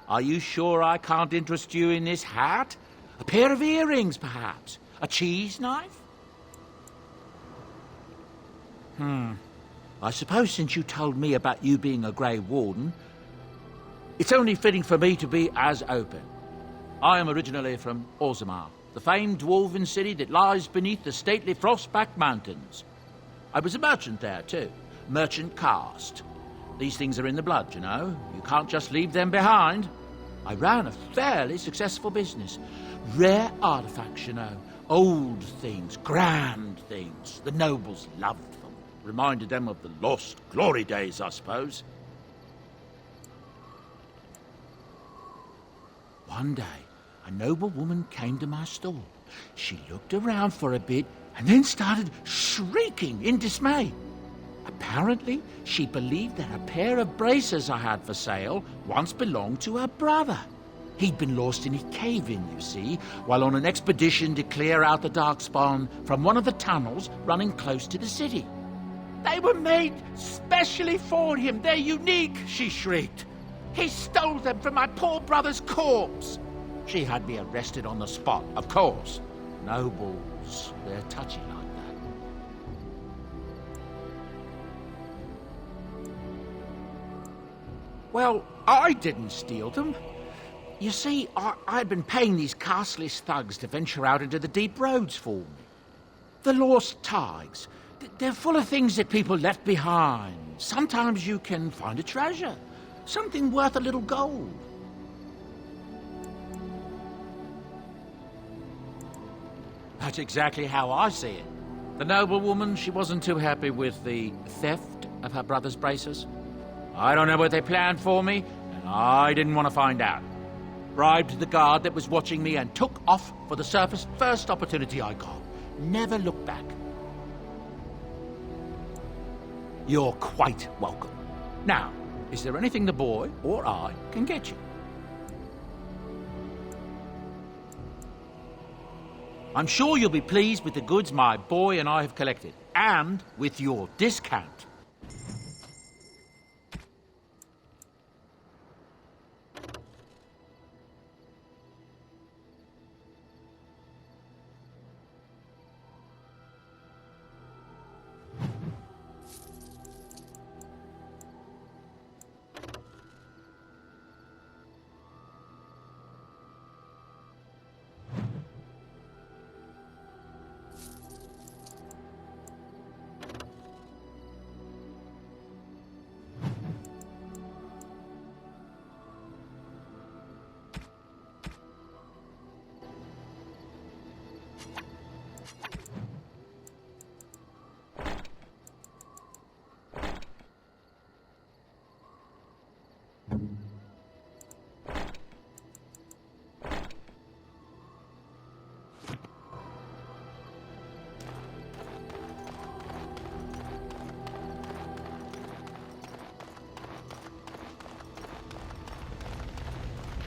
Are you sure I can't interest you in this hat? A pair of earrings, perhaps? A cheese knife? I suppose since you told me about you being a Grey Warden, it's only fitting for me to be as open. I am originally from Orzammar, the famed dwarven city that lies beneath the stately Frostback Mountains. I was a merchant there, too. Merchant caste. These things are in the blood, you know. You can't just leave them behind. I ran a fairly successful business. Rare artifacts, you know. Old things, grand things. The nobles loved them. Reminded them of the lost glory days, I suppose. One day, a noble woman came to my stall. She looked around for a bit and then started shrieking in dismay. Apparently, she believed that a pair of braces I had for sale once belonged to her brother. He'd been lost in a cave-in, you see, while on an expedition to clear out the Darkspawn from one of the tunnels running close to the city. They were made specially for him. They're unique, she shrieked. He stole them from my poor brother's corpse. She had me arrested on the spot, of course. Nobles, they're touchy like that. Well, I didn't steal them. You see, I'd been paying these castless thugs to venture out into the deep roads for me. The lost tigers, they're full of things that people left behind. Sometimes you can find a treasure, something worth a little gold. That's exactly how I see it. The noblewoman, she wasn't too happy with the theft of her brother's braces. I don't know what they planned for me, and I didn't want to find out. Bribed the guard that was watching me and took off for the surface first opportunity I got. Never looked back. You're quite welcome. Now, is there anything the boy or I can get you? I'm sure you'll be pleased with the goods my boy and I have collected, and with your discount.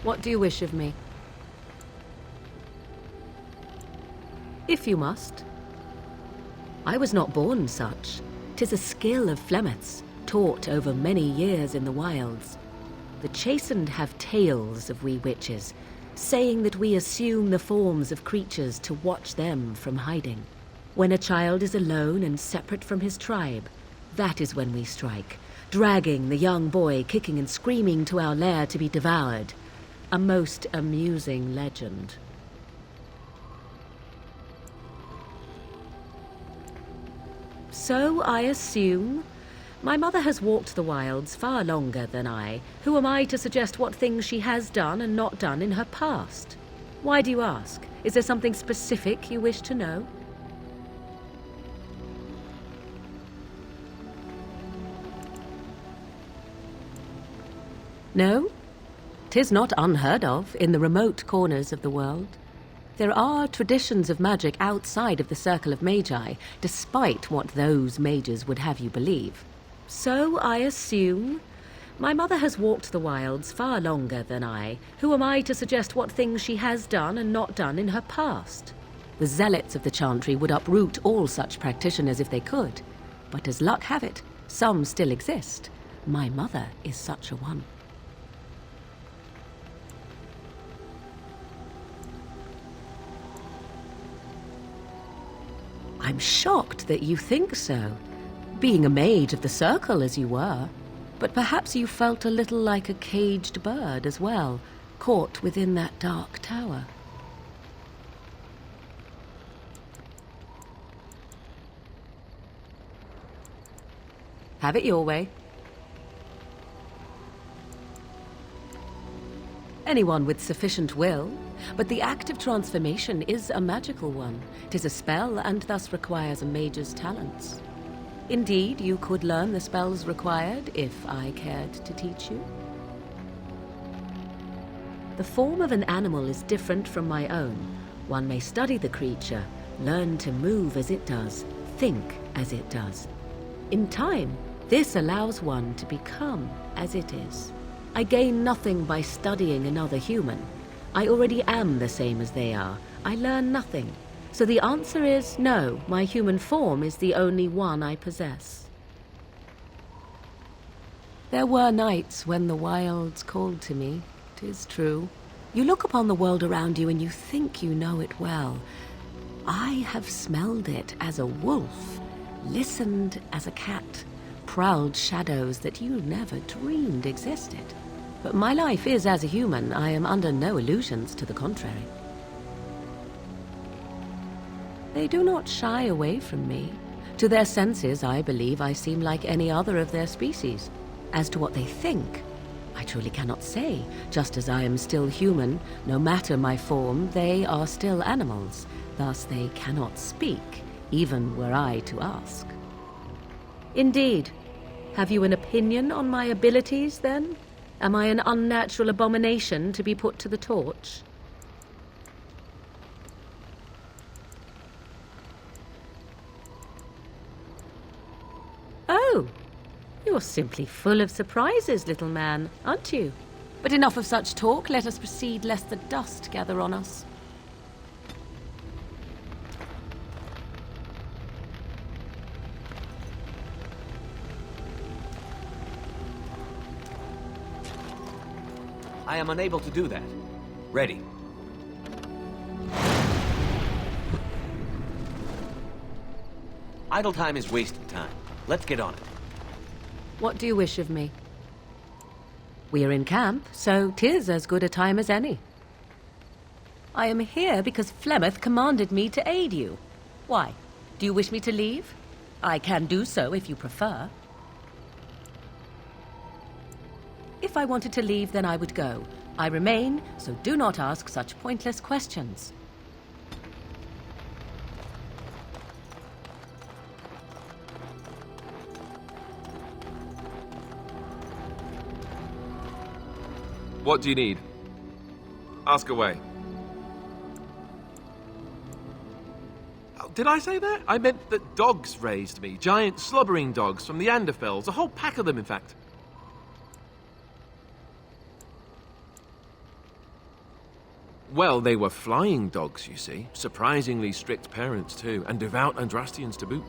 What do you wish of me? If you must. I was not born such. 'Tis a skill of Flemeth's, taught over many years in the wilds. The chastened have tales of we witches, saying that we assume the forms of creatures to watch them from hiding. When a child is alone and separate from his tribe, that is when we strike, dragging the young boy kicking and screaming to our lair to be devoured. A most amusing legend. So I assume. My mother has walked the wilds far longer than I. Who am I to suggest what things she has done and not done in her past? Why do you ask? Is there something specific you wish to know? No? 'Tis not unheard of in the remote corners of the world. There are traditions of magic outside of the Circle of Magi, despite what those mages would have you believe. So I assume. My mother has walked the wilds far longer than I. Who am I to suggest what things she has done and not done in her past? The zealots of the Chantry would uproot all such practitioners if they could. But as luck have it, some still exist. My mother is such a one. I'm shocked that you think so, being a mage of the Circle as you were. But perhaps you felt a little like a caged bird as well, caught within that dark tower. Have it your way. Anyone with sufficient will, but the act of transformation is a magical one. 'Tis a spell and thus requires a mage's talents. Indeed, you could learn the spells required if I cared to teach you. The form of an animal is different from my own. One may study the creature, learn to move as it does, think as it does. In time, this allows one to become as it is. I gain nothing by studying another human. I already am the same as they are. I learn nothing. So the answer is no, my human form is the only one I possess. There were nights when the wilds called to me, 'tis true. You look upon the world around you and you think you know it well. I have smelled it as a wolf, listened as a cat, prowled shadows that you never dreamed existed. But my life is as a human. I am under no illusions to the contrary. They do not shy away from me. To their senses, I believe I seem like any other of their species. As to what they think, I truly cannot say. Just as I am still human, no matter my form, they are still animals. Thus they cannot speak, even were I to ask. Indeed. Have you an opinion on my abilities, then? Am I an unnatural abomination to be put to the torch? Oh, you're simply full of surprises, little man, aren't you? But enough of such talk. Let us proceed, lest the dust gather on us. I am unable to do that. Ready. Idle time is wasted time. Let's get on it. What do you wish of me? We are in camp, so 'tis as good a time as any. I am here because Flemeth commanded me to aid you. Why? Do you wish me to leave? I can do so if you prefer. If I wanted to leave, then I would go. I remain, so do not ask such pointless questions. What do you need? Ask away. Oh, did I say that? I meant that dogs raised me. Giant slobbering dogs from the Anderfells. A whole pack of them, in fact. Well, they were flying dogs, you see. Surprisingly strict parents, too, and devout Andrastians to boot.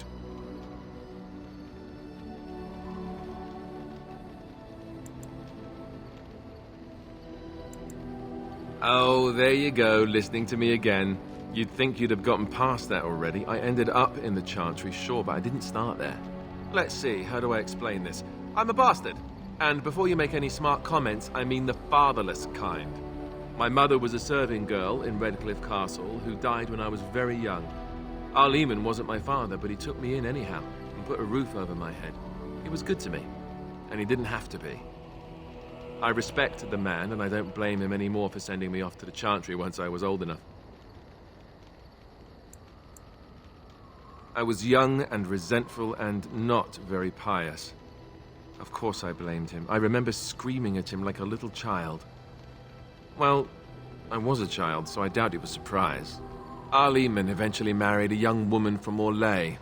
Oh, there you go, listening to me again. You'd think you'd have gotten past that already. I ended up in the Chantry, sure, but I didn't start there. Let's see, how do I explain this? I'm a bastard. And before you make any smart comments, I mean the fatherless kind. My mother was a serving girl in Redcliffe Castle who died when I was very young. Arleman wasn't my father, but he took me in anyhow and put a roof over my head. He was good to me, and he didn't have to be. I respect the man, and I don't blame him anymore for sending me off to the Chantry once I was old enough. I was young and resentful and not very pious. Of course I blamed him. I remember screaming at him like a little child. Well, I was a child, so I doubt he was surprised. Arleman eventually married a young woman from Orlais,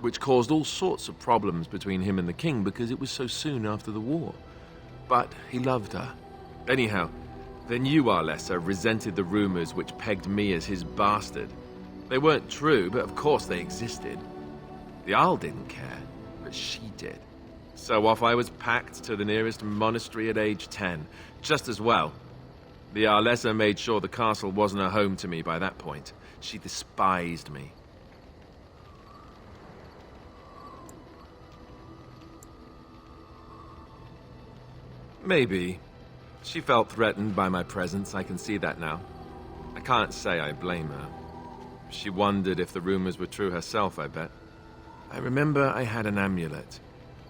which caused all sorts of problems between him and the king because it was so soon after the war. But he loved her. Anyhow, then you, Arlessa, resented the rumors which pegged me as his bastard. They weren't true, but of course they existed. The Arl didn't care, but she did. So off I was packed to the nearest monastery at age 10. Just as well. The Arlessa made sure the castle wasn't a home to me by that point. She despised me. Maybe. She felt threatened by my presence, I can see that now. I can't say I blame her. She wondered if the rumors were true herself, I bet. I remember I had an amulet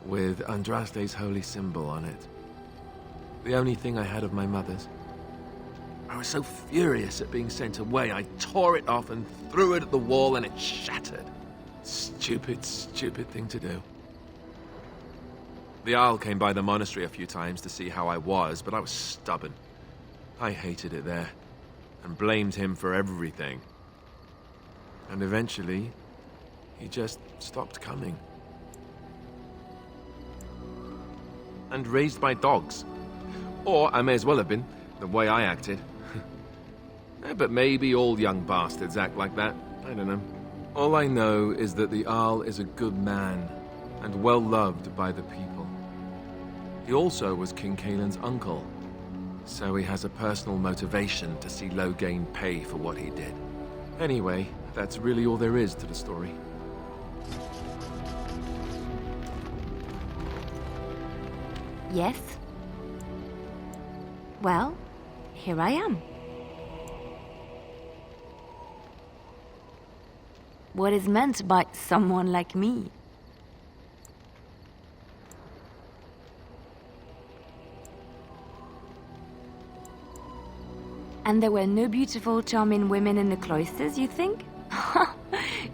with Andraste's holy symbol on it. The only thing I had of my mother's. I was so furious at being sent away, I tore it off and threw it at the wall and it shattered. Stupid, stupid thing to do. The Arl came by the monastery a few times to see how I was, but I was stubborn. I hated it there, and blamed him for everything. And eventually, he just stopped coming. And raised my dogs. Or I may as well have been, the way I acted. But maybe all young bastards act like that. I don't know. All I know is that the Arl is a good man, and well loved by the people. He also was King Cailan's uncle, so he has a personal motivation to see Loghain pay for what he did. Anyway, that's really all there is to the story. Yes? Well, here I am. What is meant by someone like me? And there were no beautiful, charming women in the cloisters, you think?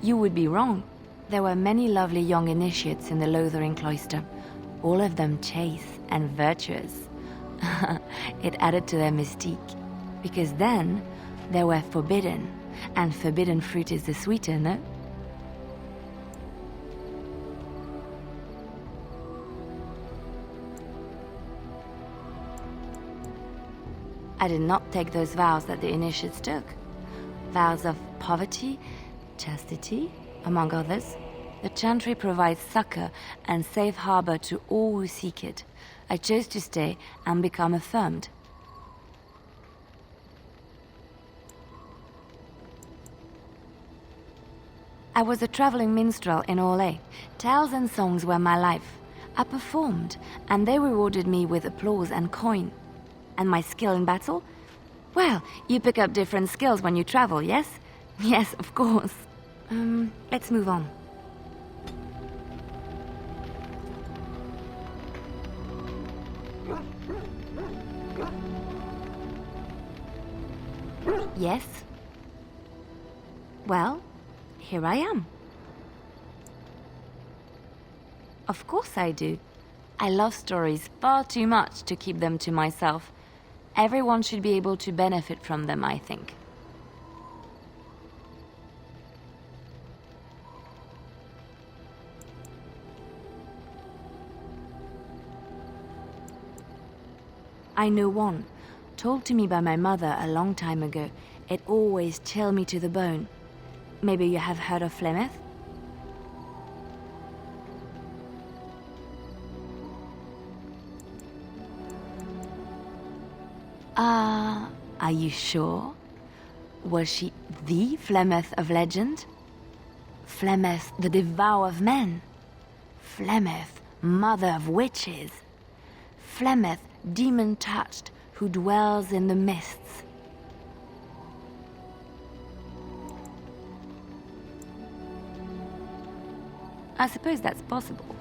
You would be wrong. There were many lovely young initiates in the Lothering cloister, all of them chaste and virtuous. It added to their mystique, because then they were forbidden, and forbidden fruit is the sweeter, no? I did not take those vows that the initiates took. Vows of poverty, chastity, among others. The Chantry provides succor and safe harbor to all who seek it. I chose to stay and become affirmed. I was a traveling minstrel in Orlais. Tales and songs were my life. I performed, and they rewarded me with applause and coin. And my skill in battle? Well, you pick up different skills when you travel, yes? Yes, of course. Let's move on. Yes? Well, here I am. Of course I do. I love stories far too much to keep them to myself. Everyone should be able to benefit from them, I think. I know one, told to me by my mother a long time ago, It always chilled me to the bone. Maybe you have heard of Flemeth? Are you sure? Was she the Flemeth of legend? Flemeth, the devourer of men? Flemeth, mother of witches? Flemeth, demon-touched, who dwells in the mists? I suppose that's possible,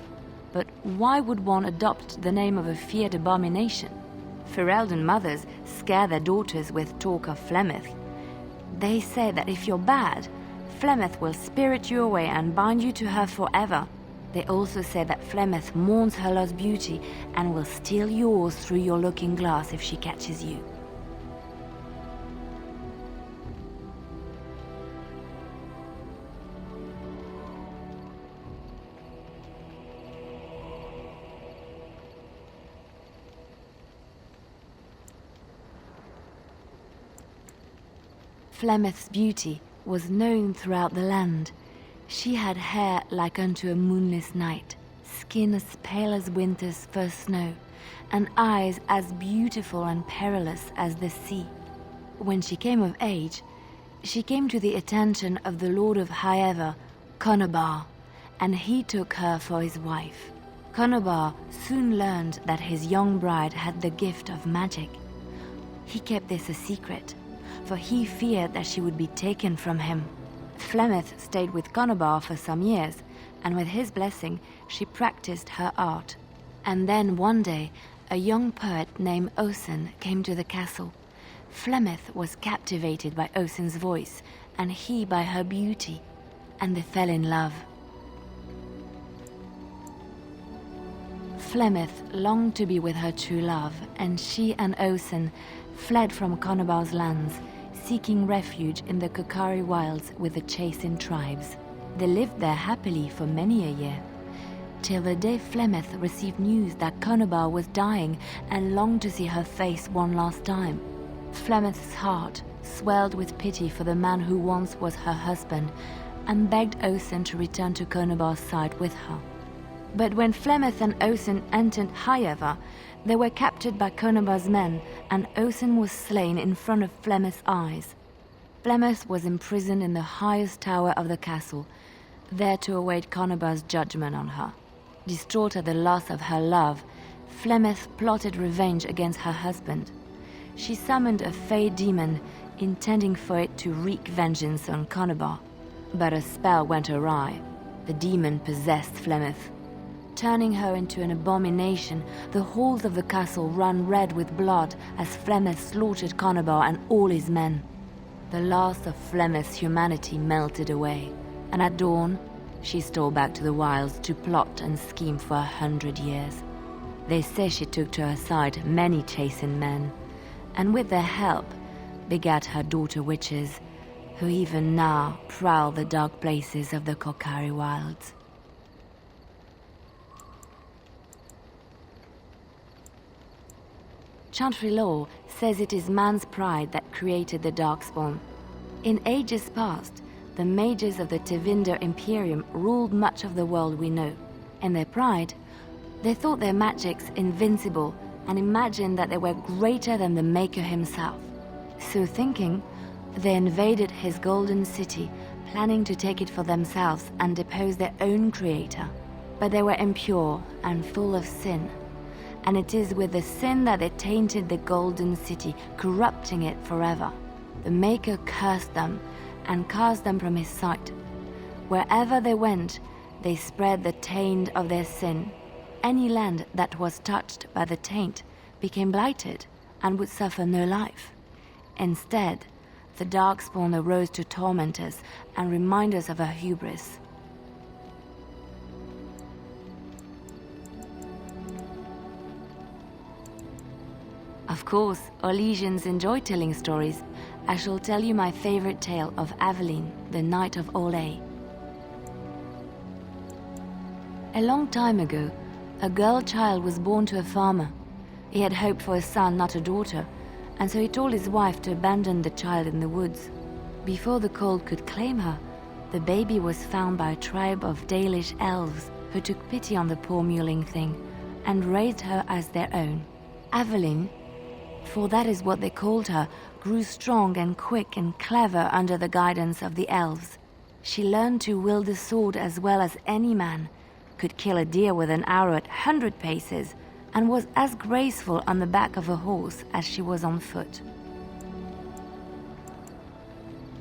but why would one adopt the name of a feared abomination? Ferelden mothers scare their daughters with talk of Flemeth. They say that if you're bad, Flemeth will spirit you away and bind you to her forever. They also say that Flemeth mourns her lost beauty and will steal yours through your looking glass if she catches you. Flemeth's beauty was known throughout the land. She had hair like unto a moonless night, skin as pale as winter's first snow, and eyes as beautiful and perilous as the sea. When she came of age, she came to the attention of the Lord of Highever, Conobar, and he took her for his wife. Conobar soon learned that his young bride had the gift of magic. He kept this a secret, for he feared that she would be taken from him. Flemeth stayed with Conobar for some years, and with his blessing, she practiced her art. And then one day, a young poet named Osen came to the castle. Flemeth was captivated by Osen's voice, and he by her beauty, and they fell in love. Flemeth longed to be with her true love, and she and Osen fled from Conobar's lands, seeking refuge in the Kokari wilds with the Chasing tribes. They lived there happily for many a year, till the day Flemeth received news that Conobar was dying and longed to see her face one last time. Flemeth's heart swelled with pity for the man who once was her husband, and begged Osen to return to Conobar's side with her. But when Flemeth and Osen entered Highever, they were captured by Conobar's men, and Osen was slain in front of Flemeth's eyes. Flemeth was imprisoned in the highest tower of the castle, there to await Conobar's judgment on her. Distraught at the loss of her love, Flemeth plotted revenge against her husband. She summoned a fey demon, intending for it to wreak vengeance on Conobar. But a spell went awry. The demon possessed Flemeth. Turning her into an abomination, the halls of the castle ran red with blood as Flemeth slaughtered Conobar and all his men. The last of Flemeth's humanity melted away, and at dawn, she stole back to the wilds to plot and scheme for 100 years. They say she took to her side many Chasing men, and with their help, begat her daughter witches, who even now prowl the dark places of the Kokari wilds. Chantry lore says it is man's pride that created the Darkspawn. In ages past, the mages of the Tevinder Imperium ruled much of the world we know. In their pride, they thought their magics invincible and imagined that they were greater than the Maker himself. So thinking, they invaded his golden city, planning to take it for themselves and depose their own creator. But they were impure and full of sin. And it is with the sin that they tainted the golden city, corrupting it forever. The Maker cursed them and cast them from his sight. Wherever they went, they spread the taint of their sin. Any land that was touched by the taint became blighted and would suffer no life. Instead, the Darkspawn arose to torment us and remind us of our hubris. Of course, Orlesians enjoy telling stories. I shall tell you my favorite tale of Aveline, the Knight of Olay. A long time ago, a girl child was born to a farmer. He had hoped for a son, not a daughter, and so he told his wife to abandon the child in the woods. Before the cold could claim her, the baby was found by a tribe of Dalish elves who took pity on the poor mewling thing and raised her as their own. Aveline, for that is what they called her, grew strong and quick and clever under the guidance of the elves. She learned to wield the sword as well as any man, could kill a deer with an arrow at 100 paces, and was as graceful on the back of a horse as she was on foot.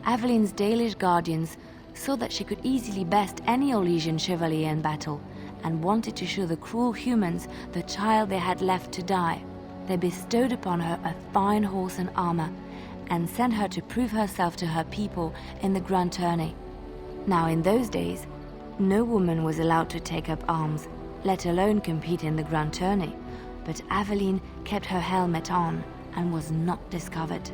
Aveline's Dalish guardians saw that she could easily best any Orlesian chevalier in battle, and wanted to show the cruel humans the child they had left to die. They bestowed upon her a fine horse and armor, and sent her to prove herself to her people in the grand tourney. Now in those days, no woman was allowed to take up arms, let alone compete in the grand tourney, but Aveline kept her helmet on and was not discovered.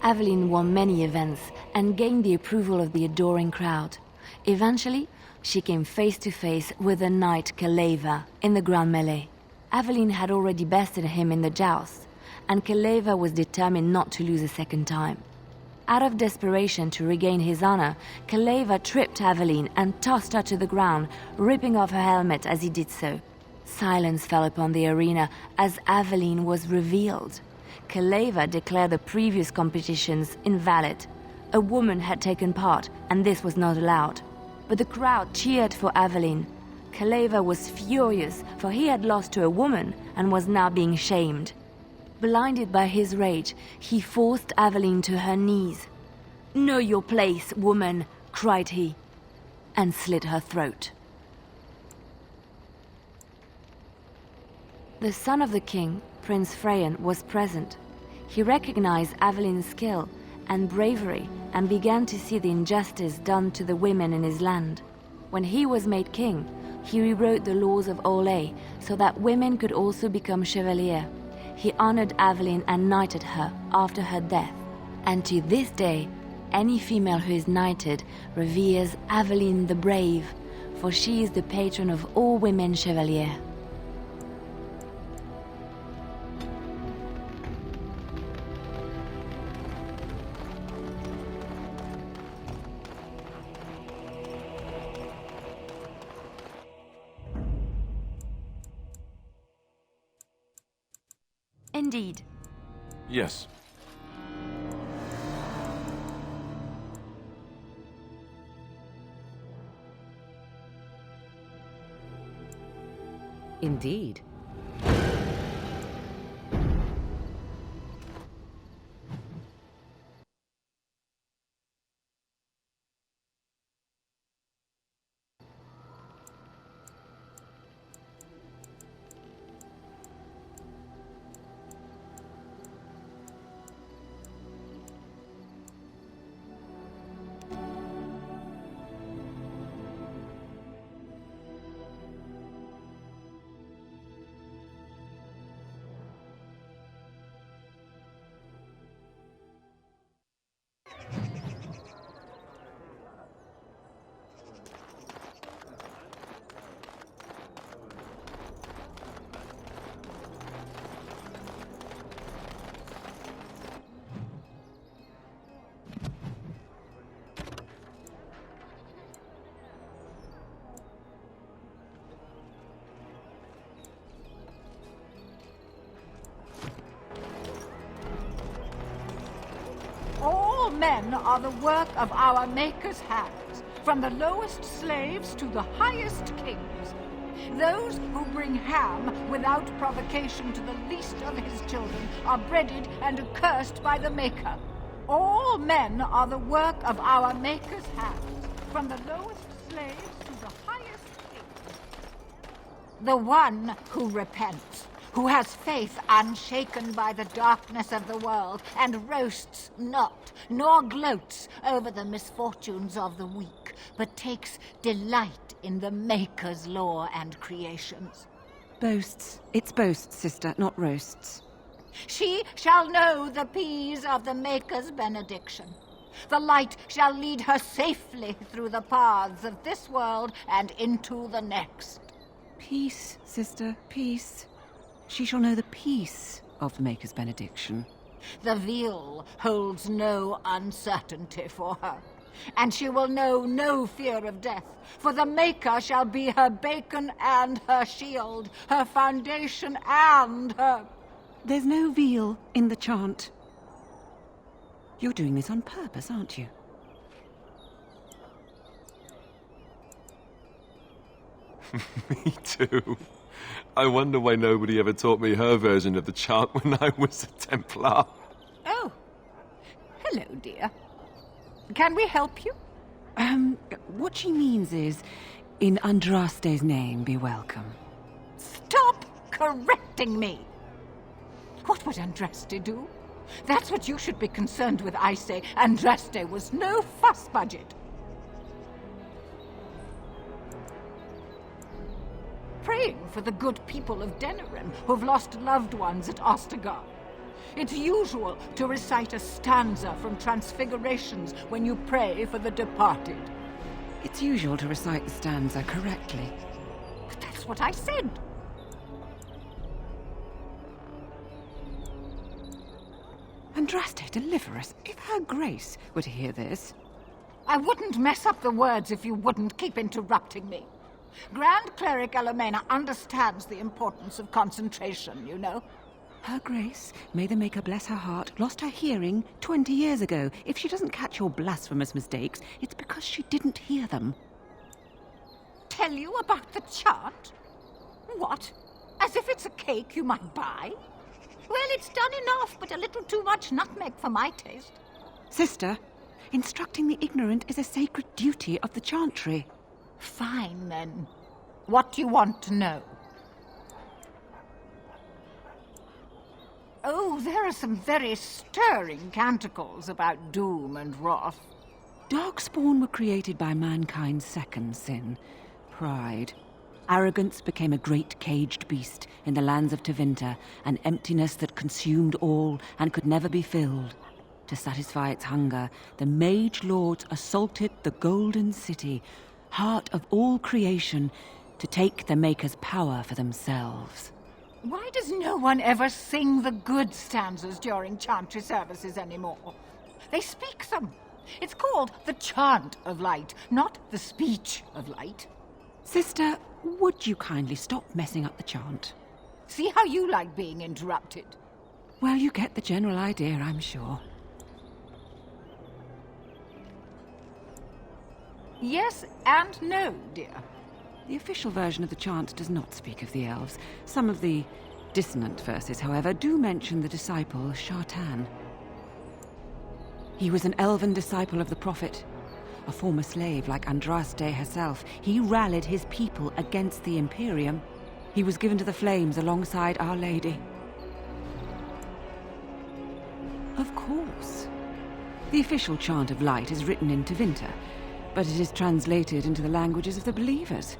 Aveline won many events and gained the approval of the adoring crowd. Eventually, she came face to face with the knight Keleva in the grand melee. Aveline had already bested him in the joust, and Keleva was determined not to lose a second time. Out of desperation to regain his honor, Keleva tripped Aveline and tossed her to the ground, ripping off her helmet as he did so. Silence fell upon the arena as Aveline was revealed. Keleva declared the previous competitions invalid. A woman had taken part, and this was not allowed. But the crowd cheered for Aveline. Keleva was furious, for he had lost to a woman and was now being shamed. Blinded by his rage, he forced Aveline to her knees. "Know your place, woman," cried he, and slit her throat. The son of the king, Prince Freyan, was present. He recognized Aveline's skill and bravery and began to see the injustice done to the women in his land. When he was made king, he rewrote the laws of Orlais so that women could also become chevalier. He honored Aveline and knighted her after her death. And to this day, any female who is knighted reveres Aveline the Brave, for she is the patron of all women chevalier. Indeed. Yes. Indeed. All men are the work of our Maker's hands, from the lowest slaves to the highest kings. Those who bring ham without provocation to the least of his children are breaded and accursed by the Maker. All men are the work of our Maker's hands, from the lowest slaves to the highest kings. The one who repents, who has faith unshaken by the darkness of the world, and roasts not, nor gloats over the misfortunes of the weak, but takes delight in the Maker's law and creations. Boasts. It's boasts, sister, not roasts. She shall know the peace of the Maker's benediction. The light shall lead her safely through the paths of this world and into the next. Peace, sister, peace. She shall know the peace of the Maker's benediction. The veil holds no uncertainty for her, and she will know no fear of death, for the Maker shall be her beacon and her shield, her foundation and her... There's no veil in the chant. You're doing this on purpose, aren't you? Me too. I wonder why nobody ever taught me her version of the chant when I was a Templar. Oh. Hello, dear. Can we help you? What she means is, in Andraste's name, be welcome. Stop correcting me! What would Andraste do? That's what you should be concerned with, I say. Andraste was no fuss budget. Praying for the good people of Denerim who've lost loved ones at Ostagar. It's usual to recite a stanza from Transfigurations when you pray for the departed. It's usual to recite the stanza correctly. But that's what I said. Andraste, deliver us. If Her Grace were to hear this... I wouldn't mess up the words if you wouldn't keep interrupting me. Grand Cleric Elomena understands the importance of concentration, you know. Her Grace, may the Maker bless her heart, lost her hearing 20 years ago. If she doesn't catch your blasphemous mistakes, it's because she didn't hear them. Tell you about the chant? What? As if it's a cake you might buy? Well, it's done enough, but a little too much nutmeg for my taste. Sister, instructing the ignorant is a sacred duty of the chantry. Fine, then. What do you want to know? Oh, there are some very stirring canticles about doom and wrath. Darkspawn were created by mankind's second sin, pride. Arrogance became a great caged beast in the lands of Tevinter, an emptiness that consumed all and could never be filled. To satisfy its hunger, the mage lords assaulted the Golden City, heart of all creation, to take the Maker's power for themselves. Why does no one ever sing the good stanzas during chantry services anymore? They speak them. It's called the chant of light, not the speech of light. Sister, would you kindly stop messing up the chant? See how you like being interrupted. Well, you get the general idea, I'm sure. Yes and no, dear. The official version of the chant does not speak of the elves. Some of the dissonant verses, however, do mention the disciple Shartan. He was an elven disciple of the Prophet, a former slave like Andraste herself. He rallied his people against the Imperium. He was given to the flames alongside Our Lady. Of course. The official chant of light is written in Tevinter, but it is translated into the languages of the believers.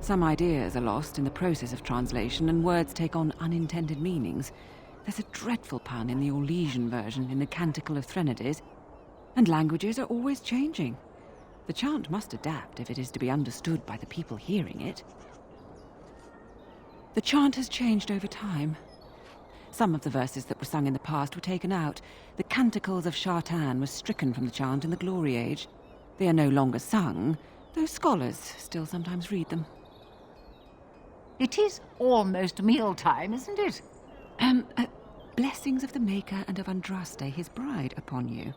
Some ideas are lost in the process of translation, and words take on unintended meanings. There's a dreadful pun in the Orlesian version in the Canticle of Threnodies, and languages are always changing. The chant must adapt if it is to be understood by the people hearing it. The chant has changed over time. Some of the verses that were sung in the past were taken out. The Canticles of Shartan were stricken from the chant in the Glory Age. They are no longer sung, though scholars still sometimes read them. It is almost mealtime, isn't it? Blessings of the Maker and of Andraste, his bride, upon you.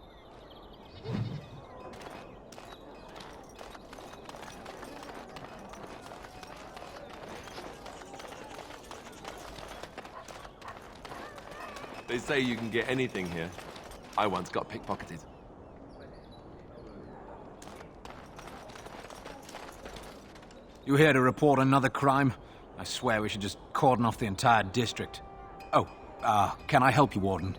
They say you can get anything here. I once got pickpocketed. You here to report another crime? I swear we should just cordon off the entire district. Oh, can I help you, Warden?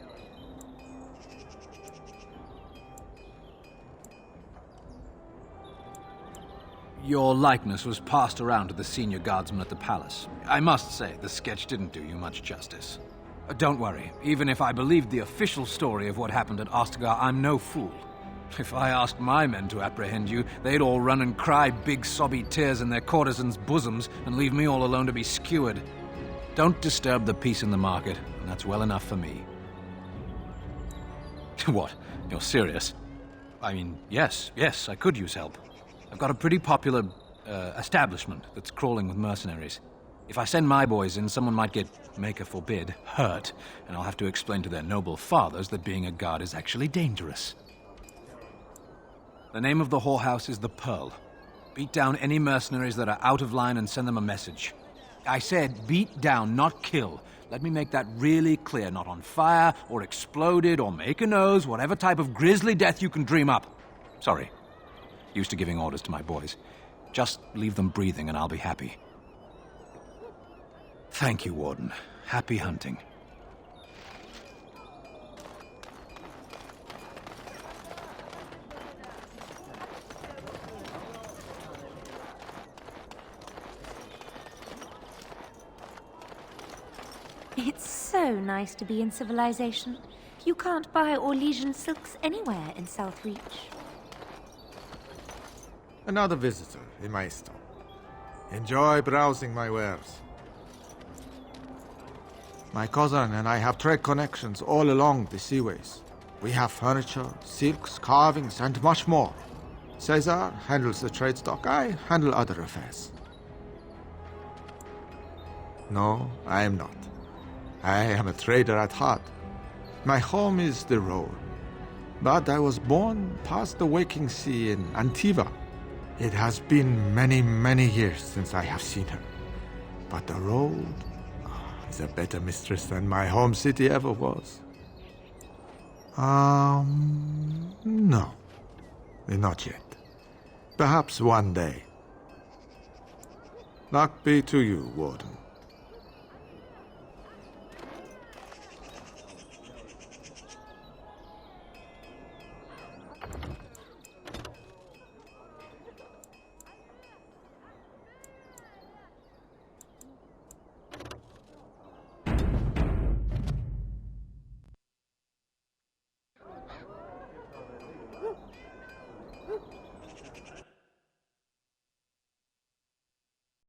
Your likeness was passed around to the senior guardsman at the palace. I must say, the sketch didn't do you much justice. Don't worry, even if I believed the official story of what happened at Ostagar, I'm no fool. If I asked my men to apprehend you, they'd all run and cry big sobby tears in their courtesans' bosoms and leave me all alone to be skewered. Don't disturb the peace in the market, and that's well enough for me. What? You're serious? I mean, yes, I could use help. I've got a pretty popular establishment that's crawling with mercenaries. If I send my boys in, someone might get, Maker forbid, hurt, and I'll have to explain to their noble fathers that being a guard is actually dangerous. The name of the whorehouse is the Pearl. Beat down any mercenaries that are out of line and send them a message. I said beat down, not kill. Let me make that really clear. Not on fire, or exploded, or make a nose, whatever type of grisly death you can dream up. Sorry. Used to giving orders to my boys. Just leave them breathing and I'll be happy. Thank you, Warden. Happy hunting. It's so nice to be in civilization. You can't buy Orlesian silks anywhere in Southreach. Another visitor in my store. Enjoy browsing my wares. My cousin and I have trade connections all along the seaways. We have furniture, silks, carvings, and much more. Caesar handles the trade stock. I handle other affairs. No, I am not. I am a trader at heart. My home is the road. But I was born past the waking sea in Antiva. It has been many, many years since I have seen her. But the road is a better mistress than my home city ever was. No. Not yet. Perhaps one day. Luck be to you, Warden.